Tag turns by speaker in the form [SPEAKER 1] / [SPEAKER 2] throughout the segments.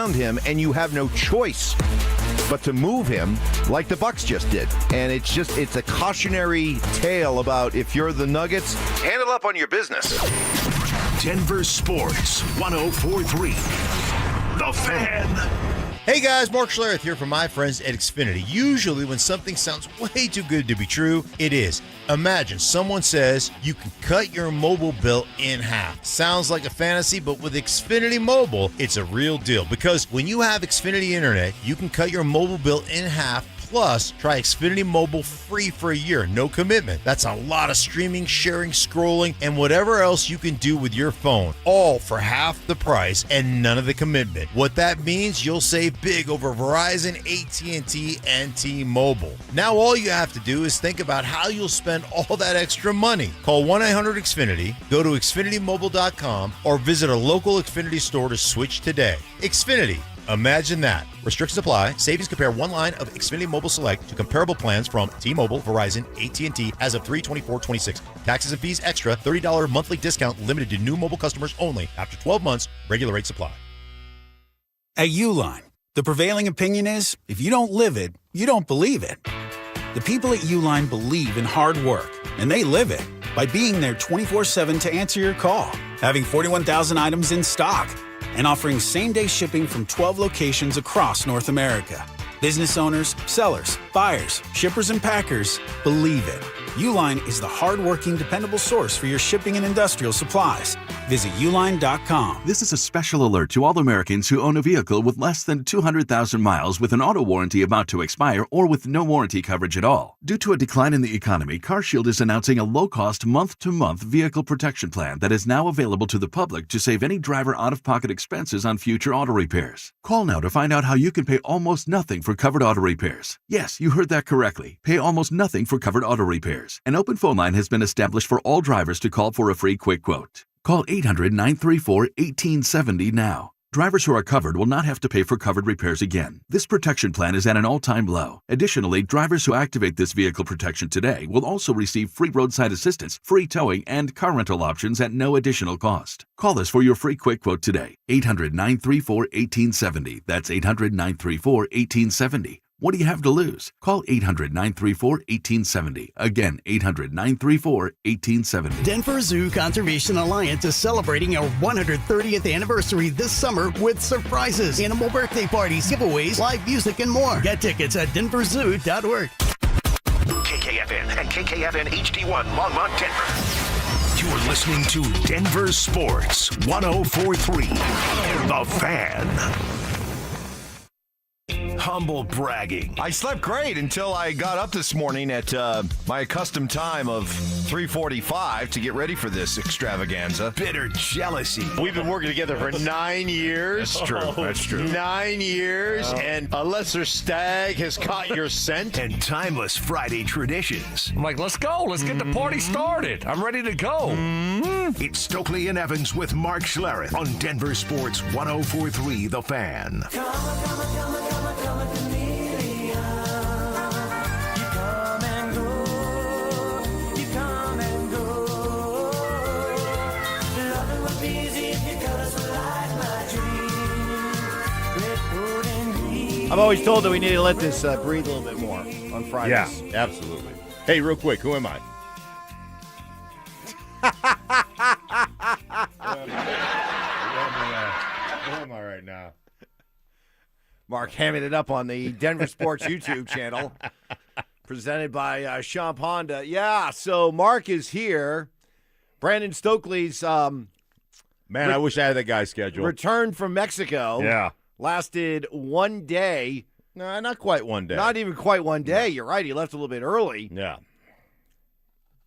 [SPEAKER 1] around him, and you have no choice but to move him like the Bucks just did. And it's a cautionary tale about if you're the Nuggets, handle up on your business.
[SPEAKER 2] Denver Sports 104.3. The Fan.
[SPEAKER 3] Hey guys, Mark Schlereth here from my friends at Xfinity. Usually when something sounds way too good to be true, it is. Imagine someone says you can cut your mobile bill in half. Sounds like a fantasy, but with Xfinity Mobile, it's a real deal. Because when you have Xfinity Internet, you can cut your mobile bill in half. Plus, try Xfinity Mobile free for a year. No commitment. That's a lot of streaming, sharing, scrolling, and whatever else you can do with your phone. All for half the price and none of the commitment. What that means, you'll save big over Verizon, AT&T, and T-Mobile. Now all you have to do is think about how you'll spend all that extra money. Call 1-800-XFINITY, go to XfinityMobile.com, or visit a local Xfinity store to switch today. Xfinity. Imagine that. Restrictions apply. Savings compare one line of Xfinity Mobile Select to comparable plans from T-Mobile, Verizon, AT&T as of 3/24/26. Taxes and fees extra. $30 monthly discount limited to new mobile customers only. After 12 months, regular rates apply.
[SPEAKER 4] At Uline, the prevailing opinion is if you don't live it, you don't believe it. The people at Uline believe in hard work, and they live it by being there 24/7 to answer your call, having 41,000 items in stock, and offering same-day shipping from 12 locations across North America. Business owners, sellers, buyers, shippers, and packers believe it. Uline is the hard-working, dependable source for your shipping and industrial supplies. Visit uline.com.
[SPEAKER 5] This is a special alert to all Americans who own a vehicle with less than 200,000 miles with an auto warranty about to expire or with no warranty coverage at all. Due to a decline in the economy, CarShield is announcing a low-cost month-to-month vehicle protection plan that is now available to the public to save any driver out-of-pocket expenses on future auto repairs. Call now to find out how you can pay almost nothing for covered auto repairs. Yes, you heard that correctly. Pay almost nothing for covered auto repairs. An open phone line has been established for all drivers to call for a free quick quote. Call 800-934-1870 now. Drivers who are covered will not have to pay for covered repairs again. This protection plan is at an all-time low. Additionally, drivers who activate this vehicle protection today will also receive free roadside assistance, free towing, and car rental options at no additional cost. Call us for your free quick quote today. 800-934-1870. That's 800-934-1870. What do you have to lose? Call 800-934-1870. Again, 800-934-1870.
[SPEAKER 6] Denver Zoo Conservation Alliance is celebrating our 130th anniversary this summer with surprises, animal birthday parties, giveaways, live music, and more. Get tickets at denverzoo.org.
[SPEAKER 2] KKFN and KKFN HD1 Longmont, Denver. You're listening to Denver Sports 104.3. The Fan. Humble bragging.
[SPEAKER 1] I slept great until I got up this morning at my accustomed time of 3:45 to get ready for this extravaganza.
[SPEAKER 2] Bitter jealousy.
[SPEAKER 7] We've been working together for 9 years.
[SPEAKER 1] That's true. That's true.
[SPEAKER 7] 9 years, and a lesser stag has caught your scent.
[SPEAKER 2] And timeless Friday traditions.
[SPEAKER 8] I'm like, let's go. Let's get the party started. I'm ready to go.
[SPEAKER 2] It's Stokley and Evans with Mark Schlereth on Denver Sports 104.3 The Fan.
[SPEAKER 9] I've always told that we need to let this breathe a little bit more on Fridays.
[SPEAKER 3] Yeah, absolutely. Hey, real quick, who am I? Who am I right now?
[SPEAKER 9] Mark hamming it up on the Denver Sports YouTube channel, presented by Sean Honda. Yeah, so Mark is here. Brandon Stokley's
[SPEAKER 3] Man, I wish I had that guy's schedule.
[SPEAKER 9] return from Mexico.
[SPEAKER 3] Yeah.
[SPEAKER 9] Lasted one day.
[SPEAKER 3] No, not quite one day.
[SPEAKER 9] Not even quite one day. You're right. He left a little bit early.
[SPEAKER 3] Yeah.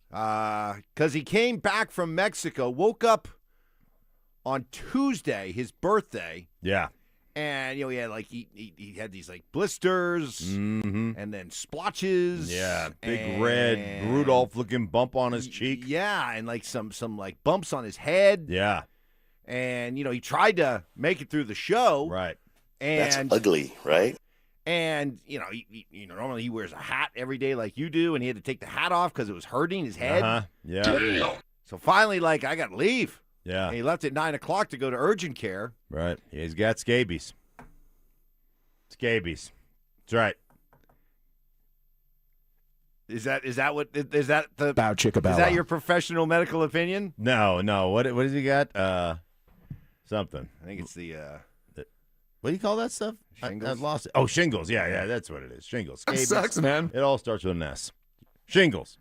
[SPEAKER 9] Because he came back from Mexico, woke up on Tuesday, his birthday.
[SPEAKER 3] Yeah.
[SPEAKER 9] And, he had he had these blisters and then splotches.
[SPEAKER 3] Yeah. Big red Rudolph-looking bump on his cheek.
[SPEAKER 9] Yeah. And some bumps on his head.
[SPEAKER 3] Yeah.
[SPEAKER 9] And, he tried to make it through the show.
[SPEAKER 3] Right.
[SPEAKER 9] And
[SPEAKER 10] that's ugly, right?
[SPEAKER 9] And, normally he wears a hat every day like you do, and he had to take the hat off because it was hurting his head.
[SPEAKER 3] Uh-huh. Yeah.
[SPEAKER 9] So finally, I got to leave.
[SPEAKER 3] Yeah.
[SPEAKER 9] And he left at 9 o'clock to go to urgent care.
[SPEAKER 3] Right. He's got scabies. Scabies. That's right.
[SPEAKER 9] Is that the
[SPEAKER 8] Bow chicka bow
[SPEAKER 9] Is that
[SPEAKER 8] wow.
[SPEAKER 9] your professional medical opinion?
[SPEAKER 3] No. What has he got? Something.
[SPEAKER 9] I think it's the
[SPEAKER 3] What do you call that stuff?
[SPEAKER 9] Shingles?
[SPEAKER 3] I've lost it. Oh, shingles. Yeah, that's what it is. Shingles.
[SPEAKER 8] That
[SPEAKER 3] Scabies.
[SPEAKER 8] sucks, man.
[SPEAKER 3] It all starts with an S. Shingles.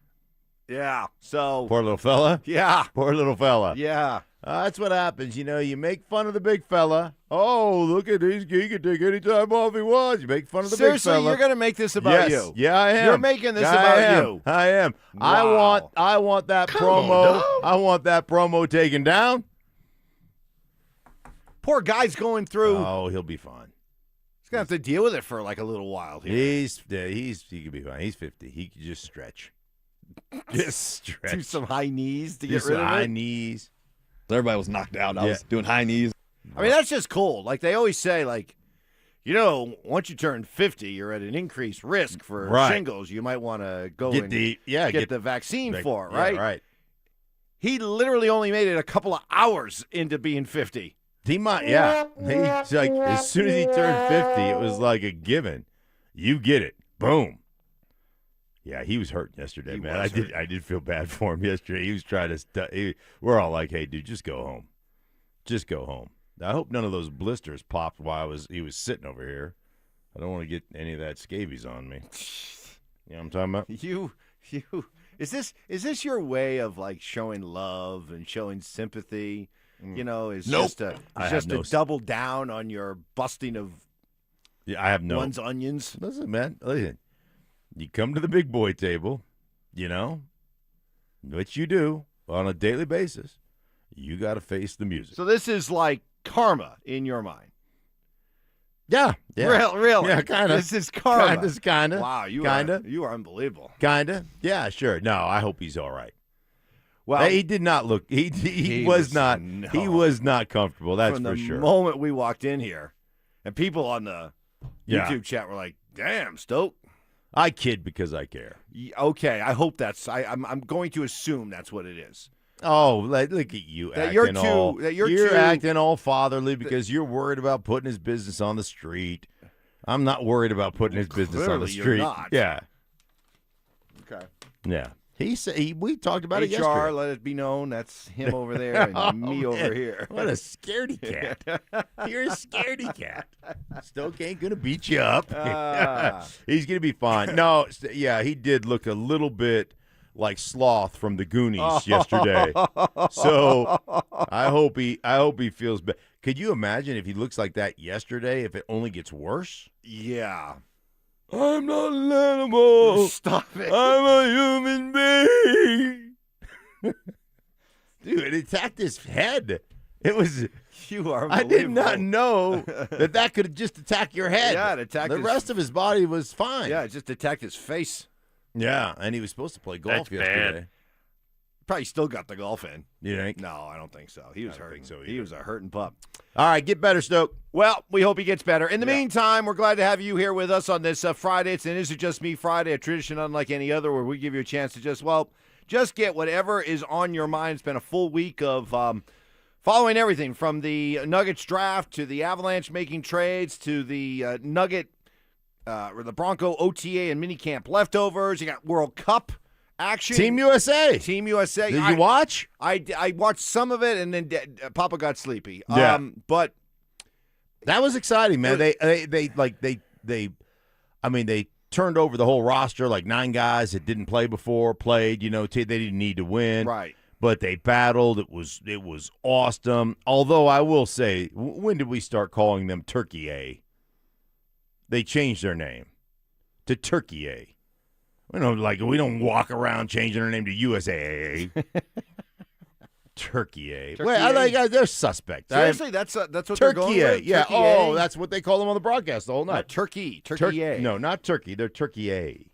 [SPEAKER 9] yeah. So
[SPEAKER 3] Poor little fella.
[SPEAKER 9] yeah,
[SPEAKER 3] Poor little fella.
[SPEAKER 9] yeah.
[SPEAKER 3] That's what happens. You make fun of the big fella. Oh, look at these. He can take any time off he wants. You make fun of the
[SPEAKER 9] Seriously,
[SPEAKER 3] big fella.
[SPEAKER 9] you're going to make this about
[SPEAKER 3] yes.
[SPEAKER 9] you?
[SPEAKER 3] Yeah, I am.
[SPEAKER 9] You're making this
[SPEAKER 3] I
[SPEAKER 9] about
[SPEAKER 3] am.
[SPEAKER 9] you.
[SPEAKER 3] I am.
[SPEAKER 9] Wow.
[SPEAKER 3] I want that promo. I want that promo taken down.
[SPEAKER 9] Poor guy's going through.
[SPEAKER 3] Oh, he'll be fine.
[SPEAKER 9] He's going to have to deal with it for like a little while here.
[SPEAKER 3] He could be fine. He's 50. He could just stretch. Just stretch.
[SPEAKER 9] Do some high knees to
[SPEAKER 3] Do
[SPEAKER 9] get
[SPEAKER 3] some
[SPEAKER 9] rid of
[SPEAKER 3] high
[SPEAKER 9] it.
[SPEAKER 3] knees.
[SPEAKER 8] Everybody was knocked out. I
[SPEAKER 3] Yeah.
[SPEAKER 8] was doing high knees.
[SPEAKER 9] I mean, that's just cool. Like they always say, like, once you turn 50, you're at an increased risk for
[SPEAKER 3] Right.
[SPEAKER 9] shingles. You might want to go
[SPEAKER 3] Get
[SPEAKER 9] and
[SPEAKER 3] get
[SPEAKER 9] the vaccine
[SPEAKER 3] the-
[SPEAKER 9] for it,
[SPEAKER 3] yeah,
[SPEAKER 9] right?
[SPEAKER 3] right.
[SPEAKER 9] He literally only made it a couple of hours into being 50.
[SPEAKER 3] He might, yeah. He's like, as soon as he turned 50, it was like a given. You get it. Boom. Yeah, he was hurt yesterday,
[SPEAKER 9] He
[SPEAKER 3] man.
[SPEAKER 9] was hurt.
[SPEAKER 3] I did feel bad for him yesterday. He was trying to. We're all like, "Hey, dude, just go home. Just go home." I hope none of those blisters popped while he was sitting over here. I don't want to get any of that scabies on me. You know what I'm talking about?
[SPEAKER 9] You is this your way of like showing love and showing sympathy? Is
[SPEAKER 8] Nope.
[SPEAKER 9] just to
[SPEAKER 3] I have no-
[SPEAKER 9] double down on your busting of
[SPEAKER 3] Yeah, I have no.
[SPEAKER 9] one's onions.
[SPEAKER 3] Listen, man. Listen. You come to the big boy table, which you do on a daily basis. You got to face the music.
[SPEAKER 9] So this is like karma in your mind.
[SPEAKER 3] Yeah.
[SPEAKER 9] Really?
[SPEAKER 3] Yeah, kind of.
[SPEAKER 9] This is karma.
[SPEAKER 3] Kind of.
[SPEAKER 9] Wow, you
[SPEAKER 3] Kinda.
[SPEAKER 9] are unbelievable.
[SPEAKER 3] Kind of. Yeah, sure. No, I hope he's all right.
[SPEAKER 9] Well,
[SPEAKER 3] He did not look. He was not.
[SPEAKER 9] no.
[SPEAKER 3] He was not comfortable. That's
[SPEAKER 9] from
[SPEAKER 3] for
[SPEAKER 9] the
[SPEAKER 3] sure.
[SPEAKER 9] moment we walked in here, and people on the
[SPEAKER 3] Yeah.
[SPEAKER 9] YouTube chat were like, "Damn, Stoke."
[SPEAKER 3] I kid because I care.
[SPEAKER 9] Okay, I hope that's. I'm going to assume that's what it is.
[SPEAKER 3] Oh, look at you
[SPEAKER 9] That
[SPEAKER 3] acting
[SPEAKER 9] you're too-
[SPEAKER 3] all.
[SPEAKER 9] that you're too-
[SPEAKER 3] acting all fatherly because you're worried about putting his business on the street. I'm not worried about putting his business on the
[SPEAKER 9] Clearly you're
[SPEAKER 3] street.
[SPEAKER 9] not.
[SPEAKER 3] Yeah,
[SPEAKER 9] Okay.
[SPEAKER 3] yeah. He said we talked about it
[SPEAKER 9] HR,
[SPEAKER 3] yesterday.
[SPEAKER 9] let it be known that's him over there and
[SPEAKER 3] Oh,
[SPEAKER 9] me
[SPEAKER 3] man.
[SPEAKER 9] over here.
[SPEAKER 3] What a scaredy cat. You're a scaredy cat. Stoke ain't going to beat you up.
[SPEAKER 9] Ah.
[SPEAKER 3] He's going to be fine. No, yeah, he did look a little bit like Sloth from the Goonies yesterday. So I hope he feels better. Could you imagine if he looks like that yesterday, if it only gets worse?
[SPEAKER 9] Yeah.
[SPEAKER 3] I'm not an animal.
[SPEAKER 9] Stop it.
[SPEAKER 3] I'm a human being. Dude, it attacked his head. It was.
[SPEAKER 9] You are
[SPEAKER 3] I did not
[SPEAKER 9] unbelievable.
[SPEAKER 3] know that could just attack your head.
[SPEAKER 9] Yeah, it attacked
[SPEAKER 3] the
[SPEAKER 9] his-
[SPEAKER 3] rest of his body was fine.
[SPEAKER 9] Yeah, it just attacked his face.
[SPEAKER 3] Yeah, and he was supposed to play golf
[SPEAKER 8] That's
[SPEAKER 3] yesterday.
[SPEAKER 8] bad.
[SPEAKER 9] Probably still got the golf in.
[SPEAKER 3] You think?
[SPEAKER 9] No, I don't think so. He was
[SPEAKER 3] I don't
[SPEAKER 9] hurting.
[SPEAKER 3] think so
[SPEAKER 9] He
[SPEAKER 3] either.
[SPEAKER 9] was a hurting pup.
[SPEAKER 3] All right, get better, Stoke.
[SPEAKER 9] Well, we hope he gets better. In the meantime, we're glad to have you here with us on this Friday. It's an Is It Just Me Friday, a tradition unlike any other where we give you a chance to just get whatever is on your mind. It's been a full week of following everything from the Nuggets draft to the Avalanche making trades to the or the Bronco OTA and minicamp leftovers. You got World Cup action.
[SPEAKER 3] Team USA.
[SPEAKER 9] Team USA.
[SPEAKER 3] Did you watch?
[SPEAKER 9] I watched some of it, and then Papa got sleepy.
[SPEAKER 3] Yeah.
[SPEAKER 9] But
[SPEAKER 3] That was exciting, man. They turned over the whole roster, like 9 guys that didn't play before, played. They didn't need to win,
[SPEAKER 9] right.
[SPEAKER 3] But they battled. It was awesome. Although I will say, when did we start calling them Turkey A? They changed their name to Turkey A. We don't walk around changing our name to USA. Turkey A.
[SPEAKER 9] Turkey
[SPEAKER 3] Well,
[SPEAKER 9] A.
[SPEAKER 3] they're suspect.
[SPEAKER 9] Seriously, that's what they're going
[SPEAKER 3] Turkey A.
[SPEAKER 9] with?
[SPEAKER 3] Yeah.
[SPEAKER 9] Turkey
[SPEAKER 3] Oh,
[SPEAKER 9] A?
[SPEAKER 3] that's what they call them on the broadcast the whole night.
[SPEAKER 9] Turkey A.
[SPEAKER 3] No, not Turkey. They're Turkey A.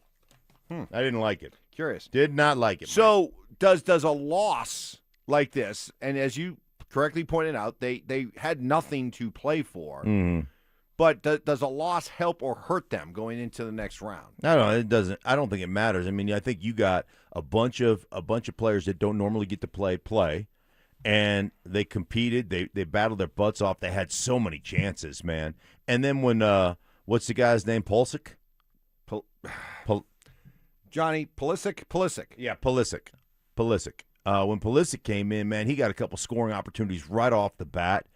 [SPEAKER 3] I didn't like it.
[SPEAKER 9] Curious.
[SPEAKER 3] Did not like it.
[SPEAKER 9] So does a loss like this, and as you correctly pointed out, they had nothing to play for.
[SPEAKER 3] Mhm.
[SPEAKER 9] But does a loss help or hurt them going into the next round?
[SPEAKER 3] No, it doesn't. I don't think it matters. I mean, I think you got a bunch of players that don't normally get to play, and they competed. They battled their butts off. They had so many chances, man. And then when what's the guy's name? Pulisic?
[SPEAKER 9] Johnny Pulisic.
[SPEAKER 3] Yeah, Pulisic. When Pulisic came in, man, he got a couple scoring opportunities right off the bat.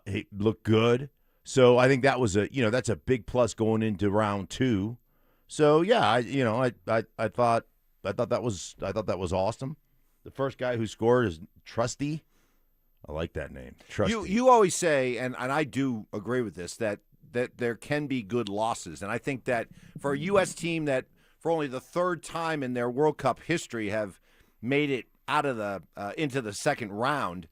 [SPEAKER 3] He looked good. So I think that was that's a big plus going into round 2. So yeah, I thought that was awesome. The first guy who scored is Trusty. I like that name. Trusty.
[SPEAKER 9] You always say, and I do agree with this, that there can be good losses. And I think that for a U.S. team that for only the third time in their World Cup history have made it out of the into the second round,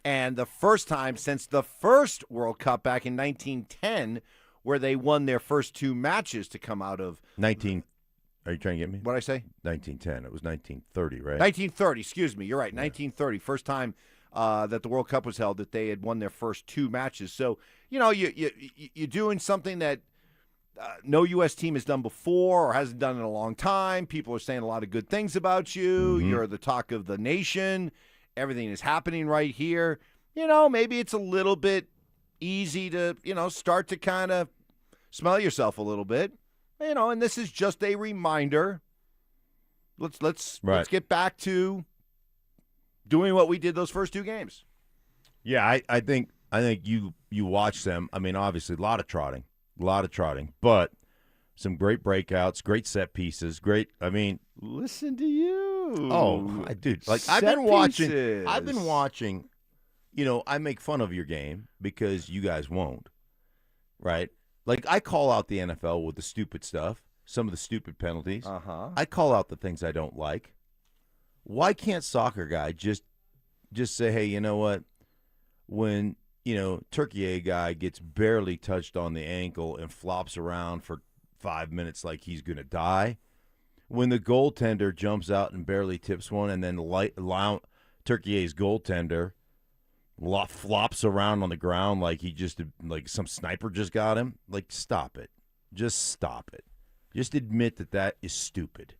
[SPEAKER 9] and the first time since the first World Cup back in 1910, where they won their first 2 matches to come out of
[SPEAKER 3] 19. Are you trying to get me?
[SPEAKER 9] What did I say?
[SPEAKER 3] 1910. It was 1930, right?
[SPEAKER 9] 1930. Excuse me. You're right. 1930. First time that the World Cup was held that they had won their first 2 matches. So you're doing something that no U.S. team has done before or hasn't done in a long time. People are saying a lot of good things about you.
[SPEAKER 3] Mm-hmm.
[SPEAKER 9] You're the talk of the nation. Everything is happening right here. Maybe it's a little bit easy to, start to kind of smell yourself a little bit. And this is just a reminder. Let's get back to doing what we did those first 2 games.
[SPEAKER 3] Yeah, I think you watch them. I mean, obviously a lot of trotting, but some great breakouts, great set pieces, great. I mean,
[SPEAKER 9] listen to you.
[SPEAKER 3] Oh, dude, like I've been watching. I make fun of your game because you guys won't, right? Like I call out the NFL with the stupid stuff, some of the stupid penalties. I call out the things I don't like. Why can't soccer guy just say, hey, you know what? When Turkey guy gets barely touched on the ankle and flops around for 5 minutes like he's going to die. When the goaltender jumps out and barely tips one and then Turkey's goaltender flops around on the ground like like some sniper just got him. Like, stop it. Just stop it. Just admit that is stupid.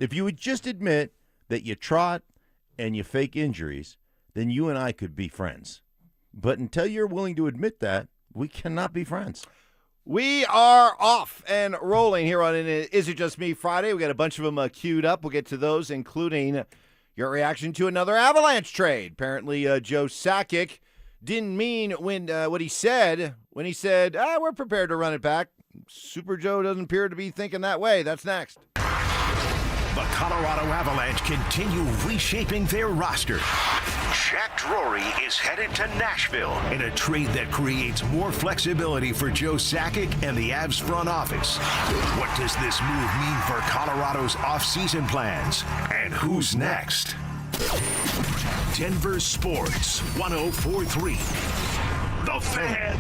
[SPEAKER 3] If you would just admit that you trot and you fake injuries, then you and I could be friends. But until you're willing to admit that, we cannot be friends.
[SPEAKER 9] We are off and rolling here on Is It Just Me Friday. We got a bunch of them queued up. We'll get to those, including your reaction to another Avalanche trade. Apparently, Joe Sakic didn't mean what he said when he said, we're prepared to run it back. Super Joe doesn't appear to be thinking that way. That's next.
[SPEAKER 2] The Colorado Avalanche continue reshaping their roster. Jack Drury is headed to Nashville in a trade that creates more flexibility for Joe Sakic and the Avs front office. What does this move mean for Colorado's offseason plans? And who's next? Denver Sports 104.3. The Fan.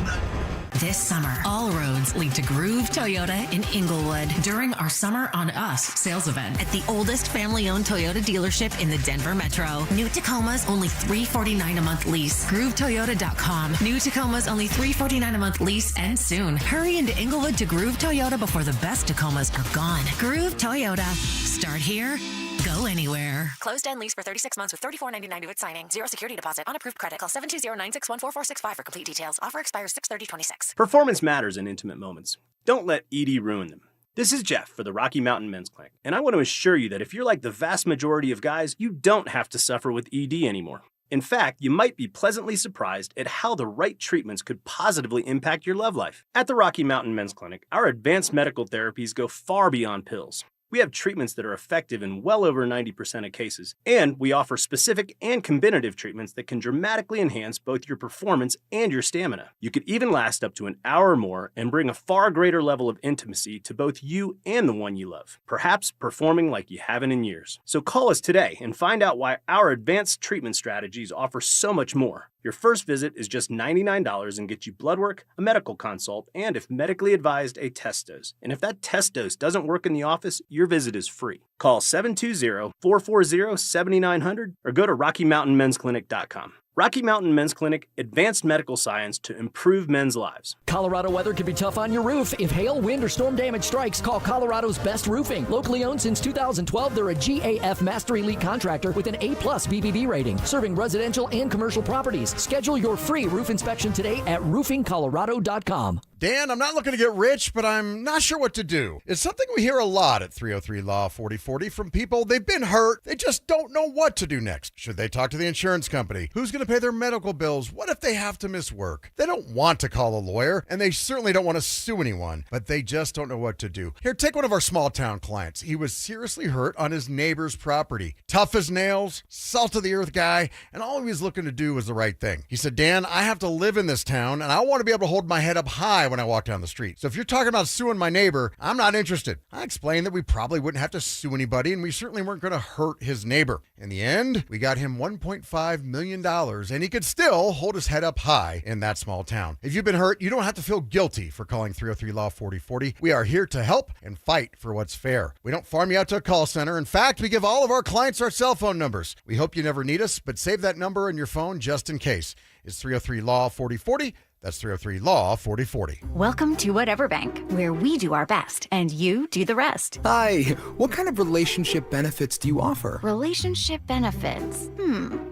[SPEAKER 10] This summer, all roads lead to Groove Toyota in Inglewood during our Summer on Us sales event at the oldest family-owned Toyota dealership in the Denver Metro. New Tacoma's only $349 a month lease. GrooveToyota.com. New Tacoma's only $349 a month lease and soon. Hurry into Inglewood to Groove Toyota before the best Tacomas are gone. Groove Toyota. Start here. Go anywhere.
[SPEAKER 11] Closed end lease for 36 months with $34.99 due at signing. 0 security deposit. Unapproved credit. Call 720-961-4465 for complete details. Offer expires 6/30/26.
[SPEAKER 12] Performance matters in intimate moments. Don't let ED ruin them. This is Jeff for the Rocky Mountain Men's Clinic, and I want to assure you that if you're like the vast majority of guys, you don't have to suffer with ED anymore. In fact, you might be pleasantly surprised at how the right treatments could positively impact your love life. At the Rocky Mountain Men's Clinic, our advanced medical therapies go far beyond pills. We have treatments that are effective in well over 90% of cases, and we offer specific and combinative treatments that can dramatically enhance both your performance and your stamina. You could even last up to an hour or more and bring a far greater level of intimacy to both you and the one you love, perhaps performing like you haven't in years. So call us today and find out why our advanced treatment strategies offer so much more. Your first visit is just $99 and gets you blood work, a medical consult, and if medically advised, a test dose. And if that test dose doesn't work in the office, your visit is free. Call 720-440-7900 or go to RockyMountainMen'sClinic.com. Rocky Mountain Men's Clinic, advanced medical science to improve men's lives.
[SPEAKER 13] Colorado weather can be tough on your roof. If hail, wind, or storm damage strikes, call Colorado's Best Roofing. Locally owned since 2012, they're a GAF Master Elite contractor with an A+ BBB rating, serving residential and commercial properties. Schedule your free roof inspection today at roofingcolorado.com.
[SPEAKER 14] Dan, I'm not looking to get rich, but I'm not sure what to do. It's something we hear a lot at 303-LAW-4040 from people. They've been hurt. They just don't know what to do next. Should they talk to the insurance company? Who's going to pay their medical bills? What if they have to miss work? They don't want to call a lawyer, and they certainly don't want to sue anyone, but they just don't know what to do. Here, take one of our small-town clients. He was seriously hurt on his neighbor's property. Tough as nails, salt-of-the-earth guy, and all he was looking to do was the right thing. He said, Dan, I have to live in this town, and I want to be able to hold my head up high when I walk down the street. So if you're talking about suing my neighbor, I'm not interested. I explained that we probably wouldn't have to sue anybody, and we certainly weren't going to hurt his neighbor. In the end, we got him $1.5 million, and he could still hold his head up high in that small town. If you've been hurt, you don't have to feel guilty for calling 303-LAW-4040. We are here to help and fight for what's fair. We don't farm you out to a call center. In fact, we give all of our clients our cell phone numbers. We hope you never need us, but save that number in your phone just in case. It's 303-LAW-4040. That's 303-LAW-4040.
[SPEAKER 15] Welcome to Whatever Bank, where we do our best and you do the rest.
[SPEAKER 16] Hi, what kind of relationship benefits do you offer?
[SPEAKER 15] Relationship benefits?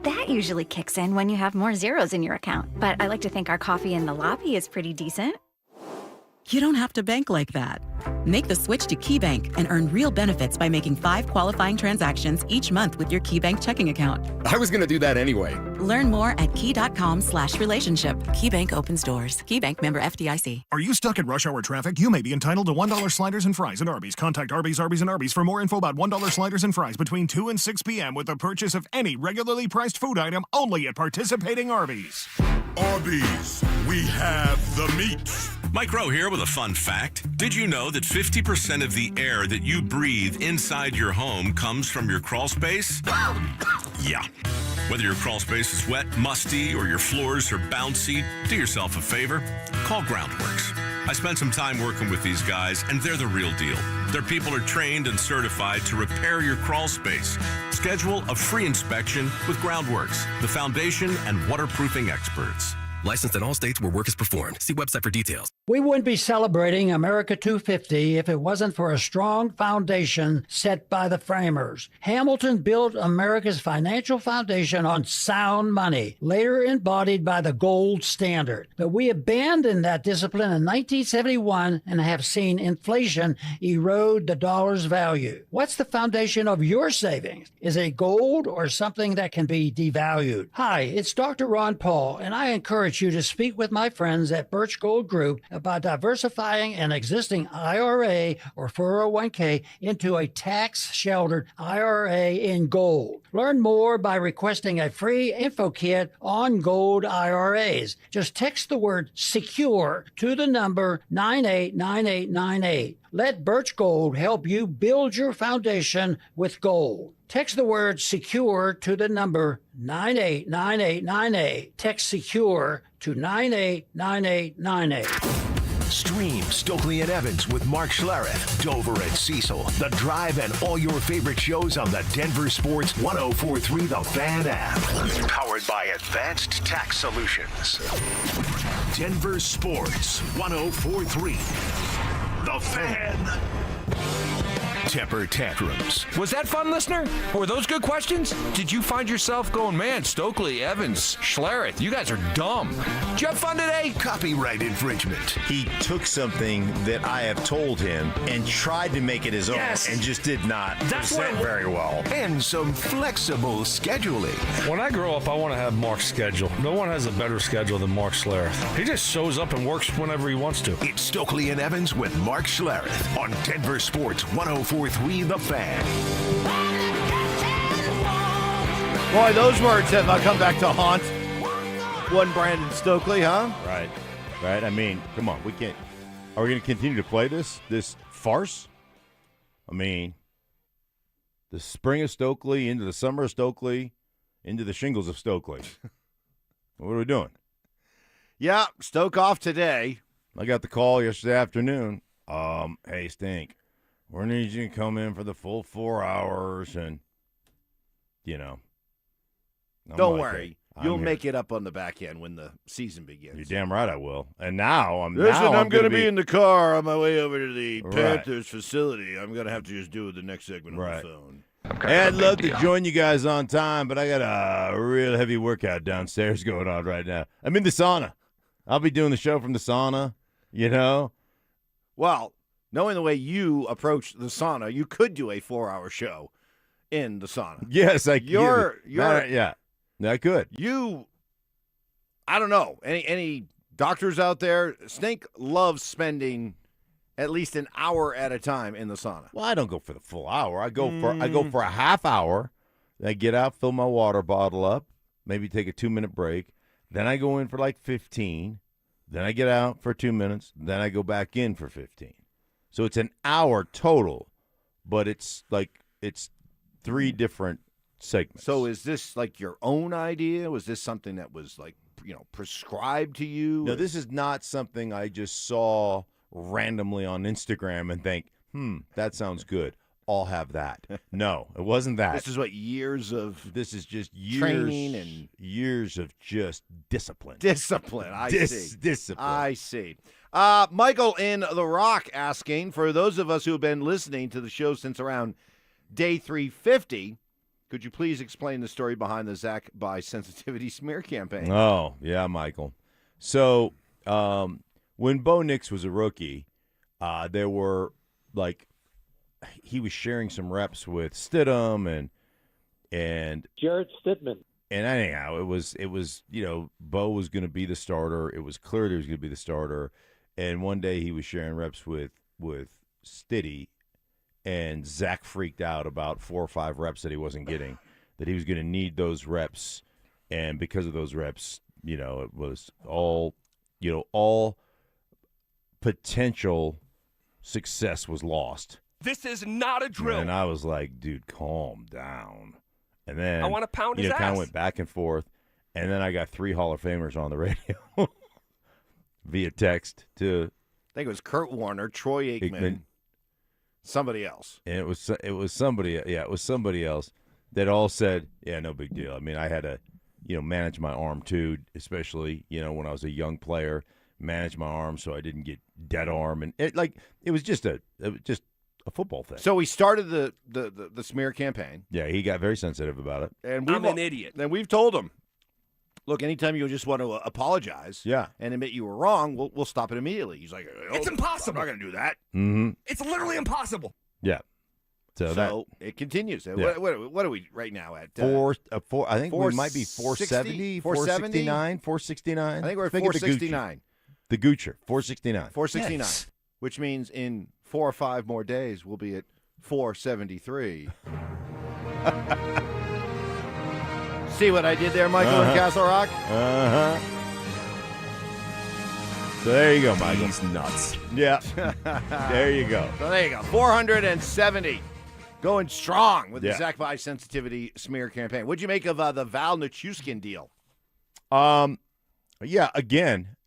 [SPEAKER 15] That usually kicks in when you have more zeros in your account. But I like to think our coffee in the lobby is pretty decent.
[SPEAKER 17] You don't have to bank like that. Make the switch to KeyBank and earn real benefits by making 5 qualifying transactions each month with your KeyBank checking account.
[SPEAKER 16] I was going to do that anyway.
[SPEAKER 17] Learn more at key.com/relationship. KeyBank opens doors. KeyBank member FDIC.
[SPEAKER 18] Are you stuck in rush hour traffic? You may be entitled to $1 sliders and fries at Arby's. Contact Arby's, and Arby's for more info about $1 sliders and fries between 2 and 6 p.m. with the purchase of any regularly priced food item only at participating Arby's.
[SPEAKER 19] Arby's, we have the meat.
[SPEAKER 20] Mike Rowe here with a fun fact. Did you know that 50% of the air that you breathe inside your home comes from your crawl space? Yeah. Whether your crawl space is wet, musty, or your floors are bouncy, do yourself a favor. Call Groundworks. I spent some time working with these guys, and they're the real deal. Their people are trained and certified to repair your crawl space. Schedule a free inspection with Groundworks, the foundation and waterproofing experts.
[SPEAKER 21] Licensed in all states where work is performed. See website for details.
[SPEAKER 22] We wouldn't be celebrating America 250 if it wasn't for a strong foundation set by the framers. Hamilton built America's financial foundation on sound money, later embodied by the gold standard. But we abandoned that discipline in 1971 and have seen inflation erode the dollar's value. What's the foundation of your savings? Is it gold or something that can be devalued? Hi, it's Dr. Ron Paul, and I encourage you to speak with my friends at Birch Gold Group about diversifying an existing IRA or 401k into a tax-sheltered IRA in gold. Learn more by requesting a free info kit on gold IRAs. Just text the word SECURE to the number 989898. Let Birch Gold help you build your foundation with gold. Text the word SECURE to the number 989898. Text SECURE to 989898.
[SPEAKER 2] Stream Stokley and Evans with Mark Schlereth, Dover and Cecil, The Drive, and all your favorite shows on the Denver Sports 104.3 The Fan app. Powered by Advanced Tax Solutions. Denver Sports 104.3 The Fan. Temper tantrums.
[SPEAKER 8] Was that fun, listener? Were those good questions? Did you find yourself going, man, Stokley, Evans, Schlereth, you guys are dumb. Did you have fun today?
[SPEAKER 2] Copyright infringement.
[SPEAKER 3] He took something that I have told him and tried to make it his own and just did not present very well.
[SPEAKER 2] And some flexible scheduling.
[SPEAKER 8] When I grow up, I want to have Mark's schedule. No one has a better schedule than Mark Schlereth. He just shows up and works whenever he wants to.
[SPEAKER 2] It's Stokley and Evans with Mark Schlereth on Denver Sports 104.3 The Fan.
[SPEAKER 9] Boy, those words have come back to haunt one Brandon Stokley, huh?
[SPEAKER 3] Right. I mean, come on. We can't. Are we going to continue to play this farce? I mean, the spring of Stokley into the summer of Stokley into the shingles of Stokley. What are we doing?
[SPEAKER 9] Yeah, Stoke off today.
[SPEAKER 3] I got the call yesterday afternoon. Hey, Stink, we need you to come in for the full 4 hours, and
[SPEAKER 9] don't worry. You'll make it up on the back end when the season begins.
[SPEAKER 3] You're damn right I will. And now I'm
[SPEAKER 9] going to be in the car on my way over to the Panthers facility. I'm going to have to just do the next segment on the phone.
[SPEAKER 3] Hey, I'd love to join you guys on time, but I got a real heavy workout downstairs going on right now. I'm in the sauna. I'll be doing the show from the sauna. You know?
[SPEAKER 9] Well, knowing the way you approach the sauna, you could do a 4-hour show in the sauna.
[SPEAKER 3] Yes,
[SPEAKER 9] You're
[SPEAKER 3] yeah, that could.
[SPEAKER 9] I don't know. Any doctors out there? Snake loves spending at least an hour at a time in the sauna.
[SPEAKER 3] Well, I don't go for the full hour. I go for a half hour. Then I get out, fill my water bottle up, maybe take a 2-minute break. Then I go in for like 15. Then I get out for 2 minutes. Then I go back in for 15. So it's an hour total, but it's 3 different segments.
[SPEAKER 9] So is this like your own idea? Was this something that was like, prescribed to you?
[SPEAKER 3] No, this is not something I just saw randomly on Instagram and think, that sounds good. I'll have that. No, it wasn't that.
[SPEAKER 9] This is what
[SPEAKER 3] This is just years
[SPEAKER 9] training and
[SPEAKER 3] years of just discipline.
[SPEAKER 9] Discipline. I see.
[SPEAKER 3] Discipline.
[SPEAKER 9] I see. Michael in The Rock asking, for those of us who have been listening to the show since around day 350, could you please explain the story behind the Zach by Sensitivity smear campaign?
[SPEAKER 3] Oh, yeah, Michael. So when Bo Nix was a rookie, there were he was sharing some reps with Stidham and
[SPEAKER 4] Jared Stidman.
[SPEAKER 3] And anyhow, it was Bo was going to be the starter. It was clear that he was going to be the starter. And one day he was sharing reps with Stiddy, and Zach freaked out about 4 or 5 reps that he wasn't getting, that he was going to need those reps. And because of those reps, it was all potential success was lost.
[SPEAKER 5] This is not a drill.
[SPEAKER 3] And I was like, dude, calm down. And then
[SPEAKER 5] I want to pound his
[SPEAKER 3] kind
[SPEAKER 5] ass.
[SPEAKER 3] of went back and forth. And then I got 3 Hall of Famers on the radio via text to.
[SPEAKER 9] I think it was Kurt Warner, Troy Aikman, somebody else.
[SPEAKER 3] And it was somebody. Yeah, it was somebody else that all said, yeah, no big deal. I mean, I had to, manage my arm too, especially, when I was a young player, manage my arm so I didn't get dead arm. And it was just a football thing.
[SPEAKER 9] So we started the smear campaign.
[SPEAKER 3] Yeah, he got very sensitive about it.
[SPEAKER 9] And
[SPEAKER 5] I'm an idiot.
[SPEAKER 9] And we've told him, look, anytime you just want to apologize and admit you were wrong, we'll stop it immediately. He's like,
[SPEAKER 5] it's impossible.
[SPEAKER 9] I'm not going to do that.
[SPEAKER 3] Mm-hmm.
[SPEAKER 5] It's literally impossible.
[SPEAKER 3] Yeah.
[SPEAKER 9] So it continues.
[SPEAKER 3] Yeah.
[SPEAKER 9] What are we right now at?
[SPEAKER 3] I think we might be 470, 469, 469.
[SPEAKER 9] I think we're at 469.
[SPEAKER 3] The Goocher, 469.
[SPEAKER 9] 469, which means in 4 or 5 more days, we'll be at 473. See what I did there, Michael, in Castle Rock?
[SPEAKER 3] Uh-huh. So there you go, Michael.
[SPEAKER 5] He's nuts.
[SPEAKER 3] Yeah. There you go.
[SPEAKER 9] So there you go. 470. Going strong with the
[SPEAKER 3] Yeah.
[SPEAKER 9] Zach by Sensitivity smear campaign. What'd you make of the Val Nichushkin deal?
[SPEAKER 3] Yeah, again,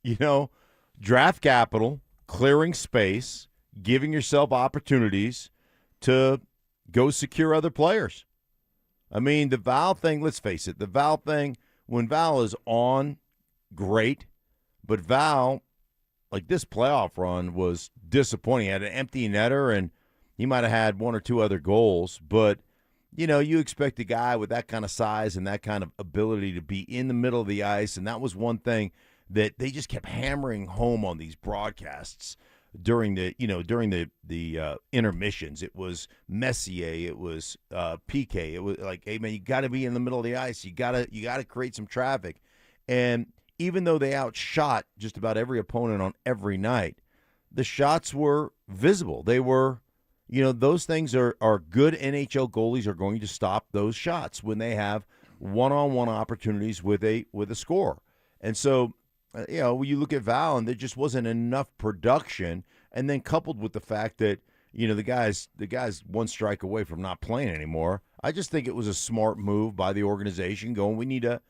[SPEAKER 3] draft capital, clearing space, giving yourself opportunities to go secure other players. I mean, the Val thing, let's face it, when Val is on, great, but Val, this playoff run was disappointing. He had an empty netter, and he might have had 1 or 2 other goals, but, you expect a guy with that kind of size and that kind of ability to be in the middle of the ice, and that was one thing that they just kept hammering home on these broadcasts during the intermissions. It was Messier, it was PK. It was like, hey man, you got to be in the middle of the ice. You got to create some traffic. And even though they outshot just about every opponent on every night, the shots were visible. They were, those things are good. NHL goalies are going to stop those shots when they have one-on-one opportunities with a score. And so, when you look at Val, and there just wasn't enough production, and then coupled with the fact that the guy's 1 strike away from not playing anymore. I just think it was a smart move by the organization. Going, we need to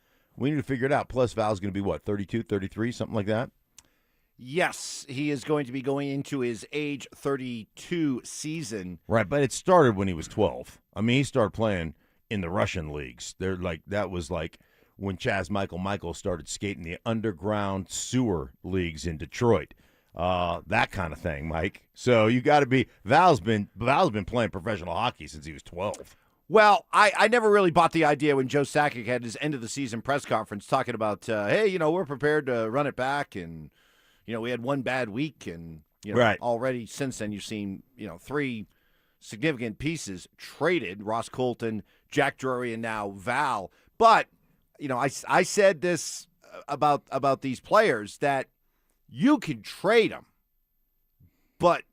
[SPEAKER 3] figure it out. Plus, Val's going to be what, 32, 33, something like that.
[SPEAKER 9] Yes, he is going to be going into his age 32 season.
[SPEAKER 3] Right, but it started when he was 12. I mean, he started playing in the Russian leagues. That was when Chaz Michael started skating the underground sewer leagues in Detroit. That kind of thing, Mike. So you got to be Val's been playing professional hockey since he was 12.
[SPEAKER 9] Well, I never really bought the idea when Joe Sakic had his end of the season press conference talking about, hey, we're prepared to run it back and we had one bad week, and
[SPEAKER 3] Right.
[SPEAKER 9] already since then you've seen 3 significant pieces traded: Ross Colton, Jack Drury, and now Val. But I said this about these players, that you can trade them, but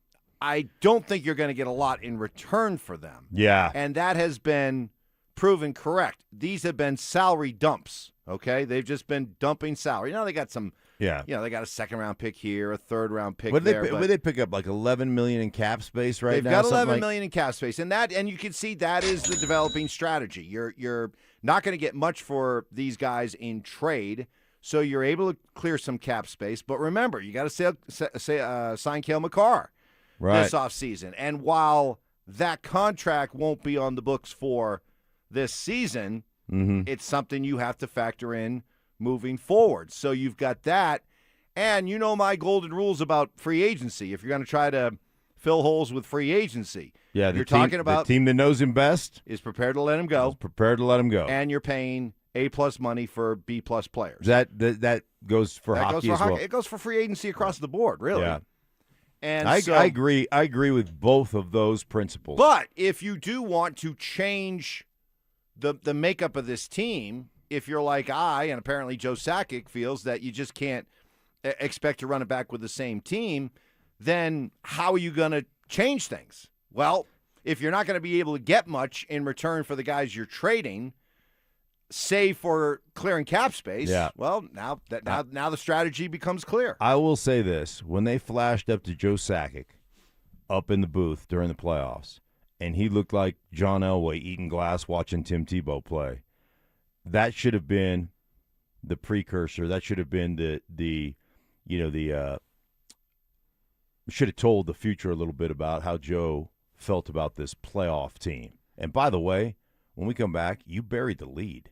[SPEAKER 9] I don't think you're going to get a lot in return for them.
[SPEAKER 3] Yeah.
[SPEAKER 9] And that has been proven correct. These have been salary dumps, okay? They've just been dumping salary. They got some, they got a second-round pick here, a third-round pick there.
[SPEAKER 3] What did they pick up, like $11 million in cap space right now?
[SPEAKER 9] They've got $11 million in cap space, and you can see that is the developing strategy. You're not going to get much for these guys in trade, so you're able to clear some cap space. But remember, you got to sign Cale Makar this offseason. And while that contract won't be on the books for this season, it's something you have to factor in moving forward. So you've got that. And my golden rules about free agency. If you're going to try to fill holes with free agency,
[SPEAKER 3] you're talking about the team that knows him best
[SPEAKER 9] is prepared to let him go. And you're paying A+ money for B+ players.
[SPEAKER 3] That goes for hockey as well.
[SPEAKER 9] It goes for free agency across the board, really.
[SPEAKER 3] Yeah.
[SPEAKER 9] And
[SPEAKER 3] I agree. I agree with both of those principles.
[SPEAKER 9] But if you do want to change the makeup of this team, if you're like I, and apparently Joe Sakic feels that you just can't expect to run it back with the same team, then how are you going to change things? Well, if you're not going to be able to get much in return for the guys you're trading, save for clearing cap space, well, now the strategy becomes clear.
[SPEAKER 3] I will say this. When they flashed up to Joe Sakic up in the booth during the playoffs, and he looked like John Elway eating glass watching Tim Tebow play, that should have been the precursor. That should have been should have told the future a little bit about how Joe felt about this playoff team. And by the way, when we come back, you buried the lead.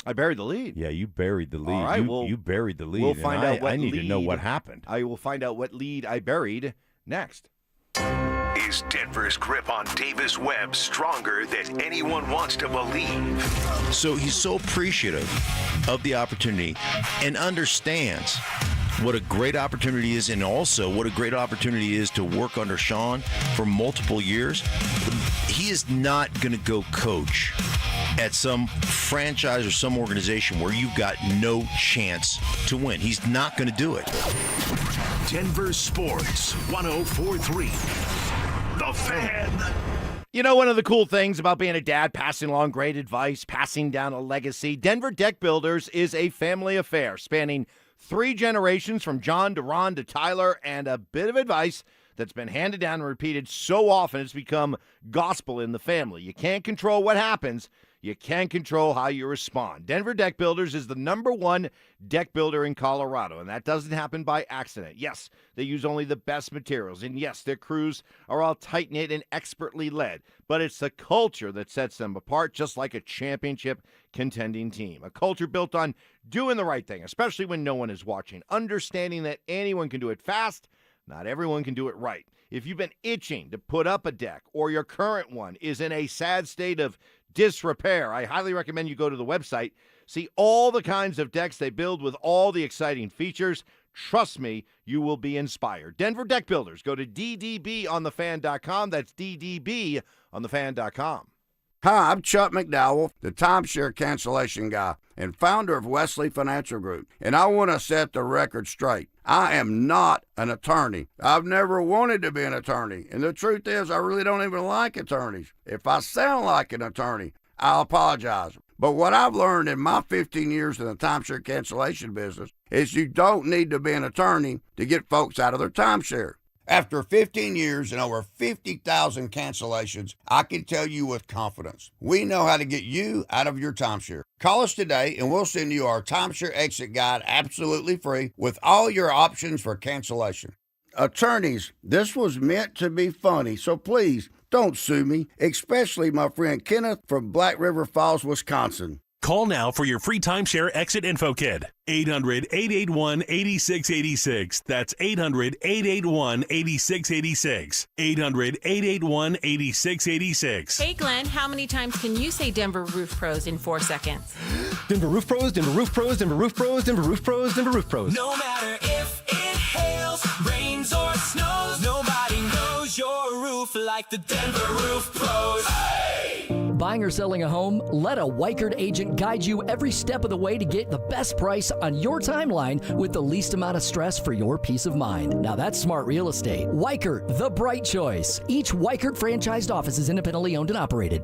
[SPEAKER 9] I buried the lead.
[SPEAKER 3] Yeah, you buried the lead.
[SPEAKER 9] All right,
[SPEAKER 3] you buried the lead.
[SPEAKER 9] We'll find out what
[SPEAKER 3] I need
[SPEAKER 9] lead,
[SPEAKER 3] to know what happened.
[SPEAKER 9] I will find out what lead I buried next.
[SPEAKER 2] Is Denver's grip on Davis Webb stronger than anyone wants to believe?
[SPEAKER 1] So he's so appreciative of the opportunity and understands what a great opportunity is, and also what a great opportunity is to work under Sean for multiple years. He is not going to go coach at some franchise or some organization where you've got no chance to win. He's not going to do it.
[SPEAKER 2] Denver Sports 104.3. The Fan.
[SPEAKER 9] One of the cool things about being a dad, passing along great advice, passing down a legacy, Denver Deck Builders is a family affair spanning 3 generations, from John to Ron to Tyler, and a bit of advice that's been handed down and repeated so often it's become gospel in the family. You can't control what happens. You can control how you respond. Denver Deck Builders is the #1 deck builder in Colorado, and that doesn't happen by accident. Yes, they use only the best materials, and yes, their crews are all tight-knit and expertly led, but it's the culture that sets them apart, just like a championship contending team. A culture built on doing the right thing, especially when no one is watching, understanding that anyone can do it fast, not everyone can do it right. If you've been itching to put up a deck, or your current one is in a sad state of disrepair, I highly recommend you go to the website, see all the kinds of decks they build with all the exciting features. Trust me, you will be inspired. Denver Deck Builders. Go to ddbonthefan.com. That's ddbonthefan.com.
[SPEAKER 4] Hi, I'm Chuck McDowell, the timeshare cancellation guy and founder of Wesley Financial Group, and I want to set the record straight. I am not an attorney. I've never wanted to be an attorney, and the truth is I really don't even like attorneys. If I sound like an attorney, I'll apologize. But what I've learned in my 15 years in the timeshare cancellation business is you don't need to be an attorney to get folks out of their timeshare. After 15 years and over 50,000 cancellations, I can tell you with confidence, we know how to get you out of your timeshare. Call us today and we'll send you our timeshare exit guide absolutely free with all your options for cancellation. Attorneys, this was meant to be funny, so please don't sue me, especially my friend Kenneth from Black River Falls, Wisconsin.
[SPEAKER 6] Call now for your free timeshare exit info kit. 800-881-8686. That's 800-881-8686. 800-881-8686.
[SPEAKER 23] Hey, Glenn, how many times can you say Denver Roof Pros in 4 seconds?
[SPEAKER 6] Denver Roof Pros, Denver Roof Pros, Denver Roof Pros, Denver Roof Pros, Denver Roof Pros.
[SPEAKER 24] No matter if it
[SPEAKER 7] roof like the Denver Roof Pros.
[SPEAKER 13] Buying or selling a home? Let a Weichert agent guide you every step of the way to get the best price on your timeline with the least amount of stress for your peace of mind. Now that's smart real estate. Weichert, the bright choice. Each Weichert franchised office is independently owned and operated.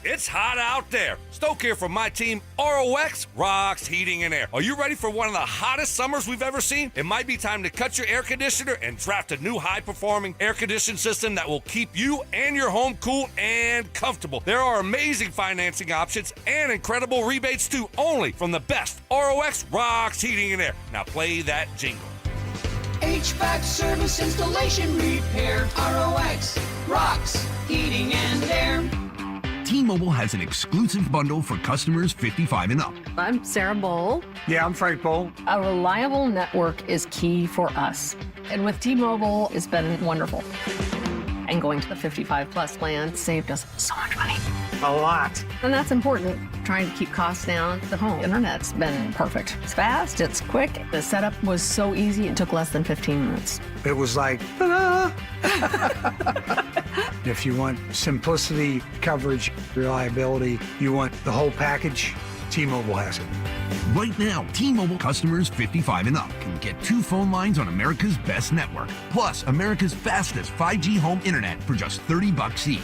[SPEAKER 10] It's hot out there. Stoke here from my team, ROX Rocks Heating and Air. Are you ready for one of the hottest summers we've ever seen? It might be time to cut your air conditioner and draft a new high-performing air conditioning system that will keep you and your home cool and comfortable. There are amazing financing options and incredible rebates too, only from the best ROX Rocks Heating and Air. Now play that jingle.
[SPEAKER 7] HVAC service, installation, repair. ROX Rocks Heating and Air.
[SPEAKER 11] T-Mobile has an exclusive bundle for customers 55 and up.
[SPEAKER 24] I'm Sarah Bowl.
[SPEAKER 11] Yeah, I'm Frank Bowl.
[SPEAKER 24] A reliable network is key for us. And with T-Mobile, it's been wonderful. And going to the 55 plus plan saved us so much money. A lot. And that's important. Trying to keep costs down. The home internet's been perfect. It's fast, it's quick. The setup was so easy, it took less than 15 minutes.
[SPEAKER 25] It was like, ta-da! If you want simplicity, coverage, reliability, you want the whole package, T-Mobile has it.
[SPEAKER 11] Right now, T-Mobile customers 55 and up can get 2 phone lines on America's best network, plus America's fastest 5G home internet for just $30 each.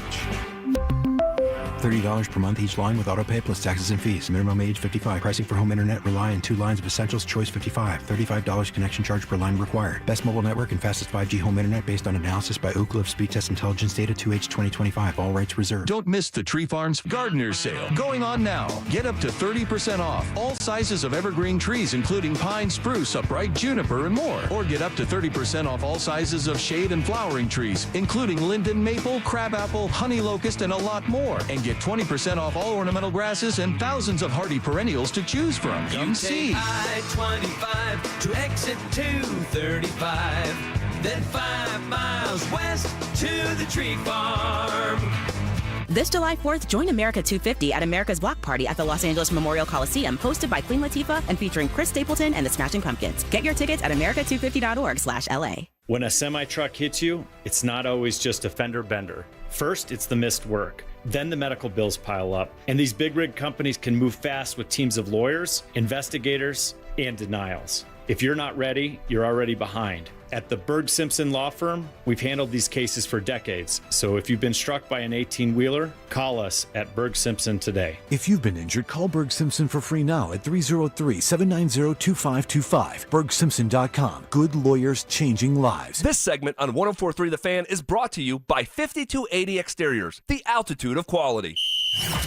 [SPEAKER 26] $30 per month each line with autopay plus taxes and fees. Minimum age 55. Pricing for home internet rely on 2 lines of Essentials. Choice 55. $35 connection charge per line required. Best mobile network and fastest 5G home internet based on analysis by Ookla of Speed Test Intelligence data 2H 2025. All rights reserved.
[SPEAKER 27] Don't miss the Tree Farms Gardener's Sale. Going on now. Get up to 30% off all sizes of evergreen trees, including pine, spruce, upright, juniper, and more. Or get up to 30% off all sizes of shade and flowering trees, including linden, maple, crabapple, honey locust, and a lot more. And get 20% off all ornamental grasses and thousands of hardy perennials to choose from. Come see.
[SPEAKER 7] I-25 to exit 235, then 5 miles west to the Tree Farm.
[SPEAKER 17] This July 4th, join America 250 at America's Block Party at the Los Angeles Memorial Coliseum, hosted by Queen Latifah and featuring Chris Stapleton and the Smashing Pumpkins. Get your tickets at america250.org/LA.
[SPEAKER 28] When a semi-truck hits you, it's not always just a fender bender. First, it's the missed work. Then the medical bills pile up. And these big rig companies can move fast with teams of lawyers, investigators, and denials. If you're not ready, you're already behind. At the Berg Simpson Law Firm, we've handled these cases for decades. So if you've been struck by an 18-wheeler, call us at Berg Simpson today.
[SPEAKER 29] If you've been injured, call Berg Simpson for free now at 303-790-2525. BergSimpson.com. Good lawyers changing lives.
[SPEAKER 5] This segment on 104.3 The Fan is brought to you by 5280 Exteriors, the altitude of quality.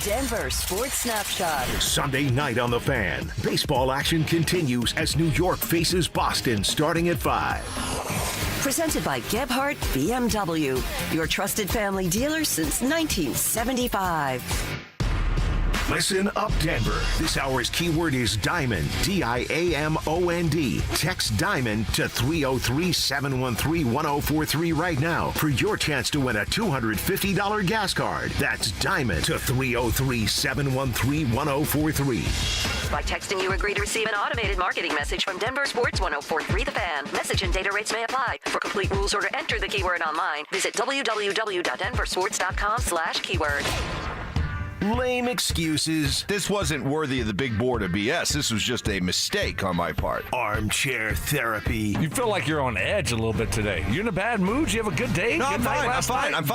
[SPEAKER 30] Denver Sports Snapshot.
[SPEAKER 2] Sunday night on The Fan. Baseball action continues as New York faces Boston starting at 5.
[SPEAKER 30] Presented by Gebhardt BMW, your trusted family dealer since 1975.
[SPEAKER 2] Listen up, Denver. This hour's keyword is Diamond, D-I-A-M-O-N-D. Text Diamond to 303-713-1043 right now for your chance to win a $250 gas card. That's Diamond to 303-713-1043.
[SPEAKER 30] By texting, you agree to receive an automated marketing message from Denver Sports 104.3 The Fan. Message and data rates may apply. For complete rules or to enter the keyword online, visit www.denversports.com/keyword.
[SPEAKER 1] Lame excuses. This wasn't worthy of the big board of BS. This was just a mistake on my part.
[SPEAKER 2] Armchair therapy.
[SPEAKER 8] You feel like you're on edge a little bit today. You in a bad mood? You have a good day?
[SPEAKER 1] No,
[SPEAKER 8] good
[SPEAKER 1] I'm fine.
[SPEAKER 2] And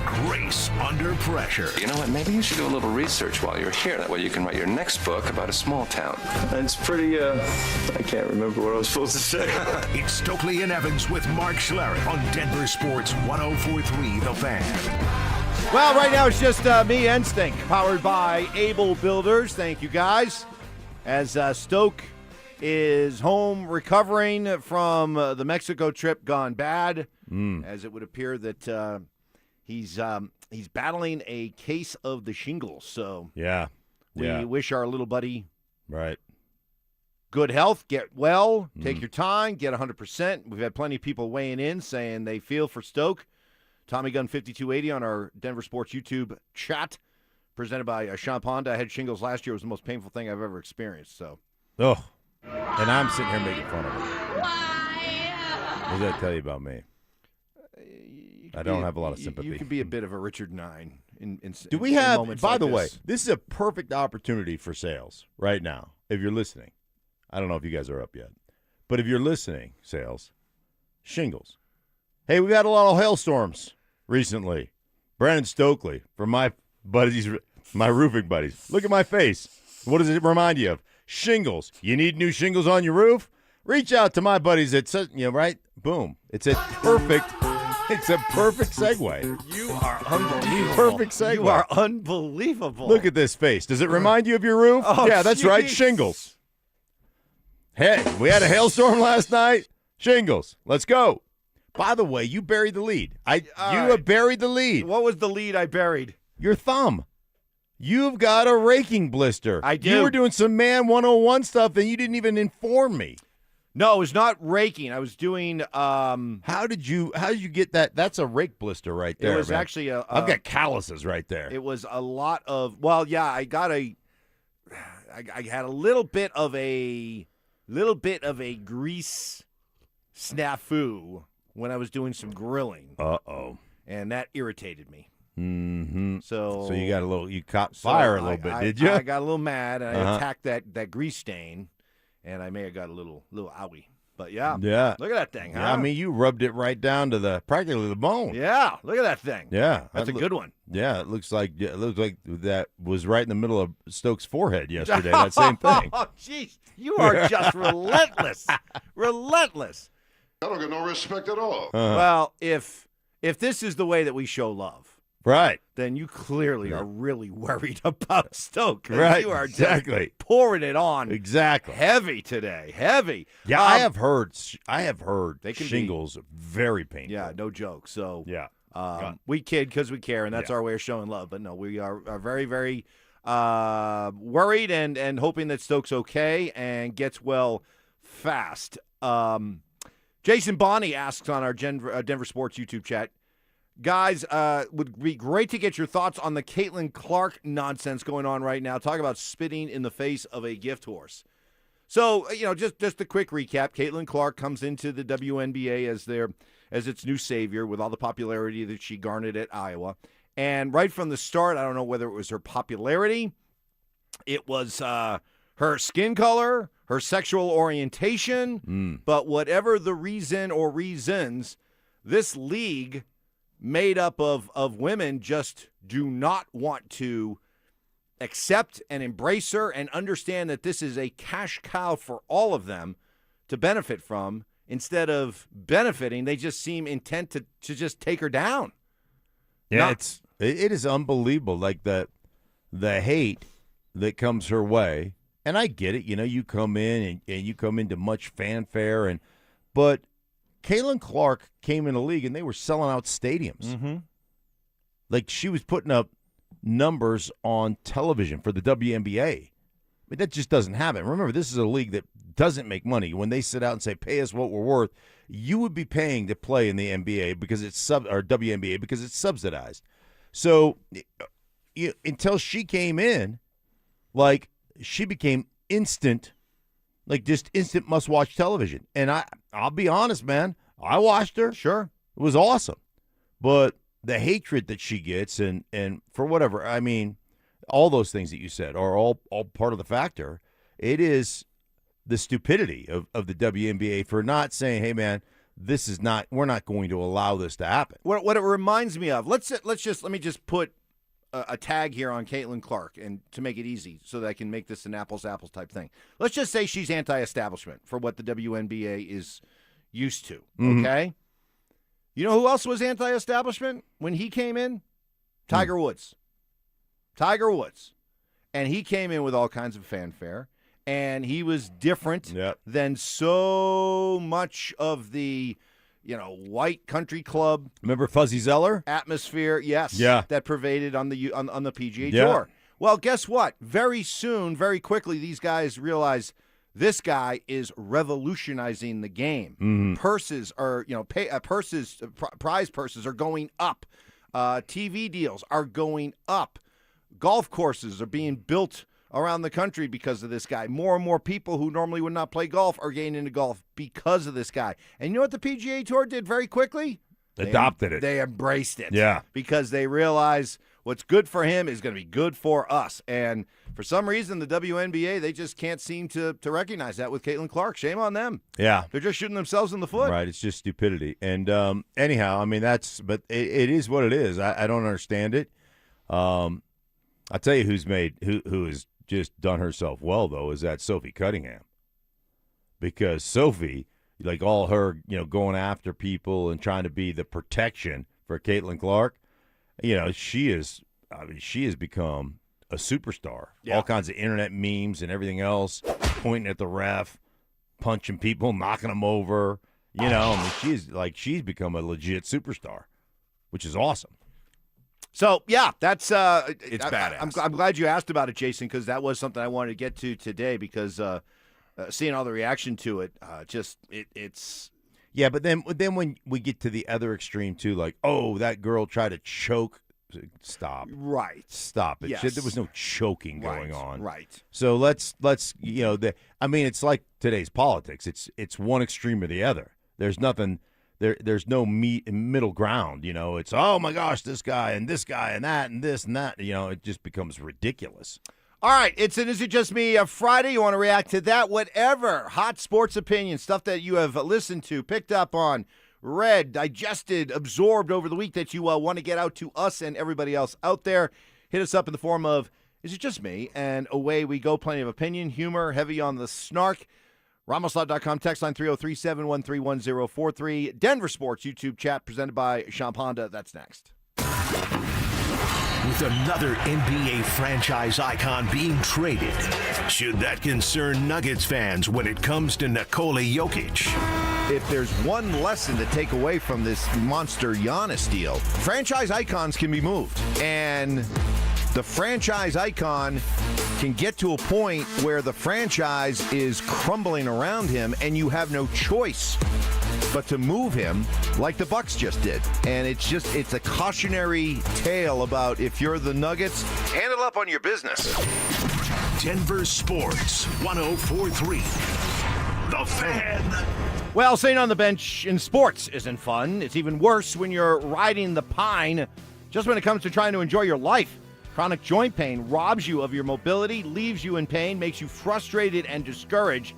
[SPEAKER 2] Grace under pressure.
[SPEAKER 31] You know what? Maybe you should do a little research while you're here. That way you can write your next book about a small town. It's pretty, I can't remember what I was supposed to say.
[SPEAKER 2] It's Stokley and Evans with Mark Schlereth on Denver Sports 104.3 The Fan.
[SPEAKER 9] Well, right now it's just me and Stink, powered by Able Builders. Thank you, guys. As Stoke is home recovering from the Mexico trip gone bad, as it would appear that he's battling a case of the shingles. So we wish our little buddy good health, get well, take your time, get 100%. We've had plenty of people weighing in saying they feel for Stoke. Tommy Gunn 5280 on our Denver Sports YouTube chat, presented by Sean Ponda. I had shingles last year. It was the most painful thing I've ever experienced. So,
[SPEAKER 3] and I'm sitting here making fun of him. What does that tell you about me?
[SPEAKER 9] You
[SPEAKER 3] I don't have a lot of sympathy.
[SPEAKER 9] You could be a bit of a Richard Nine.
[SPEAKER 3] Do we have,
[SPEAKER 9] moments
[SPEAKER 3] by
[SPEAKER 9] like
[SPEAKER 3] the way,
[SPEAKER 9] this.
[SPEAKER 3] this is a perfect opportunity for sales right now. If you're listening, I don't know if you guys are up yet, but if you're listening, sales, shingles. Hey, we've had a lot of hailstorms recently. Brandon Stokley from my buddies, my roofing buddies. Look at my face. What does it remind you of? Shingles. You need new shingles on your roof? Reach out to my buddies at, right? Boom. It's a perfect segue.
[SPEAKER 9] You are unbelievable.
[SPEAKER 3] Perfect segue.
[SPEAKER 9] You are unbelievable.
[SPEAKER 3] Look at this face. Does it remind you of your roof?
[SPEAKER 9] Oh,
[SPEAKER 3] yeah, that's right. Shingles. Hey, we had a hailstorm last night. Shingles. Let's go. By the way, you buried the lead. You have buried the lead.
[SPEAKER 9] What was the lead I buried?
[SPEAKER 3] Your thumb. You've got a raking blister.
[SPEAKER 9] I do.
[SPEAKER 3] You were doing some Man 101 stuff, and you didn't even inform me.
[SPEAKER 9] No, it was not raking. I was doing.
[SPEAKER 3] How did you get that? That's a rake blister right there.
[SPEAKER 9] It was
[SPEAKER 3] man.
[SPEAKER 9] actually a.
[SPEAKER 3] I've got calluses right there.
[SPEAKER 9] It was a lot of. Well, yeah, I had a little bit of a grease snafu when I was doing some grilling.
[SPEAKER 3] Uh-oh.
[SPEAKER 9] And that irritated me.
[SPEAKER 3] Mm-hmm.
[SPEAKER 9] So
[SPEAKER 3] you caught fire a little bit, did you?
[SPEAKER 9] I got a little mad, and I attacked that grease stain, and I may have got a little owie. But yeah. Look at that thing, huh?
[SPEAKER 3] Yeah, I mean, you rubbed it right down to practically the bone.
[SPEAKER 9] Yeah, look at that thing.
[SPEAKER 3] Yeah.
[SPEAKER 9] That's a good one.
[SPEAKER 3] Yeah, it looks like that was right in the middle of Stokes' forehead yesterday, that same thing.
[SPEAKER 9] Oh, jeez. You are just relentless. Relentless.
[SPEAKER 4] I don't get no respect at all.
[SPEAKER 9] Well, if this is the way that we show love,
[SPEAKER 3] right,
[SPEAKER 9] then you clearly are really worried about Stoke.
[SPEAKER 3] Right,
[SPEAKER 9] you are
[SPEAKER 3] exactly
[SPEAKER 9] just pouring it on
[SPEAKER 3] exactly
[SPEAKER 9] heavy today, heavy.
[SPEAKER 3] Yeah, I have heard
[SPEAKER 9] they can
[SPEAKER 3] shingles very painful.
[SPEAKER 9] Yeah, no joke. So
[SPEAKER 3] yeah,
[SPEAKER 9] we kid because we care, and that's our way of showing love. But no, we are very, very worried and hoping that Stoke's okay and gets well fast. Jason Bonney asks on our Denver Sports YouTube chat, guys, would be great to get your thoughts on the Caitlin Clark nonsense going on right now. Talk about spitting in the face of a gift horse. So, just a quick recap. Caitlin Clark comes into the WNBA as its new savior with all the popularity that she garnered at Iowa. And right from the start, I don't know whether it was her popularity, it was her skin color, her sexual orientation, but whatever the reason or reasons, this league made up of women just do not want to accept and embrace her and understand that this is a cash cow for all of them to benefit from. Instead of benefiting, they just seem intent to just take her down.
[SPEAKER 3] Yeah, it is unbelievable, like the hate that comes her way. And I get it, you come in and you come into much fanfare, but Caitlin Clark came in the league and they were selling out stadiums.
[SPEAKER 9] Mm-hmm.
[SPEAKER 3] Like she was putting up numbers on television for the WNBA. I mean, that just doesn't happen. Remember, this is a league that doesn't make money. When they sit out and say, pay us what we're worth, you would be paying to play in the NBA because it's or WNBA because it's subsidized. So until she came in, like, she became instant must-watch television. And I'll be honest, man, I watched her.
[SPEAKER 9] Sure.
[SPEAKER 3] It was awesome. But the hatred that she gets and for whatever, I mean, all those things that you said are all part of the factor. It is the stupidity of the WNBA for not saying, hey, man, we're not going to allow this to happen.
[SPEAKER 9] What it reminds me of, let me just put a tag here on Caitlin Clark, and to make it easy so that I can make this an apples-to-apples type thing. Let's just say she's anti-establishment for what the WNBA is used to, okay? You know who else was anti-establishment when he came in? Tiger Woods. Tiger Woods. And he came in with all kinds of fanfare, and he was different than so much of the white country club.
[SPEAKER 3] Remember Fuzzy Zeller?
[SPEAKER 9] Atmosphere, yes.
[SPEAKER 3] Yeah.
[SPEAKER 9] That pervaded on the PGA Tour. Well, guess what? Very soon, very quickly, these guys realize this guy is revolutionizing the game. Purses are, prize purses are going up. TV deals are going up. Golf courses are being built around the country because of this guy. More and more people who normally would not play golf are getting into golf because of this guy. And you know what the PGA Tour did very quickly?
[SPEAKER 3] adopted it.
[SPEAKER 9] They embraced it.
[SPEAKER 3] Yeah.
[SPEAKER 9] Because they realize what's good for him is going to be good for us. And for some reason, the WNBA, they just can't seem to recognize that with Caitlin Clark. Shame on them.
[SPEAKER 3] Yeah.
[SPEAKER 9] They're just shooting themselves in the foot.
[SPEAKER 3] Right. It's just stupidity. And anyhow, I mean, but it is what it is. I don't understand it. I'll tell you who has just done herself well, though, is that Sophie Cunningham. Because Sophie, like all her, going after people and trying to be the protection for Caitlin Clark, she has become a superstar.
[SPEAKER 9] Yeah.
[SPEAKER 3] All kinds of internet memes and everything else, pointing at the ref, punching people, knocking them over. She's become a legit superstar, which is awesome.
[SPEAKER 9] So, yeah, that's
[SPEAKER 3] it's badass.
[SPEAKER 9] I'm glad you asked about it, Jason, because that was something I wanted to get to today because seeing all the reaction to it, it's...
[SPEAKER 3] Yeah, but then when we get to the other extreme, too, like, oh, that girl tried to choke. Stop.
[SPEAKER 9] Right.
[SPEAKER 3] Stop it.
[SPEAKER 9] Yes.
[SPEAKER 3] There was no choking going on.
[SPEAKER 9] Right.
[SPEAKER 3] So let's it's like today's politics. It's one extreme or the other. There's nothing... There's no middle ground, It's, oh, my gosh, this guy and that and this and that. It just becomes ridiculous.
[SPEAKER 9] All right, Is It Just Me Friday. You want to react to that? Whatever. Hot sports opinion, stuff that you have listened to, picked up on, read, digested, absorbed over the week that you want to get out to us and everybody else out there. Hit us up in the form of, Is It Just Me? And away we go. Plenty of opinion, humor, heavy on the snark. RamosLaw.com, text line 303-713-1043. Denver Sports YouTube chat presented by Champ Honda. That's next.
[SPEAKER 2] With another NBA franchise icon being traded, should that concern Nuggets fans when it comes to Nikola Jokic?
[SPEAKER 9] If there's one lesson to take away from this monster Giannis deal, franchise icons can be moved. And the franchise icon can get to a point where the franchise is crumbling around him and you have no choice but to move him like the Bucks just did. And it's a cautionary tale about if you're the Nuggets, handle up on your business.
[SPEAKER 2] Denver Sports 104.3. The Fan.
[SPEAKER 9] Well, sitting on the bench in sports isn't fun. It's even worse when you're riding the pine just when it comes to trying to enjoy your life. Chronic joint pain robs you of your mobility, leaves you in pain, makes you frustrated and discouraged.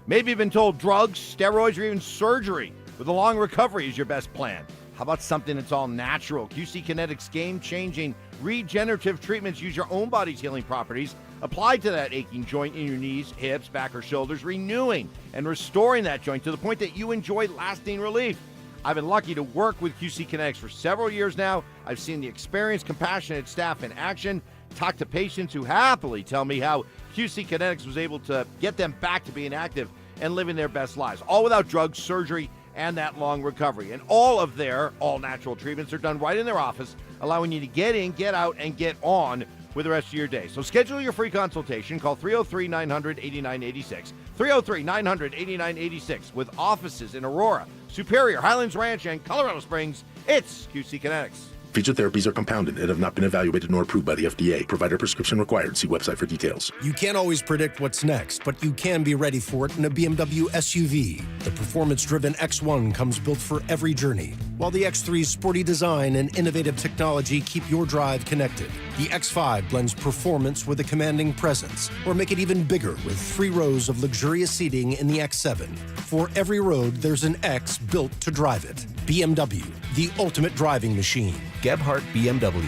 [SPEAKER 9] Maybe you've been told drugs, steroids, or even surgery with a long recovery is your best plan. How about something that's all natural? QC Kinetics game-changing regenerative treatments use your own body's healing properties applied to that aching joint in your knees, hips, back, or shoulders, renewing and restoring that joint to the point that you enjoy lasting relief. I've been lucky to work with QC Kinetics for several years now. I've seen the experienced, compassionate staff in action, talked to patients who happily tell me how QC Kinetics was able to get them back to being active and living their best lives, all without drugs, surgery, and that long recovery. And all of their all-natural treatments are done right in their office, allowing you to get in, get out, and get on with the rest of your day. So schedule your free consultation. Call 303-900-8986. 303-900-8986 with offices in Aurora, Superior, Highlands Ranch, and Colorado Springs. It's QC Kinetics.
[SPEAKER 6] Featured therapies are compounded and have not been evaluated nor approved by the FDA. Provider prescription required. See website for details.
[SPEAKER 12] You can't always predict what's next, but you can be ready for it in a BMW SUV. The performance-driven X1 comes built for every journey, while the X3's sporty design and innovative technology keep your drive connected. The X5 blends performance with a commanding presence, or make it even bigger with 3 rows of luxurious seating in the X7. For every road, there's an X built to drive it. BMW, the ultimate driving machine.
[SPEAKER 14] Gebhardt BMW,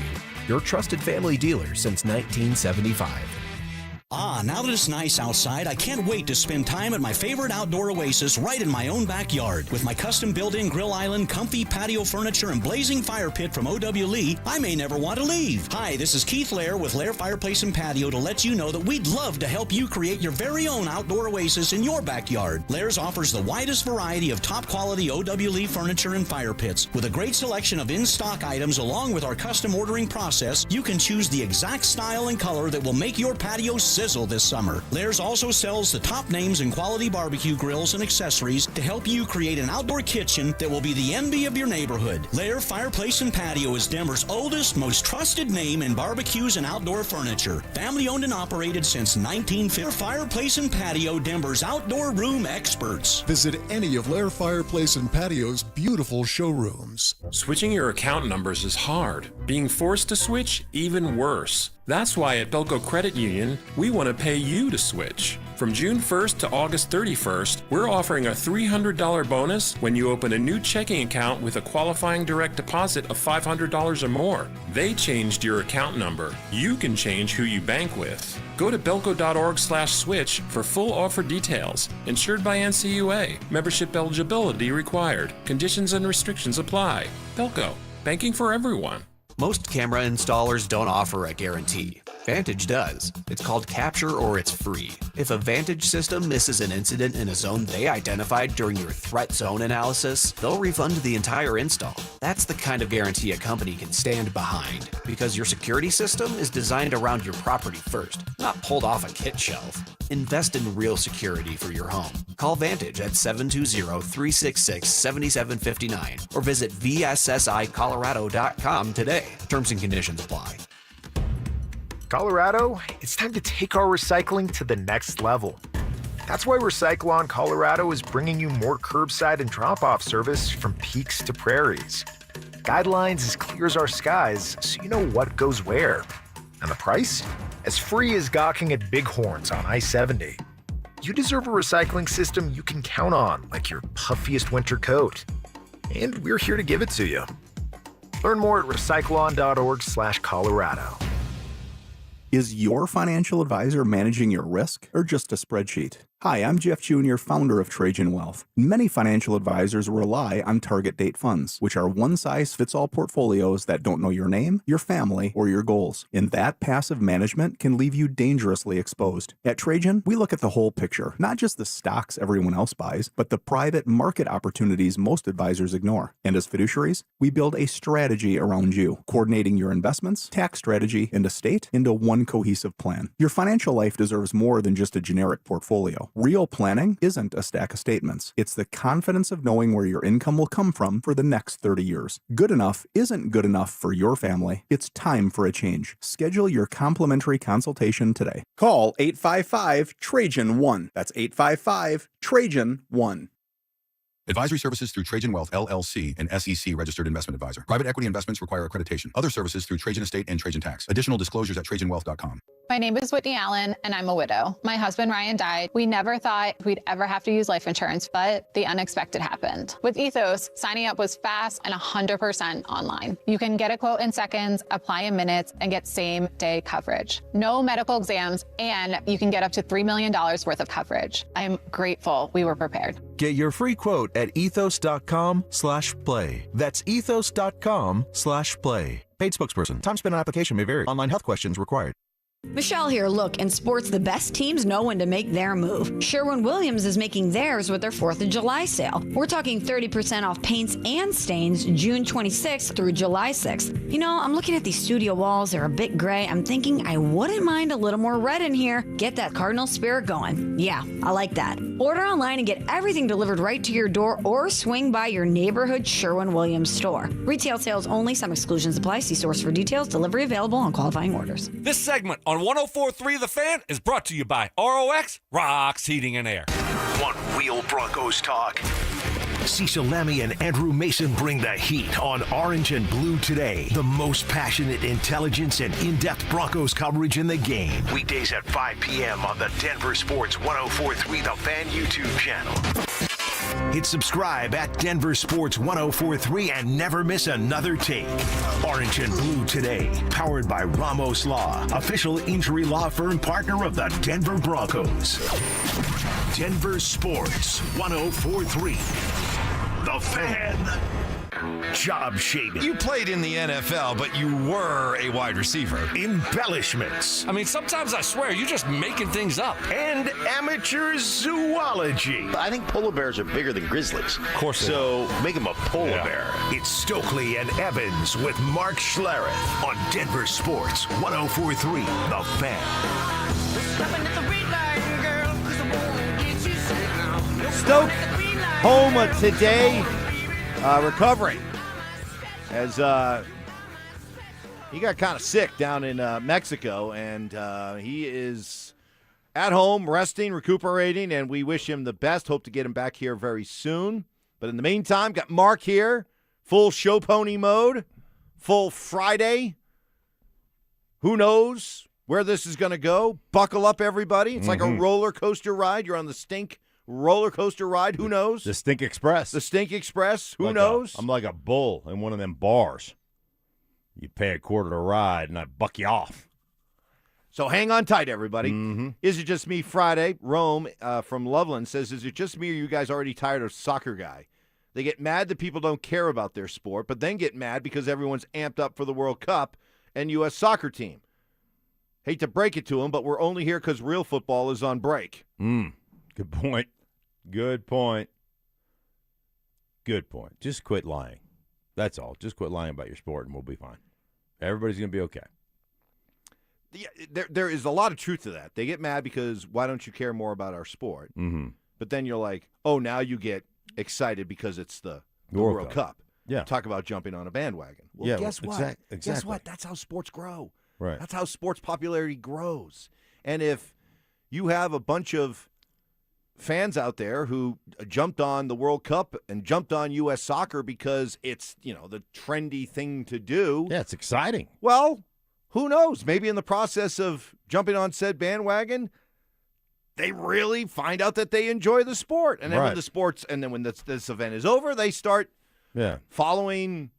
[SPEAKER 14] your trusted family dealer since 1975.
[SPEAKER 15] Ah, now that it's nice outside, I can't wait to spend time at my favorite outdoor oasis right in my own backyard. With my custom built-in grill island, comfy patio furniture, and blazing fire pit from O.W. Lee, I may never want to leave. Hi, this is Keith Lair with Lair Fireplace and Patio to let you know that we'd love to help you create your very own outdoor oasis in your backyard. Lair's offers the widest variety of top-quality O.W. Lee furniture and fire pits. With a great selection of in-stock items along with our custom ordering process, you can choose the exact style and color that will make your patio sizzle grill this summer. Lair's also sells the top names in quality barbecue grills and accessories to help you create an outdoor kitchen that will be the envy of your neighborhood. Lair Fireplace and Patio is Denver's oldest, most trusted name in barbecues and outdoor furniture. Family owned and operated since 1950. Fireplace and Patio, Denver's outdoor room experts.
[SPEAKER 10] Visit any of Lair Fireplace and Patio's beautiful showrooms.
[SPEAKER 13] Switching your account numbers is hard. Being forced to switch, even worse. That's why at Belco Credit Union, we want to pay you to switch. From June 1st to August 31st, we're offering a $300 bonus when you open a new checking account with a qualifying direct deposit of $500 or more. They changed your account number. You can change who you bank with. Go to belco.org/switch for full offer details. Insured by NCUA. Membership eligibility required. Conditions and restrictions apply. Belco. Banking for everyone.
[SPEAKER 14] Most camera installers don't offer a guarantee. Vantage does. It's called Capture or it's free. If a Vantage system misses an incident in a zone they identified during your threat zone analysis, they'll refund the entire install. That's the kind of guarantee a company can stand behind, because your security system is designed around your property first, not pulled off a kit shelf. Invest in real security for your home. Call Vantage at 720-366-7759 or visit vssicolorado.com today. Terms and conditions apply.
[SPEAKER 16] Colorado, it's time to take our recycling to the next level. That's why Recyclon Colorado is bringing you more curbside and drop-off service from peaks to prairies. Guidelines as clear as our skies, so you know what goes where. And the price? As free as gawking at bighorns on I-70. You deserve a recycling system you can count on, like your puffiest winter coat. And we're here to give it to you. Learn more at recyclon.org/Colorado.
[SPEAKER 18] Is your financial advisor managing your risk or just a spreadsheet? Hi, I'm Jeff Jr., founder of Trajan Wealth. Many financial advisors rely on target date funds, which are one-size-fits-all portfolios that don't know your name, your family, or your goals. And that passive management can leave you dangerously exposed. At Trajan, we look at the whole picture, not just the stocks everyone else buys, but the private market opportunities most advisors ignore. And as fiduciaries, we build a strategy around you, coordinating your investments, tax strategy, and estate into one cohesive plan. Your financial life deserves more than just a generic portfolio. Real planning isn't a stack of statements. It's the confidence of knowing where your income will come from for the next 30 years. Good enough isn't good enough for your family. It's time for a change. Schedule your complimentary consultation today. Call 855-TRAJAN-1. That's 855-TRAJAN-1.
[SPEAKER 19] Advisory services through Trajan Wealth, LLC, an SEC registered investment advisor. Private equity investments require accreditation. Other services through Trajan Estate and Trajan Tax. Additional disclosures at TrajanWealth.com.
[SPEAKER 20] My name is Whitney Allen, and I'm a widow. My husband, Ryan, died. We never thought we'd ever have to use life insurance, but the unexpected happened. With Ethos, signing up was fast and 100% online. You can get a quote in seconds, apply in minutes, and get same-day coverage. No medical exams, and you can get up to $3 million worth of coverage. I'm grateful we were prepared.
[SPEAKER 21] Get your free quote at ethos.com/play. That's ethos.com/play. Paid spokesperson. Time spent on application may vary. Online health questions required.
[SPEAKER 22] Michelle here. Look, in sports, the best teams know when to make their move. Sherwin-Williams is making theirs with their 4th of July sale. We're talking 30% off paints and stains June 26th through July 6th. You know, I'm looking at these studio walls. They're a bit gray. I'm thinking I wouldn't mind a little more red in here. Get that Cardinal spirit going. Yeah, I like that. Order online and get everything delivered right to your door or swing by your neighborhood Sherwin-Williams store. Retail sales only. Some exclusions apply. See stores for details. Delivery available on qualifying orders.
[SPEAKER 23] This segment on 104.3 The Fan is brought to you by ROX Rocks Heating and Air.
[SPEAKER 2] One Wheel Broncos talk. Cecil Lemmy and Andrew Mason bring the heat on Orange and Blue today. The most passionate intelligence and in-depth Broncos coverage in the game. Weekdays at 5 p.m. on the Denver Sports 104.3 The Fan YouTube channel. Hit subscribe at Denver Sports 104.3 and never miss another take. Orange and Blue today, powered by Ramos Law, official injury law firm partner of the Denver Broncos. Denver Sports 104.3. The Fan. Job shaping.
[SPEAKER 23] You played in the NFL, but you were a wide receiver.
[SPEAKER 2] Embellishments.
[SPEAKER 23] I mean, sometimes I swear you're just making things up.
[SPEAKER 2] And amateur zoology.
[SPEAKER 24] I think polar bears are bigger than grizzlies.
[SPEAKER 23] Of course.
[SPEAKER 24] So make them a polar bear.
[SPEAKER 2] It's Stokley and Evans with Mark Schlereth on Denver Sports 104.3 The Fan.
[SPEAKER 9] Stoke home today, recovering as he got kind of sick down in Mexico, and he is at home resting, recuperating, and we wish him the best. Hope to get him back here very soon. But in the meantime, got Mark here, full show pony mode, full Friday. Who knows where this is going to go? Buckle up, everybody. It's like a roller coaster ride. You're on the Stink roller coaster ride. Who knows?
[SPEAKER 3] The Stink Express.
[SPEAKER 9] The Stink Express. Who knows?
[SPEAKER 3] I'm like a bull in one of them bars. You pay $0.25 to ride, and I buck you off.
[SPEAKER 9] So hang on tight, everybody. Is it just me Friday? Rome from Loveland says, is it just me or you guys already tired of soccer guy? They get mad that people don't care about their sport, but then get mad because everyone's amped up for the World Cup and U.S. soccer team. Hate to break it to them, but we're only here because real football is on break.
[SPEAKER 3] Good point. Good point. Good point. Just quit lying. That's all. Just quit lying about your sport, and we'll be fine. Everybody's going to be okay.
[SPEAKER 9] Yeah, there is a lot of truth to that. They get mad because why don't you care more about our sport? But then you're like, oh, now you get excited because it's the World Cup.
[SPEAKER 3] Yeah.
[SPEAKER 9] Talk about jumping on a bandwagon. Well,
[SPEAKER 3] Yeah,
[SPEAKER 9] guess what?
[SPEAKER 3] exactly.
[SPEAKER 9] Guess what? That's how sports grow.
[SPEAKER 3] Right.
[SPEAKER 9] That's how sports popularity grows. And if you have a bunch of fans out there who jumped on the World Cup and jumped on U.S. soccer because it's, the trendy thing to do.
[SPEAKER 3] Yeah, it's exciting.
[SPEAKER 9] Well, who knows? Maybe in the process of jumping on said bandwagon, they really find out that they enjoy the sport. And then when this event is over, they start following,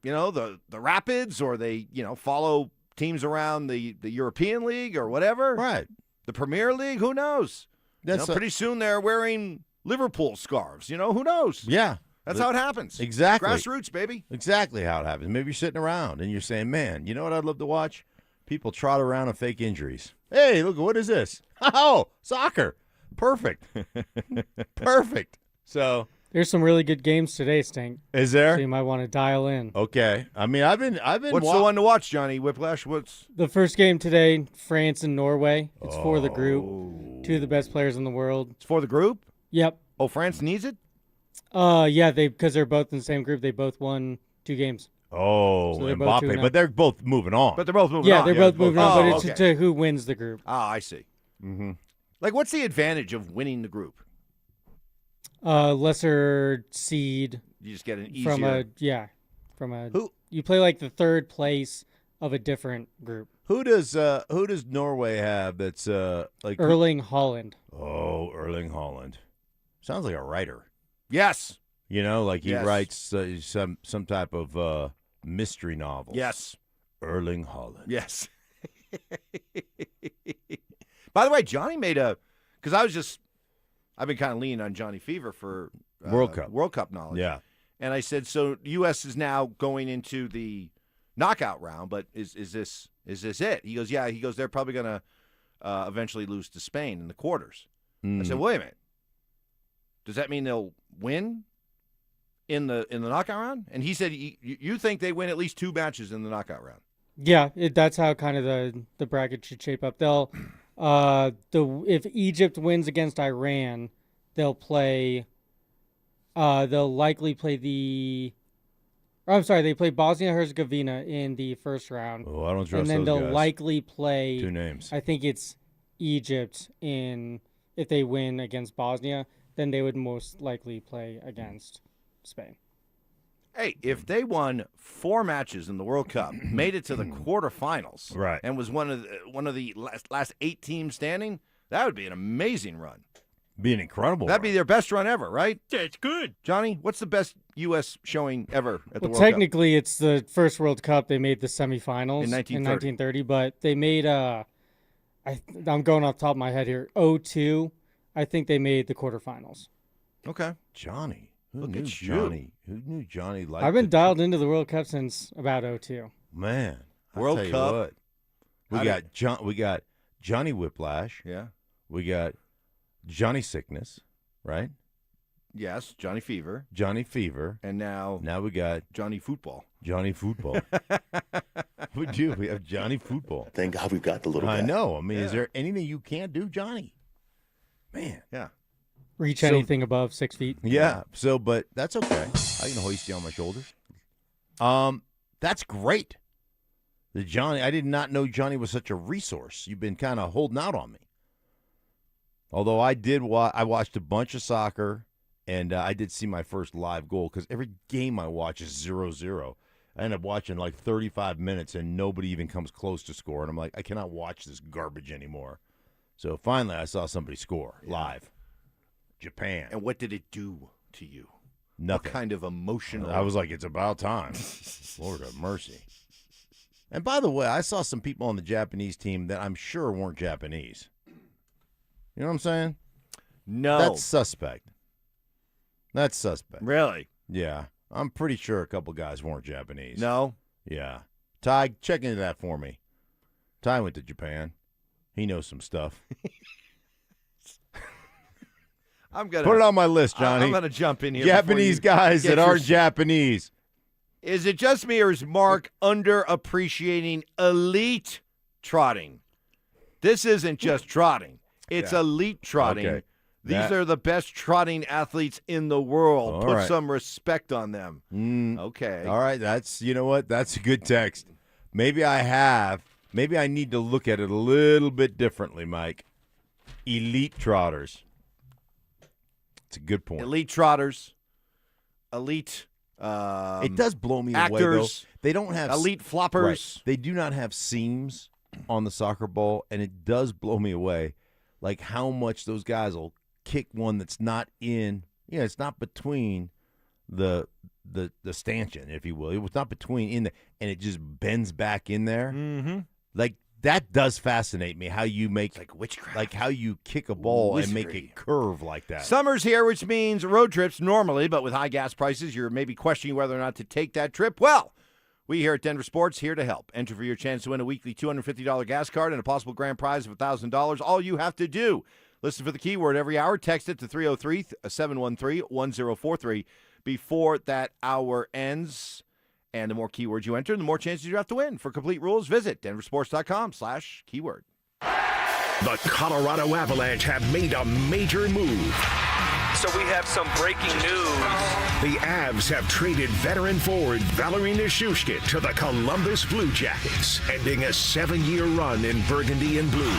[SPEAKER 9] the Rapids, or they, follow teams around the European League or whatever.
[SPEAKER 3] Right.
[SPEAKER 9] The Premier League, who knows? Pretty soon they're wearing Liverpool scarves. Who knows?
[SPEAKER 3] Yeah.
[SPEAKER 9] That's how it happens.
[SPEAKER 3] Exactly.
[SPEAKER 9] Grassroots, baby.
[SPEAKER 3] Exactly how it happens. Maybe you're sitting around and you're saying, man, you know what I'd love to watch? People trot around and fake injuries. Hey, look, what is this? Oh, soccer. Perfect. Perfect. So
[SPEAKER 5] there's some really good games today, Stink.
[SPEAKER 3] Is there?
[SPEAKER 5] So you might want to dial in.
[SPEAKER 3] Okay. I mean, I've been.
[SPEAKER 9] What's the one to watch, Johnny Whiplash? What's
[SPEAKER 5] the first game today? France and Norway. It's for the group. Two of the best players in the world.
[SPEAKER 9] It's for the group?
[SPEAKER 5] Yep.
[SPEAKER 9] Oh, France needs it?
[SPEAKER 5] Yeah, because they're both in the same group. They both won 2 games.
[SPEAKER 3] Oh,
[SPEAKER 5] so
[SPEAKER 3] Mbappe, but they're both moving on.
[SPEAKER 9] But they're both moving on.
[SPEAKER 5] Yeah, they're both moving on, but it's to who wins the group.
[SPEAKER 9] Oh, I see. Like, what's the advantage of winning the group?
[SPEAKER 5] Lesser seed.
[SPEAKER 9] You just get an easier.
[SPEAKER 5] You play like the third place of a different group.
[SPEAKER 3] Who does Norway have that's like
[SPEAKER 5] Erling Haaland?
[SPEAKER 3] Oh, Erling Haaland. Sounds like a writer.
[SPEAKER 9] Yes.
[SPEAKER 3] Like he writes some type of mystery novel.
[SPEAKER 9] Yes.
[SPEAKER 3] Erling Haaland.
[SPEAKER 9] Yes. By the way, Johnny made because I've been kind of leaning on Johnny Fever for World Cup knowledge.
[SPEAKER 3] Yeah.
[SPEAKER 9] And I said, so U.S. is now going into the knockout round, but is this it? He goes, yeah. He goes, they're probably going to eventually lose to Spain in the quarters. I said, wait a minute. Does that mean they'll win in the knockout round? And he said, you think they win at least 2 matches in the knockout round?
[SPEAKER 5] Yeah, that's how kind of the bracket should shape up. They'll if Egypt wins against Iran, they'll play. They'll likely play they play Bosnia-Herzegovina in the first round.
[SPEAKER 3] Oh, I don't trust
[SPEAKER 5] And then
[SPEAKER 3] those
[SPEAKER 5] they'll
[SPEAKER 3] guys.
[SPEAKER 5] likely play
[SPEAKER 3] 2 names.
[SPEAKER 5] I think it's Egypt if they win against Bosnia, then they would most likely play against Spain.
[SPEAKER 9] Hey, if they won 4 matches in the World Cup, made it to the quarterfinals,
[SPEAKER 3] right,
[SPEAKER 9] and was one of the last 8 teams standing, that would be an amazing run.
[SPEAKER 3] Be an incredible
[SPEAKER 9] That'd be their best run ever, right?
[SPEAKER 3] That's good.
[SPEAKER 9] Johnny, what's the best U.S. showing ever at the World
[SPEAKER 5] Technically, it's the first World Cup. They made the semifinals
[SPEAKER 9] In 1930,
[SPEAKER 5] but they made I'm going off the top of my head here. 2002, I think they made the quarterfinals.
[SPEAKER 9] Okay.
[SPEAKER 3] Johnny. Who
[SPEAKER 9] Look
[SPEAKER 3] knew
[SPEAKER 9] at
[SPEAKER 3] Johnny? Who knew Johnny liked
[SPEAKER 5] I've been dialed into the World Cup since about 2002.
[SPEAKER 3] Man, I'll
[SPEAKER 9] World
[SPEAKER 3] tell you
[SPEAKER 9] Cup.
[SPEAKER 3] what. We got Johnny Whiplash.
[SPEAKER 9] Yeah.
[SPEAKER 3] We got Johnny Sickness, right?
[SPEAKER 9] Yes, Johnny Fever.
[SPEAKER 3] Johnny Fever.
[SPEAKER 9] And now
[SPEAKER 3] we got
[SPEAKER 9] Johnny Football.
[SPEAKER 3] Johnny Football. We do. We have Johnny Football.
[SPEAKER 24] Thank God we've got the little guy.
[SPEAKER 3] I know. I mean, is there anything you can't do, Johnny? Man.
[SPEAKER 9] Yeah.
[SPEAKER 5] Reach anything above 6 feet.
[SPEAKER 3] Yeah. So, but that's okay. I can hoist you on my shoulders. That's great. I did not know Johnny was such a resource. You've been kind of holding out on me. Although I watched a bunch of soccer, and I did see my first live goal because every game I watch is 0-0. I end up watching like 35 minutes, and nobody even comes close to score. And I'm like, I cannot watch this garbage anymore. So finally, I saw somebody score live. Japan.
[SPEAKER 9] And what did it do to you?
[SPEAKER 3] Nothing.
[SPEAKER 9] What kind of emotional?
[SPEAKER 3] I was like, it's about time. Lord have mercy. And by the way, I saw some people on the Japanese team that I'm sure weren't Japanese. You know what I'm saying?
[SPEAKER 9] No.
[SPEAKER 3] That's suspect.
[SPEAKER 9] Really?
[SPEAKER 3] Yeah. I'm pretty sure a couple guys weren't Japanese.
[SPEAKER 9] No?
[SPEAKER 3] Yeah. Ty, check into that for me. Ty went to Japan. He knows some stuff. Put it on my list, Johnny.
[SPEAKER 9] I'm going to jump in here.
[SPEAKER 3] Japanese guys that aren't Japanese.
[SPEAKER 9] Is it just me, or is Mark underappreciating elite trotting? This isn't just trotting. It's elite trotting.
[SPEAKER 3] Okay.
[SPEAKER 9] These are the best trotting athletes in the world.
[SPEAKER 3] All
[SPEAKER 9] Put
[SPEAKER 3] right.
[SPEAKER 9] some respect on them. Okay.
[SPEAKER 3] All right. You know what? That's a good text. Maybe I need to look at it a little bit differently, Mike. Elite trotters. It's a good point.
[SPEAKER 9] Elite trotters. Elite
[SPEAKER 3] it does blow me
[SPEAKER 9] actors,
[SPEAKER 3] away, though. They don't have
[SPEAKER 9] elite floppers.
[SPEAKER 3] Right. They do not have seams on the soccer ball, and it does blow me away, like how much those guys will kick one that's not in. It's not between the stanchion, if you will. It was not between and it just bends back in there.
[SPEAKER 9] Mm-hmm.
[SPEAKER 3] Like that does fascinate me. How you make
[SPEAKER 9] like witchcraft.
[SPEAKER 3] Like how you kick a ball and make it curve like that.
[SPEAKER 9] Summer's here, which means road trips normally, but with high gas prices, you're maybe questioning whether or not to take that trip. Well, we here at Denver Sports here to help. Enter for your chance to win a weekly $250 gas card and a possible grand prize of $1,000. All you have to do, listen for the keyword every hour, text it to 303-713-1043 before that hour ends. And the more keywords you enter, the more chances you have to win. For complete rules, visit DenverSports.com/keyword.
[SPEAKER 2] The Colorado Avalanche have made a major move.
[SPEAKER 1] So we have some breaking news.
[SPEAKER 2] The Avs have traded veteran forward Valeri Nichushkin to the Columbus Blue Jackets, ending a 7-year run in burgundy and blue.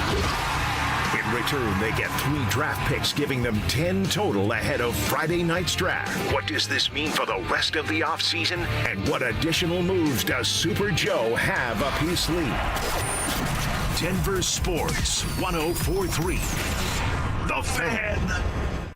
[SPEAKER 2] In return, they get 3 draft picks, giving them 10 total ahead of Friday night's draft. What does this mean for the rest of the offseason? And what additional moves does Super Joe have up his sleeve? Denver Sports 104.3. The Fan.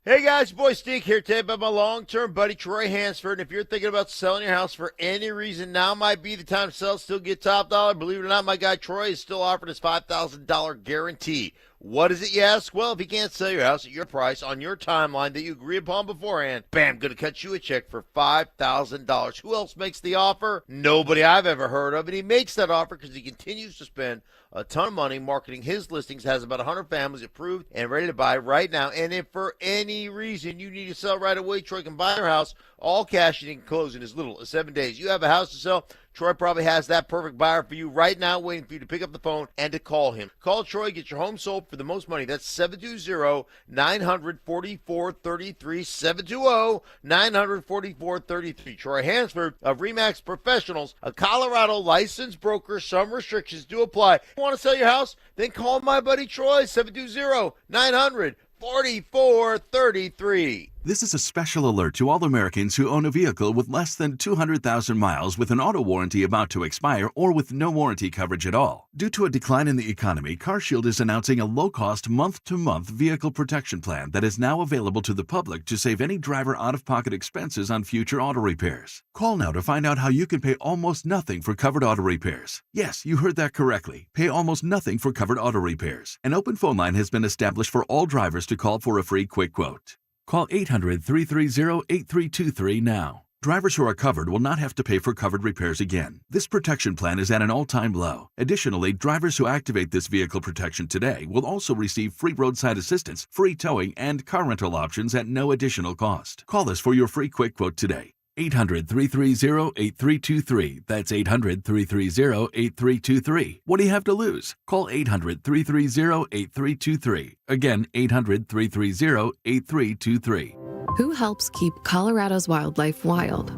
[SPEAKER 3] Hey guys, boy Steve here today about my long-term buddy Troy Hansford. And if you're thinking about selling your house for any reason, now might be the time to sell, still get top dollar. Believe it or not, my guy Troy is still offering his $5,000 guarantee. What is it, you ask? Well, if you can't sell your house at your price on your timeline that you agree upon beforehand, bam, going to cut you a check for $5,000. Who else makes the offer? Nobody I've ever heard of. And he makes that offer because he continues to spend a ton of money marketing his listings, has about 100 families approved and ready to buy right now. And if for any reason you need to sell right away, Troy can buy your house all cash and he can close in as little as 7 days. You have a house to sell, Troy probably has that perfect buyer for you right now, waiting for you to pick up the phone and to call him. Call Troy, get your home sold for the most money. That's 720-900-4433, 720-900-4433. Troy Hansford of RE/MAX Professionals, a Colorado licensed broker. Some restrictions do apply. Want to sell your house? Then call my buddy Troy, 720-900-4433.
[SPEAKER 7] This is a special alert to all Americans who own a vehicle with less than 200,000 miles with an auto warranty about to expire or with no warranty coverage at all. Due to a decline in the economy, CarShield is announcing a low-cost month-to-month vehicle protection plan that is now available to the public to save any driver out-of-pocket expenses on future auto repairs. Call now to find out how you can pay almost nothing for covered auto repairs. Yes, you heard that correctly. Pay almost nothing for covered auto repairs. An open phone line has been established for all drivers to call for a free quick quote. Call 800-330-8323 now. Drivers who are covered will not have to pay for covered repairs again. This protection plan is at an all-time low. Additionally, drivers who activate this vehicle protection today will also receive free roadside assistance, free towing, and car rental options at no additional cost. Call us for your free quick quote today. 800-330-8323. That's 800-330-8323. What do you have to lose? Call 800-330-8323. Again, 800-330-8323.
[SPEAKER 4] Who helps keep Colorado's wildlife wild?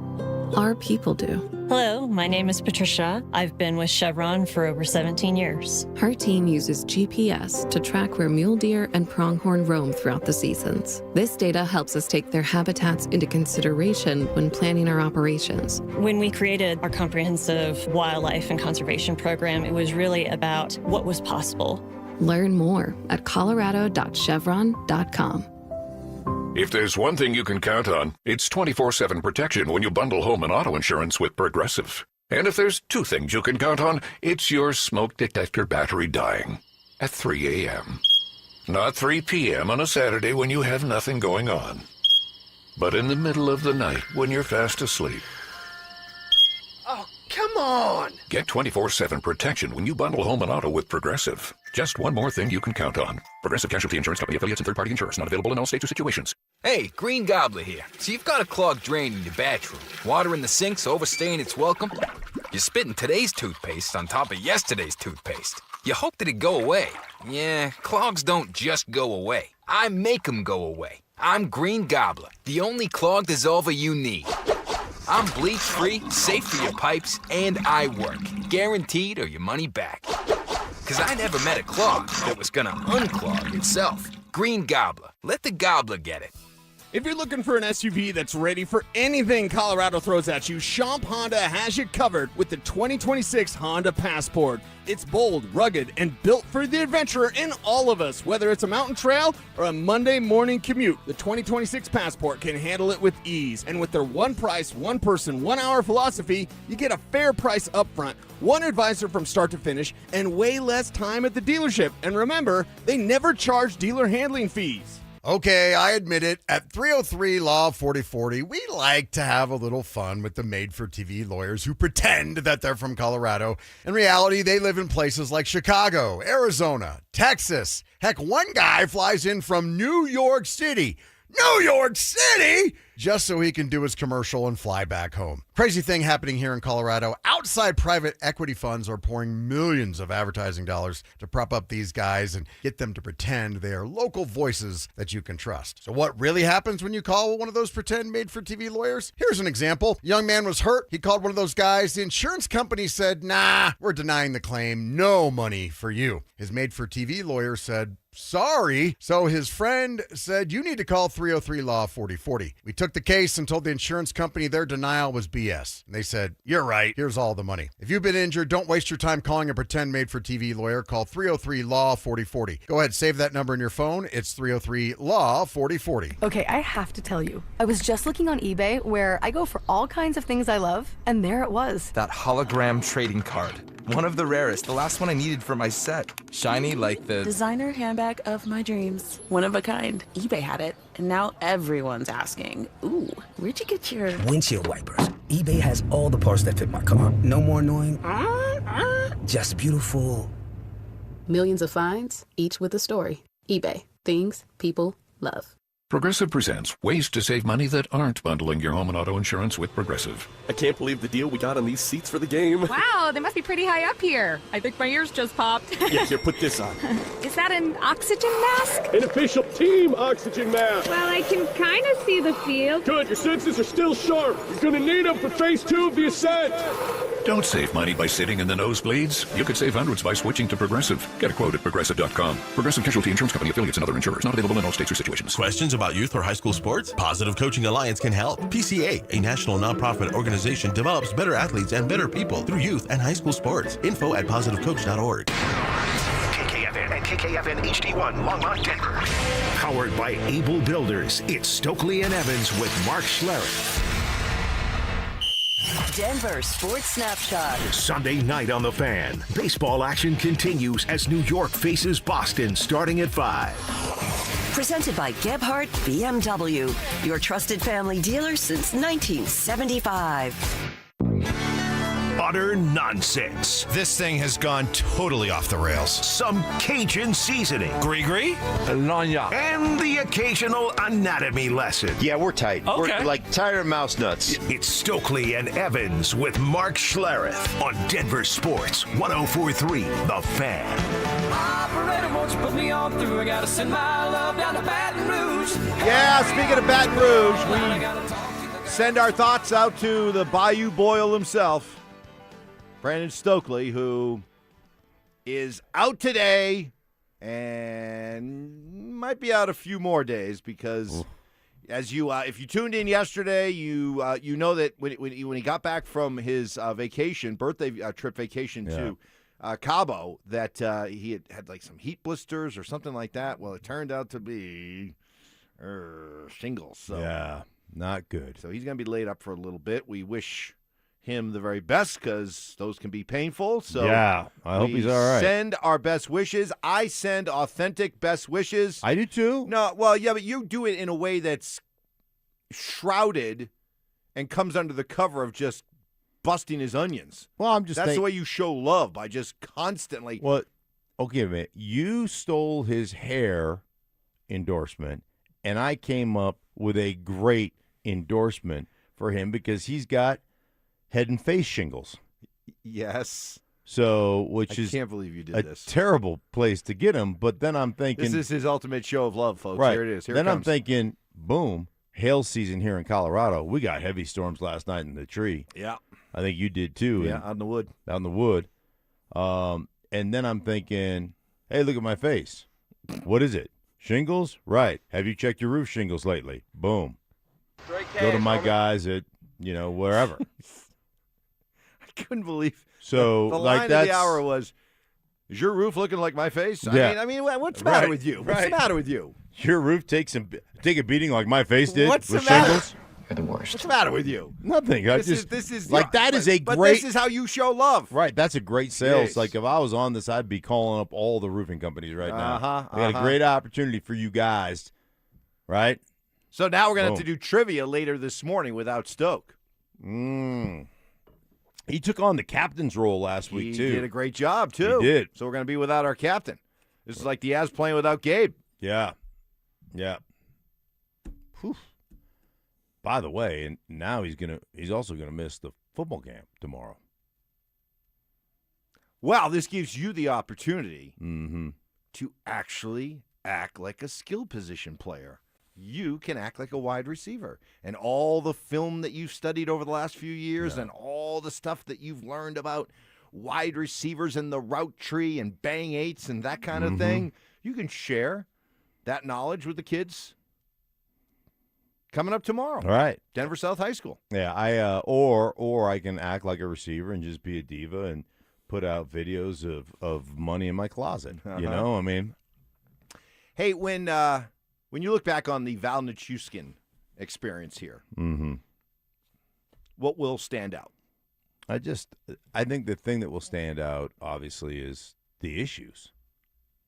[SPEAKER 4] Our people do.
[SPEAKER 8] Hello, my name is Patricia. I've been with Chevron for over 17 years.
[SPEAKER 4] Her team uses GPS to track where mule deer and pronghorn roam throughout the seasons. This data helps us take their habitats into consideration when planning our operations.
[SPEAKER 8] When we created our comprehensive wildlife and conservation program, it was really about what was possible.
[SPEAKER 4] Learn more at colorado.chevron.com.
[SPEAKER 11] If there's one thing you can count on, it's 24/7 protection when you bundle home and auto insurance with Progressive. And if there's two things you can count on, it's your smoke detector battery dying at 3 a.m. Not 3 p.m. on a Saturday when you have nothing going on, but in the middle of the night when you're fast asleep.
[SPEAKER 24] Oh, come on!
[SPEAKER 11] Get 24/7 protection when you bundle home and auto with Progressive. Just one more thing you can count on. Progressive Casualty Insurance Company affiliates and third-party insurers. Not available in all states or situations.
[SPEAKER 17] Hey, Green Gobbler here. So you've got a clogged drain in your bathroom. Water in the sink's overstaying its welcome. You're spitting today's toothpaste on top of yesterday's toothpaste. You hoped it'd go away. Yeah, clogs don't just go away. I make them go away. I'm Green Gobbler, the only clog dissolver you need. I'm bleach-free, safe for your pipes, and I work. Guaranteed or your money back. Because I never met a clog that was gonna unclog itself. Green Gobbler. Let the gobbler get it.
[SPEAKER 25] If you're looking for an SUV that's ready for anything Colorado throws at you, Schomp Honda has you covered with the 2026 Honda Passport. It's bold, rugged, and built for the adventurer in all of us. Whether it's a mountain trail or a Monday morning commute, the 2026 Passport can handle it with ease. And with their one price, one person, 1 hour philosophy, you get a fair price up front, one advisor from start to finish, and way less time at the dealership. And remember, they never charge dealer handling fees.
[SPEAKER 26] Okay, I admit it. At 303 Law 4040, we like to have a little fun with the made-for-TV lawyers who pretend that they're from Colorado. In reality, they live in places like Chicago, Arizona, Texas. Heck, one guy flies in from New York City. New York City! Just so he can do his commercial and fly back home. Crazy thing happening here in Colorado. Outside private equity funds are pouring millions of advertising dollars to prop up these guys and get them to pretend they are local voices that you can trust. So what really happens when you call one of those pretend made-for-TV lawyers? Here's an example. A young man was hurt. He called one of those guys. The insurance company said, nah, we're denying the claim. No money for you. His made-for-TV lawyer said, sorry. So his friend said, you need to call 303 Law 4040. We took the case and told the insurance company their denial was BS. And they said, you're right. Here's all the money. If you've been injured, don't waste your time calling a pretend made-for-TV lawyer. Call 303 Law 4040. Go ahead, save that number in your phone. It's 303 Law 4040.
[SPEAKER 27] Okay, I have to tell you. I was just looking on eBay where I go for all kinds of things I love, and there it was.
[SPEAKER 28] That hologram trading card. One of the rarest, the last one I needed for my set. Shiny like the
[SPEAKER 29] designer handbag of my dreams. One of a kind. eBay had it, and now everyone's asking, ooh, where'd you get your
[SPEAKER 30] windshield wipers? eBay has all the parts that fit my car. No more annoying, just beautiful.
[SPEAKER 29] Millions of finds, each with a story. eBay. Things people love.
[SPEAKER 11] Progressive presents ways to save money that aren't bundling your home and auto insurance with Progressive.
[SPEAKER 31] I can't believe the deal we got on these seats for the game.
[SPEAKER 32] Wow, they must be pretty high up here. I think my ears just popped.
[SPEAKER 31] Yeah, here, put this on.
[SPEAKER 32] Is that an oxygen mask?
[SPEAKER 31] An official team oxygen mask.
[SPEAKER 32] Well, I can kind of see the field.
[SPEAKER 31] Good, your senses are still sharp. You're going to need them for phase 2 of the ascent.
[SPEAKER 11] Don't save money by sitting in the nosebleeds. You could save hundreds by switching to Progressive. Get a quote at Progressive.com. Progressive Casualty Insurance Company affiliates and other insurers. Not available in all states or situations.
[SPEAKER 33] Questions about youth or high school sports? Positive Coaching Alliance can help. PCA, a national nonprofit organization, develops better athletes and better people through youth and high school sports. Info at positivecoach.org.
[SPEAKER 2] KKFN and KKFN HD1 Longmont, Denver. Powered by Able Builders. It's Stokley and Evans with Mark Schlereth.
[SPEAKER 34] Denver Sports Snapshot.
[SPEAKER 2] Sunday night on the Fan. Baseball action continues as New York faces Boston starting at 5.
[SPEAKER 34] Presented by Gebhardt BMW, your trusted family dealer since 1975.
[SPEAKER 2] modern nonsense.
[SPEAKER 5] This thing has gone totally off the rails.
[SPEAKER 2] Some Cajun seasoning.
[SPEAKER 5] Gree-gree?
[SPEAKER 2] And the occasional anatomy lesson.
[SPEAKER 6] Yeah, we're tight.
[SPEAKER 2] Okay.
[SPEAKER 6] We're like tired of mouse nuts.
[SPEAKER 2] It's Stokley and Evans with Mark Schlereth on Denver Sports 104.3 The Fan.
[SPEAKER 10] Operator, won't you put me on through? I gotta send my love down to Baton Rouge.
[SPEAKER 9] Yeah, speaking of Baton Rouge, we send our thoughts out to the Bayou Boyle himself, Brandon Stokley, who is out today and might be out a few more days because, as you, if you tuned in yesterday, you know that when he got back from his birthday trip vacation to Cabo, that he had like some heat blisters or something like that. Well, it turned out to be shingles. So.
[SPEAKER 3] Yeah, not good.
[SPEAKER 9] So he's going to be laid up for a little bit. We wish him the very best because those can be painful. So
[SPEAKER 3] yeah, I hope he's all right.
[SPEAKER 9] Send our best wishes. I send authentic best wishes.
[SPEAKER 3] I do too.
[SPEAKER 9] No, well, yeah, but you do it in a way that's shrouded and comes under the cover of just busting his onions.
[SPEAKER 3] Well,
[SPEAKER 9] that's the way you show love, by just constantly.
[SPEAKER 3] Well, okay, man, you stole his hair endorsement, and I came up with a great endorsement for him because he's got head and face shingles.
[SPEAKER 9] Yes.
[SPEAKER 3] So, I
[SPEAKER 9] can't believe you did this.
[SPEAKER 3] Terrible place to get him. But then I'm thinking,
[SPEAKER 9] this is his ultimate show of love, folks.
[SPEAKER 3] Right.
[SPEAKER 9] Here it is. Here
[SPEAKER 3] then
[SPEAKER 9] it
[SPEAKER 3] I'm
[SPEAKER 9] comes.
[SPEAKER 3] thinking, boom, hail season here in Colorado. We got heavy storms last night in the tree.
[SPEAKER 9] Yeah.
[SPEAKER 3] I think you did too.
[SPEAKER 9] Yeah, out in the wood.
[SPEAKER 3] Out in the wood. And then I'm thinking, hey, look at my face. What is it? Shingles? Right. Have you checked your roof shingles lately? Boom. Go to my guys at, wherever.
[SPEAKER 9] I couldn't believe.
[SPEAKER 3] So,
[SPEAKER 9] the
[SPEAKER 3] like
[SPEAKER 9] line of the hour was, is your roof looking like my face?
[SPEAKER 3] Yeah.
[SPEAKER 9] I mean, what's the matter with you? What's the matter with you?
[SPEAKER 3] Your roof take a beating like my face did
[SPEAKER 9] What's
[SPEAKER 3] with
[SPEAKER 9] the matter?
[SPEAKER 3] shingles?
[SPEAKER 6] You're the worst.
[SPEAKER 9] What's the matter with you?
[SPEAKER 3] Nothing.
[SPEAKER 9] This is
[SPEAKER 3] like that is a
[SPEAKER 9] but
[SPEAKER 3] great.
[SPEAKER 9] This is how you show love.
[SPEAKER 3] Right. That's a great sales.
[SPEAKER 9] Yes.
[SPEAKER 3] Like if I was on this, I'd be calling up all the roofing companies right now. We got a
[SPEAKER 9] uh-huh.
[SPEAKER 3] great opportunity for you guys. Right.
[SPEAKER 9] So now we're gonna have to do trivia later this morning without Stoke.
[SPEAKER 3] He took on the captain's role last week too.
[SPEAKER 9] He did a great job too.
[SPEAKER 3] He did.
[SPEAKER 9] So we're gonna be without our captain. This is like the Avs playing without Gabe.
[SPEAKER 3] Yeah. Yeah. Whew. By the way, and now he's also gonna miss the football camp tomorrow.
[SPEAKER 9] Well, this gives you the opportunity
[SPEAKER 3] Mm-hmm.
[SPEAKER 9] to actually act like a skill position player. You can act like a wide receiver. And all the film that you've studied over the last few years and all the stuff that you've learned about wide receivers and the route tree and bang eights and that kind of thing, you can share that knowledge with the kids coming up tomorrow.
[SPEAKER 3] All right.
[SPEAKER 9] Denver South High School.
[SPEAKER 3] Yeah, or I can act like a receiver and just be a diva and put out videos of money in my closet. You know, I mean.
[SPEAKER 9] Hey, when you look back on the Val Nichushkin experience here, what will stand out?
[SPEAKER 3] I think the thing that will stand out, obviously, is the issues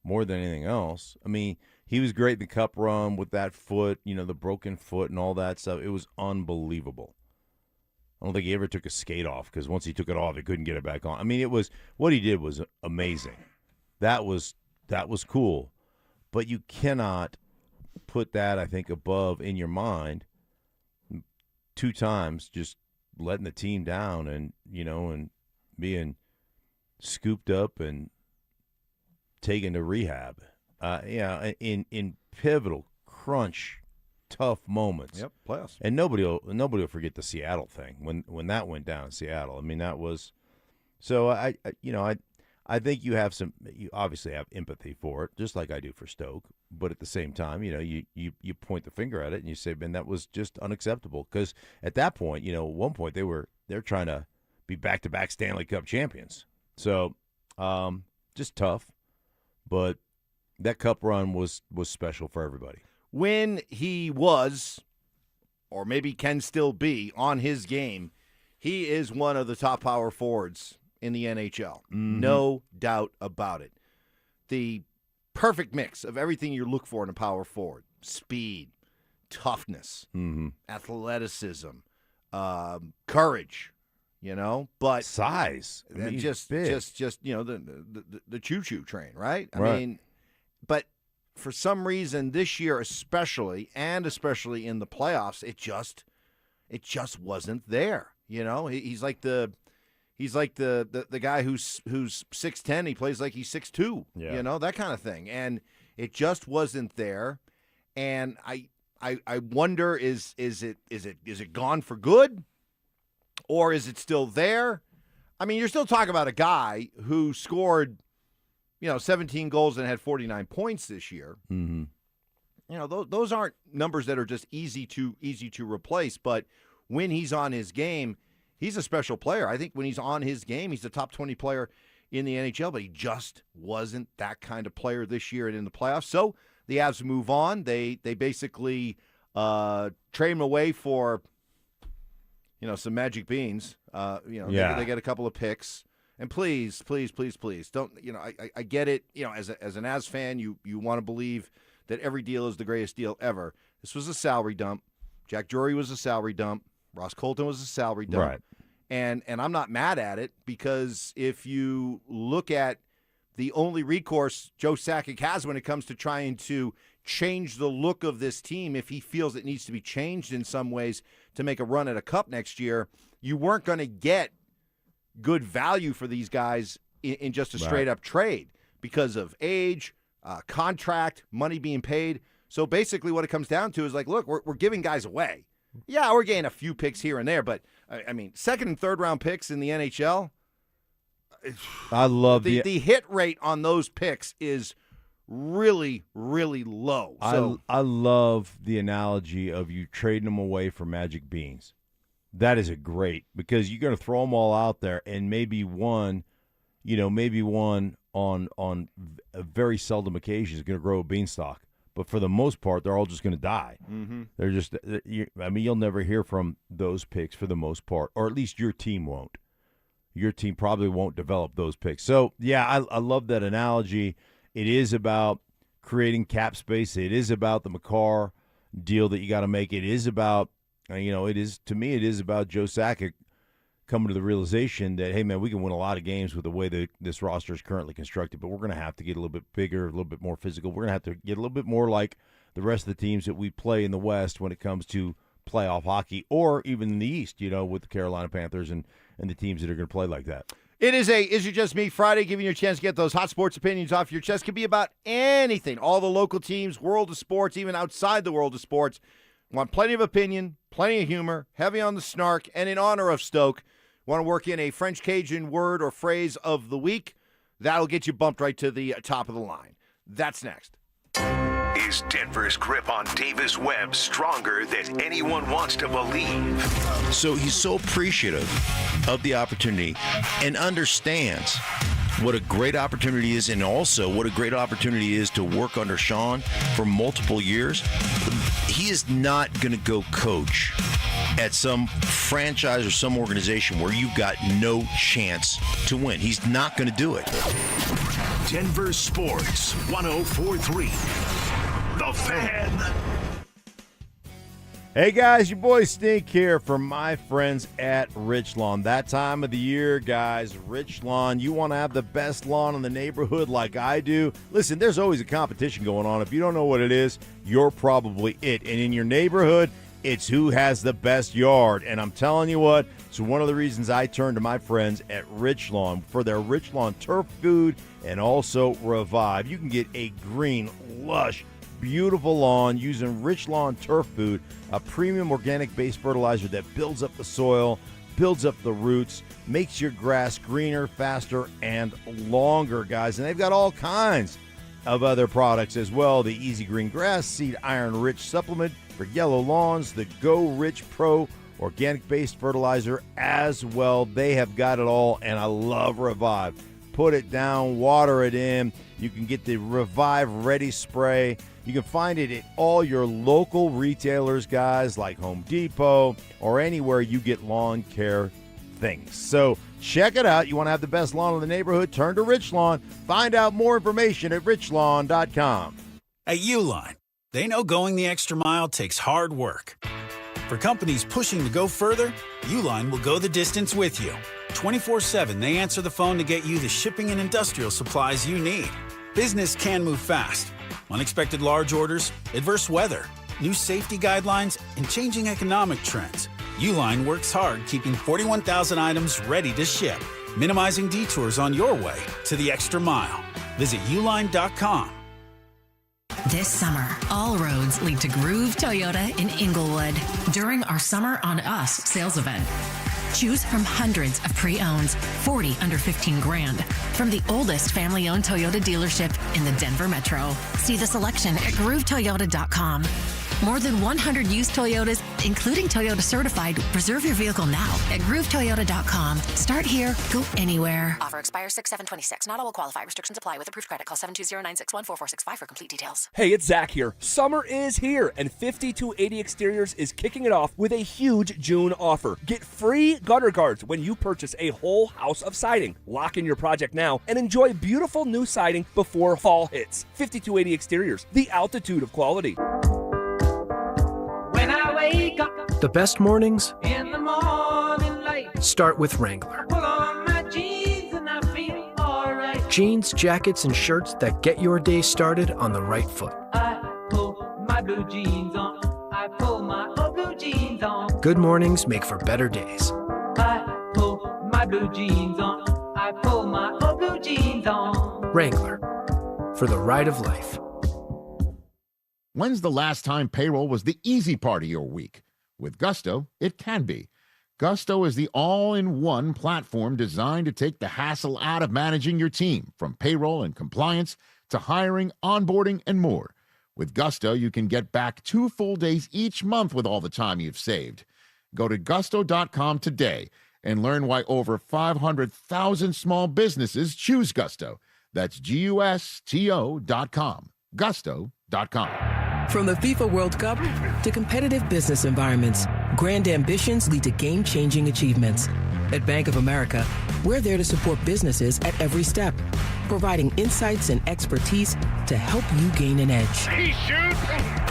[SPEAKER 3] more than anything else. I mean, he was great in the cup run with that foot, the broken foot and all that stuff. It was unbelievable. I don't think he ever took a skate off because once he took it off, he couldn't get it back on. I mean, what he did was amazing. That was cool. But you cannot put that, I think, above in your mind 2 times just letting the team down and, and being scooped up and taken to rehab. In pivotal, crunch, tough moments.
[SPEAKER 9] Yep, playoffs.
[SPEAKER 3] And nobody will forget the Seattle thing when that went down in Seattle. I mean, that was so I think you obviously have empathy for it, just like I do for Stoke. But at the same time, you point the finger at it and you say, man, that was just unacceptable. Because at that point, at one point they're trying to be back-to-back Stanley Cup champions. So just tough. But that cup run was special for everybody.
[SPEAKER 9] When he was, or maybe can still be, on his game, he is one of the top power forwards in the NHL. No doubt about it. The perfect mix of everything you look for in a power forward: speed, toughness, athleticism, courage, but
[SPEAKER 1] size. I mean,
[SPEAKER 9] just the choo-choo train, right? I mean, but for some reason this year, especially in the playoffs, it just wasn't there. He's like the guy who's 6'10", he plays like he's 6'2", that kind of thing, and it just wasn't there. And I wonder, is it gone for good, or is it still there? I mean, you're still talking about a guy who scored 17 goals and had 49 points this year.
[SPEAKER 1] Mm-hmm.
[SPEAKER 9] Those aren't numbers that are just easy to replace. But when he's on his game, he's a special player. I think when he's on his game, he's the top 20 player in the NHL. But he just wasn't that kind of player this year and in the playoffs. So the Avs move on. They basically trade him away for some magic beans. They get a couple of picks. And please don't. I get it. As an Avs fan, you want to believe that every deal is the greatest deal ever. This was a salary dump. Jack Drury was a salary dump. Ross Colton was a salary dump.
[SPEAKER 1] Right.
[SPEAKER 9] And I'm not mad at it, because if you look at the only recourse Joe Sakic has when it comes to trying to change the look of this team, if he feels it needs to be changed in some ways to make a run at a cup next year, you weren't going to get good value for these guys in just a straight-up trade because of age, contract, money being paid. So basically what it comes down to is like, look, we're giving guys away. Yeah, we're getting a few picks here and there, but, I mean, second- and third-round picks in the NHL,
[SPEAKER 1] I love
[SPEAKER 9] the hit rate on those picks is really, really low. So
[SPEAKER 1] I love the analogy of you trading them away for magic beans. That is a great, because you're going to throw them all out there, and maybe one on a very seldom occasion is going to grow a beanstalk. But for the most part, they're all just going to die.
[SPEAKER 9] Mm-hmm.
[SPEAKER 1] They're just, you'll never hear from those picks for the most part, or at least your team won't. Your team probably won't develop those picks. So, yeah, I love that analogy. It is about creating cap space. It is about the Makar deal that you got to make. It is about, it is about Joe Sakic coming to the realization that, hey, man, we can win a lot of games with the way that this roster is currently constructed, but we're going to have to get a little bit bigger, a little bit more physical. We're going to have to get a little bit more like the rest of the teams that we play in the West when it comes to playoff hockey, or even in the East, with the Carolina Panthers and the teams that are going to play like that.
[SPEAKER 9] It is Is It Just Me Friday, giving you a chance to get those hot sports opinions off your chest. Could be about anything. All the local teams, world of sports, even outside the world of sports. Want plenty of opinion, plenty of humor, heavy on the snark, and in honor of Stoke, want to work in a French Cajun word or phrase of the week? That'll get you bumped right to the top of the line. That's next.
[SPEAKER 2] Is Denver's grip on Davis Webb stronger than anyone wants to believe?
[SPEAKER 3] So he's so appreciative of the opportunity and understands what a great opportunity is, and also what a great opportunity is to work under Sean for multiple years. He is not going to go coach at some franchise or some organization where you've got no chance to win. He's not going to do it.
[SPEAKER 2] Denver Sports 104.3. The Fan.
[SPEAKER 1] Hey guys, your boy Stink here from my friends at Rich Lawn. That time of the year, guys, Rich Lawn, you want to have the best lawn in the neighborhood like I do? Listen, there's always a competition going on. If you don't know what it is, you're probably it. And in your neighborhood, it's who has the best yard. And I'm telling you what, it's one of the reasons I turn to my friends at Rich Lawn for their Rich Lawn turf food and also Revive. You can get a green, lush, beautiful lawn using Rich Lawn Turf Food, a premium organic-based fertilizer that builds up the soil, builds up the roots, makes your grass greener, faster, and longer, guys. And they've got all kinds of other products as well. The Easy Green Grass Seed Iron Rich Supplement for yellow lawns, the Go Rich Pro organic-based fertilizer as well. They have got it all, and I love Revive. Put it down, water it in. You can get the Revive Ready Spray. You can find it at all your local retailers, guys, like Home Depot or anywhere you get lawn care things. So check it out. You want to have the best lawn in the neighborhood? Turn to Rich Lawn. Find out more information at richlawn.com.
[SPEAKER 7] At Uline, they know going the extra mile takes hard work.
[SPEAKER 4] For companies pushing to go further, Uline will go the distance with you. 24/7, they answer the phone to get you the shipping and industrial supplies you need. Business can move fast. Unexpected large orders, adverse weather, new safety guidelines, and changing economic trends. Uline works hard keeping 41,000 items ready to ship, minimizing detours on your way to the extra mile. Visit uline.com.
[SPEAKER 7] This summer, all roads lead to Groove Toyota in Inglewood during our Summer on Us sales event. Choose from hundreds of pre-owns, 40 under 15 grand, from the oldest family-owned Toyota dealership in the Denver Metro. See the selection at GrooveToyota.com. More than 100 used Toyotas, including Toyota Certified. Reserve your vehicle now at GrooveToyota.com. Start here, go anywhere.
[SPEAKER 8] Offer expires 6/7/26. Not all will qualify. Restrictions apply. With approved credit, call 720-961-4465 for complete details.
[SPEAKER 12] Hey, it's Zach here. Summer is here, and 5280 Exteriors is kicking it off with a huge June offer. Get free gutter guards when you purchase a whole house of siding. Lock in your project now and enjoy beautiful new siding before fall hits. 5280 Exteriors, the altitude of quality.
[SPEAKER 10] When I wake up
[SPEAKER 13] The best mornings
[SPEAKER 10] in the morning light,
[SPEAKER 13] start with Wrangler.
[SPEAKER 10] pull on my jeans and I feel alright.
[SPEAKER 13] Jeans, jackets, and shirts that get your day started on the right foot.
[SPEAKER 10] I pull my blue jeans on. I pull my old blue jeans on.
[SPEAKER 13] Good mornings make for better days.
[SPEAKER 10] I pull my blue jeans on. I pull my old blue jeans on.
[SPEAKER 13] Wrangler, for the ride of life.
[SPEAKER 14] When's the last time payroll was the easy part of your week? With Gusto, it can be. Gusto is the all-in-one platform designed to take the hassle out of managing your team, from payroll and compliance to hiring, onboarding, and more. With Gusto, you can get back 2 full days each month with all the time you've saved. Go to gusto.com today and learn why over 500,000 small businesses choose Gusto. That's GUSTO.com. Gusto.com.
[SPEAKER 30] From the FIFA World Cup to competitive business environments, grand ambitions lead to game-changing achievements. At Bank of America, we're there to support businesses at every step, providing insights and expertise to help you gain an edge.
[SPEAKER 31] He shoots,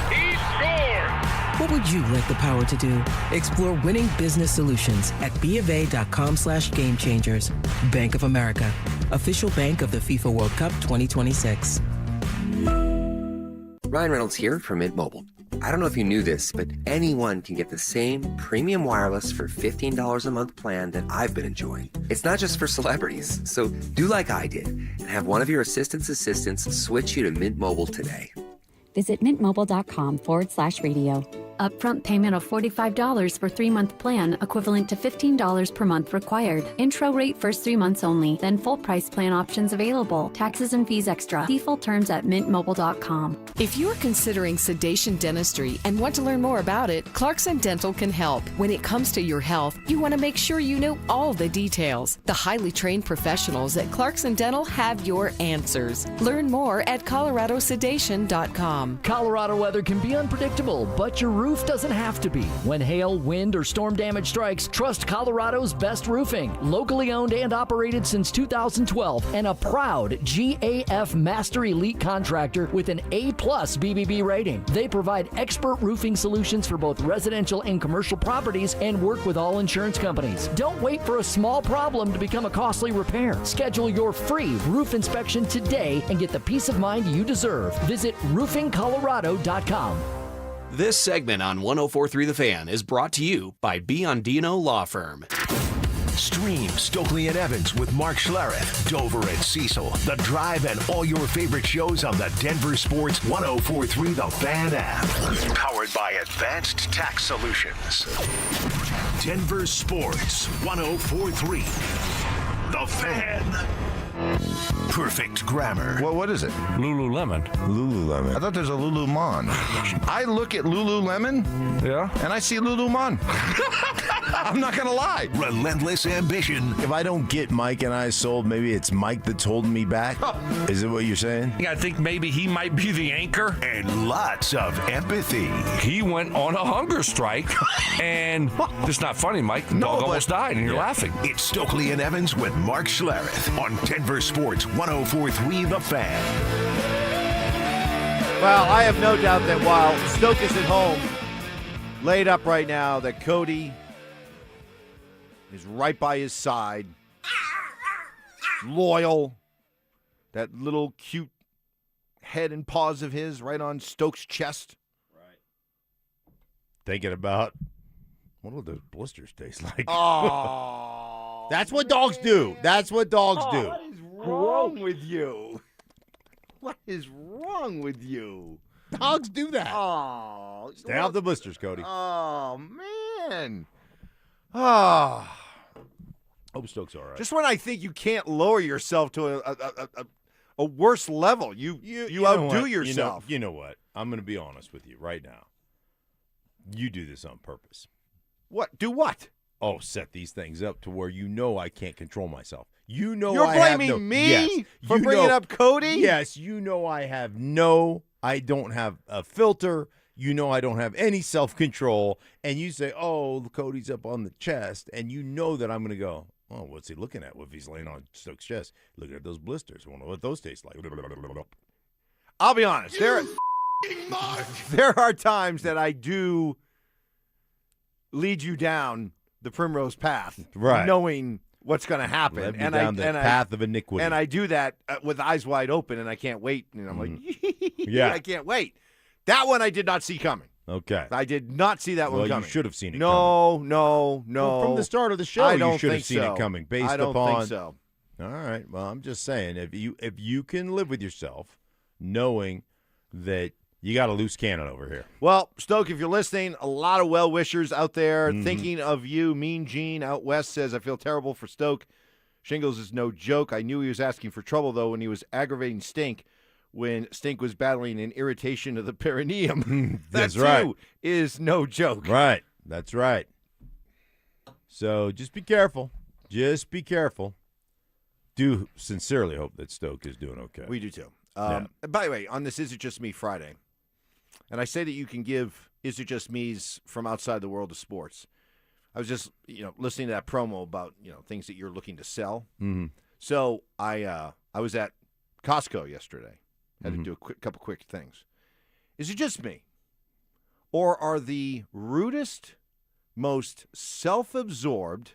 [SPEAKER 31] he scores!
[SPEAKER 30] What would you like the power to do? Explore winning business solutions at BofA.com/gamechangers. Bank of America, official bank of the FIFA World Cup 2026.
[SPEAKER 15] Ryan Reynolds here from Mint Mobile. I don't know if you knew this, but anyone can get the same premium wireless for $15 a month plan that I've been enjoying. It's not just for celebrities. So do like I did and have one of your assistants switch you to Mint Mobile today.
[SPEAKER 16] Visit mintmobile.com/radio.
[SPEAKER 18] Upfront payment of $45 for 3-month plan, equivalent to $15 per month required. Intro rate first 3 months only, then full price plan options available. Taxes and fees extra. See full terms at mintmobile.com.
[SPEAKER 19] If you're considering sedation dentistry and want to learn more about it, Clarkson Dental can help. When it comes to your health, you want to make sure you know all the details. The highly trained professionals at Clarkson Dental have your answers. Learn more at coloradosedation.com.
[SPEAKER 20] Colorado weather can be unpredictable, but your roof doesn't have to be. When hail, wind, or storm damage strikes, trust Colorado's best roofing. Locally owned and operated since 2012, and a proud GAF Master Elite contractor with an A+ BBB rating. They provide expert roofing solutions for both residential and commercial properties and work with all insurance companies. Don't wait for a small problem to become a costly repair. Schedule your free roof inspection today and get the peace of mind you deserve. Visit roofingcolorado.com.
[SPEAKER 21] This segment on 104.3 The Fan is brought to you by Biondino Law Firm.
[SPEAKER 2] Stream Stokley and Evans with Mark Schlereth, Dover and Cecil, The Drive, and all your favorite shows on the Denver Sports 104.3 The Fan app. Powered by Advanced Tax Solutions. Denver Sports 104.3 The Fan. Perfect grammar.
[SPEAKER 6] Well, what is it?
[SPEAKER 22] Lululemon.
[SPEAKER 6] Lululemon. I thought there's a Lulumon. I look at Lululemon, and I see Lulumon. I'm not gonna lie.
[SPEAKER 2] Relentless ambition.
[SPEAKER 1] If I don't get Mike and I sold, maybe it's Mike that's holding me back. Is it what you're saying?
[SPEAKER 22] I think maybe he might be the anchor.
[SPEAKER 2] And lots of empathy.
[SPEAKER 22] He went on a hunger strike, and it's not funny, Mike. The dog almost died, and you're laughing.
[SPEAKER 2] It's Stokley and Evans with Mark Schlereth on Denver Sports 104.3 The Fan.
[SPEAKER 9] Well, I have no doubt that while Stoke is at home laid up right now that Cody is right by his side. Loyal. That little cute head and paws of his right on Stokes' chest.
[SPEAKER 1] Thinking about what will those blisters taste like?
[SPEAKER 9] Oh.
[SPEAKER 1] That's what dogs do. That's what dogs do.
[SPEAKER 9] What is wrong with you? What is wrong with you?
[SPEAKER 1] Dogs do that.
[SPEAKER 9] Oh.
[SPEAKER 1] Stay off the blisters, Cody.
[SPEAKER 9] Oh, man. Oh.
[SPEAKER 1] Hope Stokes all right.
[SPEAKER 9] Just when I think you can't lower yourself to a worse level, you outdo yourself.
[SPEAKER 1] You know what? I'm going to be honest with you right now. You do this on purpose.
[SPEAKER 9] What? Do what?
[SPEAKER 1] Oh, set these things up to where you know I can't control myself. You know
[SPEAKER 9] You're
[SPEAKER 1] I have
[SPEAKER 9] blaming me
[SPEAKER 1] yes,
[SPEAKER 9] for bringing up Cody?
[SPEAKER 1] Yes, you know I don't have a filter. You know I don't have any self-control. And you say, oh, Cody's up on the chest. And you know that I'm going to go, oh, what's he looking at? If he's laying on Stokes' chest, looking at those blisters. I wonder what those taste like.
[SPEAKER 9] I'll be honest. There are times that I do lead you down the primrose path,
[SPEAKER 1] right?
[SPEAKER 9] Knowing what's going to happen,
[SPEAKER 1] Led me down the path of iniquity,
[SPEAKER 9] and I do that with eyes wide open, and I can't wait. And I'm like,
[SPEAKER 1] yeah,
[SPEAKER 9] I can't wait. That one I did not see coming.
[SPEAKER 1] Okay,
[SPEAKER 9] I did not see that one coming.
[SPEAKER 1] You should have seen it.
[SPEAKER 9] No.
[SPEAKER 1] Well, from the start of the show, you should have seen it coming. Based
[SPEAKER 9] I don't
[SPEAKER 1] upon.
[SPEAKER 9] think so.
[SPEAKER 1] All right. Well, I'm just saying, if you can live with yourself, knowing that. You got a loose cannon over here.
[SPEAKER 9] Well, Stoke, if you're listening, a lot of well-wishers out there thinking of you. Mean Gene out west says, I feel terrible for Stoke. Shingles is no joke. I knew he was asking for trouble, though, when he was aggravating Stink when Stink was battling an irritation of the perineum.
[SPEAKER 1] That's right.
[SPEAKER 9] Too is no joke.
[SPEAKER 1] Right. That's right. So just be careful. Just be careful. Do sincerely hope that Stoke is doing okay.
[SPEAKER 9] We do, too. By the way, on this Is It Just Me Friday, and I say that you can give Is It Just Me's from outside the world of sports. I was just, listening to that promo about, things that you're looking to sell.
[SPEAKER 1] Mm-hmm.
[SPEAKER 9] So I was at Costco yesterday. Had to do a couple quick things. Is it just me? Or are the rudest, most self-absorbed,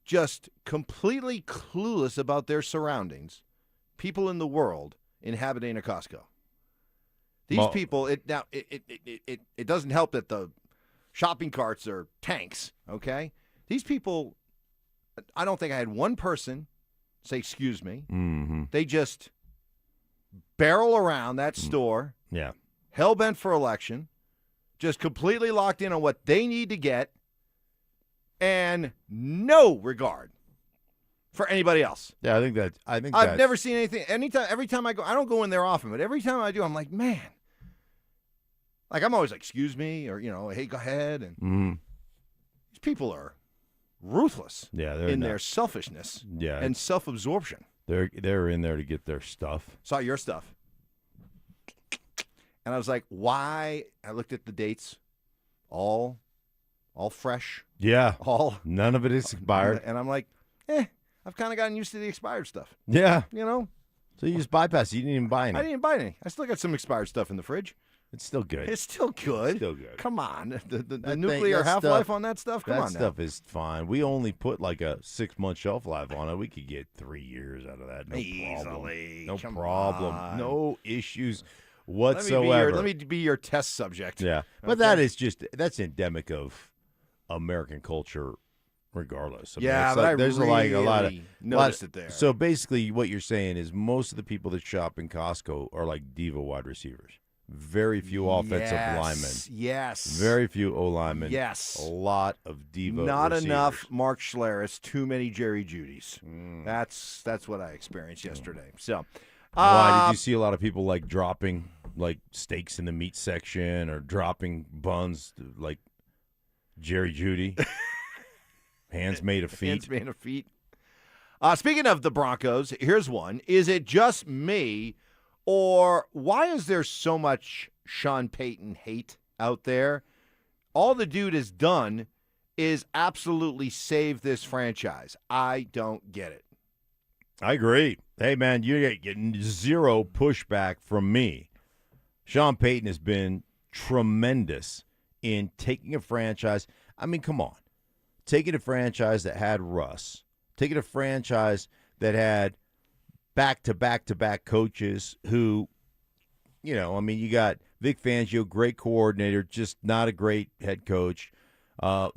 [SPEAKER 9] just completely clueless about their surroundings people in the world inhabiting a Costco? These people, it doesn't help that the shopping carts are tanks, okay? These people, I don't think I had one person say, excuse me.
[SPEAKER 1] Mm-hmm.
[SPEAKER 9] They just barrel around that store, hell-bent for election, just completely locked in on what they need to get, and no regard for anybody else.
[SPEAKER 1] Yeah,
[SPEAKER 9] I've never seen anything. Every time I go, I don't go in there often, but every time I do, I'm like, man. Like, I'm always like, excuse me, or, hey, go ahead. And these people are ruthless in their selfishness and self-absorption.
[SPEAKER 1] They're in there to get their stuff.
[SPEAKER 9] Saw your stuff. And I was like, why? I looked at the dates, all fresh.
[SPEAKER 1] Yeah.
[SPEAKER 9] None
[SPEAKER 1] of it is expired.
[SPEAKER 9] And I'm like, I've kind of gotten used to the expired stuff.
[SPEAKER 1] Yeah.
[SPEAKER 9] So
[SPEAKER 1] you just bypassed it. You didn't even buy any.
[SPEAKER 9] I didn't buy any. I still got some expired stuff in the fridge.
[SPEAKER 1] It's still good.
[SPEAKER 9] It's still good.
[SPEAKER 1] Still good.
[SPEAKER 9] Come on. The nuclear half-life on that stuff? Come on now.
[SPEAKER 1] That stuff is fine. We only put like a 6-month shelf life on it. We could get 3 years out of that. No
[SPEAKER 9] Easily.
[SPEAKER 1] problem. No
[SPEAKER 9] Come
[SPEAKER 1] problem.
[SPEAKER 9] on.
[SPEAKER 1] No issues whatsoever.
[SPEAKER 9] Let me be your test subject.
[SPEAKER 1] Yeah. But
[SPEAKER 9] Okay?
[SPEAKER 1] that's endemic of American culture regardless.
[SPEAKER 9] There's
[SPEAKER 1] a lot of
[SPEAKER 9] noticed it there.
[SPEAKER 1] So basically what you're saying is most of the people that shop in Costco are like diva wide receivers. Very few offensive linemen.
[SPEAKER 9] Yes.
[SPEAKER 1] Very few O-linemen.
[SPEAKER 9] Yes.
[SPEAKER 1] A lot of diva
[SPEAKER 9] Not
[SPEAKER 1] receivers.
[SPEAKER 9] enough Mark Schlereth, too many Jerry Judys. That's what I experienced yesterday. So,
[SPEAKER 1] why did you see a lot of people like dropping like steaks in the meat section or dropping buns like Jerry Judy? Hands made of feet.
[SPEAKER 9] Hands made of feet. Speaking of the Broncos, here's one. Is it just me, or why is there so much Sean Payton hate out there? All the dude has done is absolutely save this franchise. I don't get it.
[SPEAKER 1] I agree. Hey, man, you're getting zero pushback from me. Sean Payton has been tremendous in taking a franchise. I mean, come on. Taking a franchise that had Russ, taking a franchise that had back-to-back-to-back coaches who, you got Vic Fangio, great coordinator, just not a great head coach.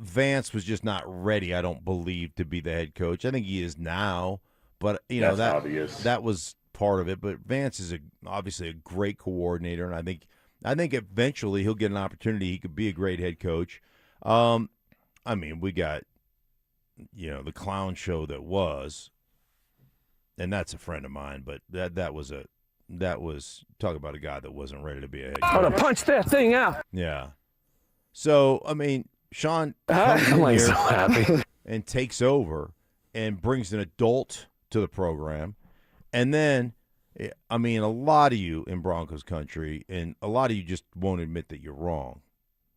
[SPEAKER 1] Vance was just not ready, I don't believe, to be the head coach. I think he is now, but
[SPEAKER 3] That's obvious.
[SPEAKER 1] That was part of it. But Vance is obviously a great coordinator, and I think eventually he'll get an opportunity. He could be a great head coach. We got the clown show that was, and that's a friend of mine. But that was talk about a guy that wasn't ready to be a head coach.
[SPEAKER 3] I'm gonna punch that thing out.
[SPEAKER 1] Yeah. So Sean comes in here
[SPEAKER 3] so happy
[SPEAKER 1] and takes over and brings an adult to the program. And then, a lot of you in Broncos country, and a lot of you just won't admit that you're wrong.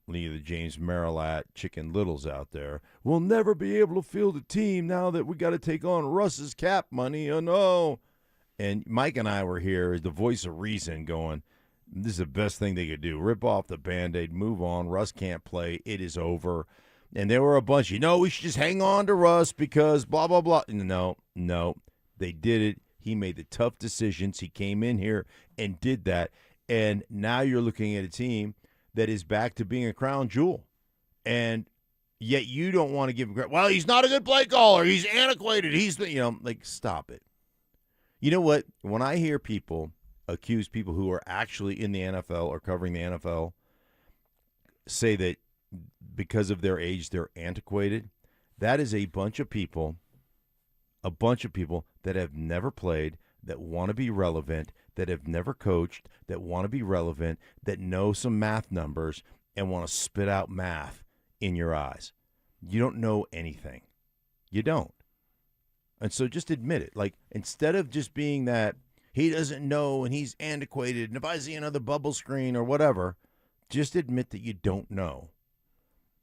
[SPEAKER 1] The James Marilat Chicken Littles out there will never be able to field a team now that we got to take on Russ's cap money. Oh, no. And Mike and I were here as the voice of reason going, this is the best thing they could do. Rip off the Band-Aid, move on. Russ can't play. It is over. And there were a bunch, we should just hang on to Russ because blah, blah, blah. No. They did it. He made the tough decisions. He came in here and did that. And now you're looking at a team that is back to being a crown jewel. And yet you don't want to give him credit. Well, he's not a good play caller. He's antiquated. He's, stop it. You know what? When I hear people accuse people who are actually in the NFL or covering the NFL say that because of their age they're antiquated, that is a bunch of people that have never played, that want to be relevant, that have never coached, that want to be relevant, that know some math numbers and want to spit out math in your eyes. You don't know anything. You don't. And so just admit it. Instead of just being that he doesn't know and he's antiquated, and if I see another bubble screen or whatever, just admit that you don't know.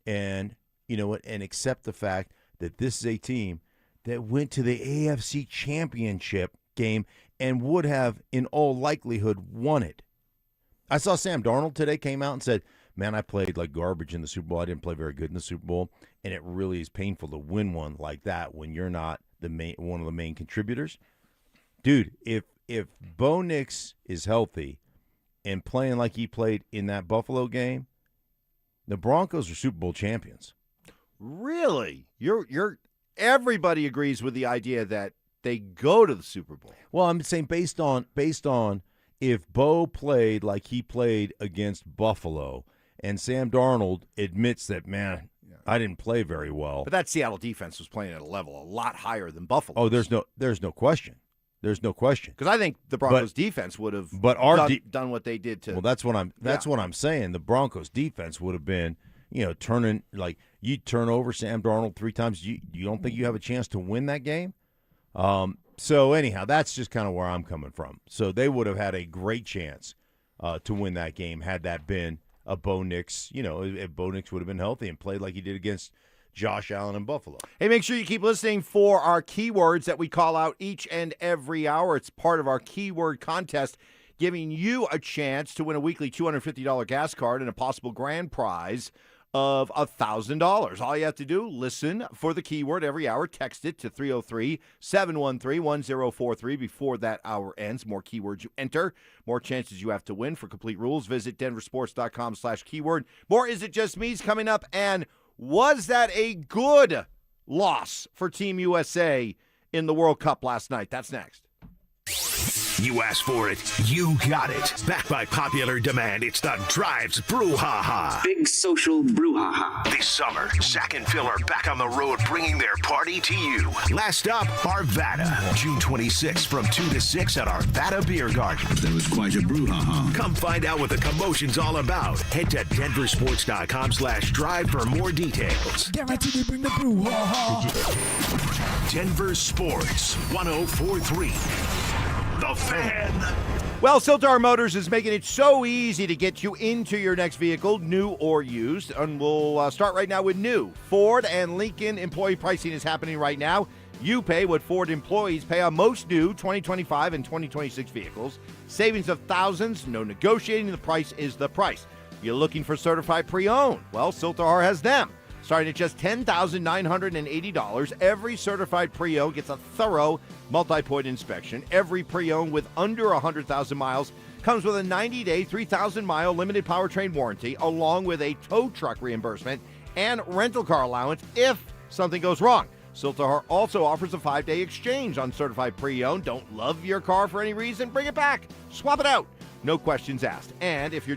[SPEAKER 1] And you know what? And accept the fact that this is a team that went to the AFC Championship game and would have, in all likelihood, won it. I saw Sam Darnold today came out and said, man, I played like garbage in the Super Bowl. I didn't play very good in the Super Bowl, and it really is painful to win one like that when you're not one of the main contributors. Dude, if Bo Nix is healthy and playing like he played in that Buffalo game, the Broncos are Super Bowl champions.
[SPEAKER 9] Really? Everybody agrees with the idea that they go to the Super Bowl.
[SPEAKER 1] Well, I'm saying based on if Bo played like he played against Buffalo, and Sam Darnold admits that, man, I didn't play very well.
[SPEAKER 9] But that Seattle defense was playing at a level a lot higher than Buffalo.
[SPEAKER 1] Oh, there's no question. There's no question.
[SPEAKER 9] Because I think the Broncos defense would have done what they did to.
[SPEAKER 1] Well, that's what I'm saying. The Broncos defense would have been, turning you turn over Sam Darnold 3 times. You don't think you have a chance to win that game? So anyhow, that's just kind of where I'm coming from. So they would have had a great chance to win that game had that been a Bo Nix. If Bo Nix would have been healthy and played like he did against Josh Allen in Buffalo.
[SPEAKER 9] Hey, make sure you keep listening for our keywords that we call out each and every hour. It's part of our keyword contest, giving you a chance to win a weekly $250 gas card and a possible grand prize of $1,000. All you have to do, listen for the keyword every hour. Text it to 303-713-1043 before that hour ends. More keywords you enter, more chances you have to win. For complete rules, visit DenverSports.com/keyword. More Is It Just Me's coming up, and was that a good loss for Team USA in the World Cup last night? That's next.
[SPEAKER 2] You asked for it, you got it. Backed by popular demand, it's the Drives Brouhaha.
[SPEAKER 5] Big social brouhaha.
[SPEAKER 2] This summer, Zach and Phil are back on the road bringing their party to you. Last stop, Arvada. June 26th from 2 to 6 at Arvada Beer Garden.
[SPEAKER 5] That was quite a brouhaha.
[SPEAKER 2] Come find out what the commotion's all about. Head to DenverSports.com/drive for more details.
[SPEAKER 5] Guaranteed to bring the brouhaha.
[SPEAKER 2] Denver Sports 104.3. The Fan.
[SPEAKER 9] Well, Siltar Motors is making it so easy to get you into your next vehicle, new or used. And we'll start right now with new. Ford and Lincoln employee pricing is happening right now. You pay what Ford employees pay on most new 2025 and 2026 vehicles. Savings of thousands, no negotiating. The price is the price. You're looking for certified pre-owned? Well, Siltar has them. Starting at just $10,980, every certified pre-owned gets a thorough multi-point inspection. Every pre-owned with under 100,000 miles comes with a 90-day, 3,000-mile limited powertrain warranty, along with a tow truck reimbursement and rental car allowance if something goes wrong. Siltar also offers a 5-day exchange on certified pre-owned. Don't love your car for any reason? Bring it back. Swap it out. No questions asked. And if you're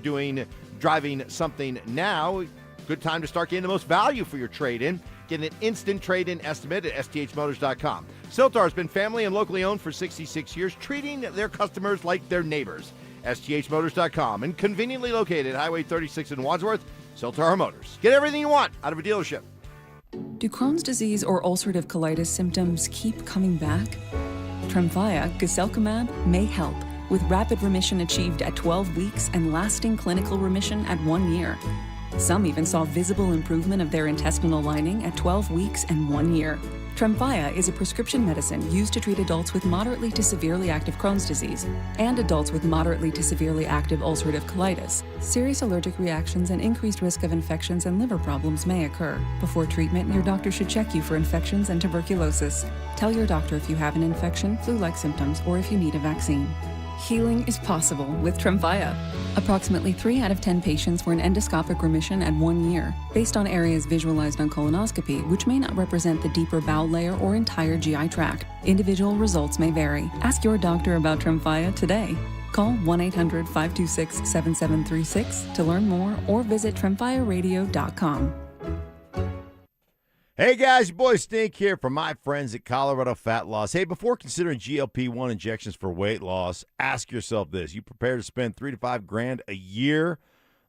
[SPEAKER 9] driving something now, good time to start getting the most value for your trade-in. Get an instant trade-in estimate at sthmotors.com. Siltar has been family and locally owned for 66 years, treating their customers like their neighbors. sthmotors.com, and conveniently located Highway 36 in Wadsworth. Siltar Motors. Get everything you want out of a dealership.
[SPEAKER 4] Do Crohn's disease or ulcerative colitis symptoms keep coming back? Tremfya, guselkumab, may help, with rapid remission achieved at 12 weeks and lasting clinical remission at 1 year. Some even saw visible improvement of their intestinal lining at 12 weeks and 1 year. Tremfya is a prescription medicine used to treat adults with moderately to severely active Crohn's disease and adults with moderately to severely active ulcerative colitis. Serious allergic reactions and increased risk of infections and liver problems may occur. Before treatment, your doctor should check you for infections and tuberculosis. Tell your doctor if you have an infection, flu-like symptoms, or if you need a vaccine. Healing is possible with Tremfya. Approximately 3 out of 10 patients were in endoscopic remission at 1 year, based on areas visualized on colonoscopy, which may not represent the deeper bowel layer or entire GI tract. Individual results may vary. Ask your doctor about Tremfya today. Call 1-800-526-7736 to learn more or visit tremfyaradio.com.
[SPEAKER 1] Hey guys, your boy Stink here from my friends at Colorado Fat Loss. Hey, before considering GLP-1 injections for weight loss, ask yourself this. You prepare to spend $3,000 to $5,000 a year?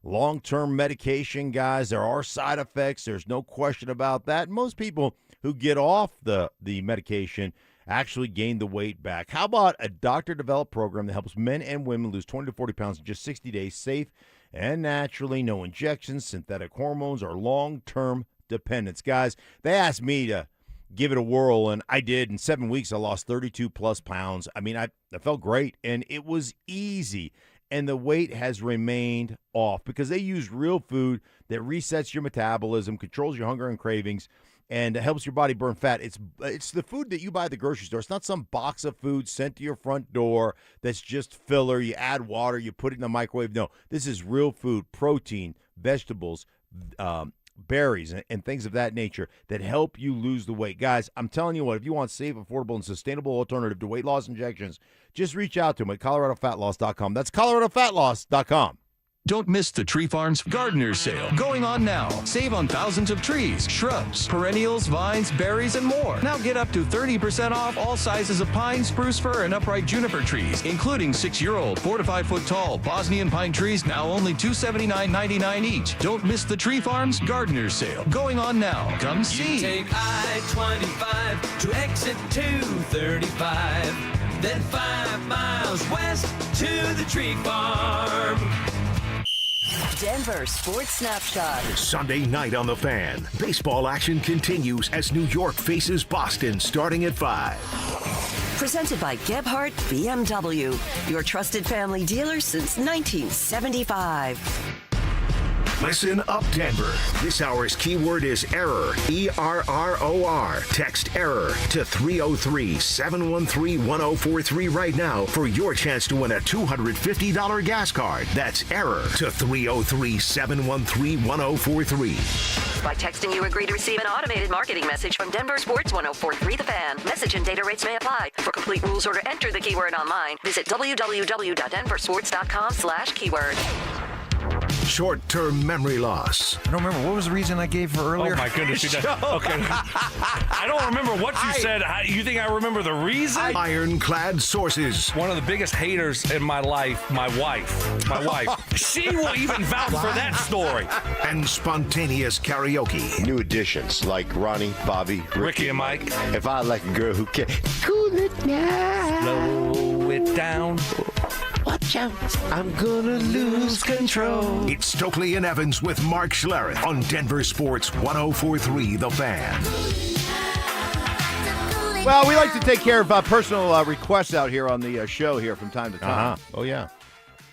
[SPEAKER 1] Long-term medication, guys, there are side effects. There's no question about that. Most people who get off the medication actually gain the weight back. How about a doctor-developed program that helps men and women lose 20 to 40 pounds in just 60 days, safe and naturally, no injections, synthetic hormones, or long-term dependence. Guys, they asked me to give it a whirl, and I did. In 7 weeks, I lost 32-plus pounds. I mean, I felt great, and it was easy, and the weight has remained off because they use real food that resets your metabolism, controls your hunger and cravings, and helps your body burn fat. It's the food that you buy at the grocery store. It's not some box of food sent to your front door that's just filler. You add water, you put it in the microwave. No, this is real food, protein, vegetables, berries and things of that nature that help you lose the weight. Guys, I'm telling you what, if you want safe, affordable, and sustainable alternative to weight loss injections, just reach out to them at coloradofatloss.com. That's coloradofatloss.com.
[SPEAKER 7] Don't miss the Tree Farms Gardener's Sale going on now. Save on thousands of trees, shrubs, perennials, vines, berries, and more. Now get up to 30% off all sizes of pine, spruce fir, and upright juniper trees, including 6-year-old, 4 to 5 foot tall Bosnian pine trees, now only $279.99 each. Don't miss the Tree Farms Gardener's Sale going on now. Come see.
[SPEAKER 10] You take I-25 to exit 235, then 5 miles west to the Tree Farm.
[SPEAKER 11] Denver Sports Snapshot.
[SPEAKER 2] Sunday night on The Fan. Baseball action continues as New York faces Boston starting at 5.
[SPEAKER 11] Presented by Gebhardt BMW, your trusted family dealer since 1975.
[SPEAKER 2] Listen up, Denver. This hour's keyword is error. E-R-R-O-R. Text error to 303-713-1043 right now for your chance to win a $250 gas card. That's error to 303-713-1043.
[SPEAKER 11] By texting, you agree to receive an automated marketing message from Denver Sports 1043 The Fan. Message and data rates may apply. For complete rules or to enter the keyword online, visit www.denversports.com/keyword.
[SPEAKER 2] Short-term memory loss.
[SPEAKER 6] I don't remember. What was the reason I gave for earlier?
[SPEAKER 22] Oh, my goodness. Okay. I don't remember what you said. You think I remember the reason?
[SPEAKER 2] Ironclad sources.
[SPEAKER 22] One of the biggest haters in my life, my wife. She will even vouch for that story.
[SPEAKER 2] And spontaneous karaoke.
[SPEAKER 17] New additions like Ronnie, Bobby,
[SPEAKER 22] Ricky and Mike.
[SPEAKER 17] If I like a girl who can cool it down.
[SPEAKER 22] Slow it down.
[SPEAKER 17] Watch out, I'm gonna lose control.
[SPEAKER 2] It's Stokley and Evans with Mark Schlereth on Denver Sports 1043 The Fan.
[SPEAKER 9] Well, we like to take care of personal requests out here on the show here from time to time.
[SPEAKER 1] Oh, yeah.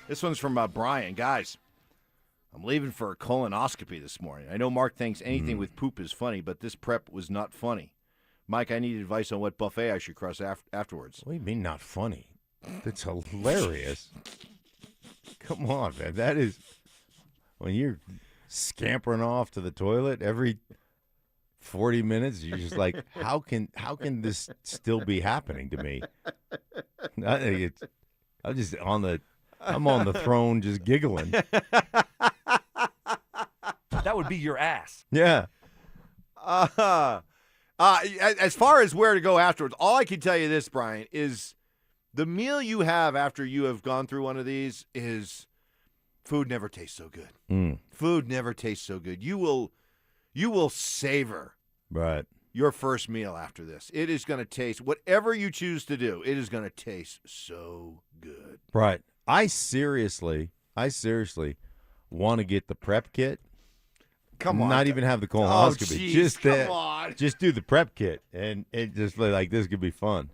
[SPEAKER 9] This one's from Brian. Guys, I'm leaving for a colonoscopy this morning. I know Mark thinks anything with poop is funny, but this prep was not funny. Mike, I need advice on what buffet I should cross afterwards.
[SPEAKER 1] What do you mean not funny? That's hilarious. Come on, man. That is when you're scampering off to the toilet every 40 minutes. You're just like, how can this still be happening to me? I'm on the throne just giggling.
[SPEAKER 22] That would be your ass.
[SPEAKER 1] Yeah.
[SPEAKER 9] As far as where to go afterwards, all I can tell you this, Brian, is the meal you have after you have gone through one of these is food never tastes so good. Food never tastes so good. You will savor your first meal after this. It is going to taste, whatever you choose to do, it is going to taste so good.
[SPEAKER 1] Right. I seriously want to get the prep kit.
[SPEAKER 9] Come on.
[SPEAKER 1] Not even have the colonoscopy.
[SPEAKER 9] Oh, geez, come on.
[SPEAKER 1] Just do the prep kit. And it just like this could be fun.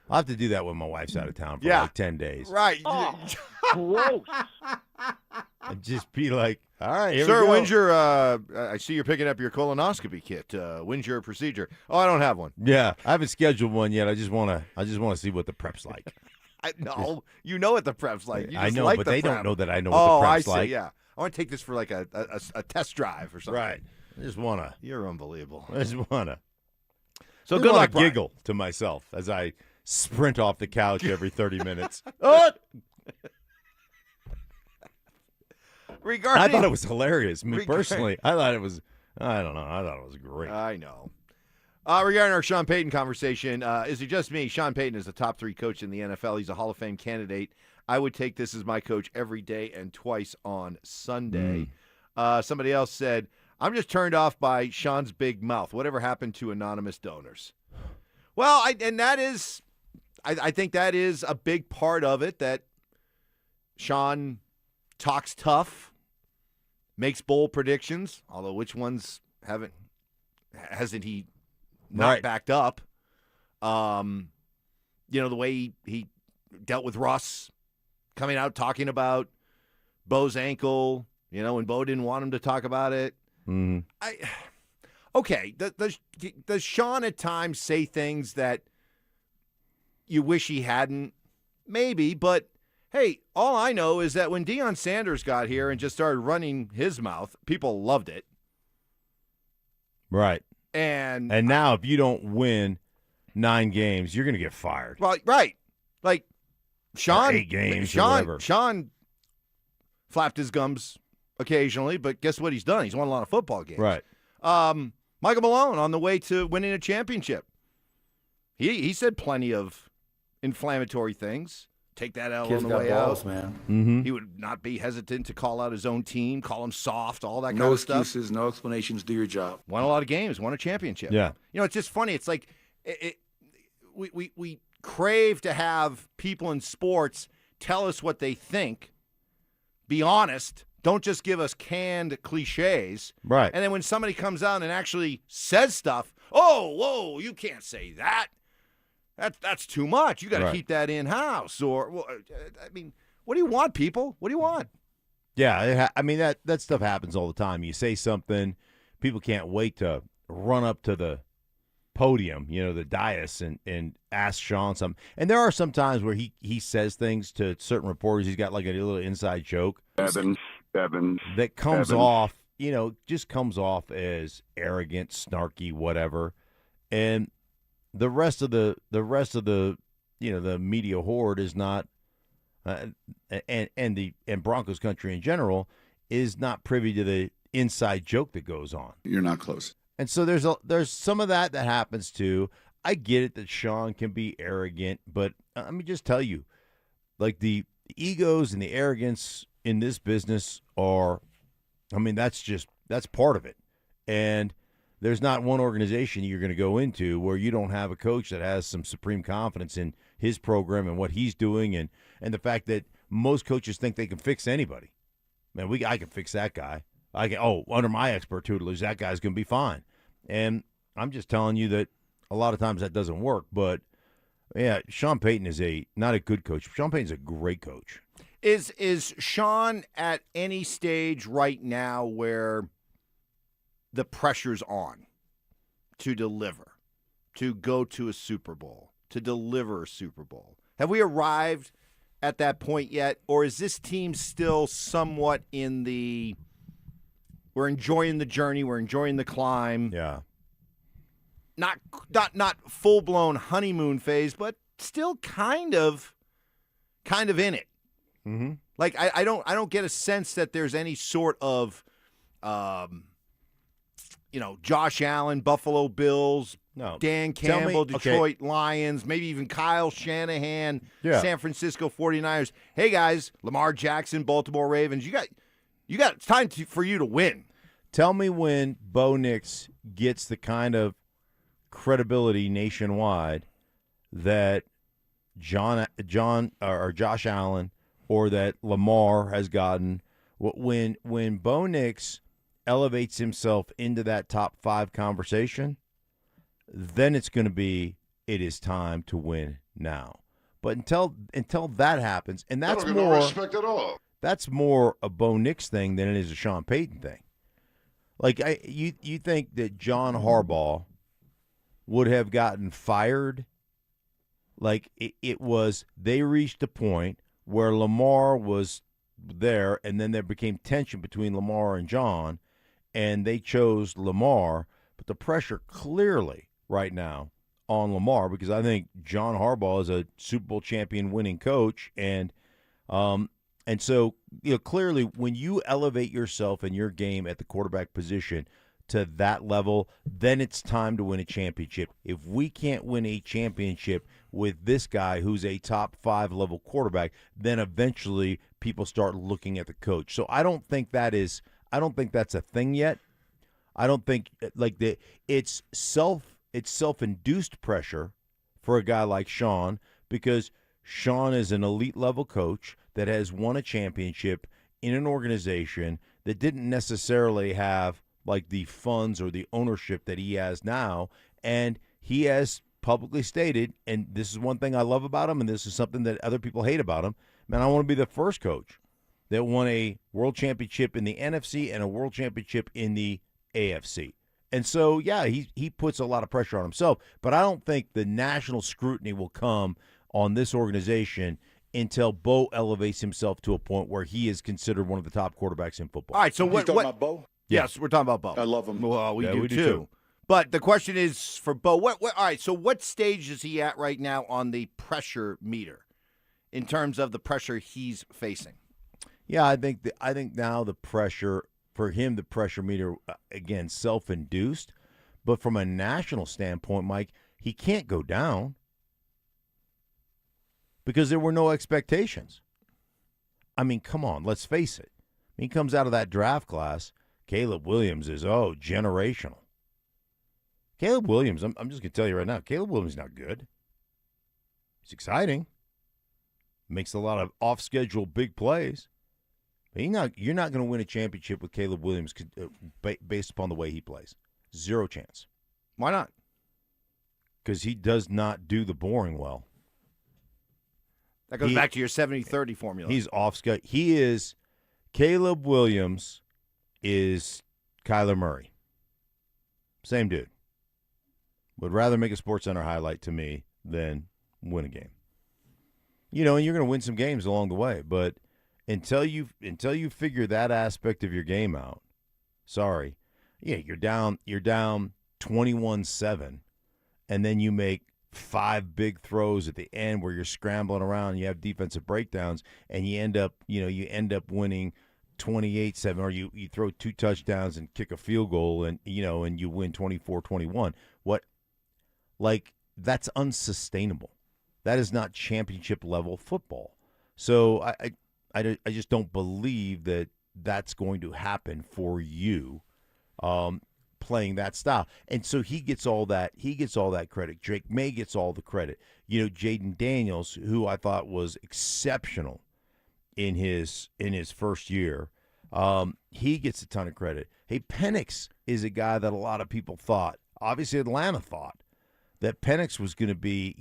[SPEAKER 1] I'll have to do that when my wife's out of town for like 10 days.
[SPEAKER 9] Right.
[SPEAKER 31] Oh, gross.
[SPEAKER 1] And just be like, all right, here
[SPEAKER 9] Sir,
[SPEAKER 1] we go.
[SPEAKER 9] when's your, I see you're picking up your colonoscopy kit. When's your procedure? Oh, I don't have one.
[SPEAKER 1] Yeah, I haven't scheduled one yet. I just want to see what the prep's like.
[SPEAKER 9] No, you know what the prep's like. You
[SPEAKER 1] I
[SPEAKER 9] just
[SPEAKER 1] know,
[SPEAKER 9] like
[SPEAKER 1] but
[SPEAKER 9] the
[SPEAKER 1] they
[SPEAKER 9] prep.
[SPEAKER 1] don't know that I know what the prep's
[SPEAKER 9] I see,
[SPEAKER 1] like.
[SPEAKER 9] Yeah. I want to take this for like a test drive or something.
[SPEAKER 1] Right. I just want to.
[SPEAKER 9] You're unbelievable.
[SPEAKER 1] I just want to.
[SPEAKER 9] So good luck, Brian.
[SPEAKER 1] Giggle to myself as I sprint off the couch every 30 minutes. Oh! I thought it was hilarious. Me personally, I thought it was. I don't know. I thought it was great.
[SPEAKER 9] I know. Regarding our Sean Payton conversation, is it just me? Sean Payton is the top 3 coach in the NFL. He's a Hall of Fame candidate. I would take this as my coach every day and twice on Sunday. Somebody else said, I'm just turned off by Sean's big mouth. Whatever happened to anonymous donors? Well, I think that is a big part of it, that Sean talks tough, makes bold predictions, although which ones hasn't he not backed up? The way he dealt with Russ, coming out talking about Bo's ankle, when Bo didn't want him to talk about it. Okay, does Sean at times say things that you wish he hadn't? Maybe, but hey, all I know is that when Deion Sanders got here and just started running his mouth, people loved it.
[SPEAKER 1] Right.
[SPEAKER 9] And
[SPEAKER 1] now if you don't win 9 games, you're going to get fired.
[SPEAKER 9] Well, right. Like Sean,
[SPEAKER 1] or 8 games or whatever.
[SPEAKER 9] Sean flapped his gums occasionally, but guess what he's done? He's won a lot of football games.
[SPEAKER 1] Right.
[SPEAKER 9] Michael Malone on the way to winning a championship. He said plenty of inflammatory things. Take that L on the way out,
[SPEAKER 8] man.
[SPEAKER 1] Mm-hmm.
[SPEAKER 9] He would not be hesitant to call out his own team, call them soft, all that kind
[SPEAKER 8] No
[SPEAKER 9] of stuff.
[SPEAKER 8] excuses, no explanations. Do your job.
[SPEAKER 9] Won a lot of games, won a championship.
[SPEAKER 1] Yeah.
[SPEAKER 9] It's just funny. It's like we crave to have people in sports tell us what they think, be honest, don't just give us canned cliches.
[SPEAKER 1] Right.
[SPEAKER 9] And then when somebody comes out and actually says stuff, oh, whoa, you can't say that. That's too much. You got to keep that in-house. Or, what do you want, people? What do you want?
[SPEAKER 1] Yeah, that stuff happens all the time. You say something, people can't wait to run up to the podium, the dais, and ask Sean something. And there are some times where he says things to certain reporters. He's got like a little inside joke.
[SPEAKER 3] Evans.
[SPEAKER 1] That comes off, just comes off as arrogant, snarky, whatever. And the rest of the the media horde is not, and Broncos country in general is not privy to the inside joke that goes on.
[SPEAKER 3] You're not close.
[SPEAKER 1] And so there's some of that happens too. I get it that Sean can be arrogant, but let me just tell you, like the egos and the arrogance in this business that's part of it. And there's not one organization you're going to go into where you don't have a coach that has some supreme confidence in his program and what he's doing, and the fact that most coaches think they can fix anybody. Man, I can fix that guy. Under my expert tutelage, that guy's going to be fine. And I'm just telling you that a lot of times that doesn't work. But, yeah, Sean Payton is not a good coach. Sean Payton's a great coach.
[SPEAKER 9] Is Sean at any stage right now where the pressure's on to deliver, to go to a Super Bowl, to deliver a Super Bowl? Have we arrived at that point yet, or is this team still somewhat in the we're enjoying the journey, we're enjoying the climb?
[SPEAKER 1] Yeah.
[SPEAKER 9] Not full-blown honeymoon phase, but still kind of in it.
[SPEAKER 1] Mm-hmm.
[SPEAKER 9] Like I don't get a sense that there's any sort of Josh Allen, Buffalo Bills, Dan Campbell, Detroit Lions, maybe even Kyle Shanahan, San Francisco 49ers. Hey guys, Lamar Jackson, Baltimore Ravens. You got it's time for you to win.
[SPEAKER 1] Tell me when Bo Nix gets the kind of credibility nationwide that Josh Allen or that Lamar has gotten. When Bo Nix elevates himself into that top 5 conversation, then it's going to be, it is time to win now. But until that happens, and that's more
[SPEAKER 12] no respect at all.
[SPEAKER 1] That's more a Bo Nix thing than it is a Sean Payton thing. Like you think that John Harbaugh would have gotten fired? Like it was, they reached a point where Lamar was there, and then there became tension between Lamar and John, and they chose Lamar. But the pressure clearly right now on Lamar, because I think John Harbaugh is a Super Bowl champion winning coach, and so clearly when you elevate yourself and your game at the quarterback position to that level, then it's time to win a championship. If we can't win a championship with this guy who's a top 5 level quarterback, then eventually people start looking at the coach. So I don't think that's a thing yet. I don't think it's self-induced pressure for a guy like Sean, because Sean is an elite level coach that has won a championship in an organization that didn't necessarily have like the funds or the ownership that he has now. And he has publicly stated, and this is one thing I love about him, and this is something that other people hate about him, man, I want to be the first coach that won a world championship in the NFC and a world championship in the AFC. And so, yeah, he puts a lot of pressure on himself, but I don't think the national scrutiny will come on this organization until Bo elevates himself to a point where he is considered one of the top quarterbacks in football.
[SPEAKER 9] All right, so what
[SPEAKER 12] about Bo?
[SPEAKER 9] Yes, we're talking about Bo.
[SPEAKER 12] I love him.
[SPEAKER 9] Well, we do
[SPEAKER 1] too.
[SPEAKER 9] too. But the question is for Bo, all right, so what stage is he at right now on the pressure meter in terms of the pressure he's facing?
[SPEAKER 1] Yeah, I think now the pressure for him, the pressure meter, again, self-induced. But from a national standpoint, Mike, he can't go down because there were no expectations. I mean, come on, let's face it. He comes out of that draft class. Caleb Williams is, generational. Caleb Williams, I'm just going to tell you right now, Caleb Williams is not good. He's exciting. Makes a lot of off-schedule big plays. But you're not going to win a championship with Caleb Williams based upon the way he plays. Zero chance.
[SPEAKER 9] Why not?
[SPEAKER 1] Because he does not do the boring well.
[SPEAKER 9] That goes back to your 70-30 formula.
[SPEAKER 1] He's off-schedule. Caleb Williams is Kyler Murray. Same dude. Would rather make a SportsCenter highlight to me than win a game. And you're going to win some games along the way, but until you figure that aspect of your game out, sorry. Yeah, you're down 21-7, and then you make 5 big throws at the end where you're scrambling around and you have defensive breakdowns, and you end up winning 28-7, or you throw 2 touchdowns and kick a field goal, and you win 24-21. That's unsustainable. That is not championship level football. So I just don't believe that that's going to happen for you playing that style. And so he gets all that credit. Drake May gets all the credit. Jaden Daniels, who I thought was exceptional in his first year, he gets a ton of credit. Hey, Penix is a guy that a lot of people thought, obviously Atlanta thought, that Penix was going to be,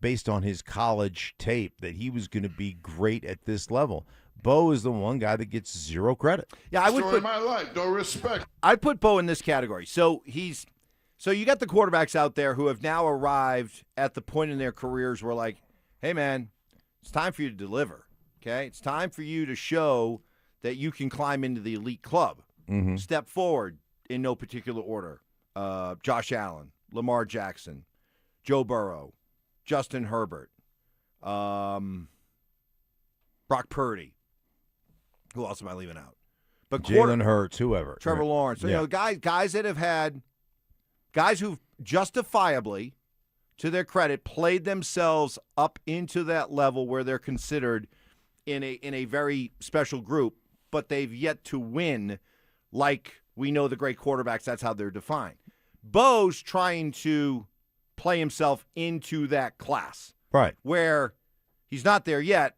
[SPEAKER 1] based on his college tape that he was going to be great at this level. Bo is the one guy that gets zero credit.
[SPEAKER 9] Yeah, I would
[SPEAKER 3] Story
[SPEAKER 9] put
[SPEAKER 3] of my life, no respect.
[SPEAKER 9] I'd put Bo in this category. So you got the quarterbacks out there who have now arrived at the point in their careers where, like, hey man, it's time for you to deliver. Okay, it's time for you to show that you can climb into the elite club.
[SPEAKER 1] Mm-hmm.
[SPEAKER 9] Step forward in no particular order. Josh Allen, Lamar Jackson, Joe Burrow, Justin Herbert, Brock Purdy. Who else am I leaving out? But
[SPEAKER 1] Jalen Hurts, whoever.
[SPEAKER 9] Trevor Lawrence. So, guys that have had guys who've justifiably, to their credit, played themselves up into that level where they're considered in a very special group, but they've yet to win like we know the great quarterbacks, that's how they're defined. Bo's trying to play himself into that class.
[SPEAKER 1] Right.
[SPEAKER 9] Where he's not there yet.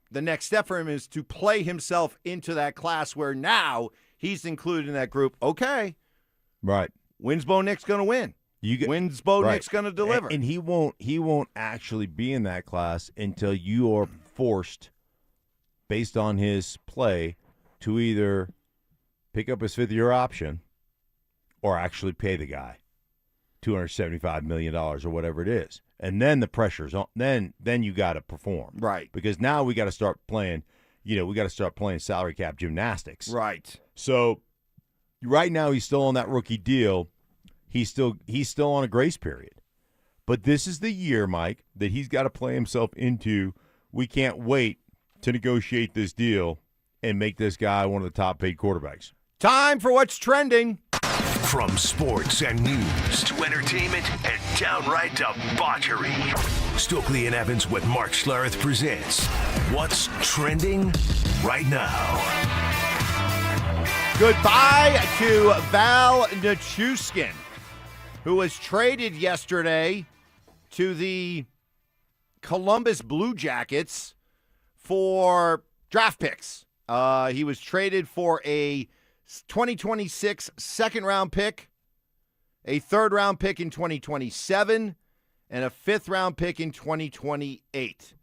[SPEAKER 9] The next step for him is to play himself into that class where now he's included in that group. Okay.
[SPEAKER 1] Right.
[SPEAKER 9] When's Bo Nick's going to win? When's Bo Nick's going to deliver?
[SPEAKER 1] And he won't actually be in that class until you are forced, based on his play, to either pick up his fifth-year option or actually pay the guy $275 million or whatever it is. And then the pressure's on. Then you got to perform.
[SPEAKER 9] Right.
[SPEAKER 1] Because now we got to start playing, we got to start playing salary cap gymnastics.
[SPEAKER 9] Right.
[SPEAKER 1] So right now he's still on that rookie deal. He's still on a grace period. But this is the year, Mike, that he's got to play himself into. We can't wait to negotiate this deal and make this guy one of the top paid quarterbacks.
[SPEAKER 9] Time for what's trending.
[SPEAKER 2] From sports and news to entertainment and downright debauchery, Stokley and Evans with Mark Schlereth presents What's Trending Right Now.
[SPEAKER 9] Goodbye to Val Nichushkin, who was traded yesterday to the Columbus Blue Jackets for draft picks. He was traded for a 2026 second-round pick, a third-round pick in 2027, and a fifth-round pick in 2028.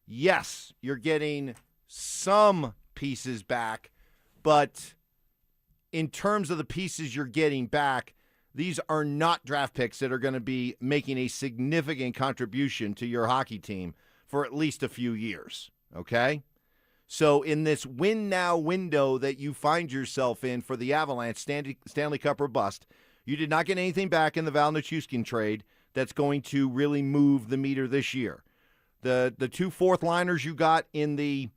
[SPEAKER 9] Yes, you're getting some pieces back, but in terms of the pieces you're getting back, these are not draft picks that are going to be making a significant contribution to your hockey team for at least a few years, okay? So in this win-now window that you find yourself in for the Avalanche, Stanley Cup or bust, you did not get anything back in the Val Nichushkin trade that's going to really move the meter this year. The two fourth-liners you got in the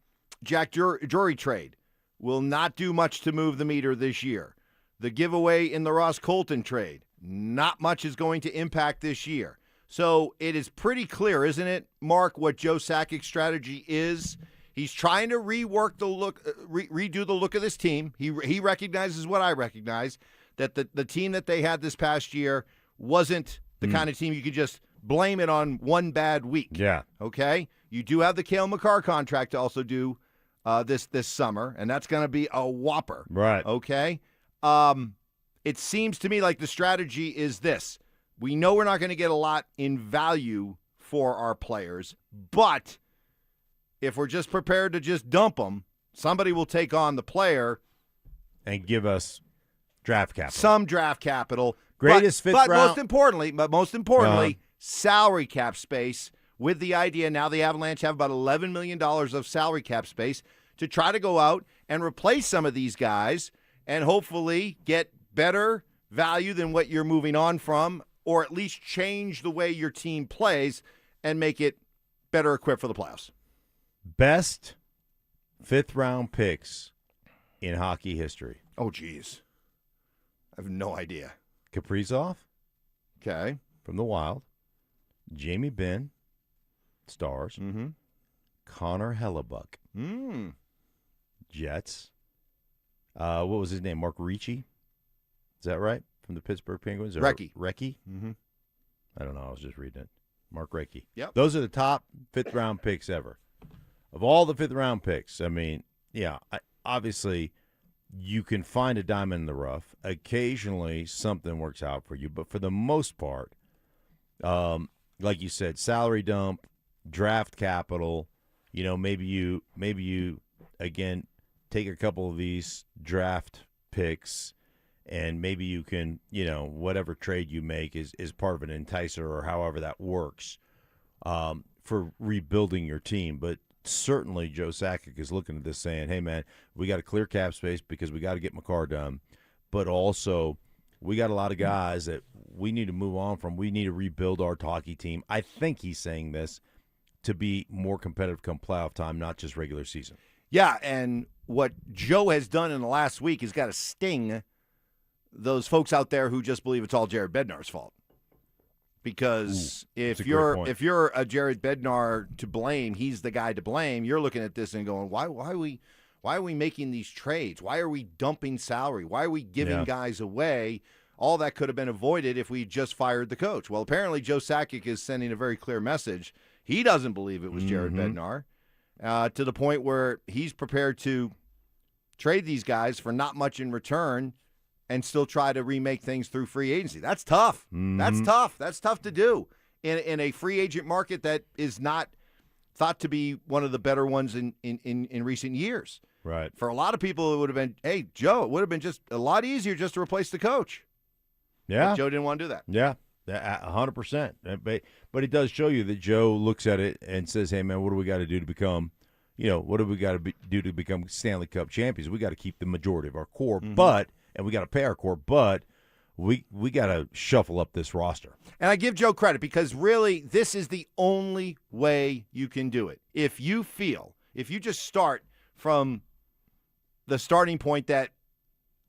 [SPEAKER 9] Jack Drury trade will not do much to move the meter this year. The giveaway in the Ross Colton trade, not much is going to impact this year. So it is pretty clear, isn't it, Mark, what Joe Sakic's strategy is? He's trying to rework the look, redo the look of this team. He recognizes what I recognize, that the team that they had this past year wasn't the kind of team you could just blame it on one bad week.
[SPEAKER 1] Yeah.
[SPEAKER 9] Okay? You do have the Cale Makar contract to also do this summer, and that's going to be a whopper.
[SPEAKER 1] Right.
[SPEAKER 9] Okay? It seems to me like the strategy is this. We know we're not going to get a lot in value for our players, but if we're just prepared to just dump them, somebody will take on the player
[SPEAKER 1] and give us draft capital.
[SPEAKER 9] Some draft capital.
[SPEAKER 1] Greatest fifth round.
[SPEAKER 9] But most importantly, salary cap space, with the idea now the Avalanche have about $11 million of salary cap space to try to go out and replace some of these guys and hopefully get better value than what you're moving on from, or at least change the way your team plays and make it better equipped for the playoffs.
[SPEAKER 1] Best fifth-round picks in hockey history.
[SPEAKER 9] Oh, geez. I have no idea.
[SPEAKER 1] Kaprizov.
[SPEAKER 9] Okay.
[SPEAKER 1] From the Wild. Jamie Benn. Stars.
[SPEAKER 9] Mm-hmm.
[SPEAKER 1] Connor Hellebuck. Jets. What was his name? Mark Ricci? Is that right? From the Pittsburgh Penguins?
[SPEAKER 9] Recchi.
[SPEAKER 1] Recchi?
[SPEAKER 9] Mm-hmm.
[SPEAKER 1] I don't know. I was just reading it. Mark Recchi.
[SPEAKER 9] Yep.
[SPEAKER 1] Those are the top fifth-round picks ever. Of all the fifth-round picks, I mean, yeah, obviously you can find a diamond in the rough. Occasionally something works out for you, but for the most part, like you said, salary dump, draft capital. Maybe you again take a couple of these draft picks, and maybe you can, whatever trade you make is part of an enticer or however that works for rebuilding your team. But certainly Joe Sakic is looking at this saying, hey, man, we got to clear cap space because we got to get McCarr done. But also we got a lot of guys that we need to move on from. We need to rebuild our hockey team. I think he's saying this to be more competitive come playoff time, not just regular season.
[SPEAKER 9] Yeah, and what Joe has done in the last week has got to sting those folks out there who just believe it's all Jared Bednar's fault. Because if you're a Jared Bednar to blame, he's the guy to blame. You're looking at this and going, why are we making these trades? Why are we dumping salary? Why are we giving guys away? All that could have been avoided if we just fired the coach. Well, apparently Joe Sakic is sending a very clear message. He doesn't believe it was Jared Bednar to the point where he's prepared to trade these guys for not much in return and still try to remake things through free agency. That's tough. That's tough. That's tough to do in a free agent market that is not thought to be one of the better ones in recent years.
[SPEAKER 1] Right.
[SPEAKER 9] For a lot of people, it would have been, hey, Joe, it would have been just a lot easier just to replace the coach.
[SPEAKER 1] Yeah.
[SPEAKER 9] But Joe didn't want to do that.
[SPEAKER 1] Yeah, 100%. But it does show you that Joe looks at it and says, hey, man, what do we got to do to become, what do we got to do to become Stanley Cup champions? We got to keep the majority of our core, and we got to pay our core, but we got to shuffle up this roster.
[SPEAKER 9] And I give Joe credit because really this is the only way you can do it. If you just start from the starting point that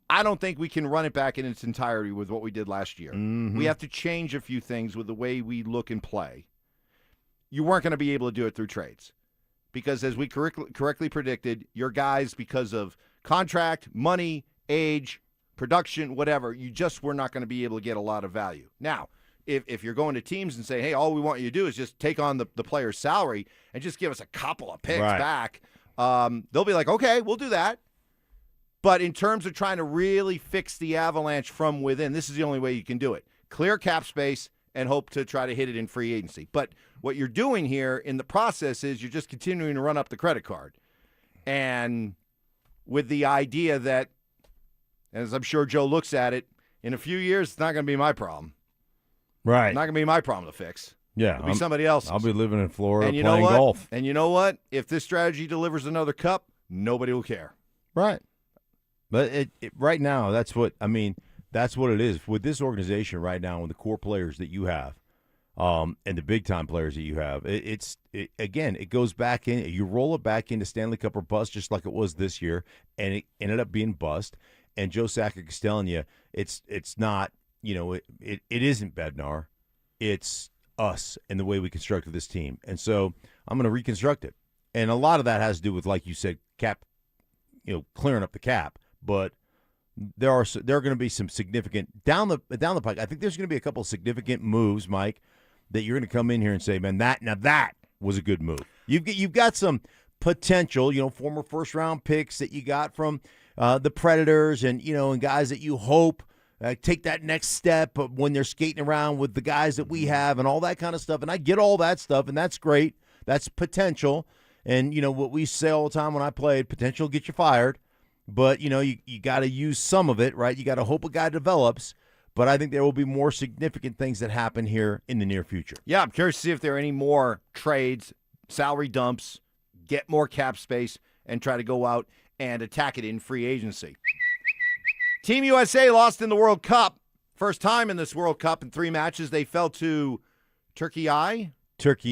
[SPEAKER 9] I don't think we can run it back in its entirety with what we did last year. We have to change a few things with the way we look and play. You weren't going to be able to do it through trades because as we correctly predicted, your guys, because of contract, money, age, production, whatever, you just were not going to be able to get a lot of value. Now, if you're going to teams and say, hey, all we want you to do is just take on the player's salary and just give us a couple of picks back, they'll be like, okay, we'll do that. But in terms of trying to really fix the Avalanche from within, this is the only way you can do it. Clear cap space and hope to try to hit it in free agency. But what you're doing here in the process is you're just continuing to run up the credit card. And with the idea that, as I'm sure Joe looks at it, in a few years, it's not going to be my problem.
[SPEAKER 1] Right.
[SPEAKER 9] It's not going to be my problem to fix.
[SPEAKER 1] Yeah.
[SPEAKER 9] It'll be somebody else's.
[SPEAKER 1] I'll be living in Florida
[SPEAKER 9] and
[SPEAKER 1] playing golf.
[SPEAKER 9] And you know what? If this strategy delivers another cup, nobody will care.
[SPEAKER 1] Right. But right now, that's what it is. With this organization right now, with the core players that you have, and the big-time players that you have, it goes back in. You roll it back into Stanley Cup or bust, just like it was this year, and it ended up being bust. And Joe Sakic is telling you it's not, it isn't Bednar. It's us and the way we constructed this team. And so I'm going to reconstruct it. And a lot of that has to do with, like you said, cap, clearing up the cap. But there are going to be some significant down the pike. I think there's going to be a couple of significant moves, Mike, that you're going to come in here and say, man, that was a good move. You've got some potential, former first round picks that you got from the Predators, and and guys that you hope take that next step when they're skating around with the guys that we have and all that kind of stuff. And I get all that stuff, and that's great. That's potential. And what we say all the time when I played, potential get you fired. But, you got to use some of it, right? You got to hope a guy develops. But I think there will be more significant things that happen here in the near future.
[SPEAKER 9] Yeah, I'm curious to see if there are any more trades, salary dumps, get more cap space, and try to go out and attack it in free agency. Team USA lost in the World Cup. First time in this World Cup in 3 matches. They fell to Turkey.
[SPEAKER 1] Yeah, Turkey.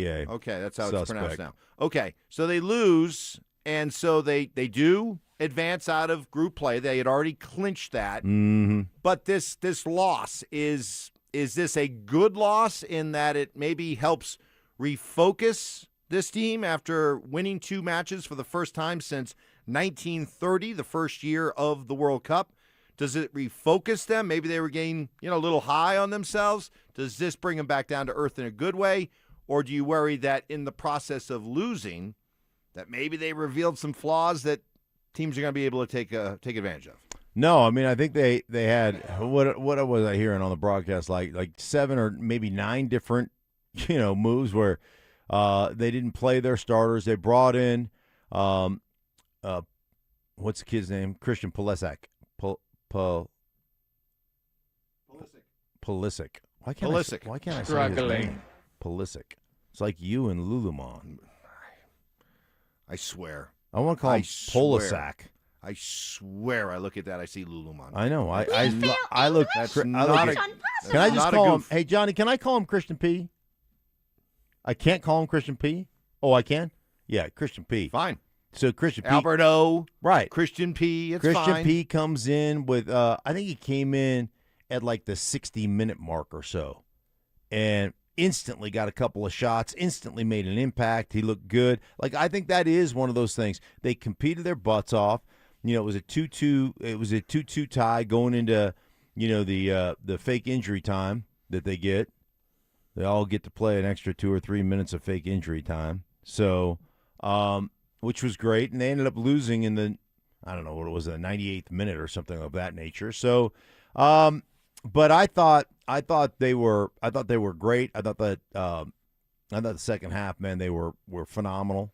[SPEAKER 9] Okay, that's how it's pronounced now. Okay, so they lose. And so they do advance out of group play. They had already clinched that.
[SPEAKER 1] Mm-hmm.
[SPEAKER 9] But this loss, is this a good loss in that it maybe helps refocus this team after winning 2 matches for the first time since 1930, the first year of the World Cup? Does it refocus them? Maybe they were getting a little high on themselves. Does this bring them back down to earth in a good way? Or do you worry that in the process of losing, that maybe they revealed some flaws that teams are going to be able to take advantage of?
[SPEAKER 1] No, I mean I think they had what was I hearing on the broadcast like 7 or maybe 9 different moves where they didn't play their starters. They brought in what's the kid's name? Christian Pulisic. Pulisic. Why can't I say his name? Pulisic. It's like you and Lululemon.
[SPEAKER 9] I swear.
[SPEAKER 1] I want to call him Pulisic.
[SPEAKER 9] I swear I look at that, I see Lululemon.
[SPEAKER 1] I know. I look. Can I just call him? Hey, Johnny, can I call him Christian P? I can't call him Christian P. Oh, I can. Yeah, Christian P.
[SPEAKER 9] Fine.
[SPEAKER 1] So Christian P.
[SPEAKER 9] Alberto.
[SPEAKER 1] Right.
[SPEAKER 9] Christian P. It's
[SPEAKER 1] Christian
[SPEAKER 9] fine.
[SPEAKER 1] P. comes in with. I think he came in at like the 60-minute mark or so, and instantly got a couple of shots. Instantly made an impact. He looked good. Like I think that is one of those things. They competed their butts off. It was a 2-2. It was a 2-2 tie going into, the fake injury time that they get. They all get to play an extra 2 or 3 minutes of fake injury time. So, which was great, and they ended up losing in the, I don't know what it was, the 98th minute or something of that nature. So, but I thought they were great. I thought that the second half, man, they were phenomenal.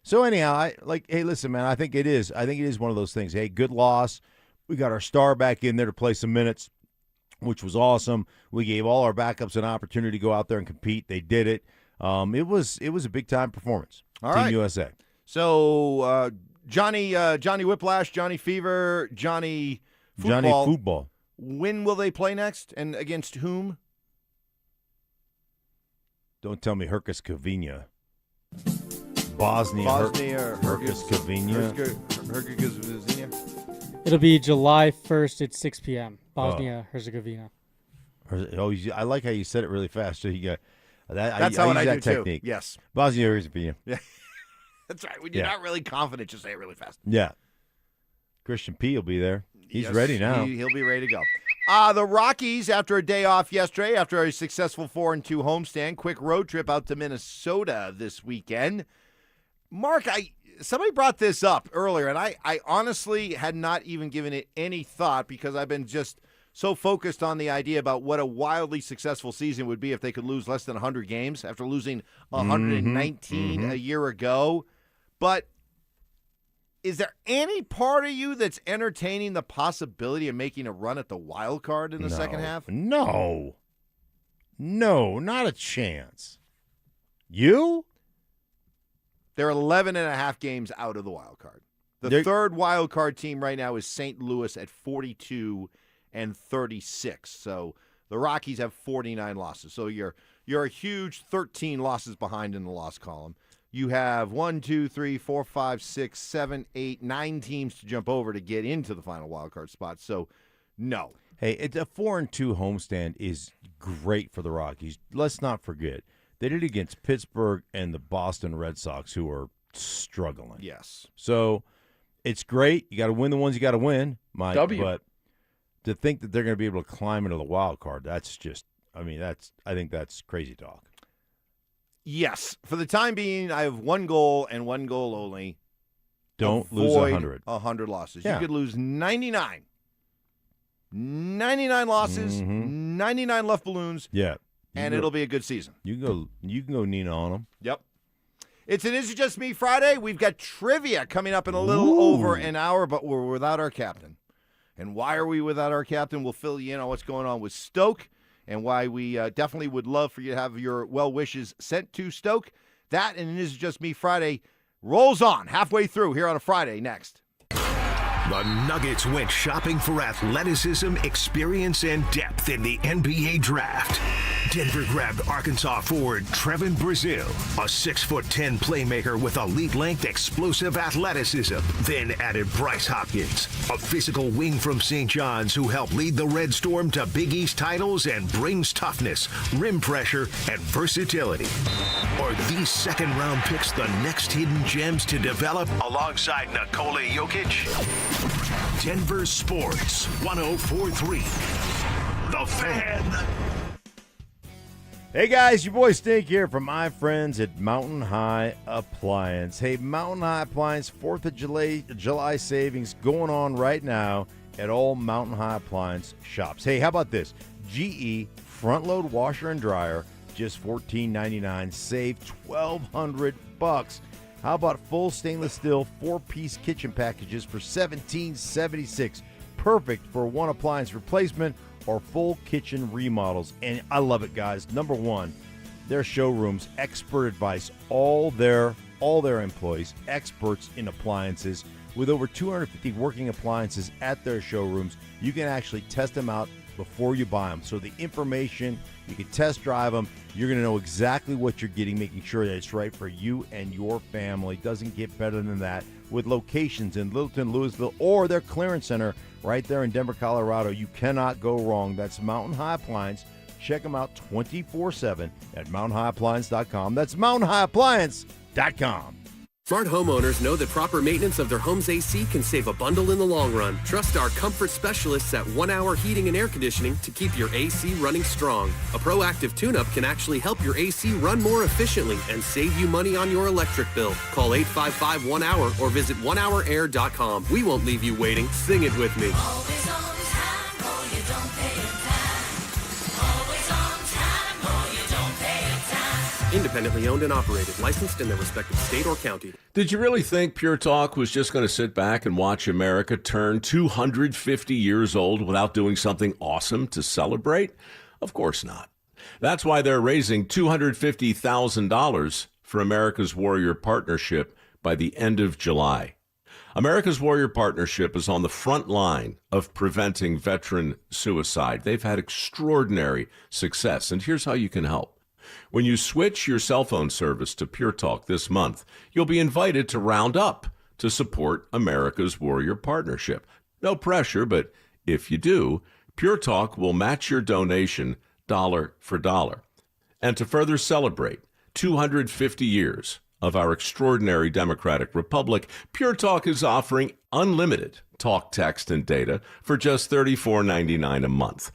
[SPEAKER 1] So anyhow, hey, listen, man, I think it is one of those things. Hey, good loss. We got our star back in there to play some minutes, which was awesome. We gave all our backups an opportunity to go out there and compete. They did it. It was a big time performance.
[SPEAKER 9] All
[SPEAKER 1] Team
[SPEAKER 9] right.
[SPEAKER 1] USA.
[SPEAKER 9] So Johnny Whiplash, Johnny Fever, Johnny Football.
[SPEAKER 1] Johnny Football.
[SPEAKER 9] When will they play next, and against whom?
[SPEAKER 1] Don't tell me Herzegovina. Bosnia Herzegovina.
[SPEAKER 12] It'll be July 1st at 6 p.m. Bosnia Herzegovina.
[SPEAKER 1] Oh, I like how you said it really fast. So you got that.
[SPEAKER 9] That's
[SPEAKER 1] I
[SPEAKER 9] how
[SPEAKER 1] use
[SPEAKER 9] I
[SPEAKER 1] that
[SPEAKER 9] do
[SPEAKER 1] technique.
[SPEAKER 9] too. Yes,
[SPEAKER 1] Bosnia Herzegovina.
[SPEAKER 9] Yeah, that's right. When you're not really confident, just say it really fast.
[SPEAKER 1] Yeah. Christian P. will be there. He's ready now.
[SPEAKER 9] He'll be ready to go. The Rockies, after a day off yesterday, after a successful 4-2 homestand, quick road trip out to Minnesota this weekend. Mark, somebody brought this up earlier, and I honestly had not even given it any thought because I've been just so focused on the idea about what a wildly successful season would be if they could lose less than 100 games after losing 119 a year ago. But is there any part of you that's entertaining the possibility of making a run at the wild card in the second half?
[SPEAKER 1] No, not a chance. You?
[SPEAKER 9] They're 11.5 games out of the wild card. The third wild card team right now is St. Louis at 42 and 36. So the Rockies have 49 losses. So you're a huge 13 losses behind in the loss column. You have 1, 2, 3, 4, 5, 6, 7, 8, 9 teams to jump over to get into the final wild card spot. So no.
[SPEAKER 1] Hey, it's a 4-2 homestand is great for the Rockies. Let's not forget. They did it against Pittsburgh and the Boston Red Sox, who are struggling.
[SPEAKER 9] Yes.
[SPEAKER 1] So it's great. You got to win the ones you got to win, Mike. But to think that they're going to be able to climb into the wild card, that's just, I think that's crazy talk.
[SPEAKER 9] Yes. For the time being, I have one goal and one goal only.
[SPEAKER 1] Don't lose 100.
[SPEAKER 9] 100 losses.
[SPEAKER 1] Yeah.
[SPEAKER 9] You could lose 99. 99 losses, 99 left balloons.
[SPEAKER 1] Yeah.
[SPEAKER 9] And it'll be a good season.
[SPEAKER 1] You can go Nina on them.
[SPEAKER 9] Yep. It's an Is It Just Me Friday. We've got trivia coming up in a little over an hour, but we're without our captain. And why are we without our captain? We'll fill you in on what's going on with Stoke and why we definitely would love for you to have your well wishes sent to Stoke. That and an Is It Just Me Friday rolls on halfway through here on a Friday next.
[SPEAKER 2] The Nuggets went shopping for athleticism, experience, and depth in the NBA draft. Denver grabbed Arkansas forward Trevin Brazile, a 6'10" playmaker with elite-length, explosive athleticism. Then added Bryce Hopkins, a physical wing from St. John's who helped lead the Red Storm to Big East titles and brings toughness, rim pressure, and versatility. Are these second-round picks the next hidden gems to develop alongside Nikola Jokic? Denver Sports 104.3. The Fan.
[SPEAKER 1] Hey guys, your boy Stink here from my friends at Mountain High Appliance. Hey, Mountain High Appliance 4th of July savings going on right now at all Mountain High Appliance shops. Hey, how about this? GE front load washer and dryer, just $14.99. Save $1,200. How about full stainless steel 4-piece kitchen packages for $17.76? Perfect for one appliance replacement or full kitchen remodels. And I love it, guys. Number one, their showrooms, expert advice, all their employees, experts in appliances. With over 250 working appliances at their showrooms, you can actually test them out before you buy them. So the information, you can test drive them. You're going to know exactly what you're getting, making sure that it's right for you and your family. Doesn't get better than that. With locations in Littleton, Louisville, or their clearance center right there in Denver, Colorado, you cannot go wrong. That's Mountain High Appliance. Check them out 24/7 at mountainhighappliance.com. That's mountainhighappliance.com.
[SPEAKER 13] Smart homeowners know that proper maintenance of their home's AC can save a bundle in the long run. Trust our comfort specialists at 1 Hour Heating and Air Conditioning to keep your AC running strong. A proactive tune-up can actually help your AC run more efficiently and save you money on your electric bill. Call 855-1-HOUR or visit onehourair.com. We won't leave you waiting. Sing it with me.
[SPEAKER 14] Always on time or you don't pay it time. Always on time or you don't pay it time.
[SPEAKER 13] Independently owned and operated, licensed in their respective state or county.
[SPEAKER 15] Did you really think Pure Talk was just going to sit back and watch America turn 250 years old without doing something awesome to celebrate? Of course not. That's why they're raising $250,000 for America's Warrior Partnership by the end of July. America's Warrior Partnership is on the front line of preventing veteran suicide. They've had extraordinary success, and here's how you can help. When you switch your cell phone service to Pure Talk this month, you'll be invited to round up to support America's Warrior Partnership. No pressure, but if you do, Pure Talk will match your donation dollar for dollar. And to further celebrate 250 years of our extraordinary democratic republic, Pure Talk is offering unlimited talk, text, and data for just $34.99 a month.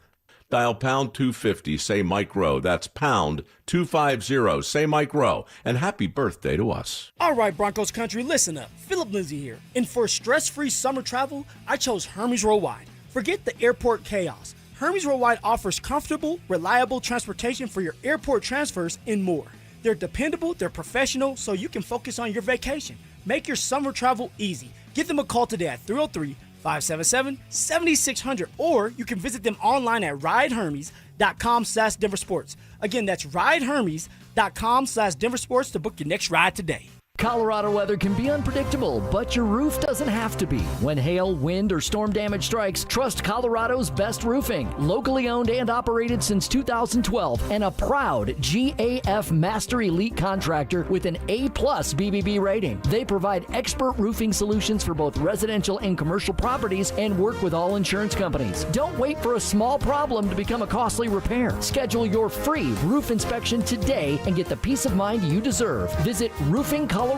[SPEAKER 15] Dial pound 250, say Mike Rowe. That's pound 250, say Mike Rowe. And happy birthday to us.
[SPEAKER 23] All right, Broncos country, listen up. Philip Lindsay here. And for stress-free summer travel, I chose Hermes Worldwide. Forget the airport chaos. Hermes Worldwide offers comfortable, reliable transportation for your airport transfers and more. They're dependable, they're professional, so you can focus on your vacation. Make your summer travel easy. Give them a call today at 303-577-7600, or you can visit them online at ridehermes.com/DenverSports. Again, that's ridehermes.com/DenverSports to book your next ride today.
[SPEAKER 20] Colorado weather can be unpredictable, but your roof doesn't have to be. When hail, wind, or storm damage strikes, trust Colorado's best roofing. Locally owned and operated since 2012, and a proud GAF Master Elite contractor with an A+ BBB rating. They provide expert roofing solutions for both residential and commercial properties and work with all insurance companies. Don't wait for a small problem to become a costly repair. Schedule your free roof inspection today and get the peace of mind you deserve. Visit roofingcolorado.com.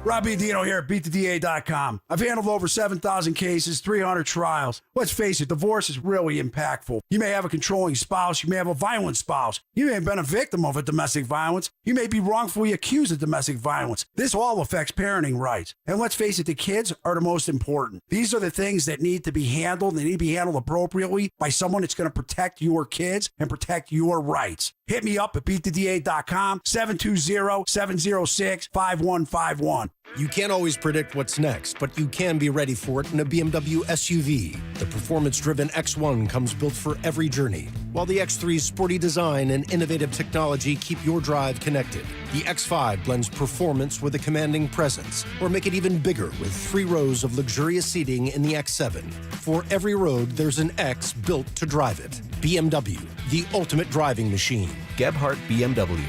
[SPEAKER 24] Robbie Dino here at BeatTheDA.com. I've handled over 7,000 cases, 300 trials. Let's face it, divorce is really impactful. You may have a controlling spouse. You may have a violent spouse. You may have been a victim of a domestic violence. You may be wrongfully accused of domestic violence. This all affects parenting rights. And let's face it, the kids are the most important. These are the things that need to be handled. They need to be handled appropriately by someone that's going to protect your kids and protect your rights. Hit me up at BeatTheDA.com, 720-706-5151.
[SPEAKER 25] You can't always predict what's next, but you can be ready for it in a BMW SUV. The performance-driven X1 comes built for every journey, while the X3's sporty design and innovative technology keep your drive connected. The X5 blends performance with a commanding presence, or make it even bigger with 3 rows of luxurious seating in the X7. For every road, there's an X built to drive it. BMW, the ultimate driving machine.
[SPEAKER 26] Gebhardt BMW,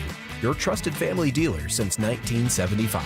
[SPEAKER 26] your trusted family dealer since 1975.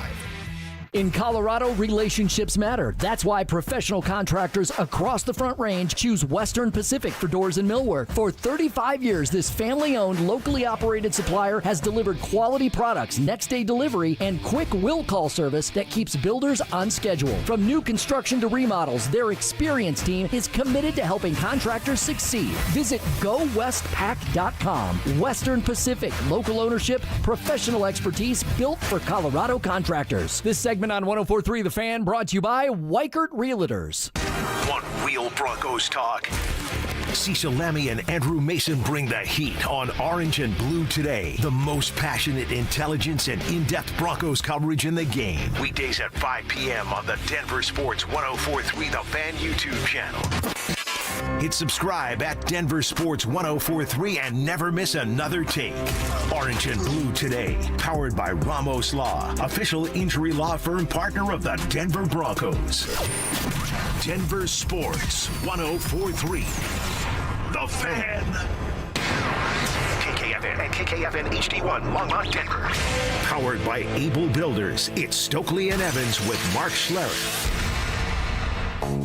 [SPEAKER 20] In Colorado, relationships matter. That's why professional contractors across the Front Range choose Western Pacific for doors and millwork. For 35 years, this family-owned, locally operated supplier has delivered quality products, next-day delivery, and quick will-call service that keeps builders on schedule. From new construction to remodels, their experienced team is committed to helping contractors succeed. Visit GoWestPack.com. Western Pacific, local ownership, professional expertise built for Colorado contractors. This segment on 104.3 The Fan brought to you by Weichert Realtors.
[SPEAKER 2] One real Broncos talk. Cecil Lammy and Andrew Mason bring the heat on Orange and Blue today. The most passionate intelligence and in-depth Broncos coverage in the game. Weekdays at 5 p.m. on the Denver Sports 104.3 The Fan YouTube channel. Hit subscribe at Denver Sports 104.3 and never miss another take. Orange and Blue today, powered by Ramos Law, official injury law firm partner of the Denver Broncos. Denver Sports 104.3 The Fan. KKFN and KKFN HD1 Longmont, Denver. Powered by Able Builders, it's Stokley and Evans with Mark Schlereth.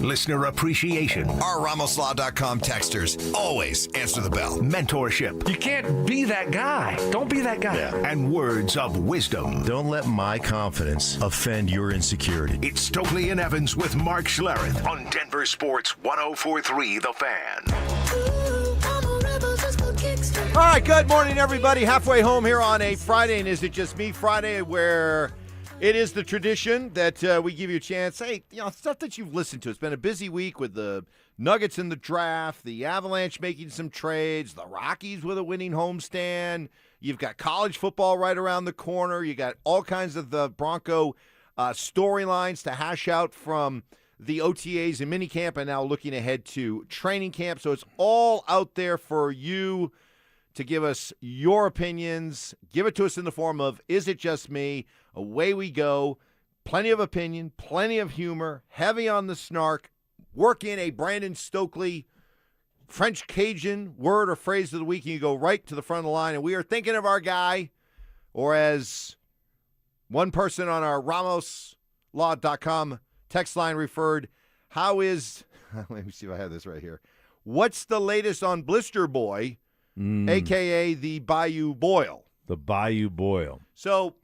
[SPEAKER 2] Listener appreciation.
[SPEAKER 4] Our RamosLaw.com texters always answer the bell.
[SPEAKER 2] Mentorship.
[SPEAKER 22] You can't be that guy. Don't be that guy.
[SPEAKER 2] And words of wisdom.
[SPEAKER 4] Don't let my confidence offend your insecurity.
[SPEAKER 2] It's Stokley and Evans with Mark Schlereth on Denver Sports 104.3 The Fan.
[SPEAKER 9] All right, good morning, everybody. Halfway home here on a Friday, and Is It Just Me Friday, where it is the tradition that we give you a chance. Hey, stuff that you've listened to. It's been a busy week with the Nuggets in the draft, the Avalanche making some trades, the Rockies with a winning homestand. You've got college football right around the corner. You got all kinds of the Bronco storylines to hash out from the OTAs and minicamp, and now looking ahead to training camp. So it's all out there for you to give us your opinions. Give it to us in the form of Is It Just Me? Away we go. Plenty of opinion, plenty of humor, heavy on the snark. Work in a Brandon Stokley French Cajun word or phrase of the week, and you go right to the front of the line. And we are thinking of our guy, or as one person on our RamosLaw.com text line referred, how is, let me see if I have this right here. What's the latest on Blister Boy, a.k.a. the Bayou Boyle?
[SPEAKER 1] The Bayou Boyle.
[SPEAKER 9] So,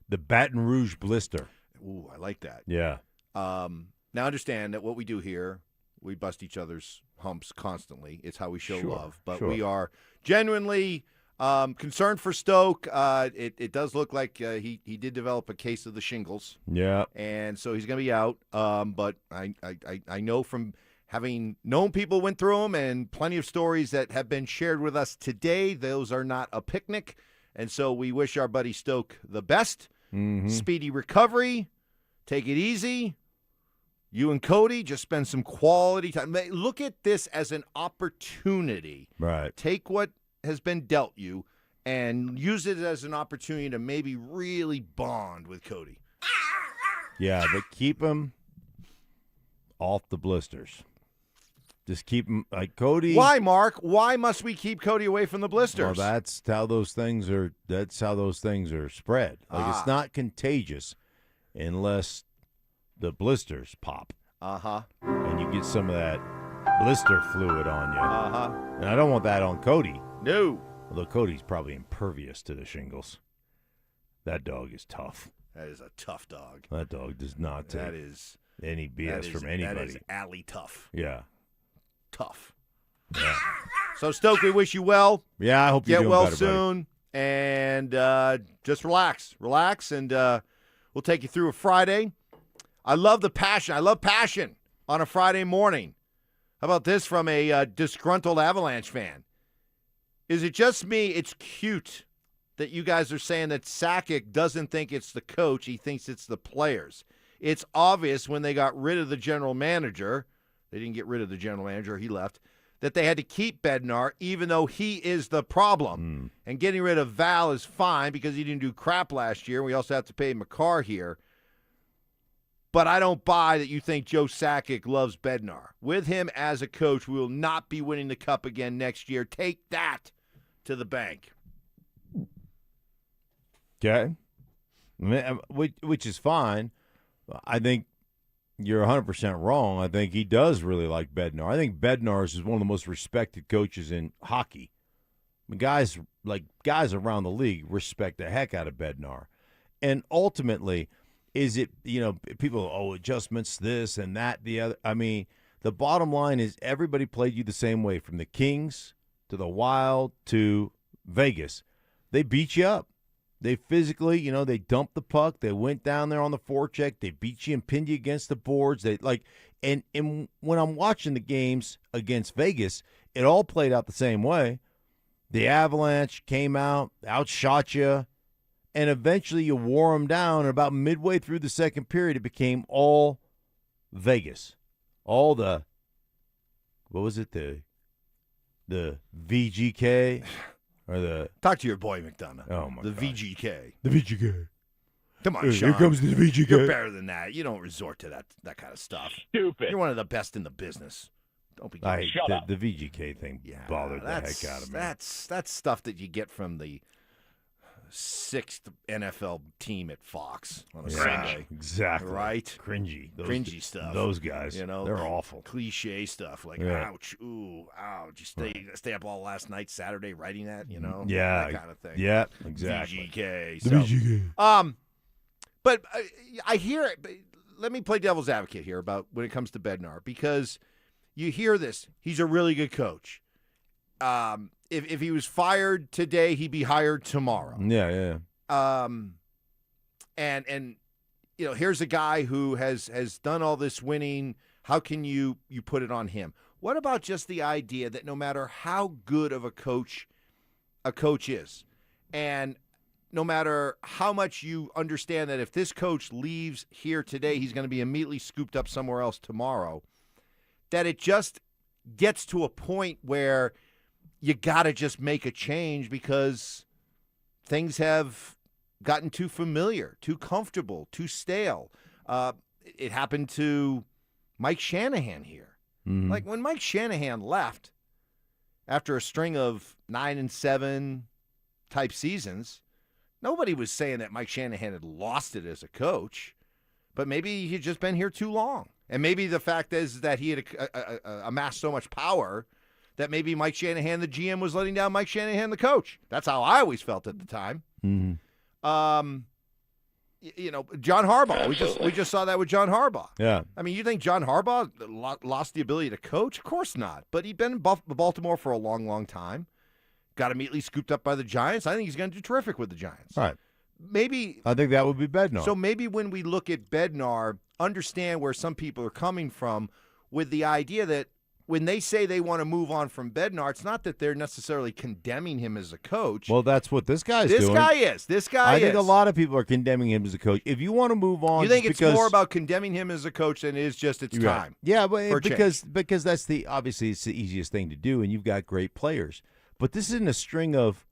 [SPEAKER 1] the Baton Rouge Blister.
[SPEAKER 9] Ooh, I like that.
[SPEAKER 1] Yeah.
[SPEAKER 9] Now understand that what we do here, we bust each other's humps constantly. It's how we show love. But we are genuinely concerned for Stoke. It does look like he did develop a case of the shingles.
[SPEAKER 1] Yeah.
[SPEAKER 9] And so he's going to be out. But I know from having known people went through them and plenty of stories that have been shared with us today, those are not a picnic. And so we wish our buddy Stoke the best. Speedy recovery. Take it easy. You and Cody just spend some quality time. Look at this as an opportunity.
[SPEAKER 1] Right.
[SPEAKER 9] Take what has been dealt you and use it as an opportunity to maybe really bond with Cody.
[SPEAKER 1] Yeah, but keep him off the blisters. Just keep him like Cody.
[SPEAKER 9] Why, Mark? Why must we keep Cody away from the blisters?
[SPEAKER 1] Well, that's how those things are. That's how those things are spread. Like it's not contagious unless the blisters pop. And you get some of that blister fluid on you. And I don't want that on Cody.
[SPEAKER 9] No.
[SPEAKER 1] Although Cody's probably impervious to the shingles. That dog is tough.
[SPEAKER 9] That is a tough dog.
[SPEAKER 1] That dog does not take any BS from anybody.
[SPEAKER 9] That is alley tough.
[SPEAKER 1] Yeah.
[SPEAKER 9] Tough.
[SPEAKER 1] Yeah.
[SPEAKER 9] So, Stoke, we wish you well.
[SPEAKER 1] Yeah, I hope you
[SPEAKER 9] get well
[SPEAKER 1] better,
[SPEAKER 9] soon.
[SPEAKER 1] buddy.
[SPEAKER 9] And just relax. Relax, and we'll take you through a Friday. I love the passion. I love passion on a Friday morning. How about this from a disgruntled Avalanche fan? Is it just me? It's cute that you guys are saying that Sakic doesn't think it's the coach. He thinks it's the players. It's obvious when they got rid of the general manager. They didn't get rid of the general manager. He left. That they had to keep Bednar, even though he is the problem. And getting rid of Val is fine because he didn't do crap last year. We also have to pay McCarr here. But I don't buy that you think Joe Sakic loves Bednar. With him as a coach, we will not be winning the cup again next year. Take that to the bank.
[SPEAKER 1] Okay. which is fine. I think you're 100% wrong. I think he does really like Bednar. I think Bednar is one of the most respected coaches in hockey. I mean, guys around the league respect the heck out of Bednar. And ultimately, is it, people, adjustments, this and that, the other. I mean, the bottom line is everybody played you the same way, from the Kings to the Wild to Vegas. They beat you up. They physically, they dumped the puck. They went down there on the forecheck. They beat you and pinned you against the boards. And when I'm watching the games against Vegas, it all played out the same way. The Avalanche came out, outshot you, and eventually you wore them down. And about midway through the second period, it became all Vegas. All the, what was it, the VGK? Or the
[SPEAKER 9] Talk to your boy, McDonough.
[SPEAKER 1] Oh, my
[SPEAKER 9] The
[SPEAKER 1] God.
[SPEAKER 9] VGK.
[SPEAKER 1] The VGK.
[SPEAKER 9] Come on,
[SPEAKER 1] Here
[SPEAKER 9] Sean.
[SPEAKER 1] comes the VGK.
[SPEAKER 9] You're better than that. You don't resort to that kind of stuff.
[SPEAKER 31] Stupid.
[SPEAKER 9] You're one of the best in the business. Don't be
[SPEAKER 31] Shut up.
[SPEAKER 1] The VGK thing bothered the heck out of me.
[SPEAKER 9] That's stuff that you get from the 6th NFL team at Fox on a Sunday.
[SPEAKER 1] Exactly.
[SPEAKER 9] Right?
[SPEAKER 1] Cringy.
[SPEAKER 9] Cringy stuff.
[SPEAKER 1] Those guys, they're awful.
[SPEAKER 9] Cliche stuff like, ouch, ooh, ouch. You stay up all last night, Saturday, writing that,
[SPEAKER 1] Yeah.
[SPEAKER 9] that kind of thing.
[SPEAKER 1] Yeah, exactly.
[SPEAKER 9] VGK.
[SPEAKER 1] The VGK.
[SPEAKER 9] But I hear it. Let me play devil's advocate here about when it comes to Bednar, because you hear this. He's a really good coach. If he was fired today, he'd be hired tomorrow.
[SPEAKER 1] Yeah.
[SPEAKER 9] And here's a guy who has done all this winning. How can you put it on him? What about just the idea that no matter how good of a coach is, and no matter how much you understand that if this coach leaves here today, he's going to be immediately scooped up somewhere else tomorrow, that it just gets to a point where you got to just make a change because things have gotten too familiar, too comfortable, too stale. It happened to Mike Shanahan here.
[SPEAKER 1] Mm-hmm.
[SPEAKER 9] Like when Mike Shanahan left after a string of 9-7 type seasons, nobody was saying that Mike Shanahan had lost it as a coach, but maybe he'd just been here too long. And maybe the fact is that he had amassed so much power that maybe Mike Shanahan, the GM, was letting down Mike Shanahan, the coach. That's how I always felt at the time.
[SPEAKER 1] Mm-hmm.
[SPEAKER 9] John Harbaugh. We just saw that with John Harbaugh.
[SPEAKER 1] Yeah.
[SPEAKER 9] I mean, you think John Harbaugh lost the ability to coach? Of course not. But he'd been in Baltimore for a long, long time. Got immediately scooped up by the Giants. I think he's going to do terrific with the Giants.
[SPEAKER 1] All right.
[SPEAKER 9] Maybe
[SPEAKER 1] I think that would be Bednar.
[SPEAKER 9] So maybe when we look at Bednar, understand where some people are coming from with the idea that when they say they want to move on from Bednar, it's not that they're necessarily condemning him as a coach.
[SPEAKER 1] Well, that's what this guy's
[SPEAKER 9] This
[SPEAKER 1] doing.
[SPEAKER 9] guy is.
[SPEAKER 1] I think a lot of people are condemning him as a coach. If you want to move on,
[SPEAKER 9] you think it's
[SPEAKER 1] because,
[SPEAKER 9] more about condemning him as a coach than it is just it's
[SPEAKER 1] Right.
[SPEAKER 9] time.
[SPEAKER 1] Yeah, but
[SPEAKER 9] for
[SPEAKER 1] because
[SPEAKER 9] change.
[SPEAKER 1] that's obviously it's the easiest thing to do, and you've got great players. But this isn't a string of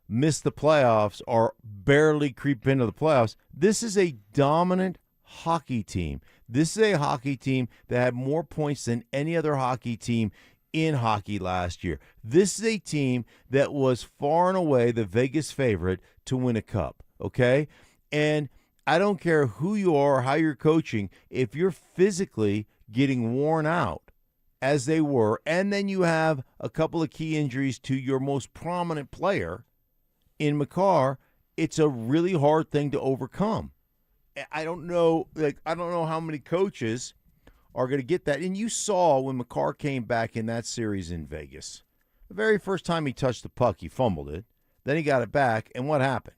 [SPEAKER 1] miss the playoffs or barely creep into the playoffs. This is a dominant hockey team. This is a hockey team that had more points than any other hockey team in hockey last year. This is a team that was far and away the Vegas favorite to win a cup, okay? And I don't care who you are or how you're coaching, if you're physically getting worn out, as they were, and then you have a couple of key injuries to your most prominent player in Makar, it's a really hard thing to overcome. I don't know how many coaches are going to get that. And you saw when Makar came back in that series in Vegas, the very first time he touched the puck, he fumbled it. Then he got it back, and what happened?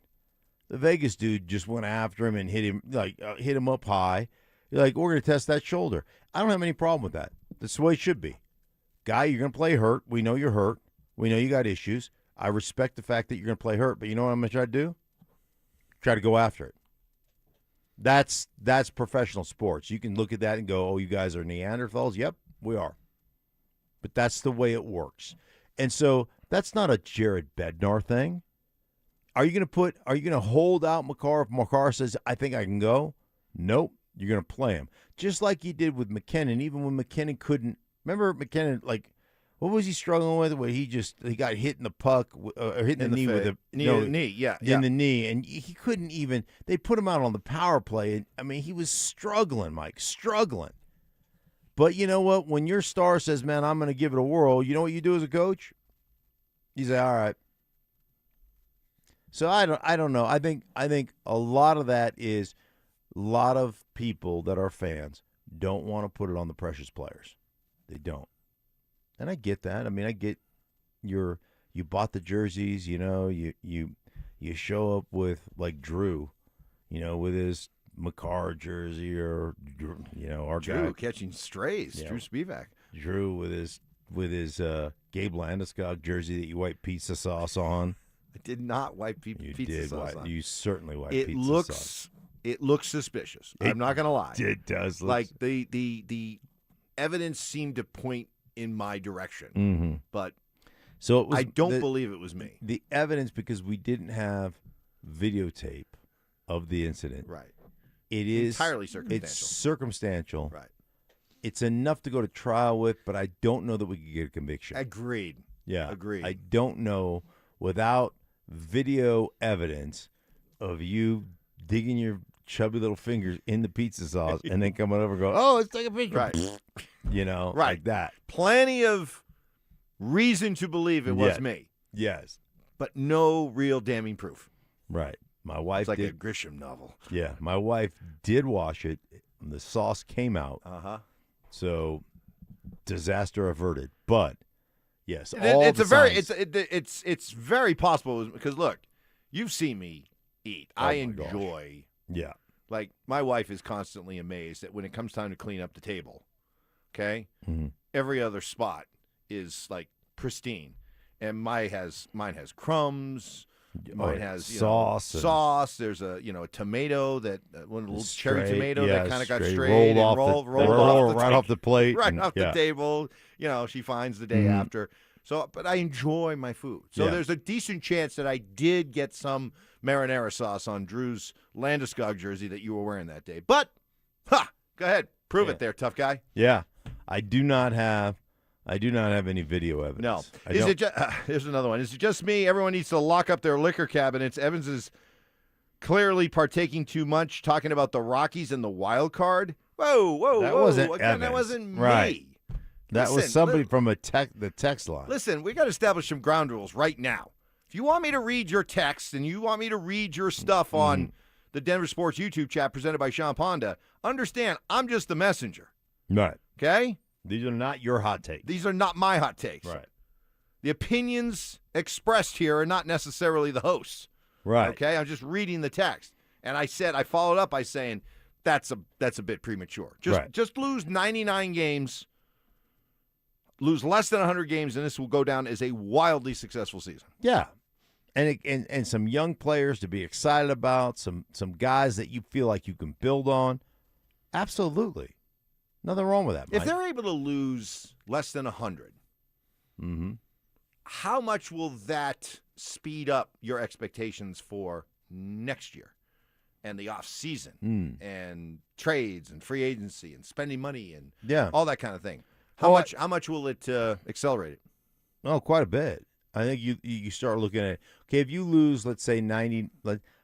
[SPEAKER 1] The Vegas dude just went after him and hit him up high. You're like, we're going to test that shoulder. I don't have any problem with that. That's the way it should be. Guy, you're going to play hurt. We know you're hurt. We know you got issues. I respect the fact that you're going to play hurt, but you know what I'm going to try to do? Try to go after it. That's professional sports. You can look at that and go, oh, you guys are Neanderthals? Yep, we are. But that's the way it works. And so that's not a Jared Bednar thing. Are you going to hold out Makar if Makar says, I think I can go? Nope. You're going to play him. Just like you did with McKinnon, even when McKinnon couldn't. Remember McKinnon, What was he struggling with? Where he got hit in the puck, or hit in the knee with a
[SPEAKER 9] knee,
[SPEAKER 1] in the knee, and he couldn't even. They put him out on the power play, and I mean, he was struggling, Mike, struggling. But you know what? When your star says, "Man, I'm going to give it a whirl," you know what you do as a coach? You say, "All right." So I don't know. I think a lot of that is a lot of people that are fans don't want to put it on the precious players. They don't. And I get that. I mean, I get you bought the jerseys, you show up with like Drew, with his Makar jersey, or our
[SPEAKER 9] Drew
[SPEAKER 1] guy
[SPEAKER 9] catching strays, Drew Spivak.
[SPEAKER 1] Drew with his Gabe Landeskog jersey that you wipe pizza sauce on.
[SPEAKER 9] I did not wipe pizza sauce on.
[SPEAKER 1] You certainly wipe
[SPEAKER 9] it
[SPEAKER 1] pizza
[SPEAKER 9] looks,
[SPEAKER 1] sauce.
[SPEAKER 9] It looks suspicious. I'm not going to lie.
[SPEAKER 1] It does look
[SPEAKER 9] like the evidence seemed to point in my direction,
[SPEAKER 1] mm-hmm.
[SPEAKER 9] but
[SPEAKER 1] so
[SPEAKER 9] I don't believe it was me.
[SPEAKER 1] The evidence, because we didn't have videotape of the incident.
[SPEAKER 9] Right.
[SPEAKER 1] It is
[SPEAKER 9] entirely circumstantial.
[SPEAKER 1] It's circumstantial.
[SPEAKER 9] Right.
[SPEAKER 1] It's enough to go to trial with, but I don't know that we could get a conviction.
[SPEAKER 9] Agreed.
[SPEAKER 1] Yeah.
[SPEAKER 9] Agreed.
[SPEAKER 1] I don't know, without video evidence of you digging your chubby little fingers in the pizza sauce and then coming over and go, "Oh, let's take a picture."
[SPEAKER 9] Right.
[SPEAKER 1] Right. Like that.
[SPEAKER 9] Plenty of reason to believe it was me.
[SPEAKER 1] Yes.
[SPEAKER 9] But no real damning proof.
[SPEAKER 1] Right. My wife
[SPEAKER 9] it's like
[SPEAKER 1] did,
[SPEAKER 9] a Grisham novel.
[SPEAKER 1] Yeah. My wife did wash it. The sauce came out.
[SPEAKER 9] Uh-huh.
[SPEAKER 1] So disaster averted. But yes,
[SPEAKER 9] it's very possible, because look, you've seen me eat. I enjoy.
[SPEAKER 1] Yeah.
[SPEAKER 9] Like, my wife is constantly amazed that when it comes time to clean up the table, okay, every other spot is like pristine, and mine has crumbs. Mine has sauce. There's a tomato that one little cherry tomato that kind of got strayed and rolled
[SPEAKER 1] off the plate,
[SPEAKER 9] right off the table. She finds the day after. So, but I enjoy my food. So there's a decent chance that I did get some marinara sauce on Drew's Landeskog jersey that you were wearing that day. But, go ahead, prove it there, tough guy.
[SPEAKER 1] Yeah, I do not have any video evidence.
[SPEAKER 9] No. Here's another one. Is it just me? Everyone needs to lock up their liquor cabinets. Evans is clearly partaking too much, talking about the Rockies and the wild card. Whoa.
[SPEAKER 1] That wasn't
[SPEAKER 9] Again,
[SPEAKER 1] Evans.
[SPEAKER 9] that wasn't me.
[SPEAKER 1] Right. That was somebody from the text line.
[SPEAKER 9] Listen, we got to establish some ground rules right now. If you want me to read your text and you want me to read your stuff on the Denver Sports YouTube chat presented by Sean Ponda, understand, I'm just the messenger.
[SPEAKER 1] Right.
[SPEAKER 9] Okay?
[SPEAKER 1] These are not your hot takes.
[SPEAKER 9] These are not my hot takes.
[SPEAKER 1] Right.
[SPEAKER 9] The opinions expressed here are not necessarily the host's.
[SPEAKER 1] Right.
[SPEAKER 9] Okay? I'm just reading the text. And I followed up by saying that's a bit premature. Just lose 99 games. Lose less than 100 games, and this will go down as a wildly successful season.
[SPEAKER 1] Yeah, and some young players to be excited about, some guys that you feel like you can build on. Absolutely, nothing wrong with that, Mike.
[SPEAKER 9] If they're able to lose less than 100, how much will that speed up your expectations for next year and the off season and trades and free agency and spending money and all that kind of thing? How much will it accelerate it?
[SPEAKER 1] Oh, quite a bit. I think you start looking at, okay, if you lose, let's say 90,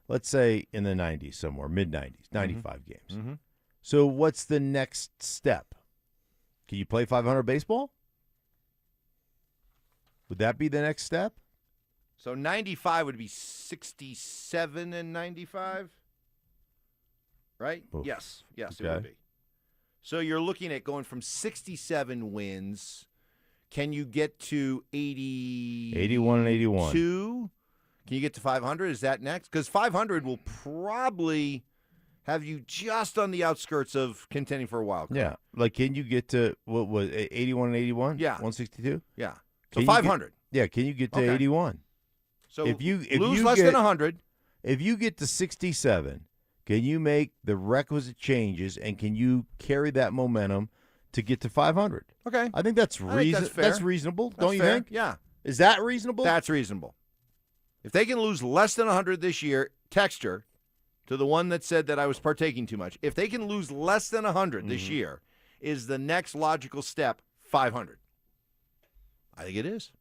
[SPEAKER 1] let's say in the 90s somewhere, mid-90s, 95 games. So what's the next step? Can you play 500 baseball? Would that be the next step?
[SPEAKER 9] So 95 would be 67 and 95, right?
[SPEAKER 1] Oof.
[SPEAKER 9] Yes,
[SPEAKER 1] Okay.
[SPEAKER 9] It would be. So you're looking at going from 67 wins. Can you get to
[SPEAKER 1] 81 and 81.
[SPEAKER 9] Can you get to 500? Is that next? Because 500 will probably have you just on the outskirts of contending for a wild card.
[SPEAKER 1] Yeah. Like, can you get to, what was 81 and 81?
[SPEAKER 9] Yeah.
[SPEAKER 1] 162?
[SPEAKER 9] Yeah. So 500.
[SPEAKER 1] Can you get to 81?
[SPEAKER 9] So
[SPEAKER 1] if you
[SPEAKER 9] lose less than 100.
[SPEAKER 1] If you get to 67, can you make the requisite changes, and can you carry that momentum to get to 500?
[SPEAKER 9] Okay.
[SPEAKER 1] I think that's reasonable.
[SPEAKER 9] That's fair.
[SPEAKER 1] Reasonable,
[SPEAKER 9] That's
[SPEAKER 1] don't you
[SPEAKER 9] fair.
[SPEAKER 1] think?
[SPEAKER 9] Yeah.
[SPEAKER 1] Is that reasonable?
[SPEAKER 9] That's reasonable. If they can lose less than 100 this year, text her to the one that said that I was partaking too much. If they can lose less than 100 this year, is the next logical step 500? I think it is.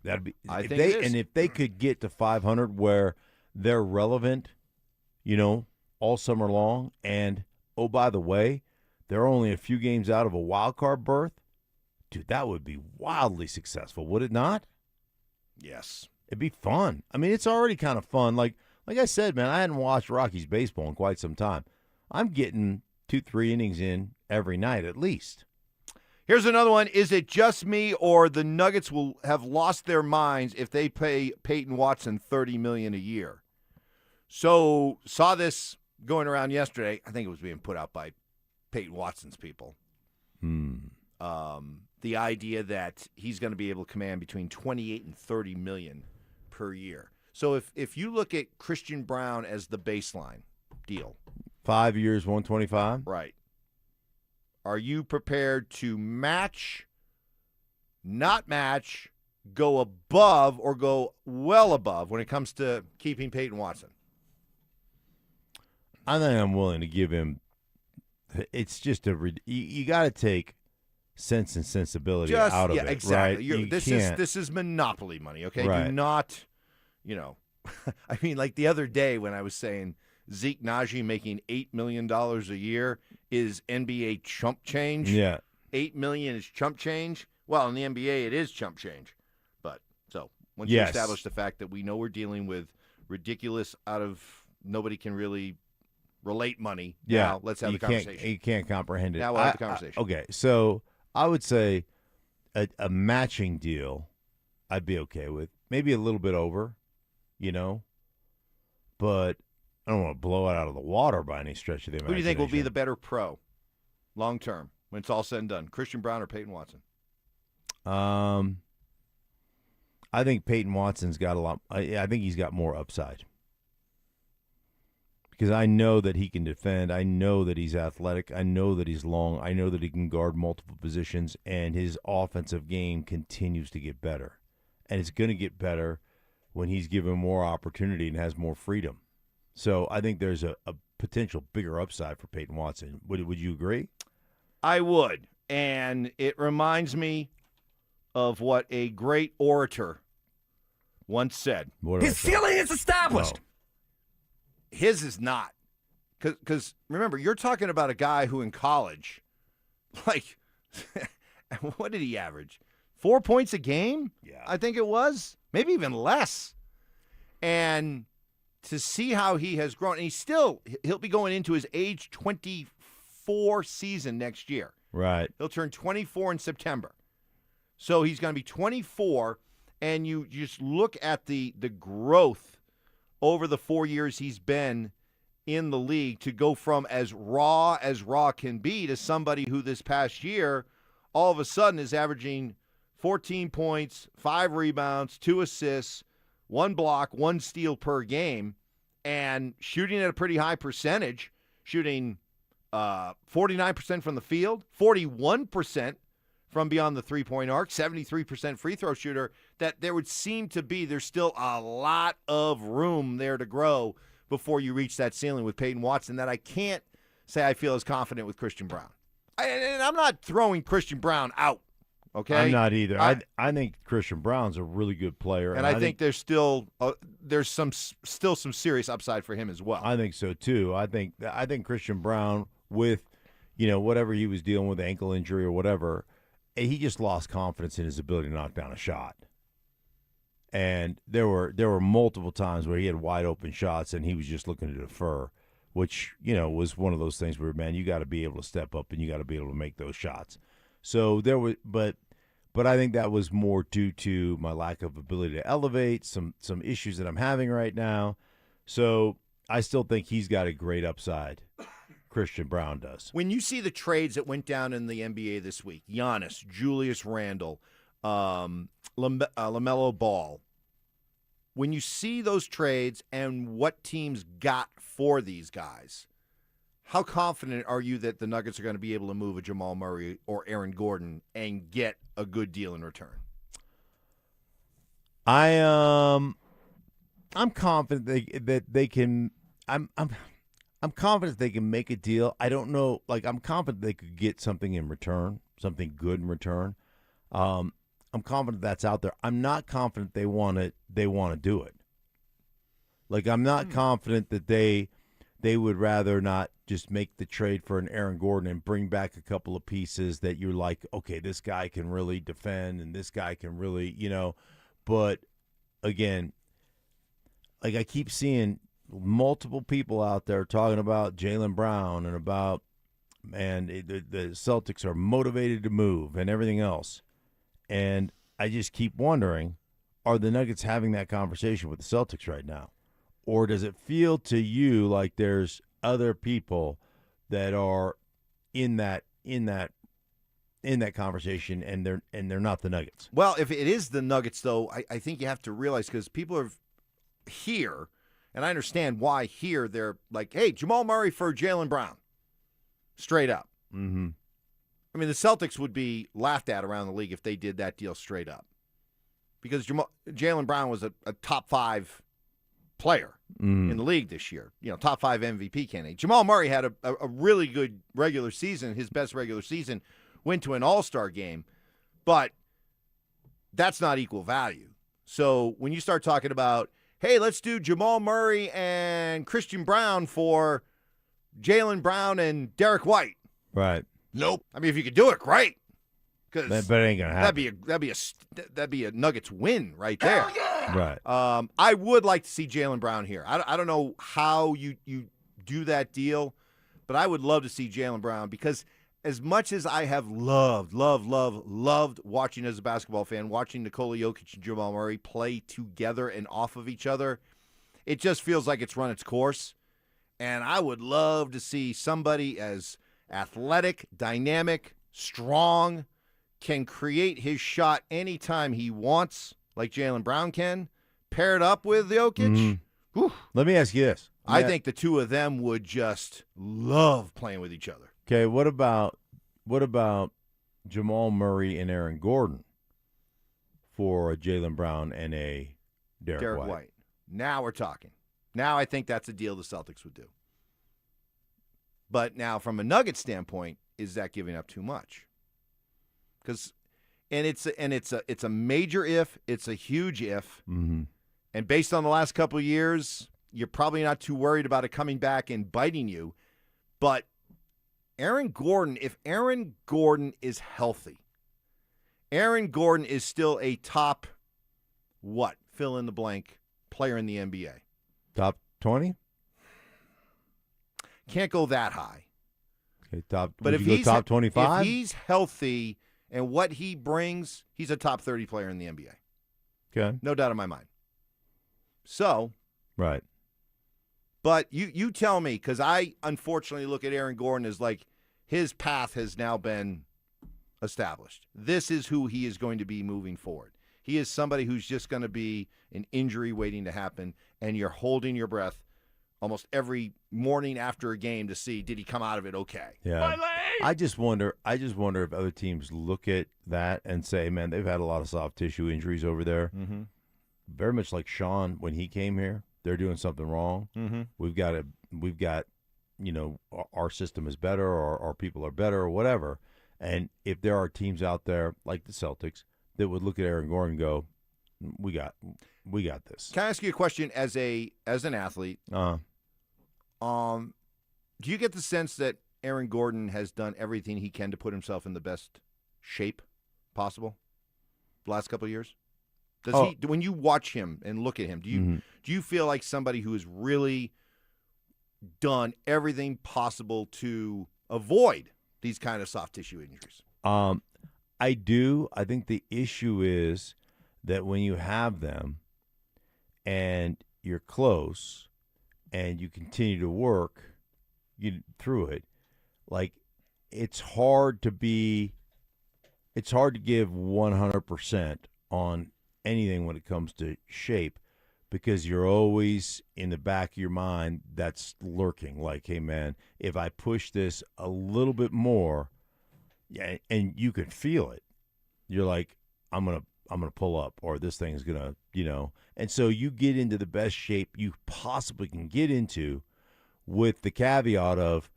[SPEAKER 1] That'd be.
[SPEAKER 9] I
[SPEAKER 1] if
[SPEAKER 9] think
[SPEAKER 1] they
[SPEAKER 9] it is.
[SPEAKER 1] and if they could get to 500 where they're relevant, all summer long, and oh by the way, they're only a few games out of a wild card berth, dude, that would be wildly successful, would it not?
[SPEAKER 9] Yes.
[SPEAKER 1] It'd be fun. I mean, it's already kind of fun. Like I said, man, I hadn't watched Rockies baseball in quite some time. I'm getting 2-3 innings in every night at least.
[SPEAKER 9] Here's another one. Is it just me or the Nuggets will have lost their minds if they pay Payton Watson $30 million a year? So, saw this going around yesterday. I think it was being put out by Payton Watson's people. The idea that he's going to be able to command between $28 and $30 million per year. So if you look at Christian Brown as the baseline deal,
[SPEAKER 1] 5 years, 125.
[SPEAKER 9] right? Are you prepared to match, not match, go above, or go well above when it comes to keeping Payton Watson?
[SPEAKER 1] I think I'm willing to give him. It's just you got to take sense and sensibility out of it,
[SPEAKER 9] exactly.
[SPEAKER 1] right?
[SPEAKER 9] This is monopoly money, okay?
[SPEAKER 1] Right.
[SPEAKER 9] Do not, I mean, like the other day when I was saying Zeke Najee making $8 million a year is NBA chump change.
[SPEAKER 1] Yeah.
[SPEAKER 9] $8 million is chump change. Well, in the NBA, it is chump change. But so once you
[SPEAKER 1] Yes.
[SPEAKER 9] establish the fact that we know we're dealing with ridiculous nobody can really relate money.
[SPEAKER 1] Yeah,
[SPEAKER 9] Now let's have the conversation.
[SPEAKER 1] You can't comprehend it.
[SPEAKER 9] Now we'll have the conversation.
[SPEAKER 1] Okay, so I would say a matching deal I'd be okay with. Maybe a little bit over, but I don't want to blow it out of the water by any stretch of the imagination.
[SPEAKER 9] Who do you think will be the better pro long term when it's all said and done? Christian Brown or Payton Watson?
[SPEAKER 1] I think Payton Watson's got a lot. I think he's got more upside because I know that he can defend. I know that he's athletic. I know that he's long. I know that he can guard multiple positions, and his offensive game continues to get better. And it's going to get better when he's given more opportunity and has more freedom. So I think there's a potential bigger upside for Payton Watson. Would you agree?
[SPEAKER 9] I would. And it reminds me of what a great orator once said.
[SPEAKER 6] His ceiling is established.
[SPEAKER 9] His is not. Because remember, you're talking about a guy who in college, like, what did he average? 4 points a game?
[SPEAKER 1] Yeah.
[SPEAKER 9] I think it was. Maybe even less. And to see how he has grown, and he'll be going into his age 24 season next year.
[SPEAKER 1] Right.
[SPEAKER 9] He'll turn 24 in September. So he's going to be 24, and you just look at the growth over the 4 years he's been in the league to go from as raw can be to somebody who this past year all of a sudden is averaging 14 points, 5 rebounds, 2 assists, 1 block, 1 steal per game, and shooting at a pretty high percentage, shooting 49% from the field, 41% from beyond the three-point arc, 73% free throw shooter, that there would seem to be there's still a lot of room there to grow before you reach that ceiling with Payton Watson that I can't say I feel as confident with Christian Brown. And I'm not throwing Christian Brown out, okay?
[SPEAKER 1] I'm not either. I think Christian Brown's a really good player.
[SPEAKER 9] And I think there's still some serious upside for him as well.
[SPEAKER 1] I think so, too. I think Christian Brown with, whatever he was dealing with, ankle injury or whatever, he just lost confidence in his ability to knock down a shot. And there were multiple times where he had wide open shots and he was just looking to defer, which, was one of those things where, man, you got to be able to step up and you got to be able to make those shots. So there was, but I think that was more due to my lack of ability to elevate, some issues that I'm having right now. So I still think he's got a great upside. Christian Brown does.
[SPEAKER 9] When you see the trades that went down in the NBA this week, Giannis, Julius Randle, LaMelo Ball, when you see those trades and what teams got for these guys, how confident are you that the Nuggets are going to be able to move a Jamal Murray or Aaron Gordon and get a good deal in return?
[SPEAKER 1] I'm confident that they can. I'm confident they can make a deal. I don't know. Like, I'm confident they could get something in return, something good in return. I'm confident that's out there. I'm not confident they want to do it. Like, I'm not confident that they would rather not just make the trade for an Aaron Gordon and bring back a couple of pieces that you're like, okay, this guy can really defend and this guy can really, But, again, like I keep seeing multiple people out there talking about Jaylen Brown and about, man, the Celtics are motivated to move and everything else. And I just keep wondering, are the Nuggets having that conversation with the Celtics right now? Or does it feel to you like there's other people that are in that conversation and they're not the Nuggets?
[SPEAKER 9] Well, if it is the Nuggets, though, I think you have to realize, because people are here, and I understand why here they're like, hey, Jamal Murray for Jaylen Brown. Straight up.
[SPEAKER 1] Mm-hmm.
[SPEAKER 9] I mean, the Celtics would be laughed at around the league if they did that deal straight up. Because Jaylen Brown was a top 5 player in the league this year. Top 5 MVP candidate. Jamal Murray had a really good regular season. His best regular season, went to an all-star game. But that's not equal value. So when you start talking about, hey, let's do Jamal Murray and Christian Brown for Jaylen Brown and Derek White.
[SPEAKER 1] Right.
[SPEAKER 9] Nope. I mean, if you could do it, great.
[SPEAKER 1] But it ain't gonna happen.
[SPEAKER 9] That'd be a Nuggets win right there.
[SPEAKER 1] Right.
[SPEAKER 9] I would like to see Jaylen Brown here. I don't know how you do that deal, but I would love to see Jaylen Brown, because as much as I have loved watching as a basketball fan, watching Nikola Jokic and Jamal Murray play together and off of each other, it just feels like it's run its course. And I would love to see somebody as athletic, dynamic, strong, can create his shot anytime he wants, like Jaylen Brown can, paired up with Jokic.
[SPEAKER 1] Let me ask you this.
[SPEAKER 9] I think the two of them would just love playing with each other.
[SPEAKER 1] Okay, what about Jamal Murray and Aaron Gordon for a Jaylen Brown and a Derek White?
[SPEAKER 9] Now we're talking. Now I think that's a deal the Celtics would do. But now from a Nuggets standpoint, is that giving up too much? It's a major if, it's a huge if.
[SPEAKER 1] Mm-hmm.
[SPEAKER 9] And based on the last couple of years, you're probably not too worried about it coming back and biting you. But Aaron Gordon, if Aaron Gordon is healthy, Aaron Gordon is still a top, fill in the blank, player in the NBA.
[SPEAKER 1] Top 20?
[SPEAKER 9] Can't go that high.
[SPEAKER 1] Okay, top.
[SPEAKER 9] But if
[SPEAKER 1] he's top 25,
[SPEAKER 9] if he's healthy and what he brings, he's a top 30 player in the NBA.
[SPEAKER 1] Okay,
[SPEAKER 9] no doubt in my mind. So,
[SPEAKER 1] right.
[SPEAKER 9] But you tell me, because I unfortunately look at Aaron Gordon as like his path has now been established. This is who he is going to be moving forward. He is somebody who's just going to be an injury waiting to happen, and you're holding your breath almost every morning after a game to see, did he come out of it okay?
[SPEAKER 1] Yeah. I just wonder if other teams look at that and say, man, they've had a lot of soft tissue injuries over there.
[SPEAKER 9] Mm-hmm.
[SPEAKER 1] Very much like Sean when he came here. They're doing something wrong.
[SPEAKER 9] Mm-hmm.
[SPEAKER 1] We've got, our system is better, or our people are better, or whatever. And if there are teams out there like the Celtics that would look at Aaron Gordon and go, we got this.
[SPEAKER 9] Can I ask you a question as an athlete? Do you get the sense that Aaron Gordon has done everything he can to put himself in the best shape possible the last couple of years? When you watch him and look at him, do you feel like somebody who has really done everything possible to avoid these kind of soft tissue injuries?
[SPEAKER 1] I do. I think the issue is that when you have them and you're close and you continue to work through it, like it's hard to give 100% on anything when it comes to shape, because you're always in the back of your mind that's lurking like, hey man, if I push this a little bit more, yeah, and you can feel it, you're like, I'm gonna pull up, or this thing's gonna, and so you get into the best shape you possibly can get into, with the caveat of,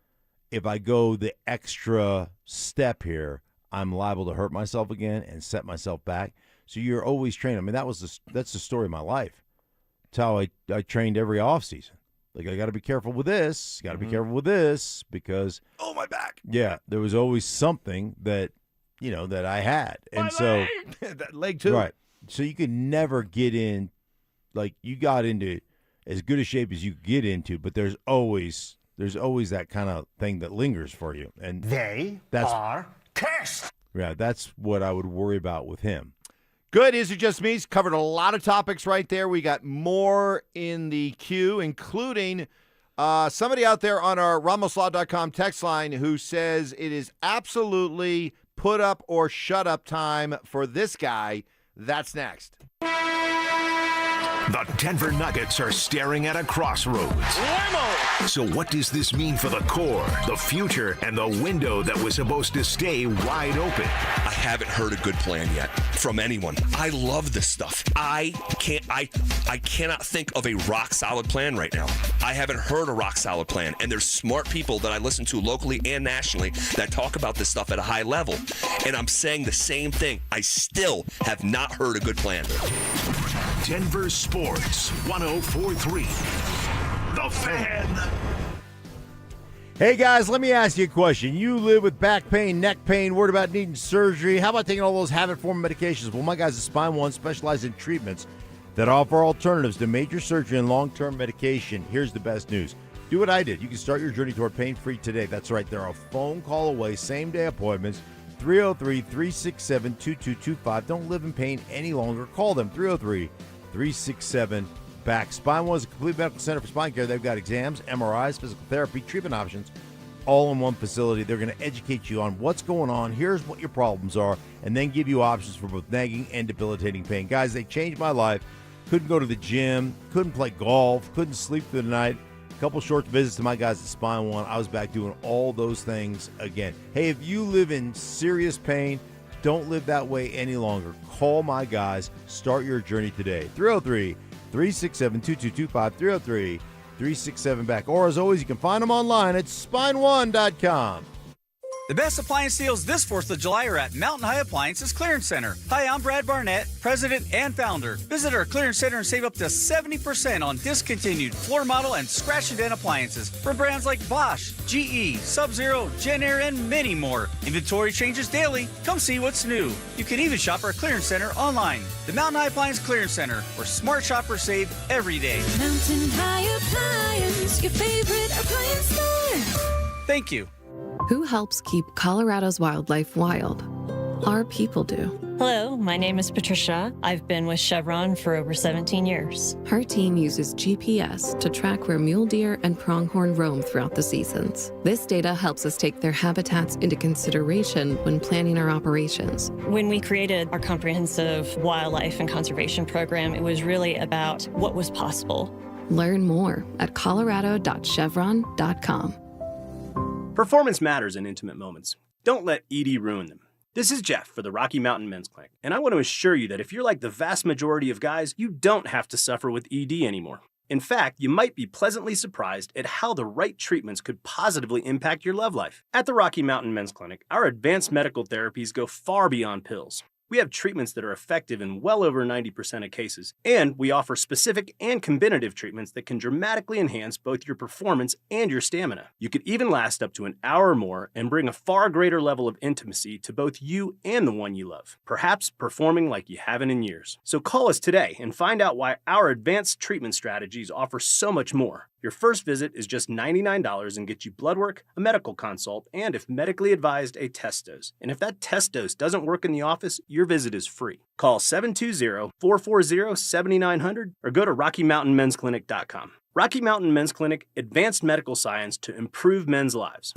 [SPEAKER 1] if I go the extra step here, I'm liable to hurt myself again and set myself back. So you're always training. I mean, that's the story of my life. It's how I trained every offseason. Like, I got to be careful with this, got to be careful with this, because
[SPEAKER 6] my back.
[SPEAKER 1] Yeah, there was always something that, that I had. And so
[SPEAKER 6] that leg too.
[SPEAKER 1] Right. So you could never get in, like, you got into as good a shape as you could get into, but there's always that kind of thing that lingers for you. And
[SPEAKER 5] they are cursed.
[SPEAKER 1] Yeah, that's what I would worry about with him.
[SPEAKER 9] Good. Is It Just Me's covered a lot of topics right there. We got more in the queue, including somebody out there on our RamosLaw.com text line who says it is absolutely put up or shut up time for this guy. That's next.
[SPEAKER 2] The Denver Nuggets are staring at a crossroads. So what does this mean for the core, the future, and the window that was supposed to stay wide open?
[SPEAKER 7] I haven't heard a good plan yet from anyone. I love this stuff. I cannot think of a rock solid plan right now. I haven't heard a rock solid plan, and there's smart people that I listen to locally and nationally that talk about this stuff at a high level, and I'm saying the same thing. I still have not heard a good plan.
[SPEAKER 2] Denver Sports 104.3. The Fan.
[SPEAKER 1] Hey, guys, let me ask you a question. You live with back pain, neck pain, worried about needing surgery. How about taking all those habit-forming medications? Well, my guys at Spine One specialize in treatments that offer alternatives to major surgery and long-term medication. Here's the best news. Do what I did. You can start your journey toward pain-free today. That's right. They're a phone call away, same-day appointments. 303-367-2225. Don't live in pain any longer. Call them, 303-367-BACK. Spine One is a complete medical center for spine care. They've got exams, MRIs, physical therapy, treatment options, all in one facility. They're going to educate you on what's going on. Here's what your problems are, and then give you options for both nagging and debilitating pain. Guys, they changed my life. Couldn't go to the gym, couldn't play golf, couldn't sleep through the night. Couple short visits to my guys at Spine One. I was back doing all those things again. Hey, if you live in serious pain, don't live that way any longer. Call my guys. Start your journey today. 303-367-2225. 303-367-BACK. Or as always, you can find them online at spine1.com.
[SPEAKER 16] The best appliance deals this 4th of July are at Mountain High Appliances Clearance Center. Hi, I'm Brad Barnett, president and founder. Visit our clearance center and save up to 70% on discontinued floor model and scratch and dent appliances from brands like Bosch, GE, Sub-Zero, Genair, and many more. Inventory changes daily. Come see what's new. You can even shop our clearance center online. The Mountain High Appliance Clearance Center, where smart shoppers save every day.
[SPEAKER 14] Mountain High Appliance, your favorite appliance store.
[SPEAKER 16] Thank you.
[SPEAKER 18] Who helps keep Colorado's wildlife wild? Our people do.
[SPEAKER 19] Hello, my name is Patricia. I've been with Chevron for over 17 years.
[SPEAKER 18] Her team uses GPS to track where mule deer and pronghorn roam throughout the seasons. This data helps us take their habitats into consideration when planning our operations.
[SPEAKER 19] When we created our comprehensive wildlife and conservation program, it was really about what was possible.
[SPEAKER 18] Learn more at colorado.chevron.com.
[SPEAKER 21] Performance matters in intimate moments. Don't let ED ruin them. This is Jeff for the Rocky Mountain Men's Clinic, and I want to assure you that if you're like the vast majority of guys, you don't have to suffer with ED anymore. In fact, you might be pleasantly surprised at how the right treatments could positively impact your love life. At the Rocky Mountain Men's Clinic, our advanced medical therapies go far beyond pills. We have treatments that are effective in well over 90% of cases, and we offer specific and combinative treatments that can dramatically enhance both your performance and your stamina. You could even last up to an hour or more and bring a far greater level of intimacy to both you and the one you love, perhaps performing like you haven't in years. So call us today and find out why our advanced treatment strategies offer so much more. Your first visit is just $99 and gets you blood work, a medical consult, and if medically advised, a test dose. And if that test dose doesn't work in the office, your visit is free. Call 720-440-7900 or go to RockyMountainMen'sClinic.com. Rocky Mountain Men's Clinic, advanced medical science to improve men's lives.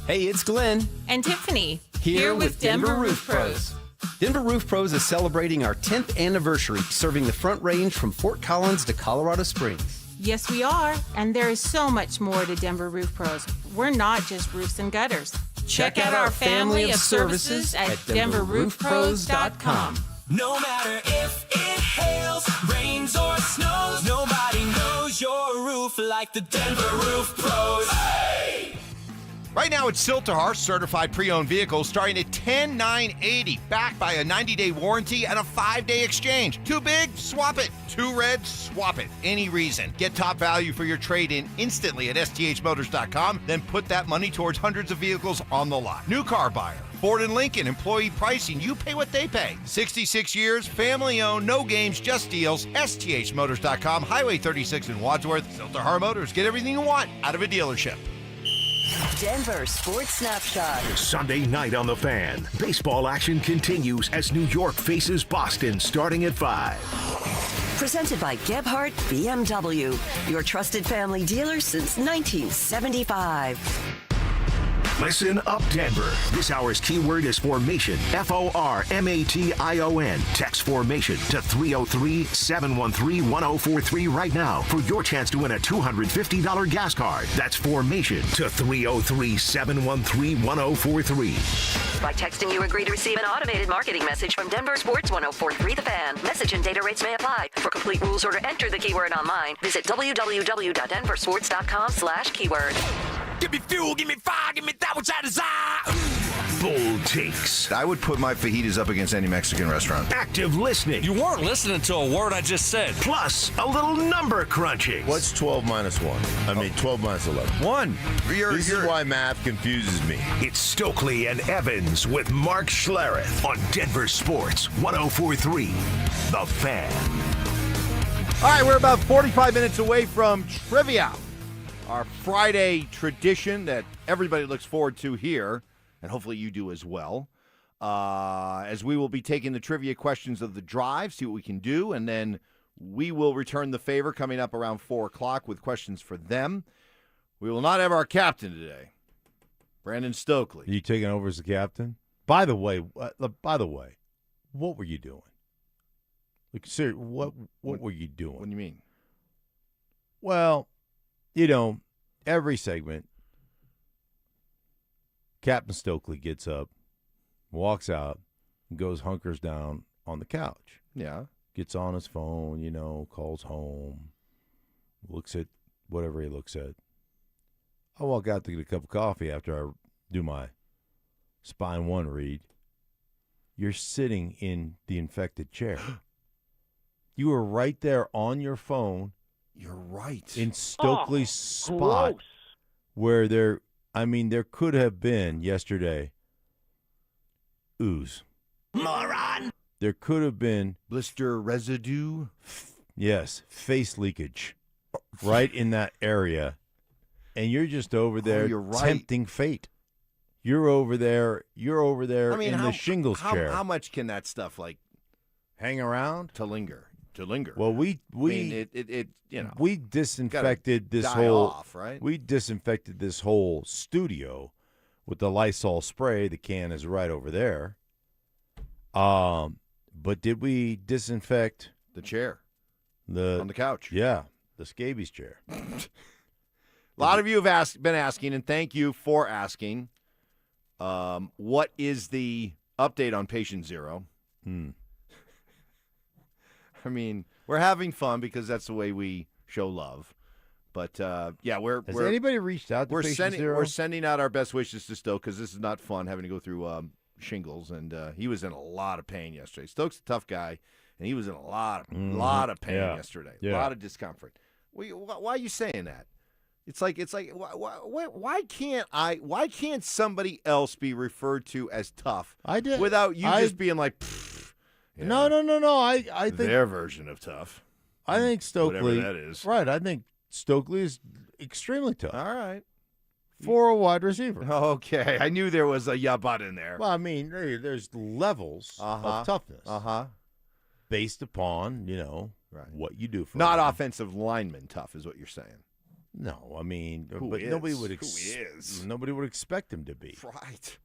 [SPEAKER 26] Hey, it's Glenn.
[SPEAKER 27] And Tiffany.
[SPEAKER 26] Here with Denver Roof Pros. Denver Roof Pros is celebrating our 10th anniversary, serving the Front Range from Fort Collins to Colorado Springs.
[SPEAKER 27] Yes, we are. And there is so much more to Denver Roof Pros. We're not just roofs and gutters.
[SPEAKER 26] Check out our family of services at DenverRoofPros.com.
[SPEAKER 14] No matter if it hails, rains, or snows, nobody knows your roof like the Denver Roof Pros. Hey!
[SPEAKER 6] Right now, it's Siltahar certified pre-owned vehicles starting at $10,980, backed by a 90-day warranty and a 5-day exchange. Too big? Swap it. Too red? Swap it. Any reason. Get top value for your trade-in instantly at sthmotors.com, then put that money towards hundreds of vehicles on the lot. New car buyer. Ford and Lincoln employee pricing. You pay what they pay. 66 years, family-owned, no games, just deals. sthmotors.com, Highway 36 in Wadsworth. Siltahar Motors. Get everything you want out of a dealership.
[SPEAKER 3] Denver Sports Snapshot.
[SPEAKER 2] Sunday night on The Fan. Baseball action continues as New York faces Boston starting at 5.
[SPEAKER 3] Presented by Gebhardt BMW, your trusted family dealer since 1975.
[SPEAKER 2] Listen up, Denver. This hour's keyword is formation. FORMATION. Text formation to 303-713-1043 right now for your chance to win a $250 gas card. That's formation to 303-713-1043.
[SPEAKER 3] By texting, you agree to receive an automated marketing message from Denver Sports 1043 The Fan. Message and data rates may apply. For complete rules or to enter the keyword online, visit www.denversports.com/keyword.
[SPEAKER 2] Give me fuel, give me fire, give me that which I desire. Bold takes.
[SPEAKER 6] I would put my fajitas up against any Mexican restaurant.
[SPEAKER 2] Active listening.
[SPEAKER 22] You weren't listening to a word I just said.
[SPEAKER 2] Plus, a little number crunching.
[SPEAKER 1] What's 12 minus 1? I mean, 12 minus 11. 1. This is why math confuses me.
[SPEAKER 2] It's Stokley and Evans with Mark Schlereth on Denver Sports 1043. The Fan.
[SPEAKER 9] All right, we're about 45 minutes away from trivia. Our Friday tradition that everybody looks forward to here, and hopefully you do as well, as we will be taking the trivia questions of the drive, see what we can do, and then we will return the favor coming up around 4 o'clock with questions for them. We will not have our captain today, Brandon Stokley.
[SPEAKER 1] Are you taking over as the captain? By the way, what were you doing? Like, seriously, what were you doing?
[SPEAKER 9] What do you mean?
[SPEAKER 1] Well, you know, every segment, Captain Stokley gets up, walks out, and goes hunkers down on the couch.
[SPEAKER 9] Yeah.
[SPEAKER 1] Gets on his phone, you know, calls home, looks at whatever he looks at. I walk out to get a cup of coffee after I do my Spine 1 read. You're sitting in the infected chair. You were right there on your phone.
[SPEAKER 9] You're right.
[SPEAKER 1] In Stokely's spot where there could have been yesterday ooze.
[SPEAKER 2] Moron.
[SPEAKER 1] There could have been
[SPEAKER 9] blister residue.
[SPEAKER 1] Yes, face leakage right in that area. And you're just over there
[SPEAKER 9] you're right.
[SPEAKER 1] tempting fate. You're over there in the shingles chair.
[SPEAKER 9] How much can that stuff
[SPEAKER 1] hang around?
[SPEAKER 9] To linger.
[SPEAKER 1] Well, we disinfected this whole
[SPEAKER 9] right?
[SPEAKER 1] We disinfected this whole studio with the Lysol spray. The can is right over there. But did we disinfect
[SPEAKER 9] the chair?
[SPEAKER 1] On
[SPEAKER 9] the couch.
[SPEAKER 1] Yeah, the scabies chair.
[SPEAKER 9] A lot of you have been asking, and thank you for asking. What is the update on Patient Zero? I mean, we're having fun because that's the way we show love. But, yeah,
[SPEAKER 1] Has anybody reached out to Patient Zero?
[SPEAKER 9] We're sending out our best wishes to Stoke because this is not fun having to go through shingles. And he was in a lot of pain yesterday. Stoke's a tough guy, and he was in a lot of pain yesterday. A lot of discomfort. Why are you saying that? It's like why can't somebody else be referred to as tough? Without you just being like,
[SPEAKER 1] yeah. No. I think
[SPEAKER 9] their version of tough.
[SPEAKER 1] I think Stokley,
[SPEAKER 9] whatever that is.
[SPEAKER 1] Right. I think Stokley is extremely tough.
[SPEAKER 9] All right.
[SPEAKER 1] For a wide receiver.
[SPEAKER 9] Okay. I knew there was a but in there.
[SPEAKER 1] Well, I mean, there's levels of toughness. Based upon, what you do for
[SPEAKER 9] not
[SPEAKER 1] them.
[SPEAKER 9] Offensive lineman tough is what you're saying.
[SPEAKER 1] No, I mean,
[SPEAKER 9] nobody would
[SPEAKER 1] nobody would expect him to be.
[SPEAKER 9] Right.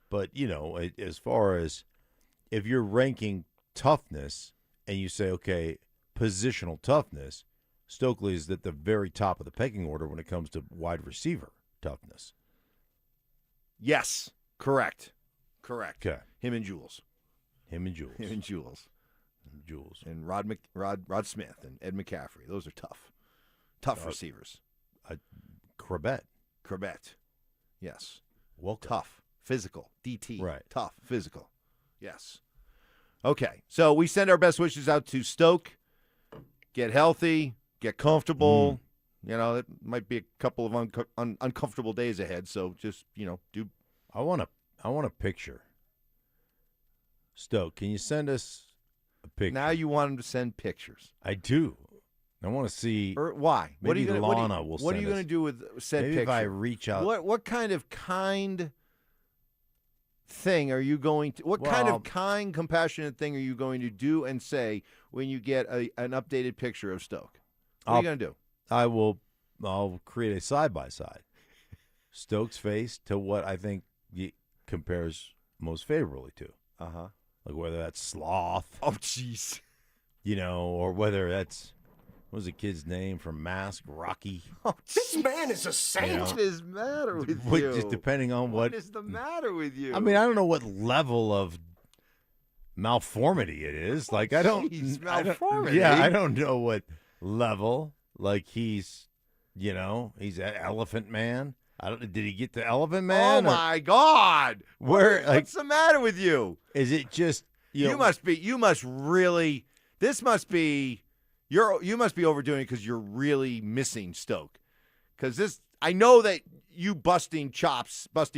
[SPEAKER 1] But, as far as if you're ranking toughness and you say, okay, positional toughness, Stokley is at the very top of the pecking order when it comes to wide receiver toughness.
[SPEAKER 9] Yes, correct.
[SPEAKER 1] Okay.
[SPEAKER 9] Him and Jules.
[SPEAKER 1] And
[SPEAKER 9] Rod Smith and Ed McCaffrey. Those are tough. Tough receivers.
[SPEAKER 1] Corbett.
[SPEAKER 9] Yes.
[SPEAKER 1] Welcome.
[SPEAKER 9] Tough. Physical. DT.
[SPEAKER 1] Right.
[SPEAKER 9] Tough. Physical. Yes. Okay. So we send our best wishes out to Stoke. Get healthy. Get comfortable. You know, it might be a couple of uncomfortable days ahead. So just, do.
[SPEAKER 1] I want a picture. Stoke, can you send us a picture?
[SPEAKER 9] Now you want him to send pictures.
[SPEAKER 1] I do. I want to see.
[SPEAKER 9] Why?
[SPEAKER 1] Maybe
[SPEAKER 9] What are you
[SPEAKER 1] Lana will send
[SPEAKER 9] What are you
[SPEAKER 1] us.
[SPEAKER 9] going to do with said
[SPEAKER 1] Maybe
[SPEAKER 9] picture?
[SPEAKER 1] if I reach out.
[SPEAKER 9] What kind of thing are you going to? What kind of compassionate thing are you going to do and say when you get an updated picture of Stoke? What are you going to do?
[SPEAKER 1] I'll create a side-by-side. Stoke's face to what I think he compares most favorably to.
[SPEAKER 9] Uh-huh.
[SPEAKER 1] Like whether that's Sloth.
[SPEAKER 9] Oh, jeez.
[SPEAKER 1] Or whether that's, what was the kid's name from Mask? Rocky.
[SPEAKER 9] Oh,
[SPEAKER 5] This man is a saint.
[SPEAKER 9] What is the matter with you?
[SPEAKER 1] Just depending on
[SPEAKER 9] What is the matter with you?
[SPEAKER 1] I mean, I don't know what level of malformity it is. Like, I don't.
[SPEAKER 9] Jeez,
[SPEAKER 1] I don't-
[SPEAKER 9] malformity?
[SPEAKER 1] Yeah, I don't know what level. Like, he's an Elephant Man. Did he get the Elephant Man?
[SPEAKER 9] Oh my God!
[SPEAKER 1] What's
[SPEAKER 9] the matter with you?
[SPEAKER 1] Is it just
[SPEAKER 9] You must really. This must be. You must be overdoing it because you're really missing Stoke. Because I know that you busting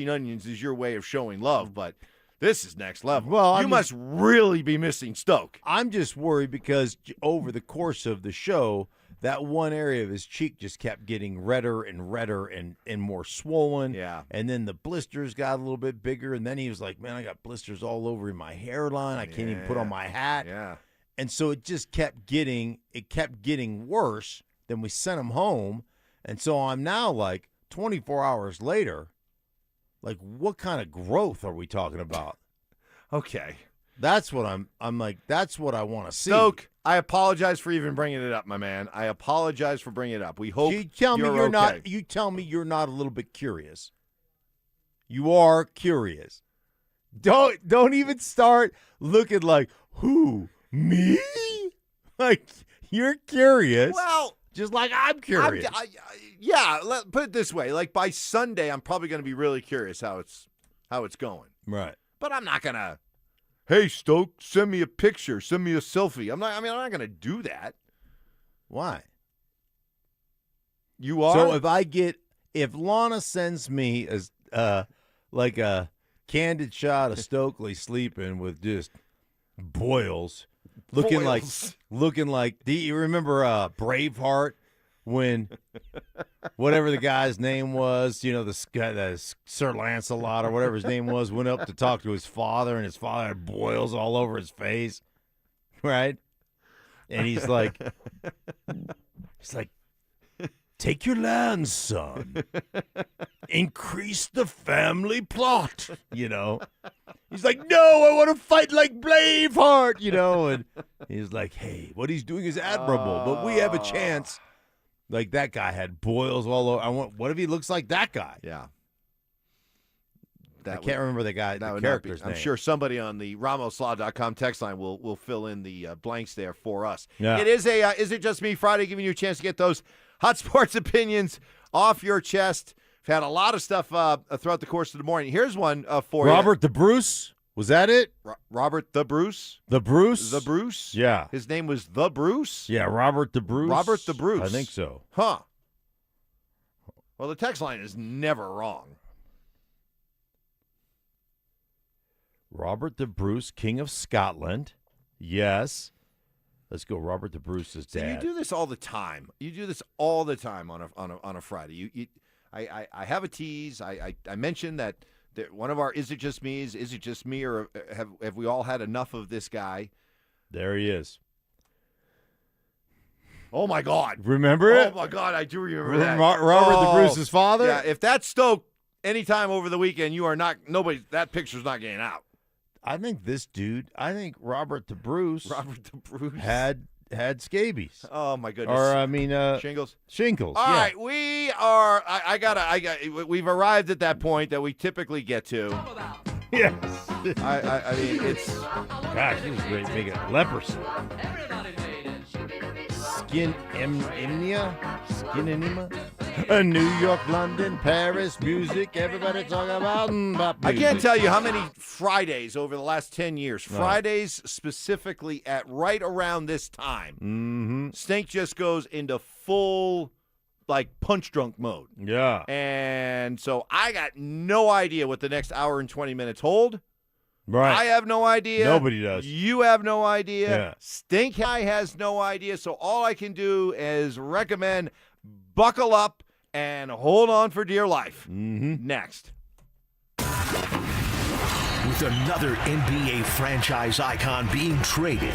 [SPEAKER 9] onions is your way of showing love, but this is next level.
[SPEAKER 1] Well,
[SPEAKER 9] you must really be missing Stoke.
[SPEAKER 1] I'm just worried because over the course of the show, that one area of his cheek just kept getting redder and more swollen.
[SPEAKER 9] Yeah.
[SPEAKER 1] And then the blisters got a little bit bigger, and then he was like, man, I got blisters all over in my hairline. I can't even put on my hat.
[SPEAKER 9] Yeah.
[SPEAKER 1] And so it just kept getting worse. Then we sent him home. And so I'm now like 24 hours later, like, what kind of growth are we talking about?
[SPEAKER 9] Okay.
[SPEAKER 1] That's what I'm like, that's what I want to see.
[SPEAKER 9] Stoke, I apologize for even bringing it up, my man. I apologize for bringing it up. We hope
[SPEAKER 1] You tell me
[SPEAKER 9] you're
[SPEAKER 1] not.
[SPEAKER 9] okay.
[SPEAKER 1] You tell me you're not a little bit curious. You are curious. Don't even start looking like who me. Like you're curious.
[SPEAKER 9] Well,
[SPEAKER 1] just like I'm curious.
[SPEAKER 9] Put it this way. Like by Sunday, I'm probably going to be really curious how it's going.
[SPEAKER 1] Right.
[SPEAKER 9] But I'm not gonna. Hey, Stoke, send me a picture. Send me a selfie. I'm not going to do that.
[SPEAKER 1] Why?
[SPEAKER 9] You are?
[SPEAKER 1] So if Lana sends me like a candid shot of Stokley sleeping with just boils, looking like, do you remember Braveheart when whatever the guy's name was, the Sir Lancelot or whatever his name was, went up to talk to his father, and his father had boils all over his face, right? And he's like, take your land, son. Increase the family plot, He's like, no, I want to fight like Braveheart, and he's like, hey, what he's doing is admirable, but we have a chance. Like, that guy had boils all over. What if he looks like that guy?
[SPEAKER 9] Yeah.
[SPEAKER 1] I can't remember the character's name.
[SPEAKER 9] I'm sure somebody on the RamosLaw.com text line will fill in the blanks there for us.
[SPEAKER 1] Yeah.
[SPEAKER 9] It is Is It Just Me Friday, giving you a chance to get those hot sports opinions off your chest. We've had a lot of stuff throughout the course of the morning. Here's one for you.
[SPEAKER 1] Robert the Bruce? Was that it?
[SPEAKER 9] Robert the Bruce?
[SPEAKER 1] The Bruce?
[SPEAKER 9] The Bruce?
[SPEAKER 1] Yeah.
[SPEAKER 9] His name was The Bruce?
[SPEAKER 1] Yeah, Robert the Bruce.
[SPEAKER 9] Robert the Bruce.
[SPEAKER 1] I think so.
[SPEAKER 9] Huh. Well, the text line is never wrong.
[SPEAKER 1] Robert the Bruce, King of Scotland. Yes. Let's go. Robert the Bruce's dad.
[SPEAKER 9] So you do this all the time. You do this all the time on a Friday. I have a tease. I mentioned that one of our Is It Just Me's, is it just me, or have we all had enough of this guy?
[SPEAKER 1] There he is.
[SPEAKER 9] Oh, my God.
[SPEAKER 1] Remember it?
[SPEAKER 9] Oh, my God, I do remember that.
[SPEAKER 1] Robert the Bruce's father?
[SPEAKER 9] Yeah, if that's Stoke anytime over the weekend, that picture's not getting out.
[SPEAKER 1] I think Robert the Bruce had scabies.
[SPEAKER 9] Oh, my goodness.
[SPEAKER 1] Or,
[SPEAKER 9] shingles.
[SPEAKER 1] Shingles,
[SPEAKER 9] All right, we are, we've arrived at that point that we typically get to.
[SPEAKER 1] Yes.
[SPEAKER 9] I mean, it's.
[SPEAKER 1] Gosh, this is great. Make it leprosy. Skin enema? New York, London, Paris, music. Everybody talking about music.
[SPEAKER 9] I can't tell you how many Fridays over the last 10 years, Fridays specifically at right around this time, Stink just goes into full, punch drunk mode.
[SPEAKER 1] Yeah.
[SPEAKER 9] And so I got no idea what the next hour and 20 minutes hold.
[SPEAKER 1] Right.
[SPEAKER 9] I have no idea.
[SPEAKER 1] Nobody does.
[SPEAKER 9] You have no idea.
[SPEAKER 1] Yeah.
[SPEAKER 9] Stink High has no idea. So all I can do is recommend buckle up and hold on for dear life. Next.
[SPEAKER 2] With another NBA franchise icon being traded,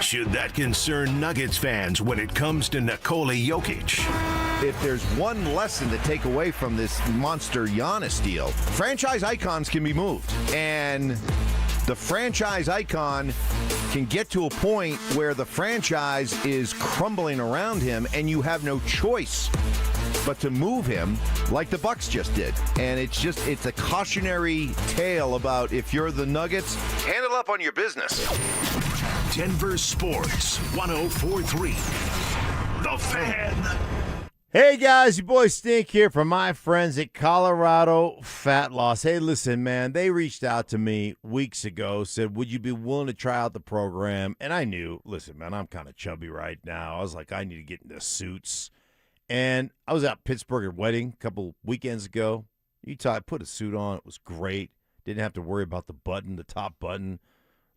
[SPEAKER 2] should that concern Nuggets fans when it comes to Nikola Jokic?
[SPEAKER 6] If there's one lesson to take away from this monster Giannis deal, franchise icons can be moved. And the franchise icon can get to a point where the franchise is crumbling around him and you have no choice but to move him like the Bucks just did. And it's a cautionary tale about if you're the Nuggets, handle up on your business.
[SPEAKER 2] Denver Sports 104.3 The Fan.
[SPEAKER 1] Hey guys, your boy Stink here from my friends at Colorado Fat Loss. Hey, listen, man, they reached out to me weeks ago, said, would you be willing to try out the program? And I knew, listen, man, I'm kind of chubby right now. I was like, I need to get into suits. And I was out at Pittsburgh at a wedding a couple weekends ago. I put a suit on. It was great. Didn't have to worry about the top button.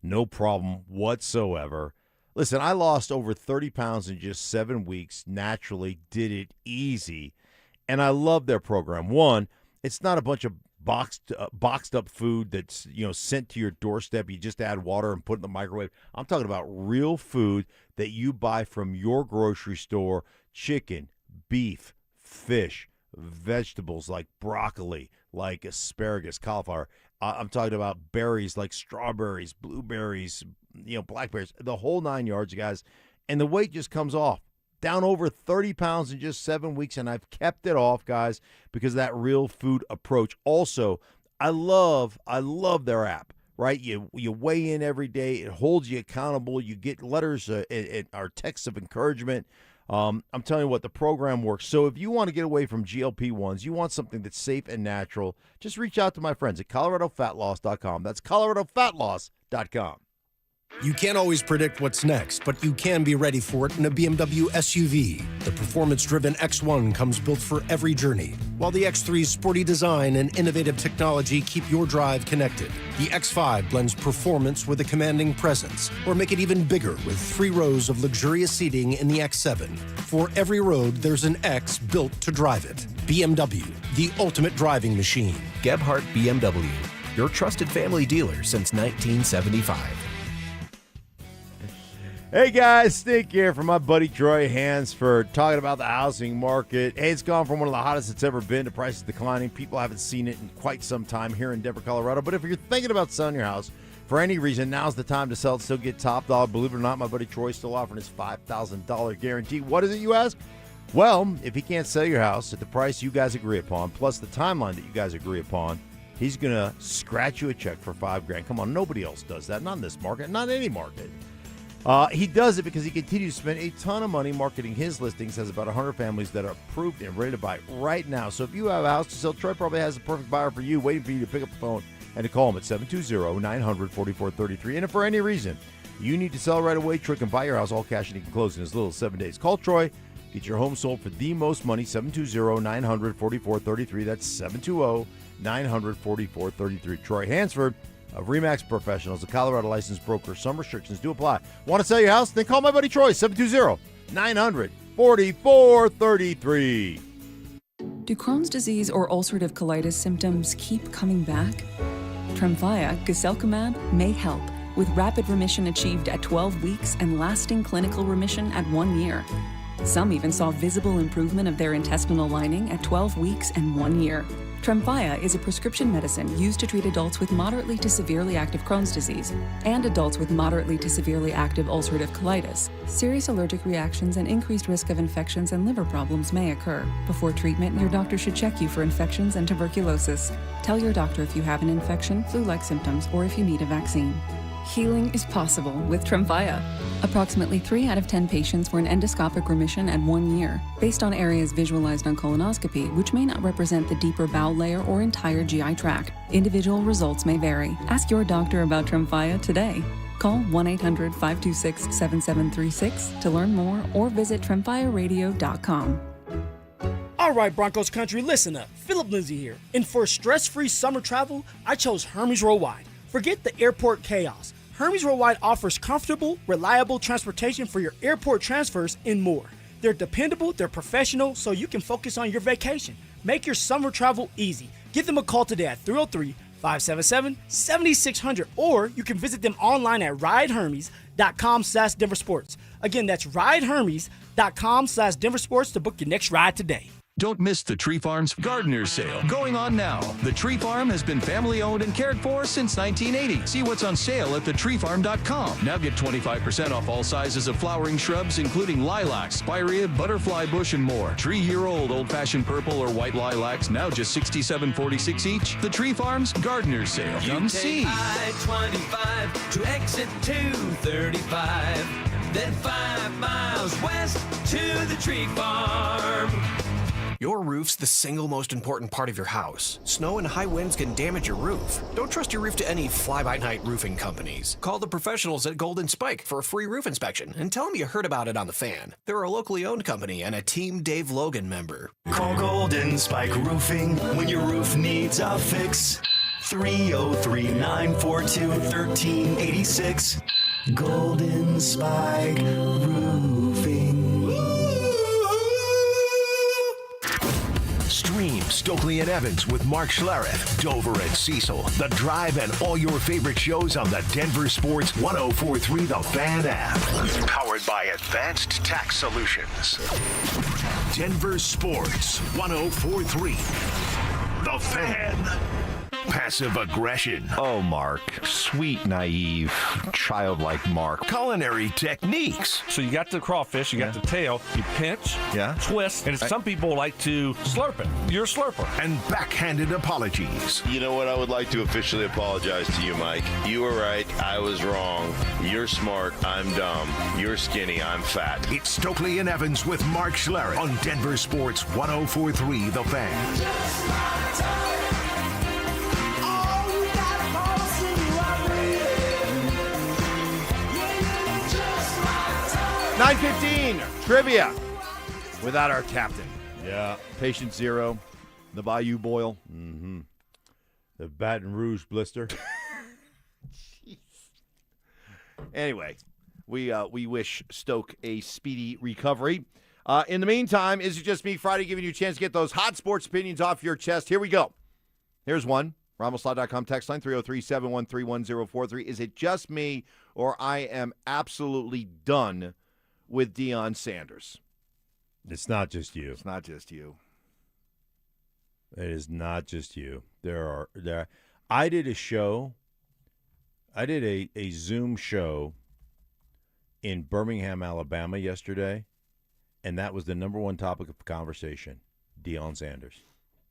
[SPEAKER 1] No problem whatsoever. Listen, I lost over 30 pounds in just 7 weeks. Naturally, did it easy. And I love their program. One, it's not a bunch of boxed up food that's, sent to your doorstep. You just add water and put it in the microwave. I'm talking about real food that you buy from your grocery store. Chicken, beef, fish, vegetables like broccoli, like asparagus, cauliflower. I'm talking about berries like strawberries, blueberries, blackberries, the whole 9 yards, guys. And the weight just comes off. Down over 30 pounds in just 7 weeks, and I've kept it off, guys, because of that real food approach. Also, I love their app, right? You weigh in every day. It holds you accountable. You get letters or texts of encouragement. I'm telling you what, the program works. So if you want to get away from GLP-1s, you want something that's safe and natural, just reach out to my friends at ColoradoFatLoss.com. That's ColoradoFatLoss.com.
[SPEAKER 25] You can't always predict what's next, but you can be ready for it in a BMW SUV. The performance-driven X1 comes built for every journey, while the X3's sporty design and innovative technology keep your drive connected. The X5 blends performance with a commanding presence, or make it even bigger with 3 rows of luxurious seating in the X7. For every road, there's an X built to drive it. BMW, the ultimate driving machine.
[SPEAKER 8] Gebhardt BMW, your trusted family dealer since 1975.
[SPEAKER 1] Hey guys, Stink here from my buddy Troy Hansford, talking about the housing market. Hey, it's gone from one of the hottest it's ever been to prices declining. People haven't seen it in quite some time here in Denver, Colorado. But if you're thinking about selling your house for any reason, now's the time to sell it. Still get top dollar. Believe it or not, my buddy Troy's still offering his $5,000 guarantee. What is it, you ask? Well, if he can't sell your house at the price you guys agree upon, plus the timeline that you guys agree upon, he's going to scratch you a check for $5,000. Come on, nobody else does that. Not in this market, not any market. He does it because he continues to spend a ton of money marketing his listings. Has about 100 families that are approved and ready to buy right now. So if you have a house to sell, Troy probably has the perfect buyer for you, waiting for you to pick up the phone and to call him at 720-900-4433. And if for any reason you need to sell right away, Troy can buy your house all cash and he can close in as little as 7 days. Call Troy. Get your home sold for the most money, 720-900-4433. That's 720-900-4433. Troy Hansford of RE/MAX Professionals, a Colorado licensed broker. Some restrictions do apply. Want to sell your house? Then call my buddy Troy, 720-900-4433.
[SPEAKER 10] Do Crohn's disease or ulcerative colitis symptoms keep coming back? Tremfya, guselkumab, may help, with rapid remission achieved at 12 weeks and lasting clinical remission at 1 year. Some even saw visible improvement of their intestinal lining at 12 weeks and 1 year. Tremfya is a prescription medicine used to treat adults with moderately to severely active Crohn's disease and adults with moderately to severely active ulcerative colitis. Serious allergic reactions and increased risk of infections and liver problems may occur. Before treatment, your doctor should check you for infections and tuberculosis. Tell your doctor if you have an infection, flu-like symptoms, or if you need a vaccine. Healing is possible with Tremfya. Approximately 3 out of 10 patients were in endoscopic remission at 1 year, based on areas visualized on colonoscopy, which may not represent the deeper bowel layer or entire GI tract. Individual results may vary. Ask your doctor about Tremfya today. Call 1-800-526-7736 to learn more or visit tremfyaradio.com.
[SPEAKER 11] All right, Broncos country, listen up. Philip Lindsay here. And for stress-free summer travel, I chose Hermes Worldwide. Forget the airport chaos. Hermes Worldwide offers comfortable, reliable transportation for your airport transfers and more. They're dependable, they're professional, so you can focus on your vacation. Make your summer travel easy. Give them a call today at 303-577-7600, or you can visit them online at ridehermes.com/DenverSports. Again, that's ridehermes.com/DenverSports to book your next ride today.
[SPEAKER 12] Don't miss the Tree Farm's Gardener's Sale going on now. The Tree Farm has been family owned and cared for since 1980. See what's on sale at thetreefarm.com. Now get 25% off all sizes of flowering shrubs, including lilac, spirea, butterfly bush, and more. 3-year-old old-fashioned purple or white lilacs now just $67.46 each. The Tree Farm's Gardener's Sale. Come see.
[SPEAKER 14] I-25 to exit 235, then 5 miles west to the Tree Farm.
[SPEAKER 13] Your roof's the single most important part of your house. Snow and high winds can damage your roof. Don't trust your roof to any fly-by-night roofing companies. Call the professionals at Golden Spike for a free roof inspection and tell them you heard about it on The Fan. They're a locally owned company and a Team Dave Logan member.
[SPEAKER 2] Call Golden Spike Roofing when your roof needs a fix. 303-942-1386. Golden Spike Roofing. Stream Stokley and Evans with Mark Schlereth, Dover and Cecil, The Drive, and all your favorite shows on the Denver Sports 104.3 The Fan app. Powered by Advanced Tax Solutions. Denver Sports 104.3 The Fan. Passive aggression.
[SPEAKER 9] Oh, Mark. Sweet, naive, childlike Mark.
[SPEAKER 2] Culinary techniques.
[SPEAKER 22] So you got the crawfish, you got the tail, you pinch, twist, and some people like to slurp it. You're a slurper.
[SPEAKER 2] And backhanded apologies.
[SPEAKER 15] You know what? I would like to officially apologize to you, Mike. You were right. I was wrong. You're smart. I'm dumb. You're skinny. I'm fat.
[SPEAKER 2] It's Stokley and Evans with Mark Schlereth on Denver Sports 104.3 The Fan.
[SPEAKER 9] 9:15 trivia without our captain.
[SPEAKER 1] Yeah.
[SPEAKER 9] Patient Zero, the Bayou Boil.
[SPEAKER 1] Mm-hmm. The Baton Rouge Blister.
[SPEAKER 9] Anyway, we wish Stoke a speedy recovery. In the meantime, Is It Just Me Friday, giving you a chance to get those hot sports opinions off your chest. Here we go. Here's one. RamosLaw.com text line 303-713-1043. Is it just me, or I am absolutely done with Deion Sanders?
[SPEAKER 1] It's not just you.
[SPEAKER 9] It's not just you.
[SPEAKER 1] It is not just you. I did a show. I did a Zoom show in Birmingham, Alabama yesterday, and that was the number one topic of conversation, Deion Sanders.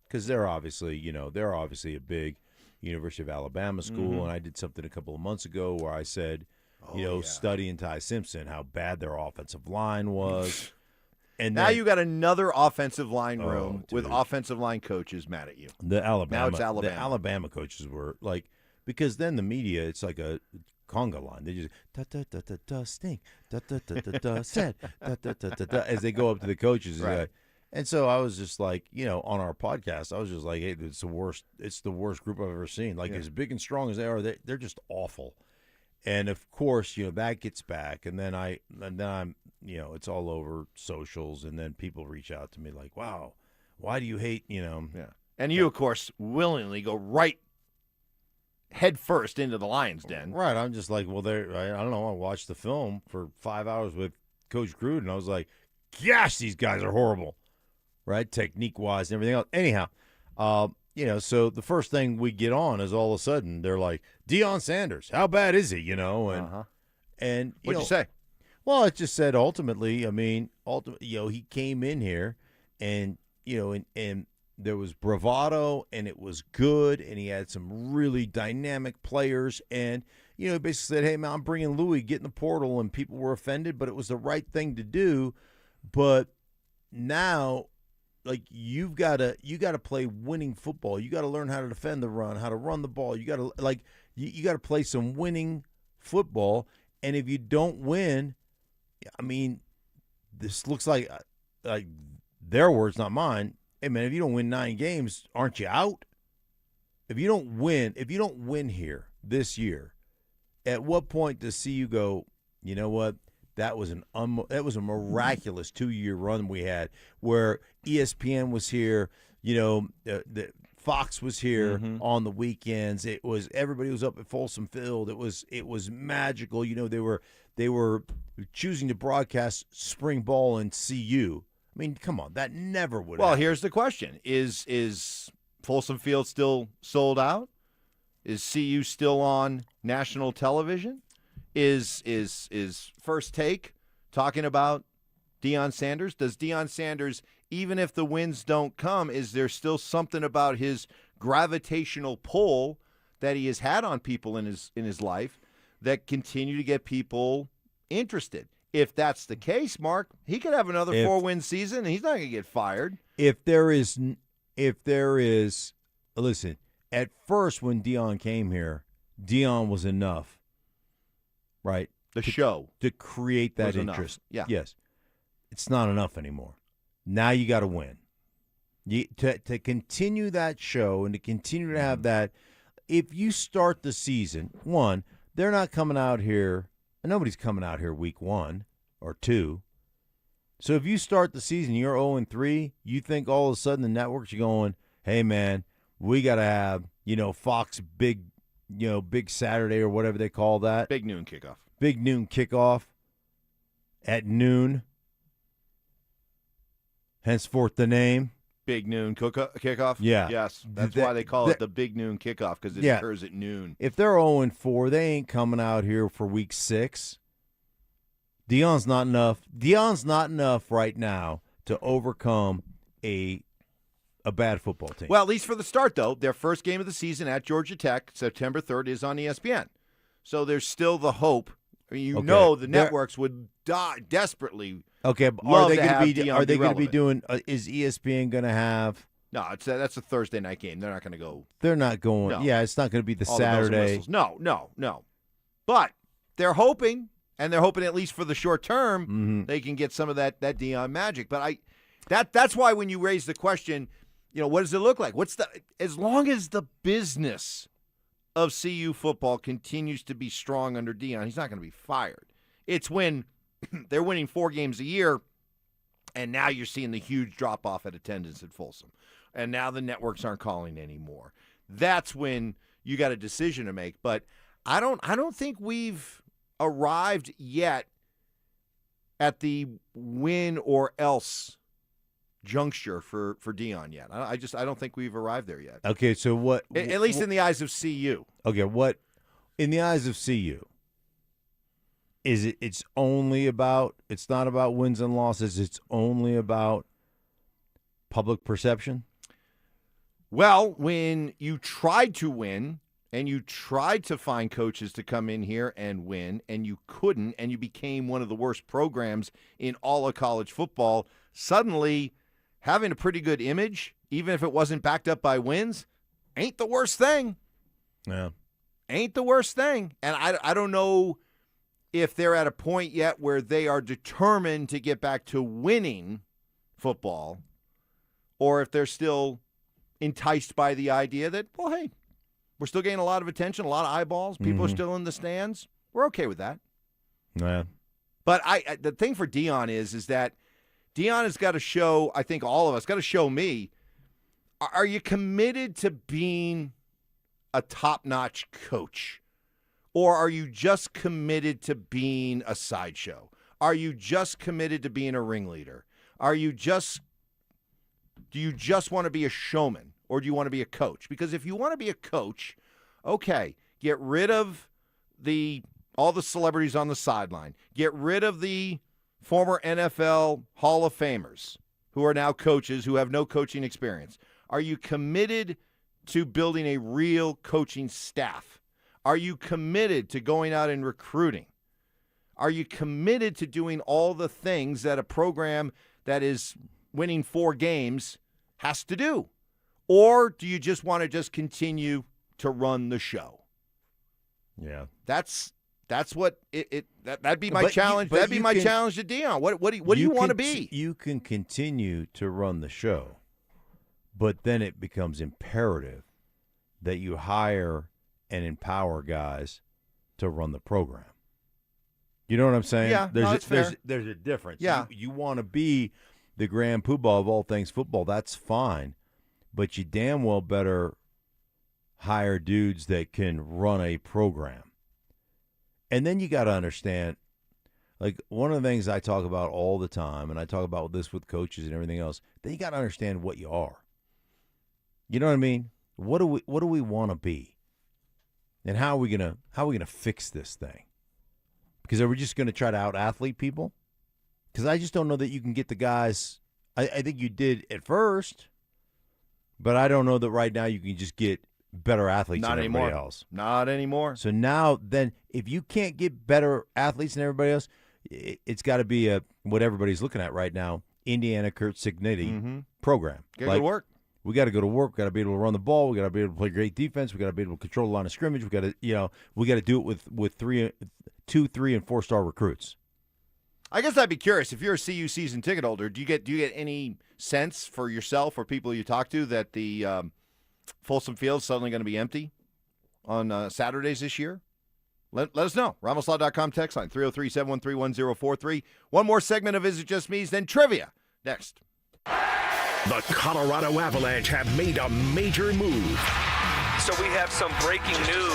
[SPEAKER 1] Because they're obviously a big University of Alabama school, and I did something a couple of months ago where I said, studying Ty Simpson, how bad their offensive line was. And
[SPEAKER 9] now you got another offensive line room with offensive line coaches mad at you.
[SPEAKER 1] Now it's
[SPEAKER 9] Alabama.
[SPEAKER 1] The Alabama coaches were like, because then the media, it's like a conga line. They just da-da-da-da-da stink, da-da-da-da-da said, da-da-da-da-da as they go up to the coaches.
[SPEAKER 9] Right.
[SPEAKER 1] And so I was just like, on our podcast, I was just like, hey, it's the worst group I've ever seen. Like, as big and strong as they are, they're just awful. And of course, that gets back, and then I'm, it's all over socials, and then people reach out to me like, wow, why do you hate,
[SPEAKER 9] Yeah. And you, of course, willingly go right head first into the Lions' den.
[SPEAKER 1] Right. I'm just like, well, I don't know. I watched the film for 5 hours with Coach Gruden, and I was like, gosh, these guys are horrible. Right, technique-wise and everything else. Anyhow, so the first thing we get on is all of a sudden they're like, Deion Sanders, how bad is he? And
[SPEAKER 9] what'd you say?
[SPEAKER 1] Well, it just said ultimately, he came in here and there was bravado and it was good and he had some really dynamic players and he basically said, hey, man, I'm bringing Louis, get in the portal, and people were offended, but it was the right thing to do. But now, like, you gotta play winning football. You got to learn how to defend the run, how to run the ball. You got to, like, you got to play some winning football. And if you don't win, I mean, this looks like their words, not mine. Hey, man, if you don't win 9 games, aren't you out? If you don't win here this year, at what point does CU go, you know what? That was a miraculous 2-year run we had where ESPN was here, the Fox was here on the weekends. Everybody was up at Folsom Field. It was magical. They were choosing to broadcast spring ball in CU. I mean, come on, that never would.
[SPEAKER 9] Well, here's the question: Is Folsom Field still sold out? Is CU still on national television? Is First Take talking about Deion Sanders? Does Deion Sanders, even if the wins don't come, is there still something about his gravitational pull that he has had on people in his life that continue to get people interested? If that's the case, Mark, he could have another 4-win season, and he's not going to get fired.
[SPEAKER 1] If there is, listen, at first when Deion came here, Deion was enough, right?
[SPEAKER 9] Show.
[SPEAKER 1] To create that interest.
[SPEAKER 9] Yeah.
[SPEAKER 1] Yes. It's not enough anymore. Now you got to win. To continue that show and to continue to have that, if you start the season, one, they're not coming out here, and nobody's coming out here week 1 or 2. So if you start the season, you're 0-3, you think all of a sudden the networks are going, hey, man, we got to have, Fox big Saturday or whatever they call that.
[SPEAKER 9] Big noon kickoff.
[SPEAKER 1] Big noon kickoff at noon. Henceforth the name.
[SPEAKER 9] Big noon kickoff?
[SPEAKER 1] Yeah.
[SPEAKER 9] Yes. That's why they call it the big noon kickoff, because it occurs at noon.
[SPEAKER 1] If they're 0-4, they ain't coming out here for week 6. Deion's not enough. Deion's not enough right now to overcome a bad football team.
[SPEAKER 9] Well, at least for the start, though, their first game of the season at Georgia Tech, September 3rd, is on ESPN. So there's still the hope. The networks would desperately.
[SPEAKER 1] Okay, but are they going to be doing? Is ESPN going to have?
[SPEAKER 9] No, that's a Thursday night game. They're not going to go.
[SPEAKER 1] They're not going. No. Yeah, it's not going to be the Saturday.
[SPEAKER 9] No. But they're hoping, and they're hoping at least for the short term, they can get some of that Deion magic. But that's why when you raise the question, what does it look like? As long as the business of CU football continues to be strong under Deion, he's not going to be fired. It's when they're winning 4 games a year, and now you're seeing the huge drop-off at attendance at Folsom, and now the networks aren't calling anymore. That's when you got a decision to make. But I don't think we've arrived yet at the win or else juncture for Deion yet. I don't think we've arrived there yet.
[SPEAKER 1] Okay, so what?
[SPEAKER 9] At least in the eyes of CU.
[SPEAKER 1] Okay, what in the eyes of CU is it? It's only about. It's not about wins and losses. It's only about public perception.
[SPEAKER 9] Well, when you tried to win and you tried to find coaches to come in here and win, and you couldn't, and you became one of the worst programs in all of college football, suddenly having a pretty good image, even if it wasn't backed up by wins, ain't the worst thing.
[SPEAKER 1] Yeah.
[SPEAKER 9] Ain't the worst thing. And I don't know if they're at a point yet where they are determined to get back to winning football, or if they're still enticed by the idea that, well, hey, we're still getting a lot of attention, a lot of eyeballs. People are still in the stands. We're okay with that.
[SPEAKER 1] Yeah.
[SPEAKER 9] But the thing for Deion is that Deion has got to show, I think all of us, got to show me, are you committed to being a top-notch coach? Or are you just committed to being a sideshow? Are you just committed to being a ringleader? Do you just want to be a showman? Or do you want to be a coach? Because if you want to be a coach, okay, get rid of all the celebrities on the sideline. Get rid of the former NFL Hall of Famers who are now coaches who have no coaching experience. Are you committed to building a real coaching staff? Are you committed to going out and recruiting? Are you committed to doing all the things that a program that is winning 4 games has to do? Or do you just want to just continue to run the show?
[SPEAKER 1] Yeah.
[SPEAKER 9] That'd be my challenge. That'd be my challenge to Dion. What do you want to be?
[SPEAKER 1] You can continue to run the show, but then it becomes imperative that you hire and empower guys to run the program. You know what I'm saying?
[SPEAKER 9] Yeah, that's fair.
[SPEAKER 1] There's a difference.
[SPEAKER 9] Yeah.
[SPEAKER 1] You want to be the grand poobah of all things football. That's fine, but you damn well better hire dudes that can run a program. And then you got to understand, like, one of the things I talk about all the time, and I talk about this with coaches and everything else, then you got to understand what you are. You know what I mean? What do we want to be? And how are we gonna fix this thing? Because are we just going to try to out-athlete people? Because I just don't know that you can get the guys. I think you did at first, but I don't know that right now you can just get better athletes than everybody else.
[SPEAKER 9] Not anymore.
[SPEAKER 1] So now, then, if you can't get better athletes than everybody else, it's got to be what everybody's looking at right now, Indiana Kurt Cignetti program.
[SPEAKER 9] Get to work.
[SPEAKER 1] We got to go to work. We got to be able to run the ball. We got to be able to play great defense. We got to be able to control the line of scrimmage. We got to, we got to do it with 2, 3, and 4-star recruits.
[SPEAKER 9] I guess I'd be curious, if you're a CU season ticket holder, do you get any sense for yourself or people you talk to that the Folsom Field's suddenly going to be empty on Saturdays this year? Let us know. RamosLaw.com text line 303-713-1043. One more segment of Is It Just Me's, then trivia next.
[SPEAKER 2] The Colorado Avalanche have made a major move.
[SPEAKER 4] So we have some breaking news.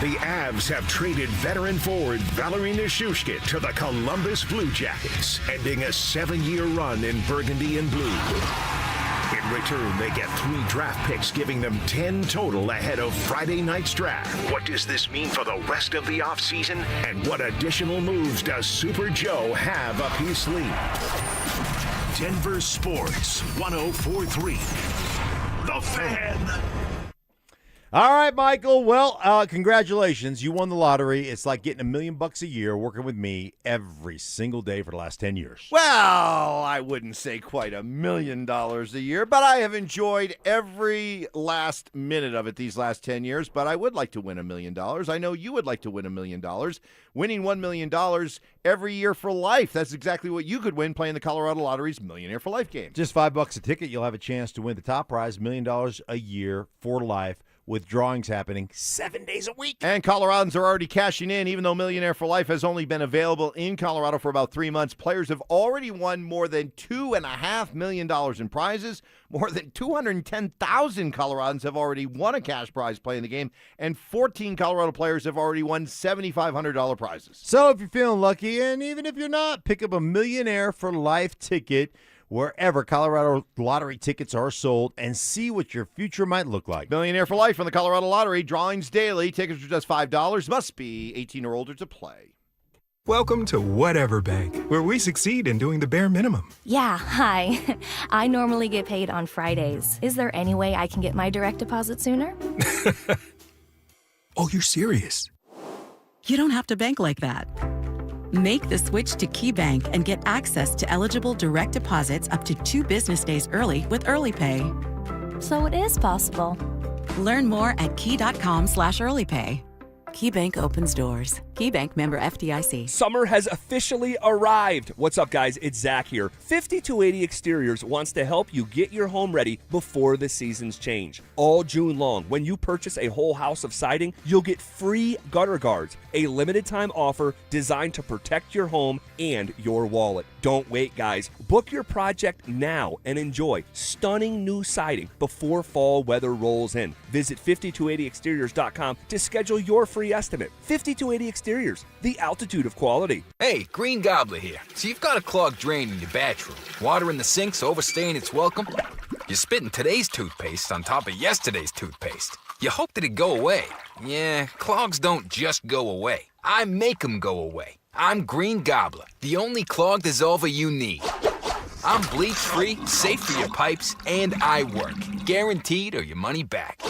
[SPEAKER 2] The Avs have traded veteran forward Valerie Nichushkin to the Columbus Blue Jackets, ending a 7-year run in burgundy and blue. In return, they get 3 draft picks, giving them 10 total ahead of Friday night's draft. What does this mean for the rest of the offseason? And what additional moves does Super Joe have up his sleeve? Denver Sports 104.3. The Fan.
[SPEAKER 1] All right, Michael. Well, congratulations. You won the lottery. It's like getting $1 million a year working with me every single day for the last 10 years.
[SPEAKER 9] Well, I wouldn't say quite $1 million a year, but I have enjoyed every last minute of it these last 10 years. But I would like to win $1 million. I know you would like to win $1 million. Winning $1 million every year for life. That's exactly what you could win playing the Colorado Lottery's Millionaire for Life game.
[SPEAKER 1] Just $5 a ticket. You'll have a chance to win the top prize, $1 million a year for life, with drawings happening 7 days a week.
[SPEAKER 9] And Coloradans are already cashing in. Even though Millionaire for Life has only been available in Colorado for about 3 months, players have already won more than $2.5 million in prizes. More than 210,000 Coloradans have already won a cash prize playing the game, and 14 Colorado players have already won $7,500 prizes.
[SPEAKER 1] So if you're feeling lucky, and even if you're not, pick up a Millionaire for Life ticket wherever Colorado Lottery tickets are sold and see what your future might look like.
[SPEAKER 9] Millionaire for Life on the Colorado Lottery. Drawings daily. Tickets are just $5. Must be 18 or older to play.
[SPEAKER 7] Welcome to Whatever Bank, where we succeed in doing the bare minimum.
[SPEAKER 16] Yeah, hi. I normally get paid on Fridays. Is there any way I can get my direct deposit sooner?
[SPEAKER 7] Oh, you're serious?
[SPEAKER 17] You don't have to bank like that. Make the switch to KeyBank and get access to eligible direct deposits up to 2 business days early with Early Pay.
[SPEAKER 16] So it is possible.
[SPEAKER 17] Learn more at key.com/earlypay. KeyBank opens doors. KeyBank member FDIC.
[SPEAKER 4] Summer has officially arrived. What's up, guys? It's Zach here. 5280 Exteriors wants to help you get your home ready before the seasons change. All June long, when you purchase a whole house of siding, you'll get free gutter guards, a limited time offer designed to protect your home and your wallet. Don't wait, guys. Book your project now and enjoy stunning new siding before fall weather rolls in. Visit 5280exteriors.com to schedule your free estimate. 5280 Exteriors, the altitude of quality.
[SPEAKER 20] Hey, Green Gobbler here. So you've got a clogged drain in your bathroom. Water in the sink's overstaying its welcome. You're spitting today's toothpaste on top of yesterday's toothpaste. You hoped it'd go away. Yeah, clogs don't just go away. I make them go away. I'm Green Gobbler, the only clog dissolver you need. I'm bleach-free, safe for your pipes, and I work. Guaranteed or your money back.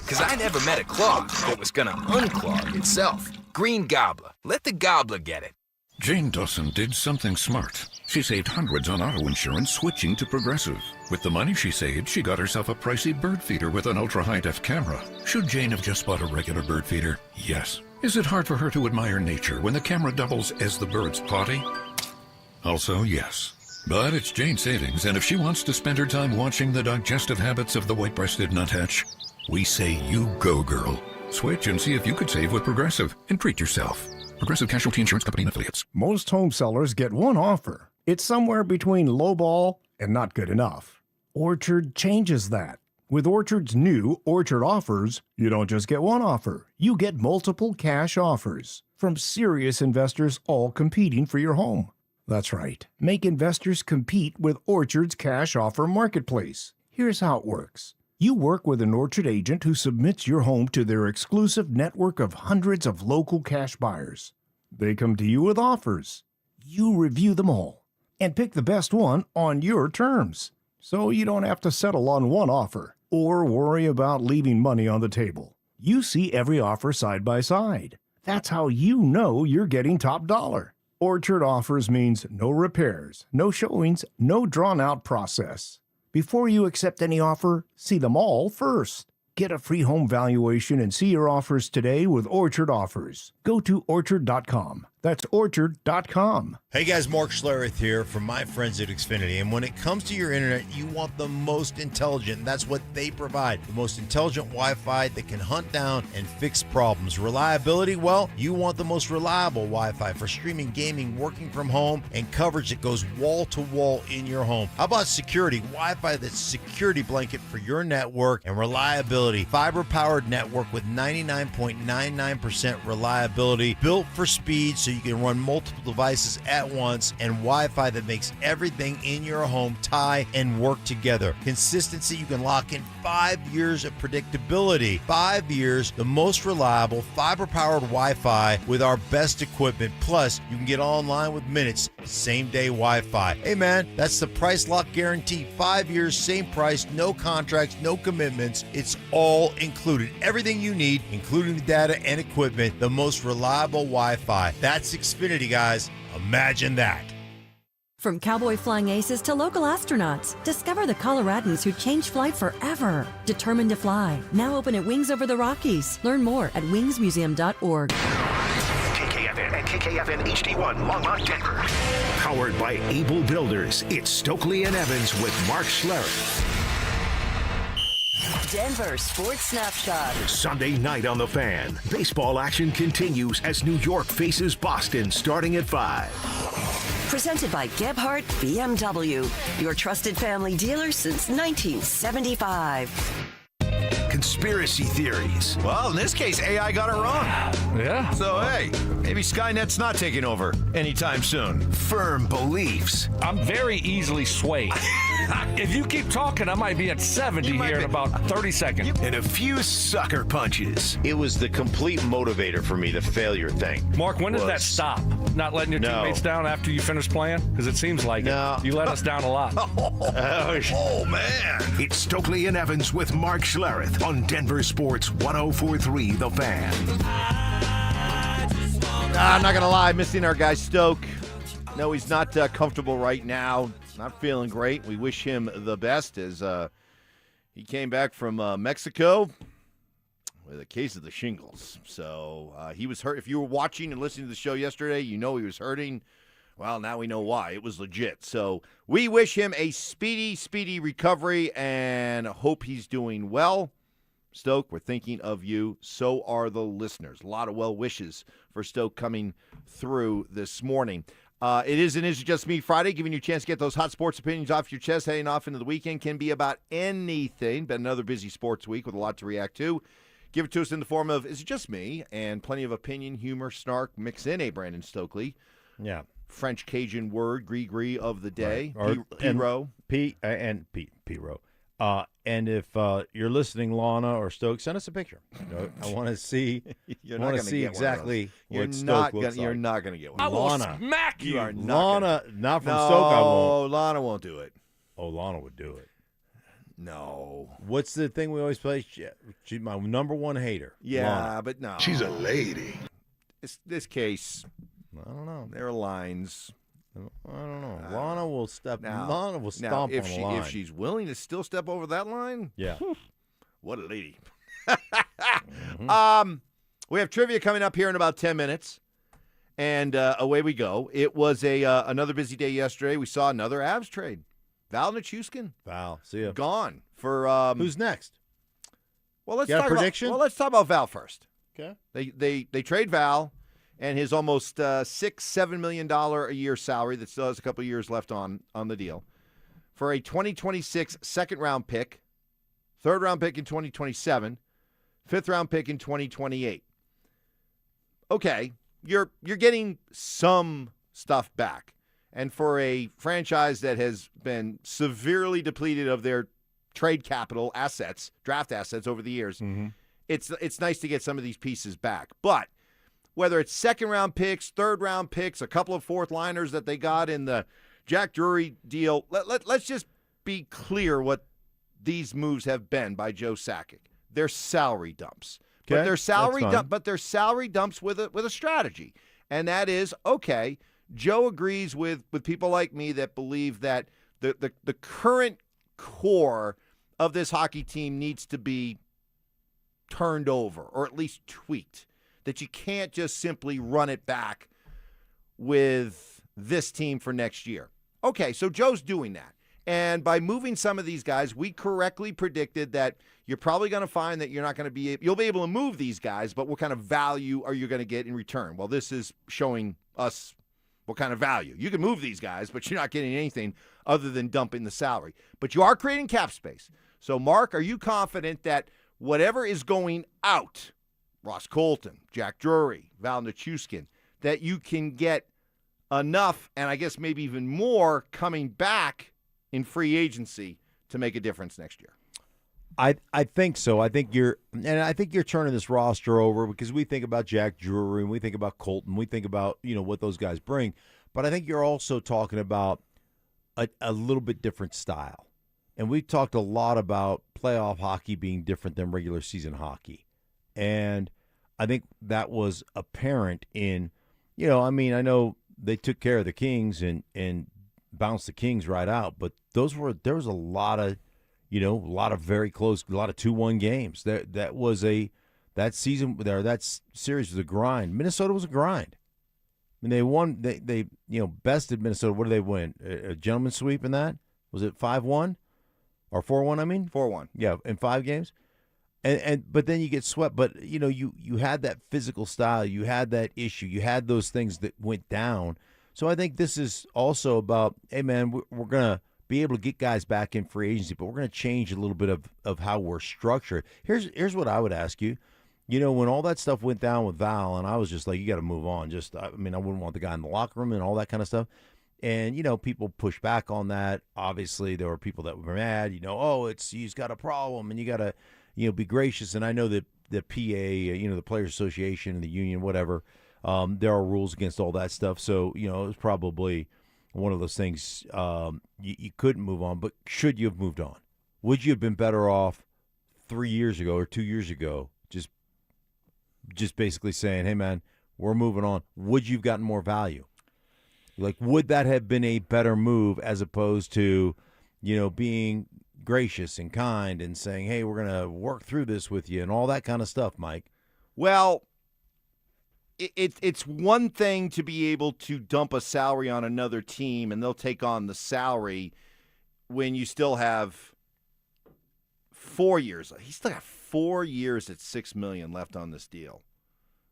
[SPEAKER 20] Because I never met a clog that was going to unclog itself. Green Gobbler. Let the gobbler get it.
[SPEAKER 18] Jane Dawson did something smart. She saved hundreds on auto insurance switching to Progressive. With the money she saved, she got herself a pricey bird feeder with an ultra-high-def camera. Should Jane have just bought a regular bird feeder? Yes. Is it hard for her to admire nature when the camera doubles as the bird's potty? Also, yes. But it's Jane's savings, and if she wants to spend her time watching the digestive habits of the white-breasted nuthatch, we say you go, girl. Switch and see if you could save with Progressive and treat yourself. Progressive Casualty Insurance Company and Affiliates.
[SPEAKER 19] Most home sellers get one offer. It's somewhere between lowball and not good enough. Orchard changes that. With Orchard's new Orchard Offers, you don't just get one offer. You get multiple cash offers from serious investors all competing for your home. That's right. Make investors compete with Orchard's cash offer marketplace. Here's how it works. You work with an Orchard agent who submits your home to their exclusive network of hundreds of local cash buyers. They come to you with offers. You review them all and pick the best one on your terms. So you don't have to settle on one offer or worry about leaving money on the table. You see every offer side by side. That's how you know you're getting top dollar. Orchard Offers means no repairs, no showings, no drawn-out process. Before you accept any offer, see them all first. Get a free home valuation and see your offers today with Orchard Offers. Go to Orchard.com. That's Orchard.com.
[SPEAKER 1] Hey guys, Mark Schlereth here from my friends at Xfinity. And when it comes to your internet, you want the most intelligent. And that's what they provide. The most intelligent Wi-Fi that can hunt down and fix problems. Reliability, well, you want the most reliable Wi-Fi for streaming, gaming, working from home, and coverage that goes wall to wall in your home. How about security? Wi-Fi that's security blanket for your network and reliability. Fiber-powered network with 99.99% reliability, built for speed so you can run multiple devices at once, and Wi-Fi that makes everything in your home tie and work together. Consistency, you can lock in 5 years of predictability. 5 years, the most reliable fiber-powered Wi-Fi with our best equipment. Plus, you can get online with minutes, same-day Wi-Fi. Hey man, that's the price lock guarantee. 5 years, same price, no contracts, no commitments. It's all included. Everything you need, including the data and equipment, the most reliable Wi-Fi. That's Xfinity, guys. Imagine that.
[SPEAKER 21] From cowboy flying aces to local astronauts, discover the Coloradans who changed flight forever. Determined to fly. Now open at Wings Over the Rockies. Learn more at wingsmuseum.org.
[SPEAKER 2] KKFN and KKFN HD1 Longmont, Denver. Powered by Able Builders, it's Stokley and Evans with Mark Schlereth.
[SPEAKER 3] Denver Sports Snapshot.
[SPEAKER 2] Sunday night on The Fan. Baseball action continues as New York faces Boston starting at 5.
[SPEAKER 3] Presented by Gebhardt BMW, your trusted family dealer since 1975.
[SPEAKER 2] Conspiracy theories.
[SPEAKER 9] Well, in this case, AI got it wrong.
[SPEAKER 22] Yeah.
[SPEAKER 9] So, hey, maybe Skynet's not taking over anytime soon.
[SPEAKER 2] Firm beliefs.
[SPEAKER 22] I'm very easily swayed. If you keep talking, I might be at 70 here in about 30 seconds.
[SPEAKER 2] And a few sucker punches.
[SPEAKER 15] It was the complete motivator for me, the failure thing.
[SPEAKER 22] Mark, when did that stop? Not letting your teammates down after you finish playing? Because it seems like it. You let us down a lot.
[SPEAKER 2] Oh, man. It's Stokley and Evans with Mark Schlereth on Denver Sports 104.3 The Fan.
[SPEAKER 9] I'm not going to lie, missing our guy Stoke. No, he's not comfortable right now. Not feeling great. We wish him the best as he came back from Mexico with a case of the shingles. So he was hurt. If you were watching and listening to the show yesterday, you know he was hurting. Well, now we know why. It was legit. So we wish him a speedy recovery and hope he's doing well. Stoke, we're thinking of you. So are the listeners. A lot of well wishes for Stoke coming through this morning. It is Just Me Friday, giving you a chance to get those hot sports opinions off your chest. Heading off into the weekend can be about anything. Been another busy sports week with a lot to react to. Give it to us in the form of Is It Just Me? And plenty of opinion, humor, snark, mix in a Brandon Stokley.
[SPEAKER 1] Yeah.
[SPEAKER 9] French Cajun word, gris-gris of the day.
[SPEAKER 1] Right.
[SPEAKER 9] P-row.
[SPEAKER 1] P-row. And if you're listening, Lana or Stoke, send us a picture. I want to see.
[SPEAKER 9] You're
[SPEAKER 1] I
[SPEAKER 9] not
[SPEAKER 1] want to
[SPEAKER 9] gonna
[SPEAKER 1] see
[SPEAKER 9] get
[SPEAKER 1] exactly
[SPEAKER 9] one of
[SPEAKER 1] what
[SPEAKER 9] those.
[SPEAKER 1] Stoke looks like.
[SPEAKER 9] You're not going to get one.
[SPEAKER 22] I will
[SPEAKER 1] Lana.
[SPEAKER 22] smack you.
[SPEAKER 9] You are not
[SPEAKER 1] Lana, not from
[SPEAKER 9] no,
[SPEAKER 1] Stoke. I won't.
[SPEAKER 9] Lana won't do it.
[SPEAKER 1] Oh, Lana would do it.
[SPEAKER 9] No.
[SPEAKER 1] What's the thing we always play? She's my number one hater.
[SPEAKER 9] Yeah,
[SPEAKER 1] Lana.
[SPEAKER 9] but no.
[SPEAKER 15] She's a lady.
[SPEAKER 9] This case,
[SPEAKER 1] I don't know.
[SPEAKER 9] There are lines.
[SPEAKER 1] I don't know. Lana will step.
[SPEAKER 9] Now,
[SPEAKER 1] Lana will stomp
[SPEAKER 9] if
[SPEAKER 1] on
[SPEAKER 9] she
[SPEAKER 1] a line.
[SPEAKER 9] if she's willing to still step over that line,
[SPEAKER 1] yeah.
[SPEAKER 9] What a lady. We have trivia coming up here in about 10 minutes, and away we go. It was another busy day yesterday. We saw another Avs trade. Val Nichushkin.
[SPEAKER 1] Val, see ya.
[SPEAKER 9] Gone for
[SPEAKER 1] who's next?
[SPEAKER 9] Well, let's
[SPEAKER 1] You got
[SPEAKER 9] talk
[SPEAKER 1] a prediction?
[SPEAKER 9] Let's talk about Val first.
[SPEAKER 1] Okay.
[SPEAKER 9] They trade Val and his almost $6-7 million a year salary that still has a couple of years left on the deal for a 2026 second-round pick, third-round pick in 2027, fifth-round pick in 2028. Okay, you're getting some stuff back. And for a franchise that has been severely depleted of their trade capital assets, draft assets over the years, it's nice to get some of these pieces back. But whether it's second-round picks, third-round picks, a couple of fourth-liners that they got in the Jack Drury deal, let's just be clear what these moves have been by Joe Sakic. They're salary dumps.
[SPEAKER 1] Okay,
[SPEAKER 9] But they're salary
[SPEAKER 1] that's fine.
[SPEAKER 9] but they're salary dumps with a strategy. And that is, okay, Joe agrees with people like me that believe that the current core of this hockey team needs to be turned over or at least tweaked, that you can't just simply run it back with this team for next year. Okay, so Joe's doing that. And by moving some of these guys, we correctly predicted that you're probably going to find that you're not going to be – you'll be able to move these guys, but what kind of value are you going to get in return? Well, this is showing us what kind of value. You can move these guys, but you're not getting anything other than dumping the salary. But you are creating cap space. So, Mark, are you confident that whatever is going out, Ross Colton, Jack Drury, Val Nichushkin, that you can get enough, and I guess maybe even more, coming back in free agency to make a difference next year?
[SPEAKER 1] I think so. I think you're turning this roster over because we think about Jack Drury and we think about Colton, we think about what those guys bring, but I think you're also talking about a little bit different style. And we talked a lot about playoff hockey being different than regular season hockey, and I think that was apparent in I know they took care of the Kings and bounced the Kings right out, but there was a lot of a lot of very close, a lot of 2-1 games. That series was a grind. Minnesota was a grind. I mean, they won. They bested Minnesota. What did they win? A gentleman's sweep in that? Was it 5-1 or 4-1? I mean
[SPEAKER 9] 4-1.
[SPEAKER 1] Yeah, in 5 games. But then you get swept. But you had that physical style. You had that issue. You had those things that went down. So I think this is also about, hey man, we're gonna be able to get guys back in free agency, but we're going to change a little bit of how we're structured. Here's what I would ask you. When all that stuff went down with Val, and I was just like, you got to move on. I wouldn't want the guy in the locker room and all that kind of stuff. And, people push back on that. Obviously, there were people that were mad, he's got a problem, and you got to, be gracious. And I know that the PA, the Players Association and the union, whatever, there are rules against all that stuff. So, it was probably one of those things you couldn't move on, but should you have moved on? Would you have been better off 3 years ago or 2 years ago just basically saying, hey, man, we're moving on? Would you have gotten more value? Like, would that have been a better move as opposed to, being gracious and kind and saying, hey, we're going to work through this with you and all that kind of stuff, Mike?
[SPEAKER 9] Well, it's one thing to be able to dump a salary on another team and they'll take on the salary when you still have 4 years. He's still got 4 years at $6 million left on this deal.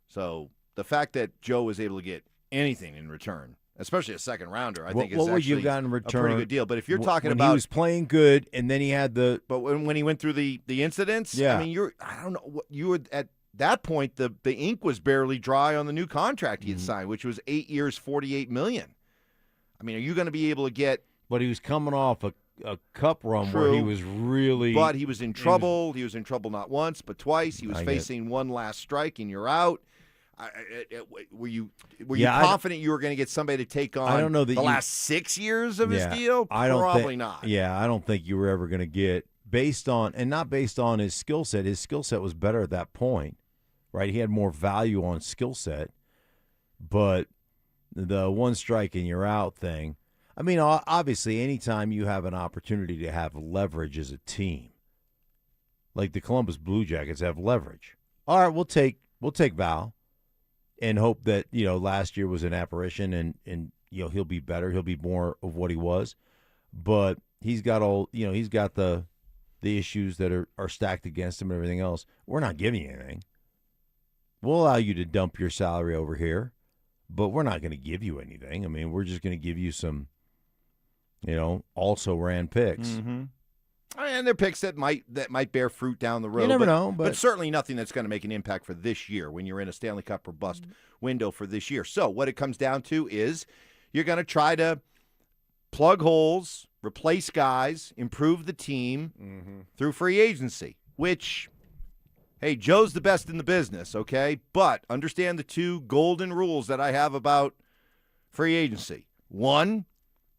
[SPEAKER 9] So the fact that Joe was able to get anything in return, especially a second rounder, I think is actually
[SPEAKER 1] in return,
[SPEAKER 9] a pretty good deal. But if you're talking
[SPEAKER 1] when
[SPEAKER 9] about,
[SPEAKER 1] he was playing good and then he had but
[SPEAKER 9] when he went through the incidents,
[SPEAKER 1] yeah.
[SPEAKER 9] I mean, I don't know, you were at that point, the ink was barely dry on the new contract he had signed, which was 8 years, $48 million. I mean, are you going to be able to get?
[SPEAKER 1] But he was coming off a cup run
[SPEAKER 9] True,
[SPEAKER 1] where he was really.
[SPEAKER 9] But he was in trouble. He was in trouble not once but twice. He was facing one last strike and you're out. Were you confident you were going to get somebody to take on?
[SPEAKER 1] I don't know
[SPEAKER 9] the last 6 years of his deal. Probably not.
[SPEAKER 1] Yeah, I don't think you were ever going to get not based on his skill set. His skill set was better at that point, right? He had more value on skill set, but the one strike and you're out thing. I mean, obviously, anytime you have an opportunity to have leverage as a team, like the Columbus Blue Jackets have leverage. All right, we'll take Val, and hope that last year was an apparition, and he'll be better. He'll be more of what he was, but he's got he's got the issues that are stacked against him and everything else. We're not giving you anything. We'll allow you to dump your salary over here, but we're not going to give you anything. I mean, we're just going to give you some, also ran picks.
[SPEAKER 9] Mm-hmm. And they're picks that might bear fruit down the road.
[SPEAKER 1] You never know.
[SPEAKER 9] But certainly nothing that's going to make an impact for this year when you're in a Stanley Cup or bust window for this year. So what it comes down to is you're going to try to plug holes, replace guys, improve the team through free agency, which, hey, Joe's the best in the business, okay? But understand the two golden rules that I have about free agency. One,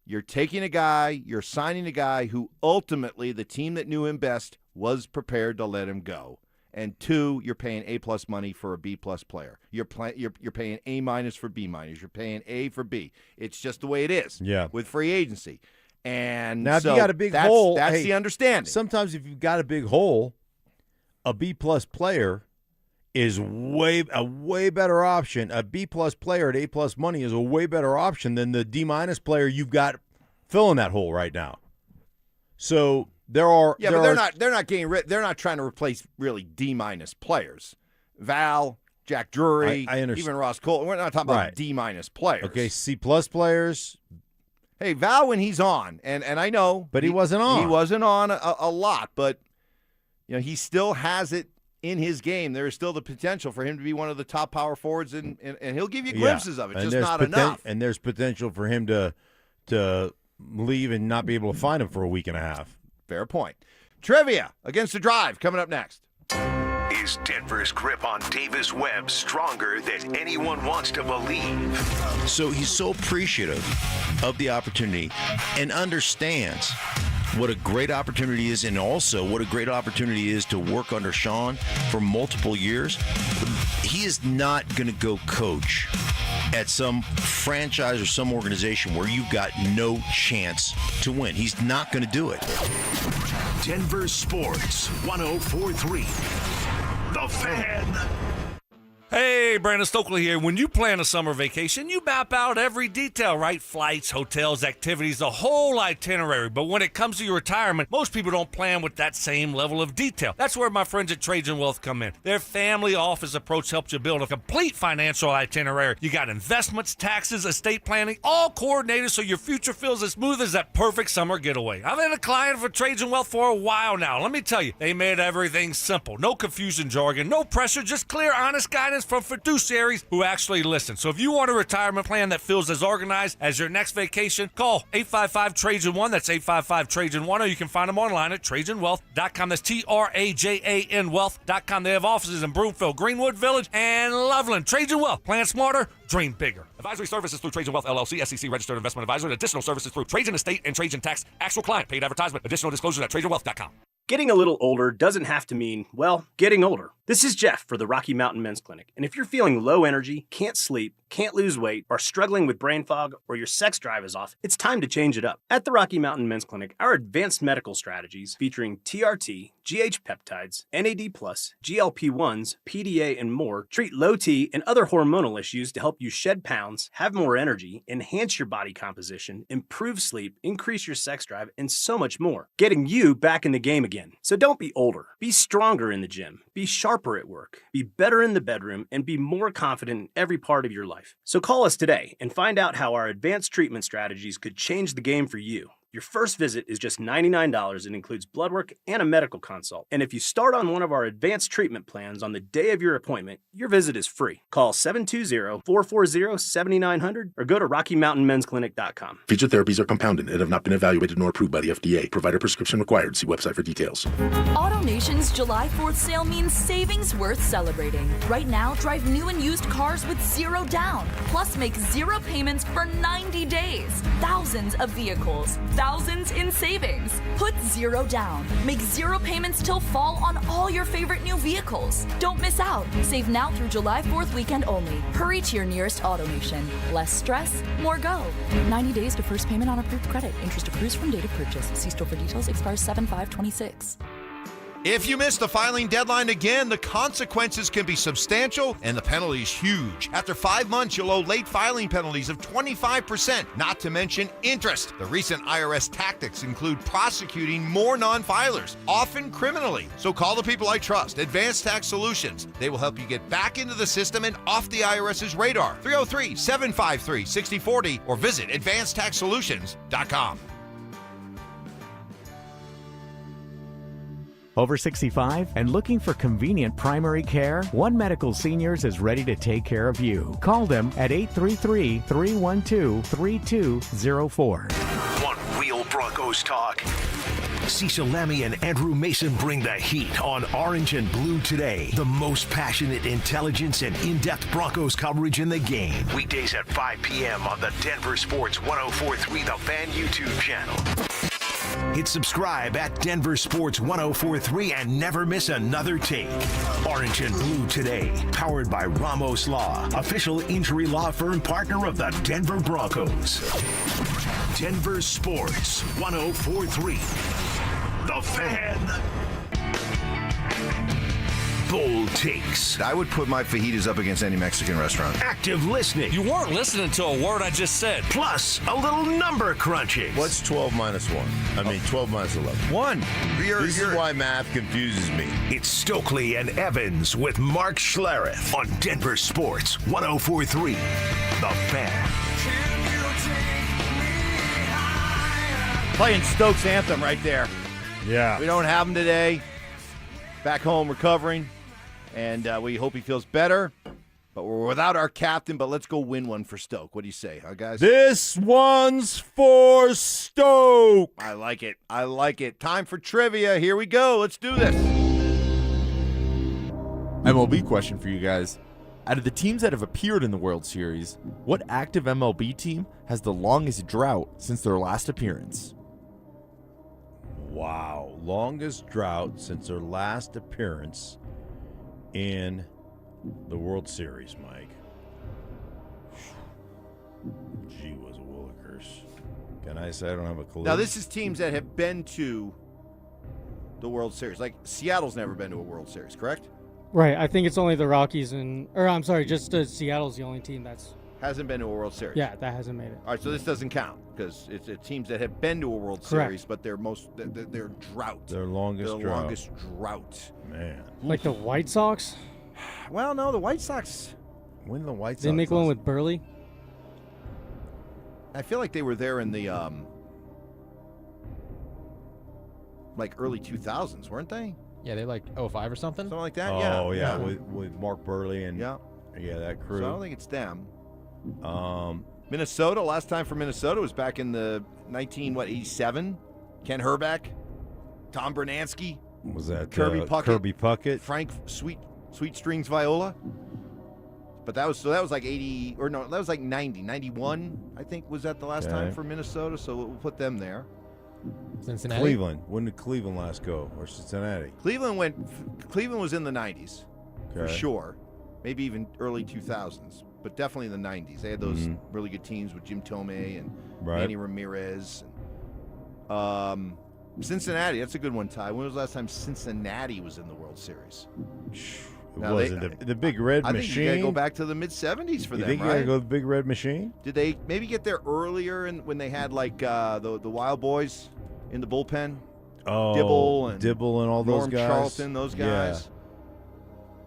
[SPEAKER 9] you're taking a guy, you're signing a guy who ultimately the team that knew him best was prepared to let him go. And two, you're paying A+ money for a B+ player. You're paying A- for B-. You're paying A for B. It's just the way it is with free agency. And
[SPEAKER 1] now,
[SPEAKER 9] so
[SPEAKER 1] if you got a big hole,
[SPEAKER 9] that's the understanding.
[SPEAKER 1] Sometimes if you've got a big hole, a B+ player is a way better option. A B+ player at A+ money is a way better option than the D- player you've got filling that hole right now. So there are
[SPEAKER 9] but they're not getting rid. They're not trying to replace really D- players. Val, Jack Drury,
[SPEAKER 1] I understand.
[SPEAKER 9] even Ross Cole. We're not talking about D- players.
[SPEAKER 1] Okay, C+ players.
[SPEAKER 9] Hey, Val, when he's on, and I know,
[SPEAKER 1] but he wasn't on.
[SPEAKER 9] He wasn't on a lot, but he still has it in his game. There is still the potential for him to be one of the top power forwards, and he'll give you glimpses of it, just not enough.
[SPEAKER 1] And there's potential for him to leave and not be able to find him for a week and a half.
[SPEAKER 9] Fair point. Trivia against the drive coming up next.
[SPEAKER 2] Is Denver's grip on Davis Webb stronger than anyone wants to believe?
[SPEAKER 15] So he's so appreciative of the opportunity and understands what a great opportunity is, and also what a great opportunity is to work under Sean for multiple years. He is not going to go coach at some franchise or some organization where you've got no chance to win. He's not going to do it.
[SPEAKER 2] Denver Sports 104.3. The Fan.
[SPEAKER 22] Hey, Brandon Stokley here. When you plan a summer vacation, you map out every detail, right? Flights, hotels, activities, the whole itinerary. But when it comes to your retirement, most people don't plan with that same level of detail. That's where my friends at Trajan Wealth come in. Their family office approach helps you build a complete financial itinerary. You got investments, taxes, estate planning, all coordinated so your future feels as smooth as that perfect summer getaway. I've been a client for Trajan Wealth for a while now. Let me tell you, they made everything simple. No confusion jargon, no pressure, just clear, honest guidance from fiduciaries who actually listen. So if you want a retirement plan that feels as organized as your next vacation, call 855-TRAJAN1. That's 855-TRAJAN1, or you can find them online at TrajanWealth.com. That's TRAJAN Wealth.com. They have offices in Broomfield, Greenwood Village, and Loveland. Trajan Wealth. Plan smarter, dream bigger. Advisory services through Trajan Wealth, LLC, SEC registered investment advisor. Additional services through Trajan Estate and Trajan Tax. Actual client paid advertisement. Additional disclosures at TrajanWealth.com.
[SPEAKER 5] Getting a little older doesn't have to mean, well, getting older. This is Jeff for the Rocky Mountain Men's Clinic. And if you're feeling low energy, can't sleep, can't lose weight, are struggling with brain fog, or your sex drive is off, it's time to change it up. At the Rocky Mountain Men's Clinic, our advanced medical strategies featuring TRT, GH peptides, NAD+, GLP-1s, PDA, and more treat low T and other hormonal issues to help you shed pounds, have more energy, enhance your body composition, improve sleep, increase your sex drive, and so much more. Getting you back in the game again. So don't be older. Be stronger in the gym. Be sharper at work. Be better in the bedroom, and be more confident in every part of your life. So call us today and find out how our advanced treatment strategies could change the game for you. Your first visit is just $99 and includes blood work and a medical consult. And if you start on one of our advanced treatment plans on the day of your appointment, your visit is free. Call 720-440-7900 or go to RockyMountainMen'sClinic.com.
[SPEAKER 6] Featured therapies are compounded and have not been evaluated nor approved by the FDA. Provider prescription required. See website for details.
[SPEAKER 23] AutoNation's July 4th sale means savings worth celebrating. Right now, drive new and used cars with zero down. Plus, make zero payments for 90 days. Thousands of vehicles. thousands in savings. Put zero down. Make zero payments till fall on all your favorite new vehicles. Don't miss out. Save now through July 4th weekend only. Hurry to your nearest AutoNation. Less stress, more go. 90 days to first payment on approved credit. Interest accrues from date of purchase. See store for details. Expires 7/5/26.
[SPEAKER 9] If you miss the filing deadline again, the consequences can be substantial and the penalties huge. After 5 months, you'll owe late filing penalties of 25%, not to mention interest. The recent IRS tactics include prosecuting more non-filers, often criminally. So call the people I trust, Advanced Tax Solutions. They will help you get back into the system and off the IRS's radar. 303-753-6040 or visit advancedtaxsolutions.com.
[SPEAKER 8] Over 65 and looking for convenient primary care? One Medical Seniors is ready to take care of you. Call them at 833-312-3204.
[SPEAKER 2] One Real Broncos talk. Cecil Lammy and Andrew Mason bring the heat on Orange and Blue Today. The most passionate intelligence and in-depth Broncos coverage in the game. Weekdays at 5 p.m. on the Denver Sports 104.3 The Fan YouTube channel. Hit subscribe at Denver Sports 104.3 and never miss another take. Orange and Blue Today, powered by Ramos Law, official injury law firm partner of the Denver Broncos. Denver Sports 104.3 The Fan. Bold takes.
[SPEAKER 10] I would put my fajitas up against any Mexican restaurant.
[SPEAKER 2] Active listening.
[SPEAKER 22] You weren't listening to a word I just said.
[SPEAKER 2] Plus, a little number crunching.
[SPEAKER 1] What's 12 minus 1? I mean, 12 minus 11. 1. This is why math confuses me.
[SPEAKER 2] It's Stokley and Evans with Mark Schlereth on Denver Sports 104.3 The Fan.
[SPEAKER 9] Playing Stokes' anthem right there.
[SPEAKER 1] Yeah.
[SPEAKER 9] We don't have him today. Back home recovering. And we hope he feels better. But we're without our captain, but let's go win one for Stoke. What do you say, huh, guys?
[SPEAKER 1] This one's for Stoke.
[SPEAKER 9] I like it. I like it. Time for trivia. Here we go. Let's do this.
[SPEAKER 11] MLB question for you guys. Out of the teams that have appeared in the World Series, what active MLB team has the longest drought since their last appearance?
[SPEAKER 1] Wow. Longest drought since their last appearance in the World Series, Mike. Gee whiz willikers. Can I say I don't have a clue?
[SPEAKER 9] Now, this is teams that have been to the World Series. Like, Seattle's never been to a World Series, correct?
[SPEAKER 24] Right. I think it's only the Rockies just Seattle's the only team that's
[SPEAKER 9] hasn't been to a World Series.
[SPEAKER 24] Yeah, that hasn't made it.
[SPEAKER 9] All right, so this doesn't count because it's teams that have been to a World
[SPEAKER 24] Correct.
[SPEAKER 9] Series, but their drought.
[SPEAKER 1] Their longest drought.
[SPEAKER 9] Longest drought.
[SPEAKER 1] Man.
[SPEAKER 24] Like the White Sox?
[SPEAKER 9] Well, no, the White Sox.
[SPEAKER 1] When the White Sox?
[SPEAKER 24] They make one with Burley?
[SPEAKER 9] I feel like they were there in the like early 2000s, weren't they?
[SPEAKER 25] Yeah, they're like 05 or something.
[SPEAKER 9] Something like that.
[SPEAKER 1] Oh,
[SPEAKER 9] yeah.
[SPEAKER 1] With Mark Burley and that crew.
[SPEAKER 9] So I don't think it's them. Minnesota. Last time for Minnesota was back in the 87. Ken Herbeck, Tom Bernansky.
[SPEAKER 1] Was that
[SPEAKER 9] Kirby Puckett?
[SPEAKER 1] Kirby Puckett.
[SPEAKER 9] Frank Sweet Strings Viola. But that was like 80 or no, that was like 90, 91. I think was that the last time for Minnesota. So we'll put them there.
[SPEAKER 25] Cincinnati.
[SPEAKER 1] Cleveland. When did Cleveland last go? Or Cincinnati?
[SPEAKER 9] Cleveland was in the 90s for sure. Maybe even early 2000s, but definitely in the 90s. They had those really good teams with Jim Tomei and Manny Ramirez. Cincinnati, that's a good one, Ty. When was the last time Cincinnati was in the World Series?
[SPEAKER 1] The Big Red Machine?
[SPEAKER 9] I think you got to go back to the mid-'70s for them, right?
[SPEAKER 1] You think you got to go to the Big Red Machine?
[SPEAKER 9] Did they maybe get there earlier when they had, like, the Wild Boys in the bullpen?
[SPEAKER 1] Oh,
[SPEAKER 9] Dibble and
[SPEAKER 1] all those
[SPEAKER 9] Norm
[SPEAKER 1] guys.
[SPEAKER 9] Charlton, those guys.
[SPEAKER 1] Yeah.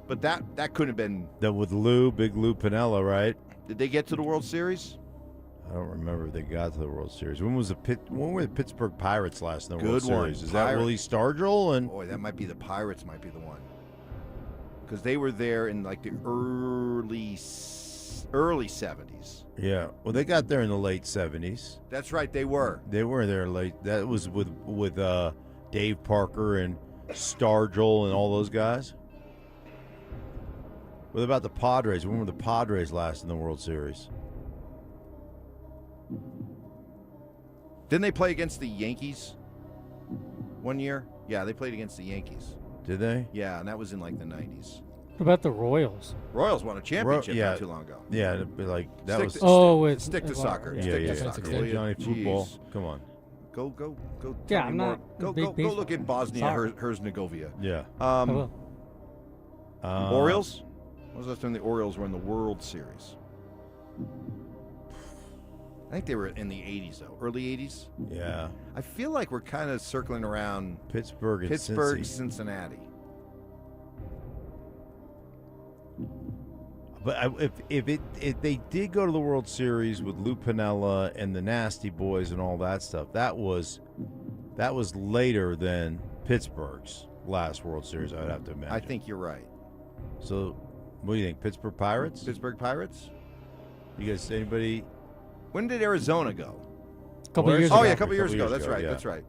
[SPEAKER 9] But that couldn't have been.
[SPEAKER 1] That with Big Lou Piniella, right?
[SPEAKER 9] Did they get to the World Series?
[SPEAKER 1] I don't remember if they got to the World Series. When were the Pittsburgh Pirates last in the World
[SPEAKER 9] Good one.
[SPEAKER 1] Series? Is that Willie Stargell?
[SPEAKER 9] Boy, that might be the Pirates. Might be the one because they were there in like the early 70s.
[SPEAKER 1] Yeah. Well, they got there in the late 70s.
[SPEAKER 9] That's right. They were.
[SPEAKER 1] They were there late. That was with Dave Parker and Stargell and all those guys. What about the Padres? When were the Padres last in the World Series?
[SPEAKER 9] Didn't they play against the Yankees one year? Yeah, they played against the Yankees.
[SPEAKER 1] Did they?
[SPEAKER 9] Yeah, and that was in like the 90s.
[SPEAKER 24] What about the Royals?
[SPEAKER 9] Royals won a championship not too long ago.
[SPEAKER 1] Yeah, it'd be like that was.
[SPEAKER 9] Stick to soccer.
[SPEAKER 1] Yeah,
[SPEAKER 9] Stick
[SPEAKER 1] yeah,
[SPEAKER 9] to soccer.
[SPEAKER 1] yeah. Johnny football. Come on.
[SPEAKER 9] Go.
[SPEAKER 24] Yeah,
[SPEAKER 9] tell
[SPEAKER 24] I'm
[SPEAKER 9] me more.
[SPEAKER 24] not
[SPEAKER 9] Go
[SPEAKER 24] a big
[SPEAKER 9] go
[SPEAKER 24] baseball
[SPEAKER 9] look at Bosnia
[SPEAKER 24] fan.
[SPEAKER 9] Herzegovina.
[SPEAKER 1] Yeah.
[SPEAKER 9] Orioles. When was the last time the Orioles were in the World Series? I think they were in the 80s, though. Early 80s?
[SPEAKER 1] Yeah.
[SPEAKER 9] I feel like we're kind of circling around
[SPEAKER 1] Pittsburgh and
[SPEAKER 9] Cincinnati.
[SPEAKER 1] But if they did go to the World Series with Lou Piniella and the Nasty Boys and all that stuff, that was later than Pittsburgh's last World Series, I would have to imagine.
[SPEAKER 9] I think you're right.
[SPEAKER 1] So, what do you think? Pittsburgh Pirates?
[SPEAKER 9] Pittsburgh Pirates?
[SPEAKER 1] You guys, anybody?
[SPEAKER 9] When did Arizona go?
[SPEAKER 24] A couple years ago.
[SPEAKER 9] Oh, yeah, a couple years ago. That's right.
[SPEAKER 1] Yeah.
[SPEAKER 9] That's right.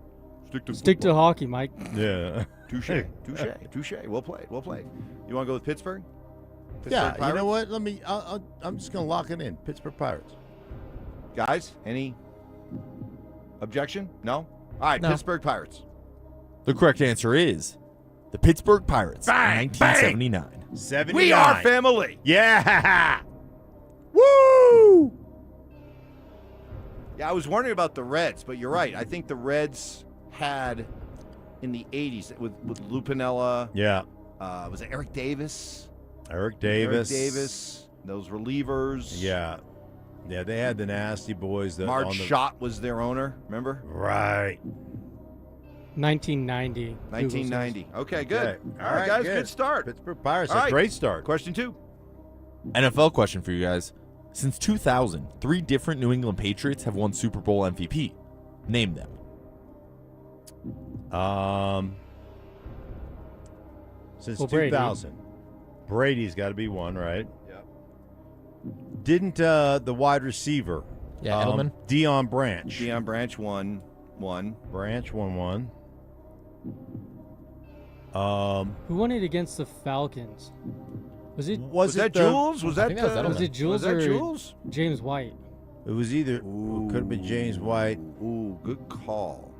[SPEAKER 24] Stick to hockey, Mike.
[SPEAKER 1] Yeah.
[SPEAKER 9] Touche. Well played. You want to go with Pittsburgh?
[SPEAKER 1] Yeah,
[SPEAKER 9] Pirates?
[SPEAKER 1] you know what? I'm just going to lock it in. Pittsburgh Pirates.
[SPEAKER 9] Guys, any objection? No? All right,
[SPEAKER 11] No.
[SPEAKER 9] Pittsburgh Pirates.
[SPEAKER 11] The correct answer is the Pittsburgh Pirates,
[SPEAKER 9] Bang,
[SPEAKER 11] 1979.
[SPEAKER 1] 79.
[SPEAKER 9] We are family.
[SPEAKER 1] Yeah.
[SPEAKER 9] Woo! Yeah, I was wondering about the Reds, but you're right. I think the Reds had in the 80s with Lou Piniella.
[SPEAKER 1] Yeah.
[SPEAKER 9] Was it Eric Davis?
[SPEAKER 1] Eric Davis.
[SPEAKER 9] Those relievers.
[SPEAKER 1] Yeah. Yeah, they had the Nasty Boys.
[SPEAKER 9] Mark Schott was their owner, remember?
[SPEAKER 1] Right.
[SPEAKER 24] 1990.
[SPEAKER 9] 1990. Okay, good.
[SPEAKER 1] Okay.
[SPEAKER 9] All right, guys, good start.
[SPEAKER 1] Pittsburgh Pirates,
[SPEAKER 9] All
[SPEAKER 1] a
[SPEAKER 9] right.
[SPEAKER 1] great start.
[SPEAKER 9] Question 2.
[SPEAKER 11] NFL question for you guys. Since 2000, 3 different New England Patriots have won Super Bowl MVP. Name them.
[SPEAKER 1] Since
[SPEAKER 24] Brady.
[SPEAKER 1] 2000. Brady's got to be one, right?
[SPEAKER 9] Yep.
[SPEAKER 1] Didn't the wide receiver,
[SPEAKER 25] Yeah, Edelman.
[SPEAKER 1] Deion Branch.
[SPEAKER 9] Deion Branch won one.
[SPEAKER 1] Branch won one.
[SPEAKER 24] Who won it against the Falcons?
[SPEAKER 9] Was that Jules? Was
[SPEAKER 25] I
[SPEAKER 9] that
[SPEAKER 25] think that was Edelman.
[SPEAKER 24] Was it Jules
[SPEAKER 9] was that
[SPEAKER 24] or
[SPEAKER 9] Jules?
[SPEAKER 24] James White?
[SPEAKER 1] It was either could have been James White.
[SPEAKER 9] Ooh, good call.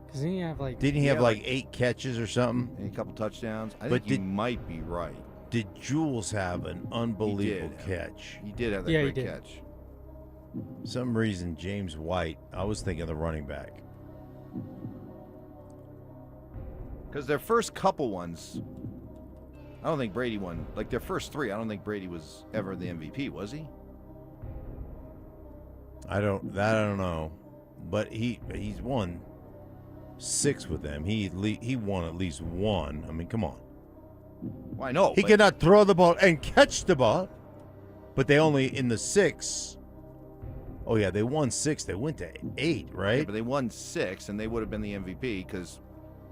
[SPEAKER 24] Because didn't he have like?
[SPEAKER 1] Didn't he have like 8 catches or something?
[SPEAKER 9] And a couple touchdowns. I
[SPEAKER 1] But
[SPEAKER 9] think you might be right.
[SPEAKER 1] Did Jules have an unbelievable
[SPEAKER 9] He did.
[SPEAKER 1] catch?
[SPEAKER 9] He did have that
[SPEAKER 24] Yeah, he
[SPEAKER 9] great
[SPEAKER 24] did.
[SPEAKER 9] catch.
[SPEAKER 1] Some reason James White. I was thinking the running back.
[SPEAKER 9] Because their first couple ones, I don't think Brady won. Like their first 3, I don't think Brady was ever the MVP, was he?
[SPEAKER 1] I don't know, but he's won 6 with them. He won at least 1. I mean, come on.
[SPEAKER 9] Well, I know.
[SPEAKER 1] He
[SPEAKER 9] but-
[SPEAKER 1] cannot throw the ball and catch the ball, but they only in the 6. Oh yeah, they won 6. They went to 8, right?
[SPEAKER 9] Yeah, but they won 6, and they would have been the MVP because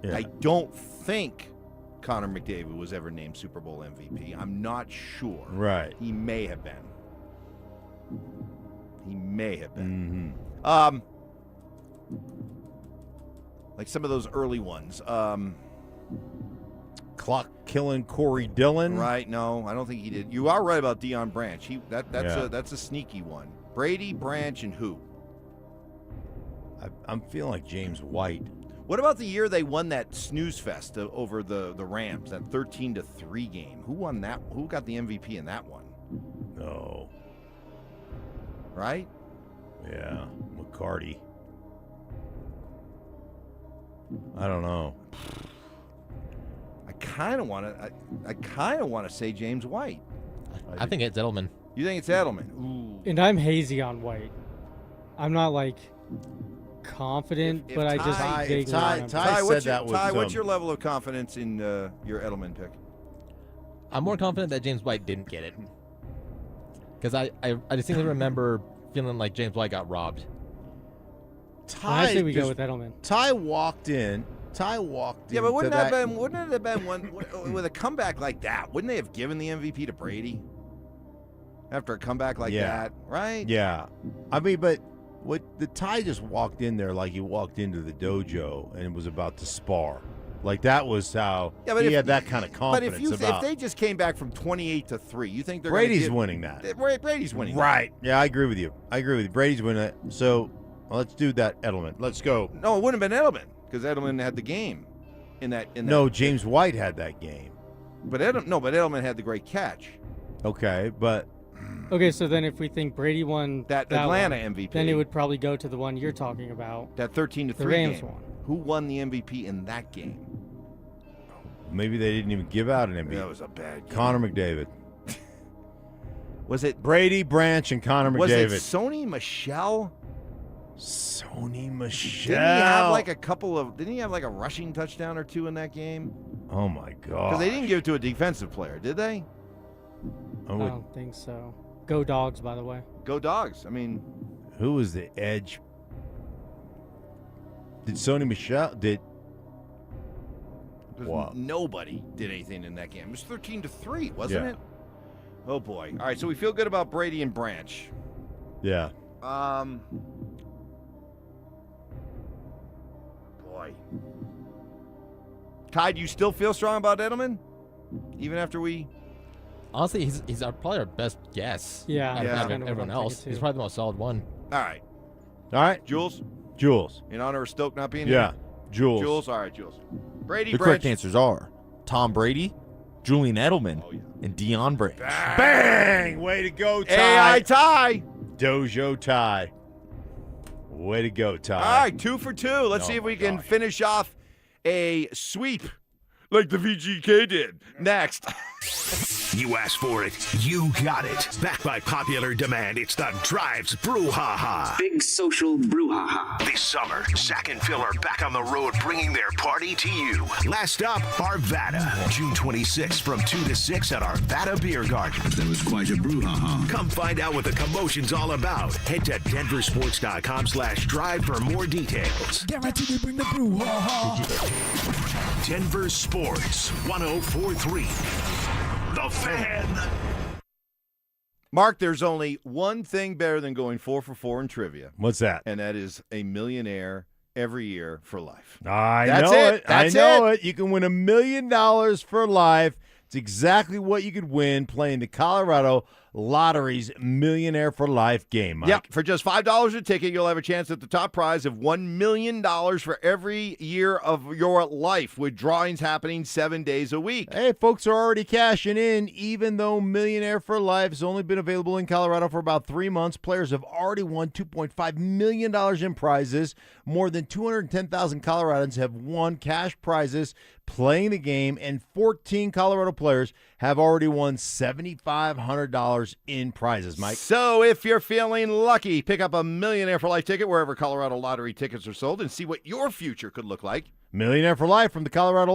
[SPEAKER 1] Yeah.
[SPEAKER 9] I don't think Connor McDavid was ever named Super Bowl MVP. I'm not sure.
[SPEAKER 1] Right.
[SPEAKER 9] He may have been. He may have been.
[SPEAKER 1] Mm-hmm.
[SPEAKER 9] Like some of those early ones.
[SPEAKER 1] Clock killing Corey Dillon.
[SPEAKER 9] Right? No, I don't think he did. You are right about Deion Branch. That's a sneaky one. Brady, Branch, and who?
[SPEAKER 1] I'm feeling like James White.
[SPEAKER 9] What about the year they won that snooze fest over the Rams, that 13-3 game? Who won that? Who got the MVP in that one?
[SPEAKER 1] No.
[SPEAKER 9] Right?
[SPEAKER 1] Yeah, McCarty. I don't know.
[SPEAKER 9] I kind of want to say James White.
[SPEAKER 25] I think it's Edelman.
[SPEAKER 9] You think it's Edelman? Ooh.
[SPEAKER 24] And I'm hazy on White. I'm not like confident,
[SPEAKER 9] If
[SPEAKER 24] but I
[SPEAKER 9] Ty-
[SPEAKER 24] just
[SPEAKER 9] if
[SPEAKER 24] vaguely
[SPEAKER 1] Ty-
[SPEAKER 24] remember.
[SPEAKER 1] Ty
[SPEAKER 9] what's
[SPEAKER 1] said that was,
[SPEAKER 9] what's your level of confidence in your Edelman pick?
[SPEAKER 25] I'm more confident that James White didn't get it. Because I distinctly remember feeling like James White got robbed.
[SPEAKER 1] Ty
[SPEAKER 24] I say we go
[SPEAKER 1] just-
[SPEAKER 24] with Edelman.
[SPEAKER 1] Ty walked in.
[SPEAKER 9] Yeah, but wouldn't it have been one with a comeback like that? Wouldn't they have given the MVP to Brady after a comeback like that? Right?
[SPEAKER 1] Yeah. I mean, but the Ty just walked in there like he walked into the dojo and was about to spar. Like that was how he had that kind of confidence.
[SPEAKER 9] But if they just came back from 28-3, you think they're
[SPEAKER 1] Brady's winning that?
[SPEAKER 9] Brady's winning.
[SPEAKER 1] Right. Yeah, I agree with you. Brady's winning it. So Let's do that, Edelman. Let's go.
[SPEAKER 9] No, it wouldn't have been Edelman because Edelman had the game in that.
[SPEAKER 1] No, James White had that game.
[SPEAKER 9] But Edelman had the great catch.
[SPEAKER 1] Okay, but
[SPEAKER 24] Okay, so then if we think Brady won
[SPEAKER 9] that
[SPEAKER 24] one,
[SPEAKER 9] Atlanta MVP,
[SPEAKER 24] then it would probably go to the one you're talking about.
[SPEAKER 9] That 13-3
[SPEAKER 24] the Rams
[SPEAKER 9] game.
[SPEAKER 24] one.
[SPEAKER 9] Who won the MVP in that game?
[SPEAKER 1] maybe they didn't even give out an MVP.
[SPEAKER 9] That was a bad game.
[SPEAKER 1] Connor McDavid.
[SPEAKER 9] Was it
[SPEAKER 1] Brady, Branch, and Connor McDavid?
[SPEAKER 9] Was it Sony Michel?
[SPEAKER 1] Sony Michel.
[SPEAKER 9] Didn't he have like a couple of? Didn't he have like a rushing touchdown or two in that game?
[SPEAKER 1] Oh my God!
[SPEAKER 9] Because they didn't give it to a defensive player, did they?
[SPEAKER 24] I don't think so. Go Dogs, by the way.
[SPEAKER 9] Go Dogs. I mean,
[SPEAKER 1] who was the edge? Did Sony Michel Wow.
[SPEAKER 9] Nobody did anything in that game. It was 13-3, wasn't
[SPEAKER 1] Yeah.
[SPEAKER 9] it? Oh boy! All right, so we feel good about Brady and Branch.
[SPEAKER 1] Yeah.
[SPEAKER 9] Boy. Ty, do you still feel strong about Edelman? Even after we...
[SPEAKER 25] Honestly, he's probably our best guess.
[SPEAKER 24] Yeah.
[SPEAKER 25] Out
[SPEAKER 24] Yeah.
[SPEAKER 25] of everyone else. He's probably the most solid one.
[SPEAKER 9] All right.
[SPEAKER 1] All right.
[SPEAKER 9] Jules?
[SPEAKER 1] Jules.
[SPEAKER 9] In honor of Stoke not being
[SPEAKER 11] Yeah.
[SPEAKER 9] here?
[SPEAKER 11] Jules.
[SPEAKER 9] Jules? All right, Jules. Brady,
[SPEAKER 11] The
[SPEAKER 9] Branch.
[SPEAKER 11] correct answers are Tom Brady, Julian Edelman, and Deion Branch.
[SPEAKER 1] Bang! Way to go, Ty.
[SPEAKER 9] AI Ty.
[SPEAKER 1] Dojo Ty. Way to go, Ty.
[SPEAKER 9] All right, 2 for 2. Let's
[SPEAKER 1] Oh
[SPEAKER 9] see if
[SPEAKER 1] my
[SPEAKER 9] we can finish off a sweep like the VGK did. Next.
[SPEAKER 2] You asked for it, you got it. Backed by popular demand, it's the Drives Brouhaha. Big social brouhaha. This summer, Zach and Phil are back on the road bringing their party to you. Last up, Arvada. June 26th from 2 to 6 at Arvada Beer Garden. That was quite a brouhaha. Come find out what the commotion's all about. Head to DenverSports.com/drive for more details.
[SPEAKER 7] Guaranteed to bring the brouhaha.
[SPEAKER 2] Denver Sports 104.3. The Fan.
[SPEAKER 9] Mark, there's only one thing better than going 4 for 4 in trivia.
[SPEAKER 1] What's that?
[SPEAKER 9] And that is a millionaire every year for life.
[SPEAKER 1] That's
[SPEAKER 9] know it.
[SPEAKER 1] I know it. You can win $1 million for life. It's exactly what you could win playing the Colorado Lottery's Millionaire for Life game, Mike.
[SPEAKER 9] Yep. For just $5 a ticket, you'll have a chance at the top prize of $1 million for every year of your life, with drawings happening 7 days a week.
[SPEAKER 1] Hey, folks are already cashing in. Even though Millionaire for Life has only been available in Colorado for about 3 months, players have already won $2.5 million in prizes. More than 210,000 Coloradans have won cash prizes playing the game, and 14 Colorado players have already won $7,500 in prizes, Mike.
[SPEAKER 9] So if you're feeling lucky, pick up a Millionaire for Life ticket wherever Colorado Lottery tickets are sold and see what your future could look like.
[SPEAKER 1] Millionaire for Life from the Colorado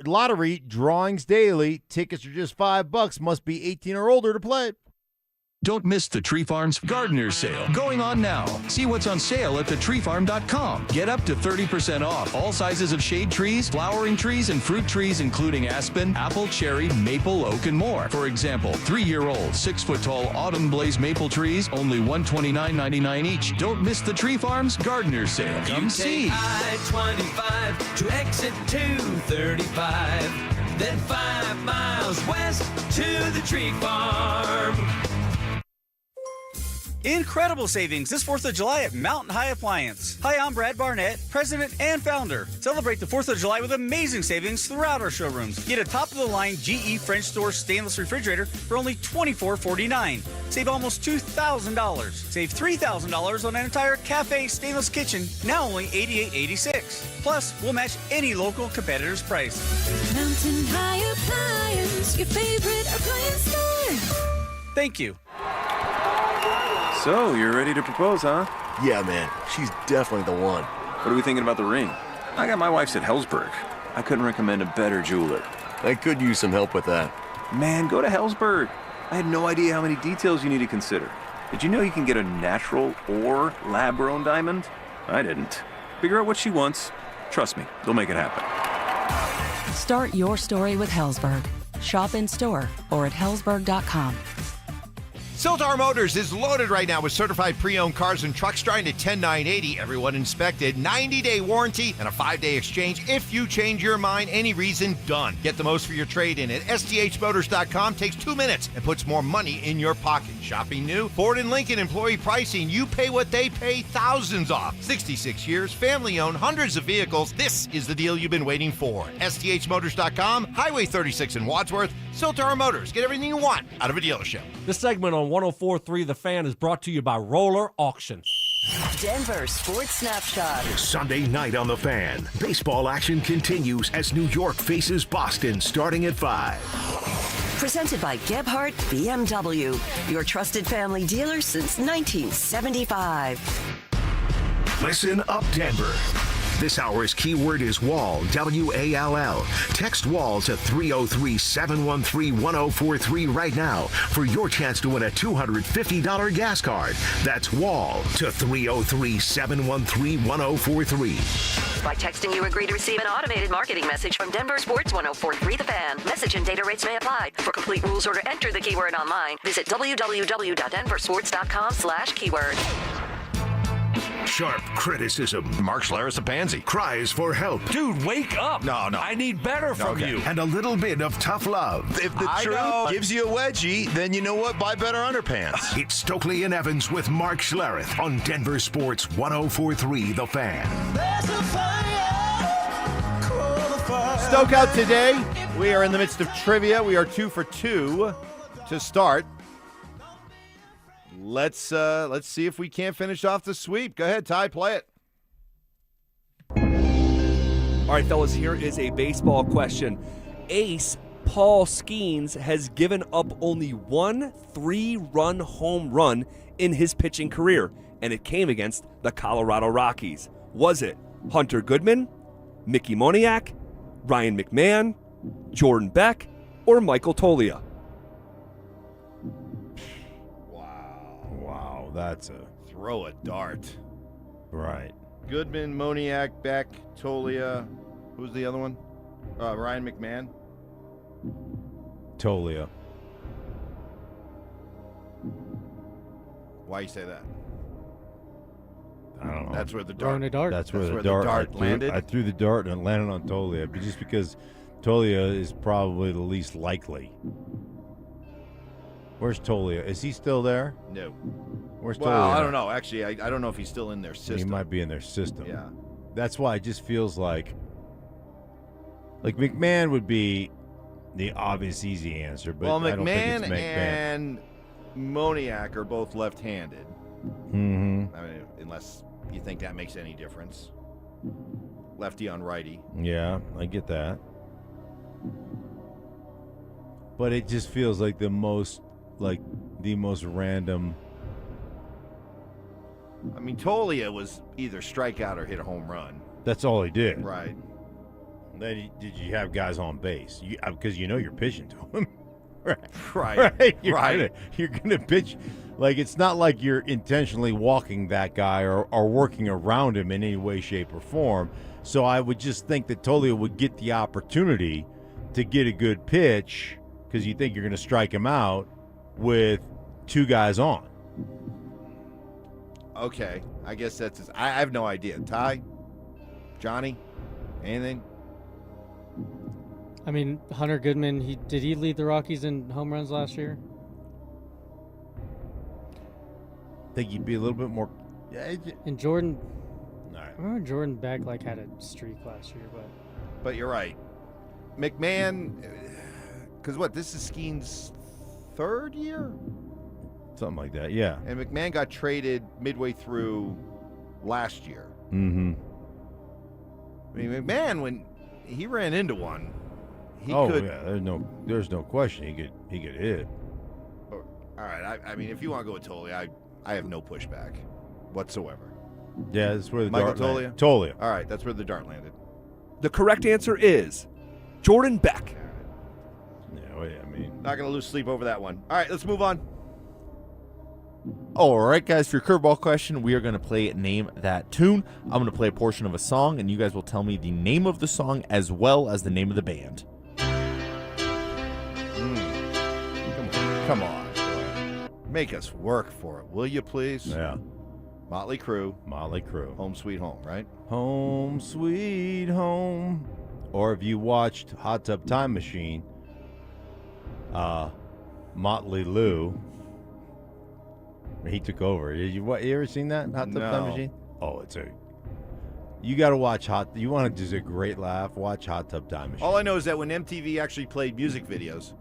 [SPEAKER 1] Lottery. Drawings daily. Tickets are just $5. Must be 18 or older to play.
[SPEAKER 12] Don't miss the Tree Farm's Gardener's Sale going on now. See what's on sale at thetreefarm.com. Get up to 30% off all sizes of shade trees, flowering trees, and fruit trees, including aspen, apple, cherry, maple, oak, and more. For example, 3-year-old, 6-foot-tall autumn blaze maple trees, only $129.99 each. Don't miss the Tree Farm's Gardener's Sale. Come see.
[SPEAKER 7] I-25 to exit 235, then 5 miles west to the Tree Farm.
[SPEAKER 13] Incredible savings this 4th of July at Mountain High Appliance. Hi, I'm Brad Barnett, president and founder. Celebrate the 4th of July with amazing savings throughout our showrooms. Get a top-of-the-line GE French door stainless refrigerator for only $24.49. Save almost $2,000. Save $3,000 on an entire cafe stainless kitchen, now only $88.86. Plus, we'll match any local competitor's price.
[SPEAKER 21] Mountain High Appliance, your favorite appliance store.
[SPEAKER 13] Thank you.
[SPEAKER 14] So, you're ready to propose, huh? Yeah, man. She's definitely the one. What are we thinking about the ring? I got my wife's at Hellsberg. I couldn't recommend a better jeweler. I could use some help with that. Man, go to Hellsberg. I had no idea how many details you need to consider. Did you know you can get a natural or lab-grown diamond? I didn't. Figure out what she wants. Trust me, they'll make it happen.
[SPEAKER 21] Start your story with Hellsberg. Shop in store or at hellsberg.com.
[SPEAKER 9] Siltar Motors is loaded right now with certified pre-owned cars and trucks starting at $10,980. Everyone inspected, 90-day warranty, and a 5-day exchange. If you change your mind, any reason, done. Get the most for your trade-in at sthmotors.com. Takes 2 minutes and puts more money in your pocket. Shopping new? Ford and Lincoln employee pricing. You pay what they pay, thousands off. 66 years, family-owned, hundreds of vehicles. This is the deal you've been waiting for. STHmotors.com, Highway 36 in Wadsworth. Siltar Motors. Get everything you want out of a dealership.
[SPEAKER 4] This segment on 104.3 The Fan is brought to you by Roller Auction.
[SPEAKER 3] Denver Sports Snapshot.
[SPEAKER 2] Sunday night on The Fan. Baseball action continues as New York faces Boston starting at 5.
[SPEAKER 3] Presented by Gebhardt BMW, your trusted family dealer since 1975.
[SPEAKER 2] Listen up, Denver. This hour's keyword is WALL, W-A-L-L. Text WALL to 303-713-1043 right now for your chance to win a $250 gas card. That's WALL to 303-713-1043.
[SPEAKER 3] By texting, you agree to receive an automated marketing message from Denver Sports 104.3 The Fan. Message and data rates may apply. For complete rules or to enter the keyword online, visit www.denversports.com/keyword.
[SPEAKER 2] Sharp criticism.
[SPEAKER 10] Mark Schlereth a pansy.
[SPEAKER 2] Cries for help.
[SPEAKER 22] Dude, wake up.
[SPEAKER 10] No.
[SPEAKER 22] I need better from you.
[SPEAKER 2] And a little bit of tough love.
[SPEAKER 15] If the truth gives you a wedgie, then you know what? Buy better underpants.
[SPEAKER 2] It's Stokley and Evans with Mark Schlereth on Denver Sports 104.3 The Fan.
[SPEAKER 9] Stoke out today. We are in the midst of trivia. We are 2 for 2 to start. Let's see if we can't finish off the sweep. Go ahead, Ty, play it.
[SPEAKER 16] All right, fellas, here is a baseball question. Ace Paul Skeens has given up only one 3-run home run in his pitching career, and it came against the Colorado Rockies. Was it Hunter Goodman, Mickey Moniak, Ryan McMahon, Jordan Beck, or Michael Toglia?
[SPEAKER 1] Wow, that's a
[SPEAKER 9] throw a dart.
[SPEAKER 1] Right.
[SPEAKER 9] Goodman, Moniak, Beck, Toglia. Who's the other one? Ryan McMahon.
[SPEAKER 1] Toglia.
[SPEAKER 9] Why you say that?
[SPEAKER 1] I don't know.
[SPEAKER 9] That's where the
[SPEAKER 24] Throwing a dart.
[SPEAKER 1] That's where the dart
[SPEAKER 9] landed.
[SPEAKER 1] I threw the dart and it landed on Toglia, but just because Toglia is probably the least likely. Where's Toglia? Is he still there?
[SPEAKER 9] No.
[SPEAKER 1] Where's Toglia?
[SPEAKER 9] Well, I don't know. Actually, I don't know if he's still in their system.
[SPEAKER 1] He might be in their system.
[SPEAKER 9] Yeah.
[SPEAKER 1] That's why it just feels like McMahon would be the obvious easy answer, but
[SPEAKER 9] well,
[SPEAKER 1] I don't think it's
[SPEAKER 9] McMahon
[SPEAKER 1] McMahon.
[SPEAKER 9] and Moniak are both left-handed.
[SPEAKER 1] Mm-hmm.
[SPEAKER 9] I mean, unless you think that makes any difference. Lefty on righty.
[SPEAKER 1] Yeah, I get that. But it just feels like the most random.
[SPEAKER 9] I mean, Toglia was either strikeout or hit a home run.
[SPEAKER 1] That's all he did.
[SPEAKER 9] Right.
[SPEAKER 1] Then did you have guys on base? Because you're pitching to him.
[SPEAKER 9] Right.
[SPEAKER 1] You're gonna pitch. Like, it's not like you're intentionally walking that guy or working around him in any way, shape, or form. So I would just think that Toglia would get the opportunity to get a good pitch because you think you're going to strike him out with two guys on.
[SPEAKER 9] Okay. I guess that's I have no idea. Ty? Johnny? Anything?
[SPEAKER 24] I mean, Hunter Goodman, did he lead the Rockies in home runs last year?
[SPEAKER 1] I think you'd be a little bit more.
[SPEAKER 24] And Jordan,
[SPEAKER 1] all right.
[SPEAKER 24] I remember Jordan Beck had a streak last year,
[SPEAKER 9] But you're right. McMahon, because this is Skeen's third year?
[SPEAKER 1] Something like that, yeah.
[SPEAKER 9] And McMahon got traded midway through last year.
[SPEAKER 1] Mm-hmm.
[SPEAKER 9] I mean, McMahon, when he ran into one, he could.
[SPEAKER 1] Yeah, there's no question he could hit.
[SPEAKER 9] All right, I mean, if you want to go with Toglia, I have no pushback whatsoever.
[SPEAKER 1] Yeah, that's where the
[SPEAKER 9] Michael
[SPEAKER 1] dart
[SPEAKER 9] Toglia?
[SPEAKER 1] landed. Toglia.
[SPEAKER 9] All right, that's where the dart landed.
[SPEAKER 16] The correct answer is Jordan Beck.
[SPEAKER 1] Yeah, well, I mean,
[SPEAKER 9] not going to lose sleep over that one. All right, let's move on.
[SPEAKER 11] All right, guys, for your curveball question, we are going to play Name That Tune. I'm going to play a portion of a song, and you guys will tell me the name of the song as well as the name of the band.
[SPEAKER 9] Come on. Make us work for it, will you please?
[SPEAKER 1] Yeah.
[SPEAKER 9] Motley Crue.
[SPEAKER 1] Home
[SPEAKER 9] Sweet Home, right?
[SPEAKER 1] Home Sweet Home. Or if you watched Hot Tub Time Machine, Motley Lou. He took over. You ever seen that Hot Tub
[SPEAKER 9] No.
[SPEAKER 1] Time Machine? Oh, you got to watch You want to just a great laugh? Watch Hot Tub Time Machine.
[SPEAKER 9] All I know is that when MTV actually played music videos,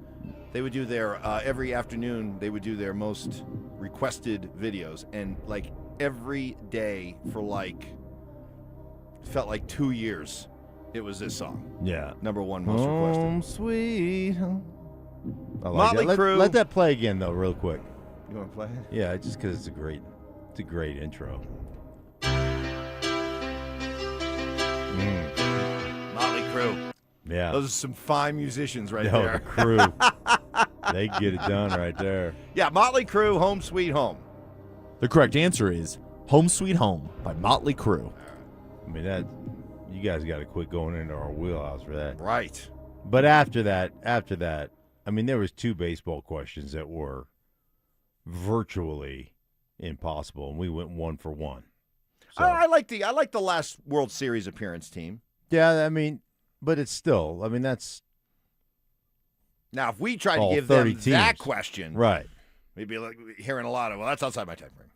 [SPEAKER 9] they would do their every afternoon. They would do their most requested videos, and like every day for felt like 2 years, it was this song.
[SPEAKER 1] Yeah,
[SPEAKER 9] number one most requested.
[SPEAKER 1] Home Sweet Home. I like
[SPEAKER 9] Motley
[SPEAKER 1] that.
[SPEAKER 9] Crue.
[SPEAKER 1] Let that play again though, real quick.
[SPEAKER 9] You want to play it?
[SPEAKER 1] Yeah, just because it's a great intro.
[SPEAKER 9] Motley Crue.
[SPEAKER 1] Yeah,
[SPEAKER 9] Those are some fine musicians right
[SPEAKER 1] No,
[SPEAKER 9] there.
[SPEAKER 1] the Crue. They get it done right there.
[SPEAKER 9] Yeah, Motley Crue, Home Sweet Home.
[SPEAKER 11] The correct answer is Home Sweet Home by Motley Crue.
[SPEAKER 1] I mean, you guys got to quit going into our wheelhouse for that.
[SPEAKER 9] Right.
[SPEAKER 1] But after that, I mean, there was 2 baseball questions that were virtually impossible, and we went 1 for 1. So,
[SPEAKER 9] I like the last World Series appearance team.
[SPEAKER 1] yeah, I mean, but it's still, I mean, that's
[SPEAKER 9] Now, if we tried to
[SPEAKER 1] all
[SPEAKER 9] give
[SPEAKER 1] 30
[SPEAKER 9] them
[SPEAKER 1] teams.
[SPEAKER 9] that question,
[SPEAKER 1] Right.
[SPEAKER 9] we'd be like hearing a lot of, well, that's outside my time frame.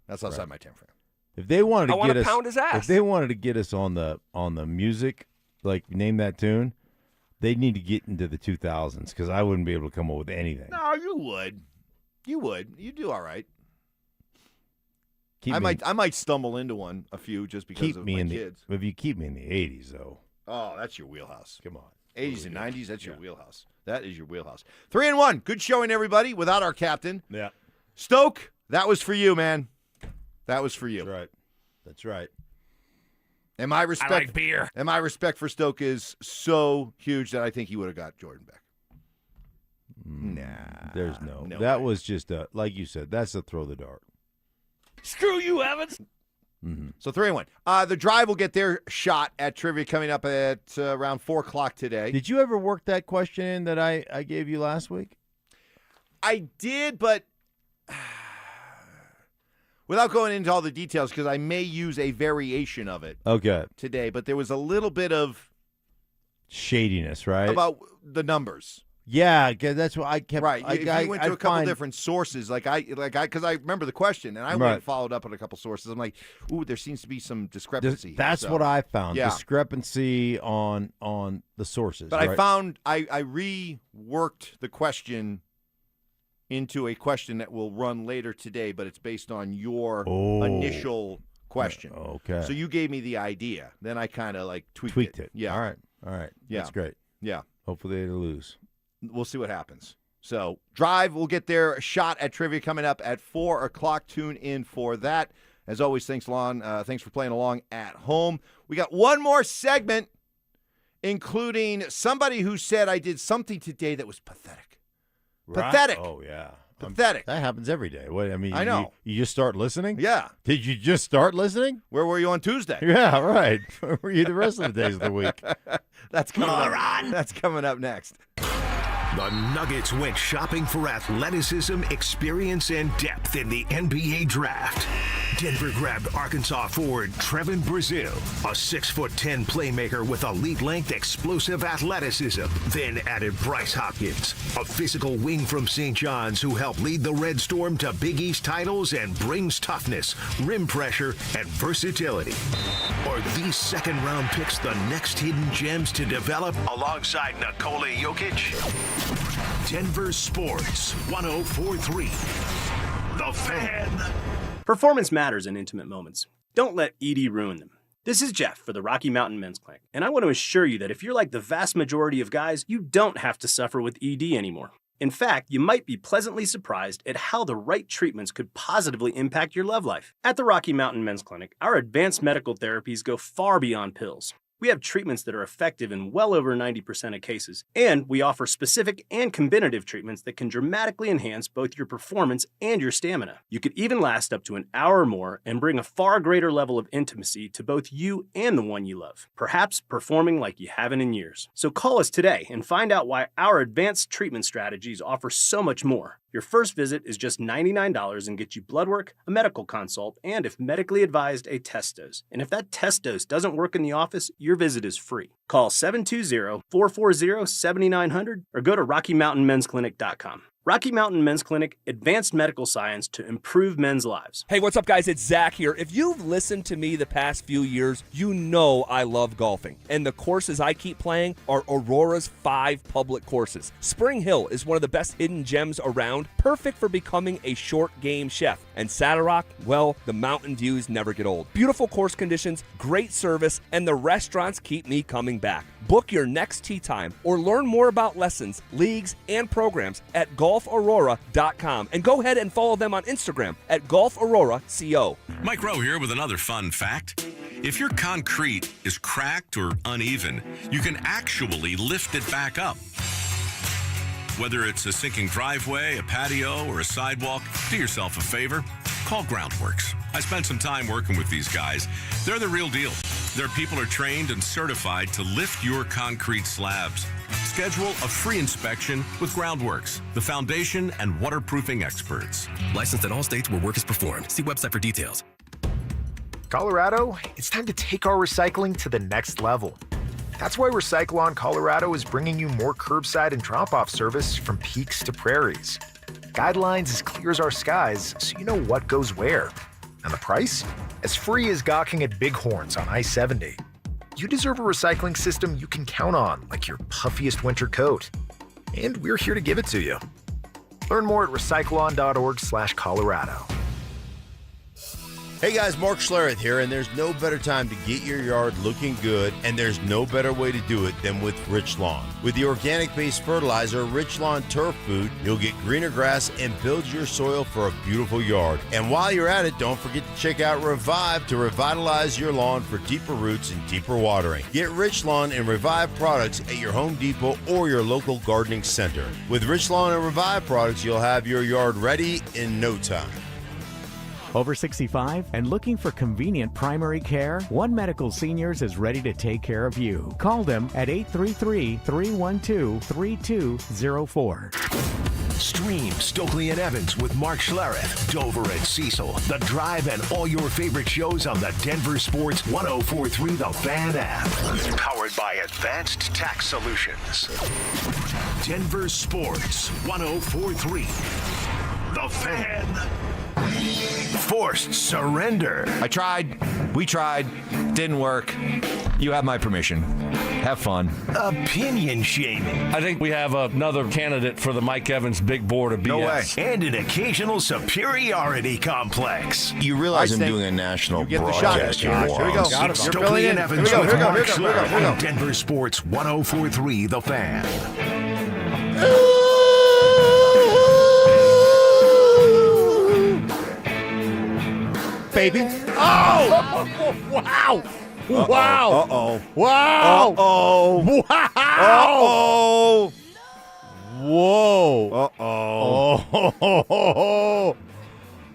[SPEAKER 9] That's outside my time frame.
[SPEAKER 1] If they wanted
[SPEAKER 16] I
[SPEAKER 1] to
[SPEAKER 16] wanna
[SPEAKER 1] get us,
[SPEAKER 16] pound his ass.
[SPEAKER 1] if they wanted to get us on the music, like name that tune, they'd need to get into the 2000s because I wouldn't be able to come up with anything.
[SPEAKER 9] No, you would. You would. You do all right.
[SPEAKER 1] Keep
[SPEAKER 9] I
[SPEAKER 1] me-
[SPEAKER 9] might stumble into a few just because
[SPEAKER 1] keep
[SPEAKER 9] of
[SPEAKER 1] me
[SPEAKER 9] my
[SPEAKER 1] in
[SPEAKER 9] kids.
[SPEAKER 1] the. If you keep me in the 80s, though.
[SPEAKER 9] Oh, that's your wheelhouse.
[SPEAKER 1] Come on.
[SPEAKER 9] 80s and 90s, that's your wheelhouse. That is your wheelhouse. 3-1. Good showing, everybody, without our captain.
[SPEAKER 1] Yeah.
[SPEAKER 9] Stoke, that was for you, man. That was for you.
[SPEAKER 1] That's right. That's right.
[SPEAKER 9] And my respect,
[SPEAKER 22] I like beer.
[SPEAKER 9] And my respect for Stoke is so huge that I think he would have got Jordan back. Nah.
[SPEAKER 1] There's no.
[SPEAKER 9] no
[SPEAKER 1] that
[SPEAKER 9] way.
[SPEAKER 1] was just like you said, that's a throw the dart.
[SPEAKER 22] Screw you, Evans.
[SPEAKER 1] Mm-hmm.
[SPEAKER 9] So 3-1. The Drive will get their shot at trivia coming up at around 4 o'clock today.
[SPEAKER 1] Did you ever work that question in that I gave you last week?
[SPEAKER 9] I did, but without going into all the details, because I may use a variation of it
[SPEAKER 1] Okay.
[SPEAKER 9] today, but there was a little bit of
[SPEAKER 1] Shadiness, right?
[SPEAKER 9] about the numbers.
[SPEAKER 1] Yeah, 'cause that's what I kept.
[SPEAKER 9] Right.
[SPEAKER 1] I,
[SPEAKER 9] If
[SPEAKER 1] I,
[SPEAKER 9] you went to
[SPEAKER 1] I
[SPEAKER 9] a couple
[SPEAKER 1] find-
[SPEAKER 9] different sources, because I remember the question, and I went
[SPEAKER 1] Right.
[SPEAKER 9] and followed up on a couple sources. I'm like, ooh, there seems to be some discrepancy.
[SPEAKER 1] That's
[SPEAKER 9] here.
[SPEAKER 1] what I found.
[SPEAKER 9] Yeah.
[SPEAKER 1] Discrepancy on the sources.
[SPEAKER 9] But
[SPEAKER 1] right?
[SPEAKER 9] I found I reworked the question into a question that will run later today, but it's based on your initial question.
[SPEAKER 1] Okay.
[SPEAKER 9] So you gave me the idea. Then I kind of like tweaked it. Yeah.
[SPEAKER 1] All right.
[SPEAKER 9] Yeah.
[SPEAKER 1] That's great.
[SPEAKER 9] Yeah.
[SPEAKER 1] Hopefully they lose.
[SPEAKER 9] We'll see what happens. So Drive will get their shot at trivia coming up at 4 o'clock. Tune in for that. As always, thanks for playing along at home. We got one more segment, including somebody who said I did something today that was pathetic.
[SPEAKER 1] Right?
[SPEAKER 9] Pathetic.
[SPEAKER 1] Oh yeah.
[SPEAKER 9] Pathetic.
[SPEAKER 1] That happens every day. What I mean,
[SPEAKER 9] I know.
[SPEAKER 1] You just start listening?
[SPEAKER 9] Yeah.
[SPEAKER 1] Did you just start listening?
[SPEAKER 9] Where were you on Tuesday?
[SPEAKER 1] Yeah, right. Where were you the rest of the days of the week?
[SPEAKER 9] That's coming up. That's coming up next.
[SPEAKER 2] The Nuggets went shopping for athleticism, experience, and depth in the NBA draft. Denver grabbed Arkansas forward Trevin Brazil, a 6'10" playmaker with elite-length, explosive athleticism. Then added Bryce Hopkins, a physical wing from St. John's who helped lead the Red Storm to Big East titles and brings toughness, rim pressure, and versatility. Are these second-round picks the next hidden gems to develop alongside Nikola Jokic? Denver Sports 104.3. The Fan.
[SPEAKER 5] Performance matters in intimate moments. Don't let ED ruin them. This is Jeff for the Rocky Mountain Men's Clinic, and I want to assure you that if you're like the vast majority of guys, you don't have to suffer with ED anymore. In fact, you might be pleasantly surprised at how the right treatments could positively impact your love life. At the Rocky Mountain Men's Clinic, our advanced medical therapies go far beyond pills. We have treatments that are effective in well over 90% of cases, and we offer specific and combinative treatments that can dramatically enhance both your performance and your stamina. You could even last up to an hour or more and bring a far greater level of intimacy to both you and the one you love, perhaps performing like you haven't in years. So call us today and find out why our advanced treatment strategies offer so much more. Your first visit is just $99 and gets you blood work, a medical consult, and if medically advised, a test dose. And if that test dose doesn't work in the office, your visit is free. Call 720-440-7900 or go to RockyMountainMen'sClinic.com. Rocky Mountain Men's Clinic, advanced medical science to improve men's lives.
[SPEAKER 16] Hey, what's up, guys? It's Zach here. If you've listened to me the past few years, you know I love golfing. And the courses I keep playing are Aurora's 5 public courses. Spring Hill is one of the best hidden gems around, perfect for becoming a short game chef. And Saddle Rock, well, the mountain views never get old. Beautiful course conditions, great service, and the restaurants keep me coming back. Book your next tee time or learn more about lessons, leagues, and programs at golfaurora.com. And go ahead and follow them on Instagram at golfaurora.co.
[SPEAKER 6] Mike Rowe here with another fun fact. If your concrete is cracked or uneven, you can actually lift it back up. Whether it's a sinking driveway, a patio, or a sidewalk, do yourself a favor. Call Groundworks. I spent some time working with these guys. They're the real deal. Their people are trained and certified to lift your concrete slabs. Schedule a free inspection with Groundworks, the foundation and waterproofing experts.
[SPEAKER 17] Licensed in all states where work is performed. See website for details.
[SPEAKER 18] Colorado, it's time to take our recycling to the next level. That's why Recyclon Colorado is bringing you more curbside and drop-off service from peaks to prairies. Guidelines as clear as our skies, so you know what goes where. And the price? As free as gawking at bighorns on I-70. You deserve a recycling system you can count on, like your puffiest winter coat. And we're here to give it to you. Learn more at recyclon.org/Colorado.
[SPEAKER 1] Hey guys, Mark Schlereth here, and there's no better time to get your yard looking good, and there's no better way to do it than with Rich Lawn. With the organic-based fertilizer, Rich Lawn Turf Food, you'll get greener grass and build your soil for a beautiful yard. And while you're at it, don't forget to check out Revive to revitalize your lawn for deeper roots and deeper watering. Get Rich Lawn and Revive products at your Home Depot or your local gardening center. With Rich Lawn and Revive products, you'll have your yard ready in no time.
[SPEAKER 8] Over 65 and looking for convenient primary care? One Medical Seniors is ready to take care of you. Call them at 833-312-3204.
[SPEAKER 2] Stream Stokley and Evans with Mark Schlereth, Dover and Cecil, The Drive, and all your favorite shows on the Denver Sports 104.3 The Fan app. Powered by Advanced Tax Solutions. Denver Sports 104.3 The Fan. Forced surrender.
[SPEAKER 19] I tried. We tried. Didn't work. You have my permission. Have fun.
[SPEAKER 2] Opinion shaming.
[SPEAKER 22] I think we have another candidate for the Mike Evans big board of BS.
[SPEAKER 2] No way. And an occasional superiority complex.
[SPEAKER 15] You realize I'm doing a national broadcast here.
[SPEAKER 9] Here we go.
[SPEAKER 2] Stokley and Evans with Mark Schlereth on Denver Sports 104.3 The Fan.
[SPEAKER 1] Baby.
[SPEAKER 9] Oh!
[SPEAKER 1] Wow!
[SPEAKER 9] Wow!
[SPEAKER 1] Uh-oh. Wow!
[SPEAKER 9] Uh-oh.
[SPEAKER 1] Wow!
[SPEAKER 9] Uh-oh.
[SPEAKER 1] Whoa!
[SPEAKER 9] Uh-oh.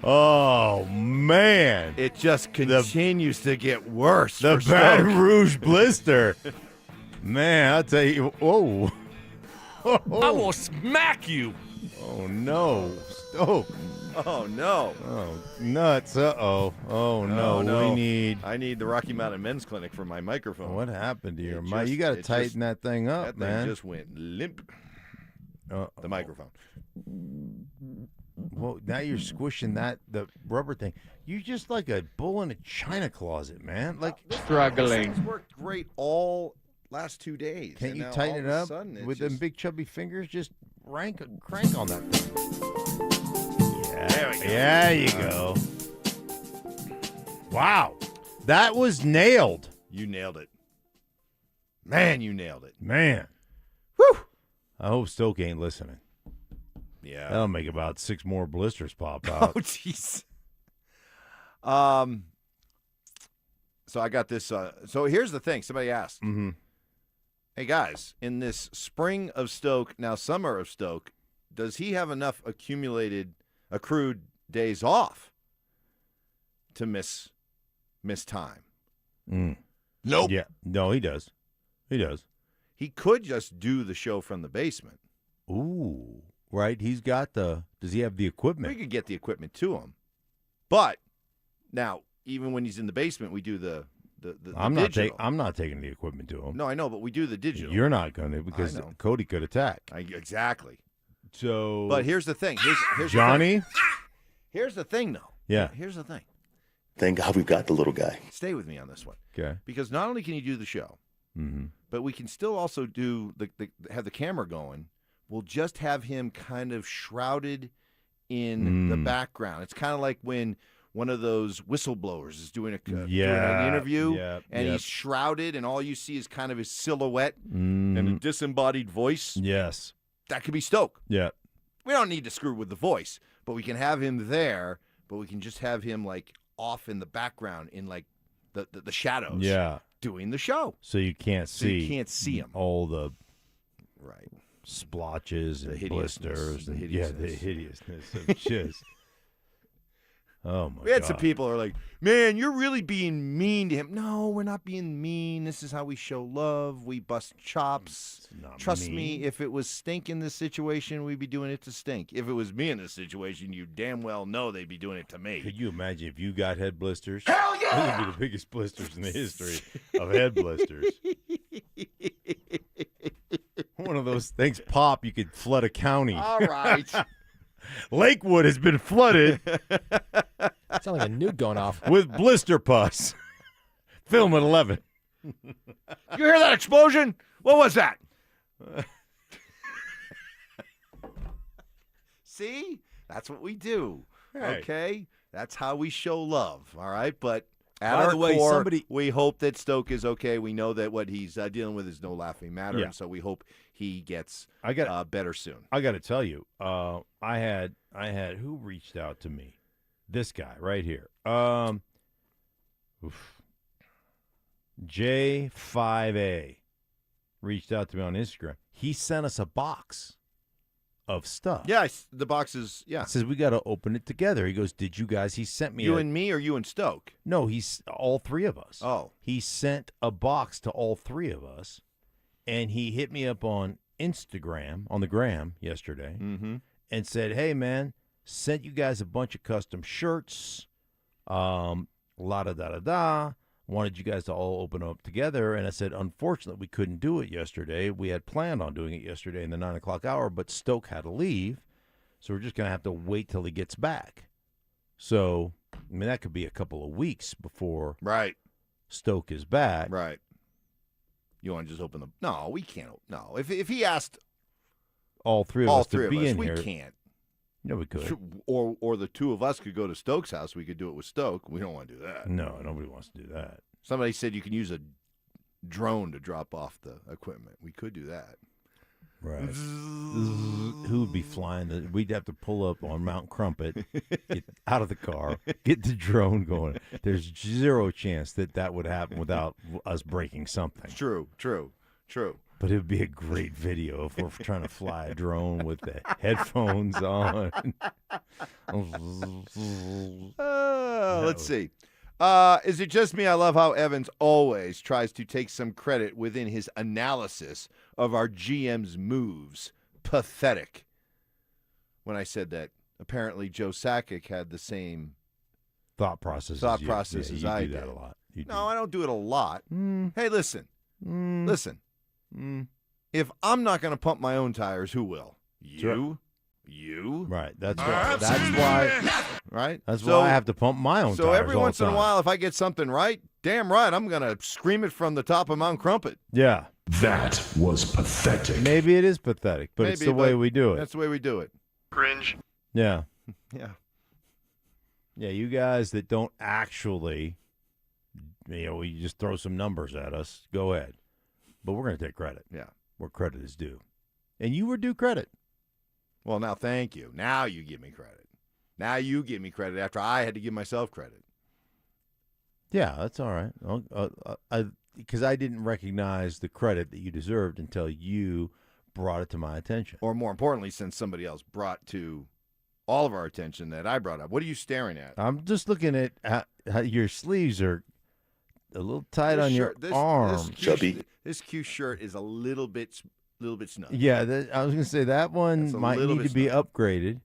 [SPEAKER 1] Oh, man.
[SPEAKER 9] It just continues to get worse.
[SPEAKER 1] The
[SPEAKER 9] for
[SPEAKER 1] Baton
[SPEAKER 9] Stoke.
[SPEAKER 1] Rouge blister. Man, I'll tell you. Whoa.
[SPEAKER 22] I will smack you.
[SPEAKER 1] Oh, no. Stoke.
[SPEAKER 9] Oh, no.
[SPEAKER 1] Oh, nuts. Uh-oh. Oh, no.
[SPEAKER 9] I need the Rocky Mountain Men's Clinic for my microphone.
[SPEAKER 1] What happened to your mic? You got to tighten that thing up, man.
[SPEAKER 9] That thing just went limp. The microphone.
[SPEAKER 1] Well, now you're squishing the rubber thing. You're just like a bull in a china closet, man. Like
[SPEAKER 9] struggling. This worked great all last 2 days.
[SPEAKER 1] Can't you tighten it up with them big chubby fingers? Just crank on that thing.
[SPEAKER 9] There we go.
[SPEAKER 1] There you go. Wow. That was nailed.
[SPEAKER 9] You nailed it. Man, you nailed it.
[SPEAKER 1] Man. Whew. I hope Stoke ain't listening.
[SPEAKER 9] Yeah.
[SPEAKER 1] That'll make about 6 more blisters pop out.
[SPEAKER 9] Oh, jeez. So I got this. So here's the thing. Somebody asked, hey, guys, in this spring of Stoke, now summer of Stoke, does he have enough accrued days off to miss time?
[SPEAKER 15] Nope.
[SPEAKER 1] Yeah. No, he does. He does.
[SPEAKER 9] He could just do the show from the basement.
[SPEAKER 1] Ooh. Right? He's got does he have the equipment?
[SPEAKER 9] We could get the equipment to him. But now, even when he's in the basement, we do the digital.
[SPEAKER 1] I'm not taking the equipment to him.
[SPEAKER 9] No, I know, but we do the digital.
[SPEAKER 1] You're not going to because Cody could attack.
[SPEAKER 9] Exactly.
[SPEAKER 1] So,
[SPEAKER 9] but here's the thing. Here's
[SPEAKER 1] Johnny.
[SPEAKER 9] The thing. Here's the thing, though.
[SPEAKER 1] Yeah.
[SPEAKER 9] Here's the thing.
[SPEAKER 7] Thank God we've got the little guy.
[SPEAKER 9] Stay with me on this one.
[SPEAKER 1] Okay.
[SPEAKER 9] Because not only can you do the show, but we can still also do have the camera going. We'll just have him kind of shrouded in the background. It's kind of like when one of those whistleblowers is doing an interview, and he's shrouded, and all you see is kind of his silhouette and a disembodied voice.
[SPEAKER 1] Yes.
[SPEAKER 9] That could be Stoke.
[SPEAKER 1] Yeah.
[SPEAKER 9] We don't need to screw with the voice, but we can have him there, but we can just have him, like, off in the background in, like, the shadows.
[SPEAKER 1] Yeah.
[SPEAKER 9] Doing the show.
[SPEAKER 1] So you can't see.
[SPEAKER 9] You can't see him.
[SPEAKER 1] All the
[SPEAKER 9] right
[SPEAKER 1] splotches and blisters.
[SPEAKER 9] The
[SPEAKER 1] hideousness of jizz. Oh, my God.
[SPEAKER 9] We had some people who are like, man, you're really being mean to him. No, we're not being mean. This is how we show love. We bust chops. Trust me, if it was Stink in this situation, we'd be doing it to Stink. If it was me in this situation, you damn well know they'd be doing it to me.
[SPEAKER 1] Could you imagine if you got head blisters?
[SPEAKER 9] Hell yeah!
[SPEAKER 1] Those would be the biggest blisters in the history of head blisters. One of those things pop, you could flood a county.
[SPEAKER 9] All right.
[SPEAKER 1] Lakewood has been flooded.
[SPEAKER 12] Sound like a nuke going off.
[SPEAKER 1] With blister pus. Film at 11.
[SPEAKER 9] You hear that explosion? What was that? See? That's what we do.
[SPEAKER 1] Hey.
[SPEAKER 9] Okay? That's how we show love. All right? But at
[SPEAKER 1] By
[SPEAKER 9] our
[SPEAKER 1] the way,
[SPEAKER 9] core, we hope that Stoke is okay. We know that what he's dealing with is no laughing matter,
[SPEAKER 1] Yeah.
[SPEAKER 9] and so we hope he gets better soon.
[SPEAKER 1] I got to tell you, I had who reached out to me? This guy right here. J5A reached out to me on Instagram. He sent us a box of stuff.
[SPEAKER 9] Yeah, the box is, yeah.
[SPEAKER 1] Says we got to open it together. He goes, did you guys? He sent me
[SPEAKER 9] You and me or you and Stoke?
[SPEAKER 1] No, he's all three of us.
[SPEAKER 9] Oh.
[SPEAKER 1] He sent a box to all three of us, and he hit me up on Instagram, on the gram yesterday, and said, hey, man, sent you guys a bunch of custom shirts, la-da-da-da-da. Wanted you guys to all open up together, and I said, unfortunately, we couldn't do it yesterday. We had planned on doing it yesterday in the 9 o'clock hour, but Stoke had to leave, so we're just going to have to wait till he gets back. So, I mean, that could be a couple of weeks before Stoke is back.
[SPEAKER 9] Right. You want to just open the – no, we can't. No. If he asked
[SPEAKER 1] all three of us to be in
[SPEAKER 9] we
[SPEAKER 1] here.
[SPEAKER 9] We can't.
[SPEAKER 1] Yeah, we could.
[SPEAKER 9] Or the two of us could go to Stoke's house. We could do it with Stoke. We don't want to do that.
[SPEAKER 1] No, nobody wants to do that.
[SPEAKER 9] Somebody said you can use a drone to drop off the equipment. We could do that.
[SPEAKER 1] Right. Who would be flying? We'd have to pull up on Mount Crumpet, get out of the car, get the drone going. There's zero chance that would happen without us breaking something.
[SPEAKER 9] True.
[SPEAKER 1] But it would be a great video if we're trying to fly a drone with the headphones on.
[SPEAKER 9] Let's see. Is it just me? I love how Evans always tries to take some credit within his analysis of our GM's moves. Pathetic. When I said that, apparently Joe Sakic had the same
[SPEAKER 1] thought process
[SPEAKER 9] as
[SPEAKER 1] you
[SPEAKER 9] I
[SPEAKER 1] do
[SPEAKER 9] did.
[SPEAKER 1] That a lot.
[SPEAKER 9] No, I don't do it a lot. Hey, listen. Listen. If I'm not going to pump my own tires, who will? You?
[SPEAKER 1] Right. That's why.
[SPEAKER 9] Right.
[SPEAKER 1] That's why I have to pump my own.
[SPEAKER 9] So
[SPEAKER 1] tires
[SPEAKER 9] every
[SPEAKER 1] all
[SPEAKER 9] once
[SPEAKER 1] the
[SPEAKER 9] in a
[SPEAKER 1] time.
[SPEAKER 9] while, if I get something right, damn right, I'm going to scream it from the top of Mount Crumpet.
[SPEAKER 1] Yeah.
[SPEAKER 20] That was pathetic.
[SPEAKER 1] Maybe it is pathetic, but it's the way we do it.
[SPEAKER 9] That's the way we do it.
[SPEAKER 20] Cringe.
[SPEAKER 1] Yeah.
[SPEAKER 9] Yeah.
[SPEAKER 1] Yeah. You guys that don't actually, you just throw some numbers at us. Go ahead. But we're going to take credit.
[SPEAKER 9] Yeah.
[SPEAKER 1] Where credit is due. And you were due credit.
[SPEAKER 9] Well, now thank you. Now you give me credit. Now you give me credit after I had to give myself credit.
[SPEAKER 1] Yeah, that's all right. Because I didn't recognize the credit that you deserved until you brought it to my attention.
[SPEAKER 9] Or more importantly, since somebody else brought to all of our attention that I brought up. What are you staring at?
[SPEAKER 1] I'm just looking at how your sleeves are a little tight on your arm.
[SPEAKER 9] This Q shirt is a little bit snug.
[SPEAKER 1] Yeah, I was going to say that one might need to be upgraded.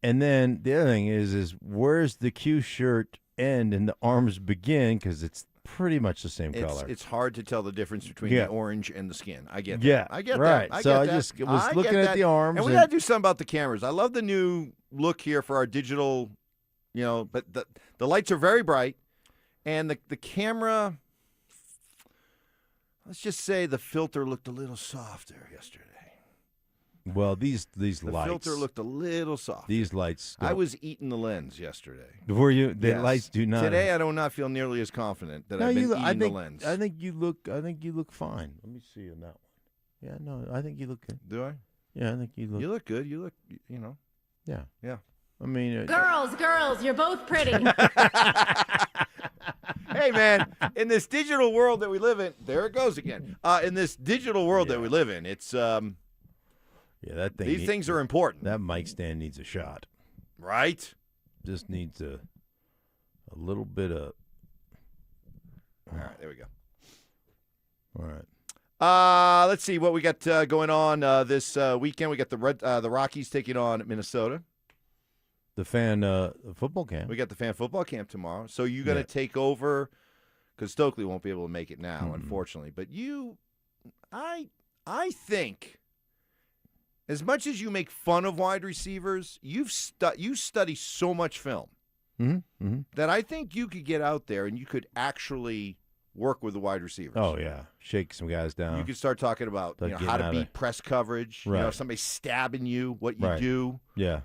[SPEAKER 1] And then the other thing is where's the Q shirt end and the arms begin? Because it's pretty much the same color.
[SPEAKER 9] It's hard to tell the difference between the orange and the skin. I get that.
[SPEAKER 1] Yeah,
[SPEAKER 9] I get
[SPEAKER 1] right.
[SPEAKER 9] that. I
[SPEAKER 1] So
[SPEAKER 9] get
[SPEAKER 1] I
[SPEAKER 9] that.
[SPEAKER 1] just was
[SPEAKER 9] I
[SPEAKER 1] looking
[SPEAKER 9] get
[SPEAKER 1] at
[SPEAKER 9] that.
[SPEAKER 1] the arms
[SPEAKER 9] And we
[SPEAKER 1] and-
[SPEAKER 9] got to do something about the cameras. I love the new look here for our digital, but the lights are very bright. And the camera, let's just say the filter looked a little softer yesterday.
[SPEAKER 1] Well, these
[SPEAKER 9] The
[SPEAKER 1] lights.
[SPEAKER 9] filter looked a little soft.
[SPEAKER 1] These lights.
[SPEAKER 9] I was eating the lens yesterday.
[SPEAKER 1] Were you? The
[SPEAKER 9] Yes.
[SPEAKER 1] lights do not.
[SPEAKER 9] Today, I do not feel nearly as confident that
[SPEAKER 1] No,
[SPEAKER 9] I've been
[SPEAKER 1] you.
[SPEAKER 9] eating the lens.
[SPEAKER 1] I think you look. I think you look fine. Let me see on that one. Yeah, no, I think you look good.
[SPEAKER 9] Do I?
[SPEAKER 1] Yeah, I think you look.
[SPEAKER 9] You look good. You look.
[SPEAKER 1] Yeah.
[SPEAKER 9] Yeah.
[SPEAKER 1] I mean,
[SPEAKER 13] Girls, you're both pretty.
[SPEAKER 9] Hey, man, in this digital world that we live in, there it goes again. In this digital world that we live in, it's
[SPEAKER 1] yeah, that thing.
[SPEAKER 9] these things are important,
[SPEAKER 1] That mic stand needs a shot.
[SPEAKER 9] right?
[SPEAKER 1] Just needs a little bit of.
[SPEAKER 9] All right, there we go.
[SPEAKER 1] All right.
[SPEAKER 9] Let's see what we got going on this weekend. We got the Rockies taking on Minnesota.
[SPEAKER 1] The fan football camp.
[SPEAKER 9] We got the fan football camp tomorrow. So you got to take over because Stokley won't be able to make it now, unfortunately. But I think, as much as you make fun of wide receivers, you study so much film that I think you could get out there and you could actually work with the wide receivers.
[SPEAKER 1] Oh yeah, shake some guys down.
[SPEAKER 9] You could start talking about
[SPEAKER 1] Start
[SPEAKER 9] how to
[SPEAKER 1] getting out
[SPEAKER 9] beat
[SPEAKER 1] of-
[SPEAKER 9] press coverage.
[SPEAKER 1] Right.
[SPEAKER 9] If somebody's stabbing you, what you
[SPEAKER 1] Right.
[SPEAKER 9] do.
[SPEAKER 1] Yeah.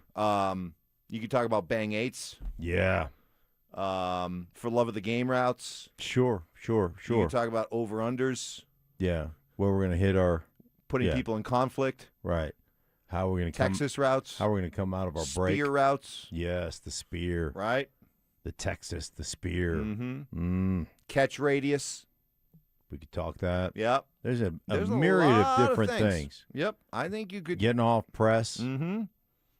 [SPEAKER 9] You could talk about bang eights.
[SPEAKER 1] Yeah.
[SPEAKER 9] For love of the game routes.
[SPEAKER 1] Sure.
[SPEAKER 9] You can talk about over unders.
[SPEAKER 1] Yeah. Where we're gonna hit our
[SPEAKER 9] Putting people in conflict.
[SPEAKER 1] Right. How we're gonna
[SPEAKER 9] Texas routes.
[SPEAKER 1] How we're gonna come out of our break.
[SPEAKER 9] Spear routes.
[SPEAKER 1] Yes, the spear.
[SPEAKER 9] Right.
[SPEAKER 1] The Texas, the spear.
[SPEAKER 9] Mm-hmm. Catch radius.
[SPEAKER 1] We could talk that.
[SPEAKER 9] Yep.
[SPEAKER 1] There's a
[SPEAKER 9] There's
[SPEAKER 1] myriad
[SPEAKER 9] lot
[SPEAKER 1] of different
[SPEAKER 9] things.
[SPEAKER 1] things.
[SPEAKER 9] Yep. I think you could.
[SPEAKER 1] Getting off press.
[SPEAKER 9] Mm-hmm.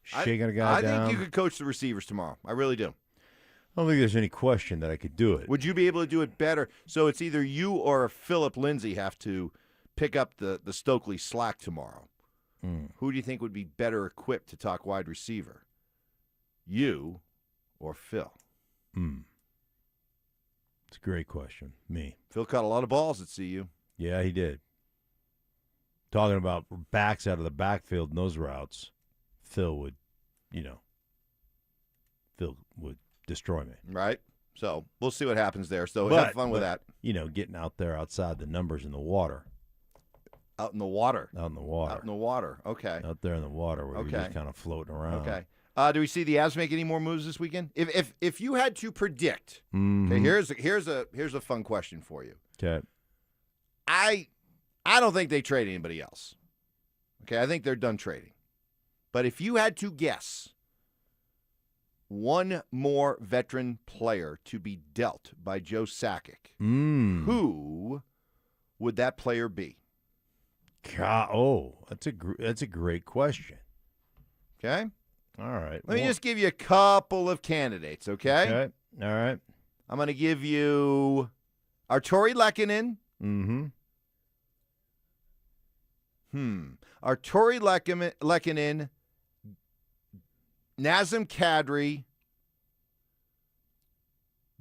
[SPEAKER 1] Shaking a guy down.
[SPEAKER 9] I think you could coach the receivers tomorrow. I really do.
[SPEAKER 1] I don't think there's any question that I could do it.
[SPEAKER 9] Would you be able to do it better? So it's either you or Philip Lindsay have to pick up the Stokley slack tomorrow. Who do you think would be better equipped to talk wide receiver? You or Phil?
[SPEAKER 1] It's a great question. Me.
[SPEAKER 9] Phil caught a lot of balls at CU.
[SPEAKER 1] Yeah, he did. Talking about backs out of the backfield in those routes, Phil would destroy me.
[SPEAKER 9] Right? So we'll see what happens there. So
[SPEAKER 1] But-
[SPEAKER 9] have fun with that.
[SPEAKER 1] Getting out there outside the numbers in the water.
[SPEAKER 9] Out in the water.
[SPEAKER 1] Out in the water.
[SPEAKER 9] Out in the water. Okay.
[SPEAKER 1] Out there in the water where you're
[SPEAKER 9] Okay.
[SPEAKER 1] just kind of floating around.
[SPEAKER 9] Okay. Do we see the Avs make any more moves this weekend? If you had to predict,
[SPEAKER 1] Mhm.
[SPEAKER 9] okay, here's a fun question for you.
[SPEAKER 1] Okay.
[SPEAKER 9] I don't think they trade anybody else. Okay, I think they're done trading. But if you had to guess one more veteran player to be dealt by Joe Sakic, who would that player be?
[SPEAKER 1] That's a great question.
[SPEAKER 9] Okay?
[SPEAKER 1] All right.
[SPEAKER 9] Let me just give you a couple of candidates, okay?
[SPEAKER 1] Okay. All right.
[SPEAKER 9] I'm going to give you Arturi Lehkonen. Arturi Lehkonen, Nazem Kadri,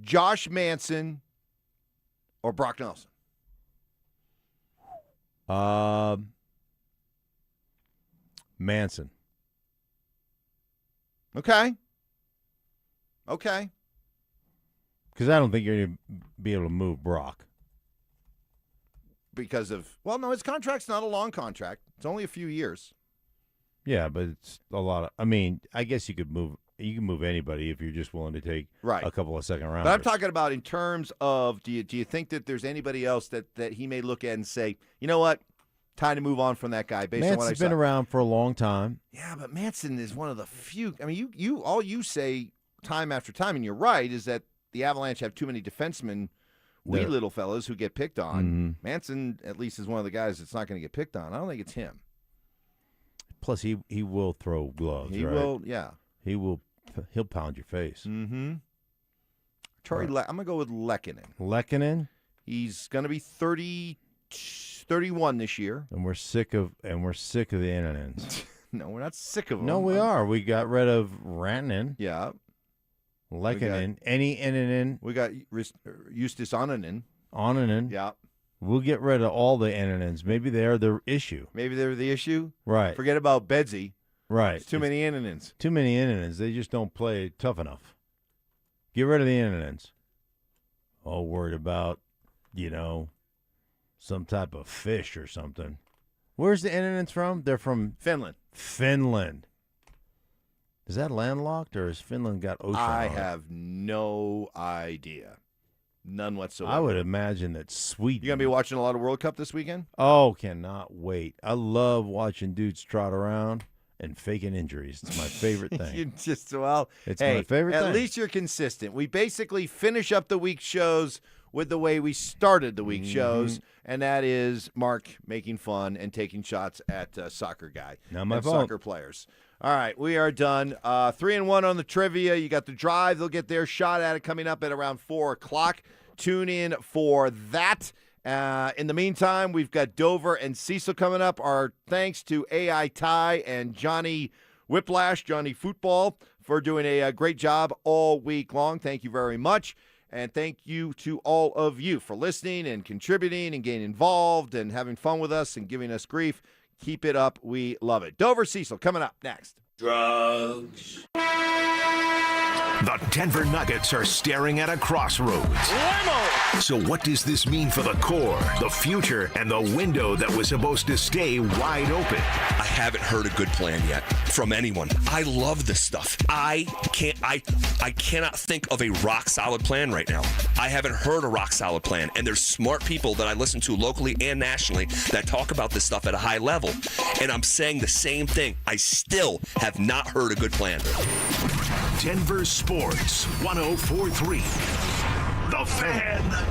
[SPEAKER 9] Josh Manson, or Brock Nelson.
[SPEAKER 1] Manson.
[SPEAKER 9] Okay.
[SPEAKER 1] Because I don't think you're going to be able to move Brock.
[SPEAKER 9] Because of, no, his contract's not a long contract. It's only a few years.
[SPEAKER 1] Yeah, but it's a lot of. I mean, I guess you can move anybody if you're just willing to take a couple of second rounders.
[SPEAKER 9] But I'm talking about in terms of, do you think that there's anybody else that he may look at and say, you know what, time to move on from that guy based on what I saw?
[SPEAKER 1] Manson's been around for a long time.
[SPEAKER 9] Yeah, but Manson is one of the few. I mean, all you say time after time, and you're right, is that the Avalanche have too many defensemen, wee little fellas who get picked on. Manson, at least, is one of the guys that's not going to get picked on. I don't think it's him.
[SPEAKER 1] Plus, he will throw gloves.
[SPEAKER 9] He
[SPEAKER 1] right?
[SPEAKER 9] will, yeah.
[SPEAKER 1] He'll pound your face.
[SPEAKER 9] Mm-hmm. I'm going to go with Lehkonen.
[SPEAKER 1] Lehkonen?
[SPEAKER 9] He's going to be 31 this year.
[SPEAKER 1] And we're sick of the Annanens.
[SPEAKER 9] No, we're not sick of them.
[SPEAKER 1] No, we are. We got rid of Rantanen.
[SPEAKER 9] Yeah.
[SPEAKER 1] Lehkonen. Any Annanen.
[SPEAKER 9] We got Justus Annanen.
[SPEAKER 1] On and in.
[SPEAKER 9] Yeah.
[SPEAKER 1] We'll get rid of all the N&Ns. Maybe they're the issue.
[SPEAKER 9] Maybe they're the issue?
[SPEAKER 1] Right.
[SPEAKER 9] Forget about Bedsy.
[SPEAKER 1] Right.
[SPEAKER 9] It's too many N&Ns.
[SPEAKER 1] Too many N&Ns. They just don't play tough enough. Get rid of the N&Ns. All worried about, some type of fish or something. Where's the N&Ns from? They're from
[SPEAKER 9] Finland.
[SPEAKER 1] Finland. Is that landlocked, or has Finland got ocean?
[SPEAKER 9] I
[SPEAKER 1] on it?
[SPEAKER 9] have no idea. None whatsoever.
[SPEAKER 1] I would imagine that Sweden.
[SPEAKER 9] You going to be watching a lot of World Cup this weekend?
[SPEAKER 1] Oh, cannot wait. I love watching dudes trot around and faking injuries. It's my favorite thing.
[SPEAKER 9] It's my
[SPEAKER 1] favorite thing.
[SPEAKER 9] At least you're consistent. We basically finish up the week shows with the way we started the week shows, and that is Mark making fun and taking shots at soccer guy.
[SPEAKER 1] Not my
[SPEAKER 9] and
[SPEAKER 1] fault.
[SPEAKER 9] Soccer players. All right, we are done. 3-1 on the trivia. You got the drive. They'll get their shot at it coming up at around 4 o'clock. Tune in for that. In the meantime, we've got Dover and Cecil coming up. Our thanks to AI Ty and Johnny Whiplash, Johnny Football, for doing a great job all week long. Thank you very much. And thank you to all of you for listening and contributing and getting involved and having fun with us and giving us grief. Keep it up. We love it. Dover Cecil coming up next.
[SPEAKER 2] Drugs. The Denver Nuggets are staring at a crossroads. So what does this mean for the core, the future, and the window that was supposed to stay wide open?
[SPEAKER 4] I haven't heard a good plan yet from anyone. I love this stuff. I cannot think of a rock solid plan right now. I haven't heard a rock solid plan, and there's smart people that I listen to locally and nationally that talk about this stuff at a high level. And I'm saying the same thing. I still have not heard a good plan.
[SPEAKER 2] Denver Sports 104.3. The Fan.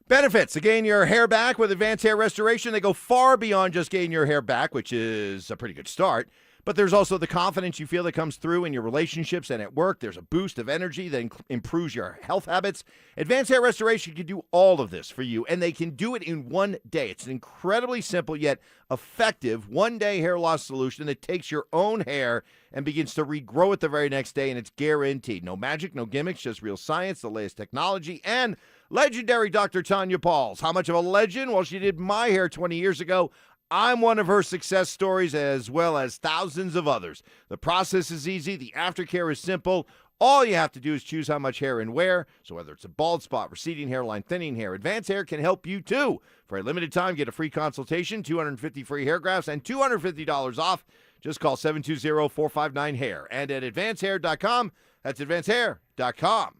[SPEAKER 9] Benefits to gain your hair back with Advanced Hair Restoration. They go far beyond just getting your hair back, which is a pretty good start. But there's also the confidence you feel that comes through in your relationships and at work. There's a boost of energy that improves your health habits. Advanced Hair Restoration can do all of this for you, and they can do it in one day. It's an incredibly simple yet effective one-day hair loss solution that takes your own hair and begins to regrow it the very next day, and it's guaranteed. No magic, no gimmicks, just real science, the latest technology, and legendary Dr. Tanya Pauls. How much of a legend? Well, she did my hair 20 years ago. I'm one of her success stories, as well as thousands of others. The process is easy. The aftercare is simple. All you have to do is choose how much hair and where. So whether it's a bald spot, receding hairline, thinning hair, Advanced Hair can help you too. For a limited time, get a free consultation, 250 free hair grafts, and $250 off. Just call 720-459-HAIR. And at advancedhair.com, that's advancedhair.com.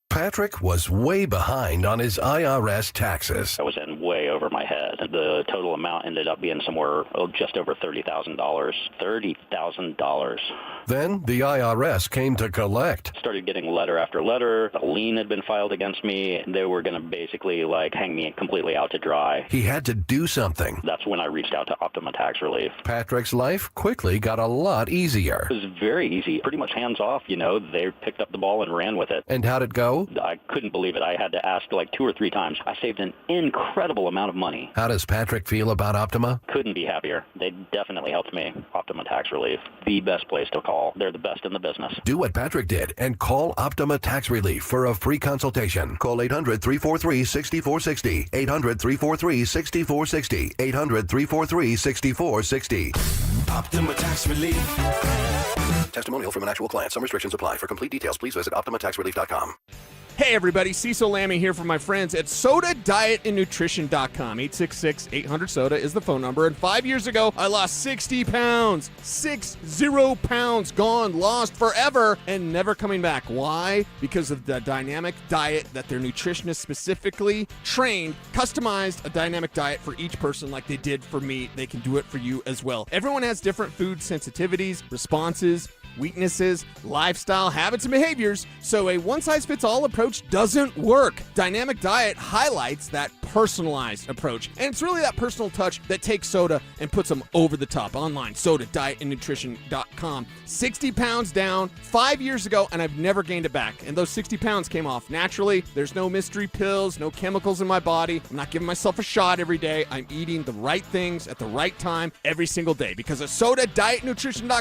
[SPEAKER 14] Patrick was way behind on his IRS taxes.
[SPEAKER 21] I was in way over my head. The total amount ended up being somewhere just over $30,000. $30,000.
[SPEAKER 14] Then the IRS came to collect.
[SPEAKER 21] Started getting letter after letter. A lien had been filed against me. They were going to basically hang me completely out to dry.
[SPEAKER 14] He had to do something.
[SPEAKER 21] That's when I reached out to Optima Tax Relief.
[SPEAKER 14] Patrick's life quickly got a lot easier.
[SPEAKER 21] It was very easy. Pretty much hands off, They picked up the ball and ran with it.
[SPEAKER 14] And how'd it go?
[SPEAKER 21] I couldn't believe it. I had to ask 2 or 3 times. I saved an incredible amount of money.
[SPEAKER 14] How does Patrick feel about Optima?
[SPEAKER 21] Couldn't be happier. They definitely helped me. Optima Tax Relief, the best place to call. They're the best in the business.
[SPEAKER 14] Do what Patrick did and call Optima Tax Relief for a free consultation. Call 800-343-6460. 800-343-6460. 800-343-6460.
[SPEAKER 17] Optima Tax Relief.
[SPEAKER 14] Testimonial from an actual client. Some restrictions apply. For complete details, please visit OptimaTaxRelief.com.
[SPEAKER 23] Hey everybody, Cecil Lammy here from my friends at SodaDietAndNutrition.com. 866-800-SODA is the phone number. And 5 years ago, I lost 60 pounds. 60 pounds gone, lost forever, and never coming back. Why? Because of the dynamic diet that their nutritionist specifically trained, customized a dynamic diet for each person like they did for me. They can do it for you as well. Everyone has different food sensitivities, responses, weaknesses, lifestyle habits, and behaviors, so a one-size-fits-all approach doesn't work. Dynamic Diet highlights that personalized approach, and it's really that personal touch that takes soda and puts them over the top. Online, SodaDietAndNutrition.com. 60 pounds down 5 years ago, and I've never gained it back, and those 60 pounds came off naturally. There's no mystery pills, no chemicals in my body. I'm not giving myself a shot every day. I'm eating the right things at the right time every single day because of SodaDietNutrition.com.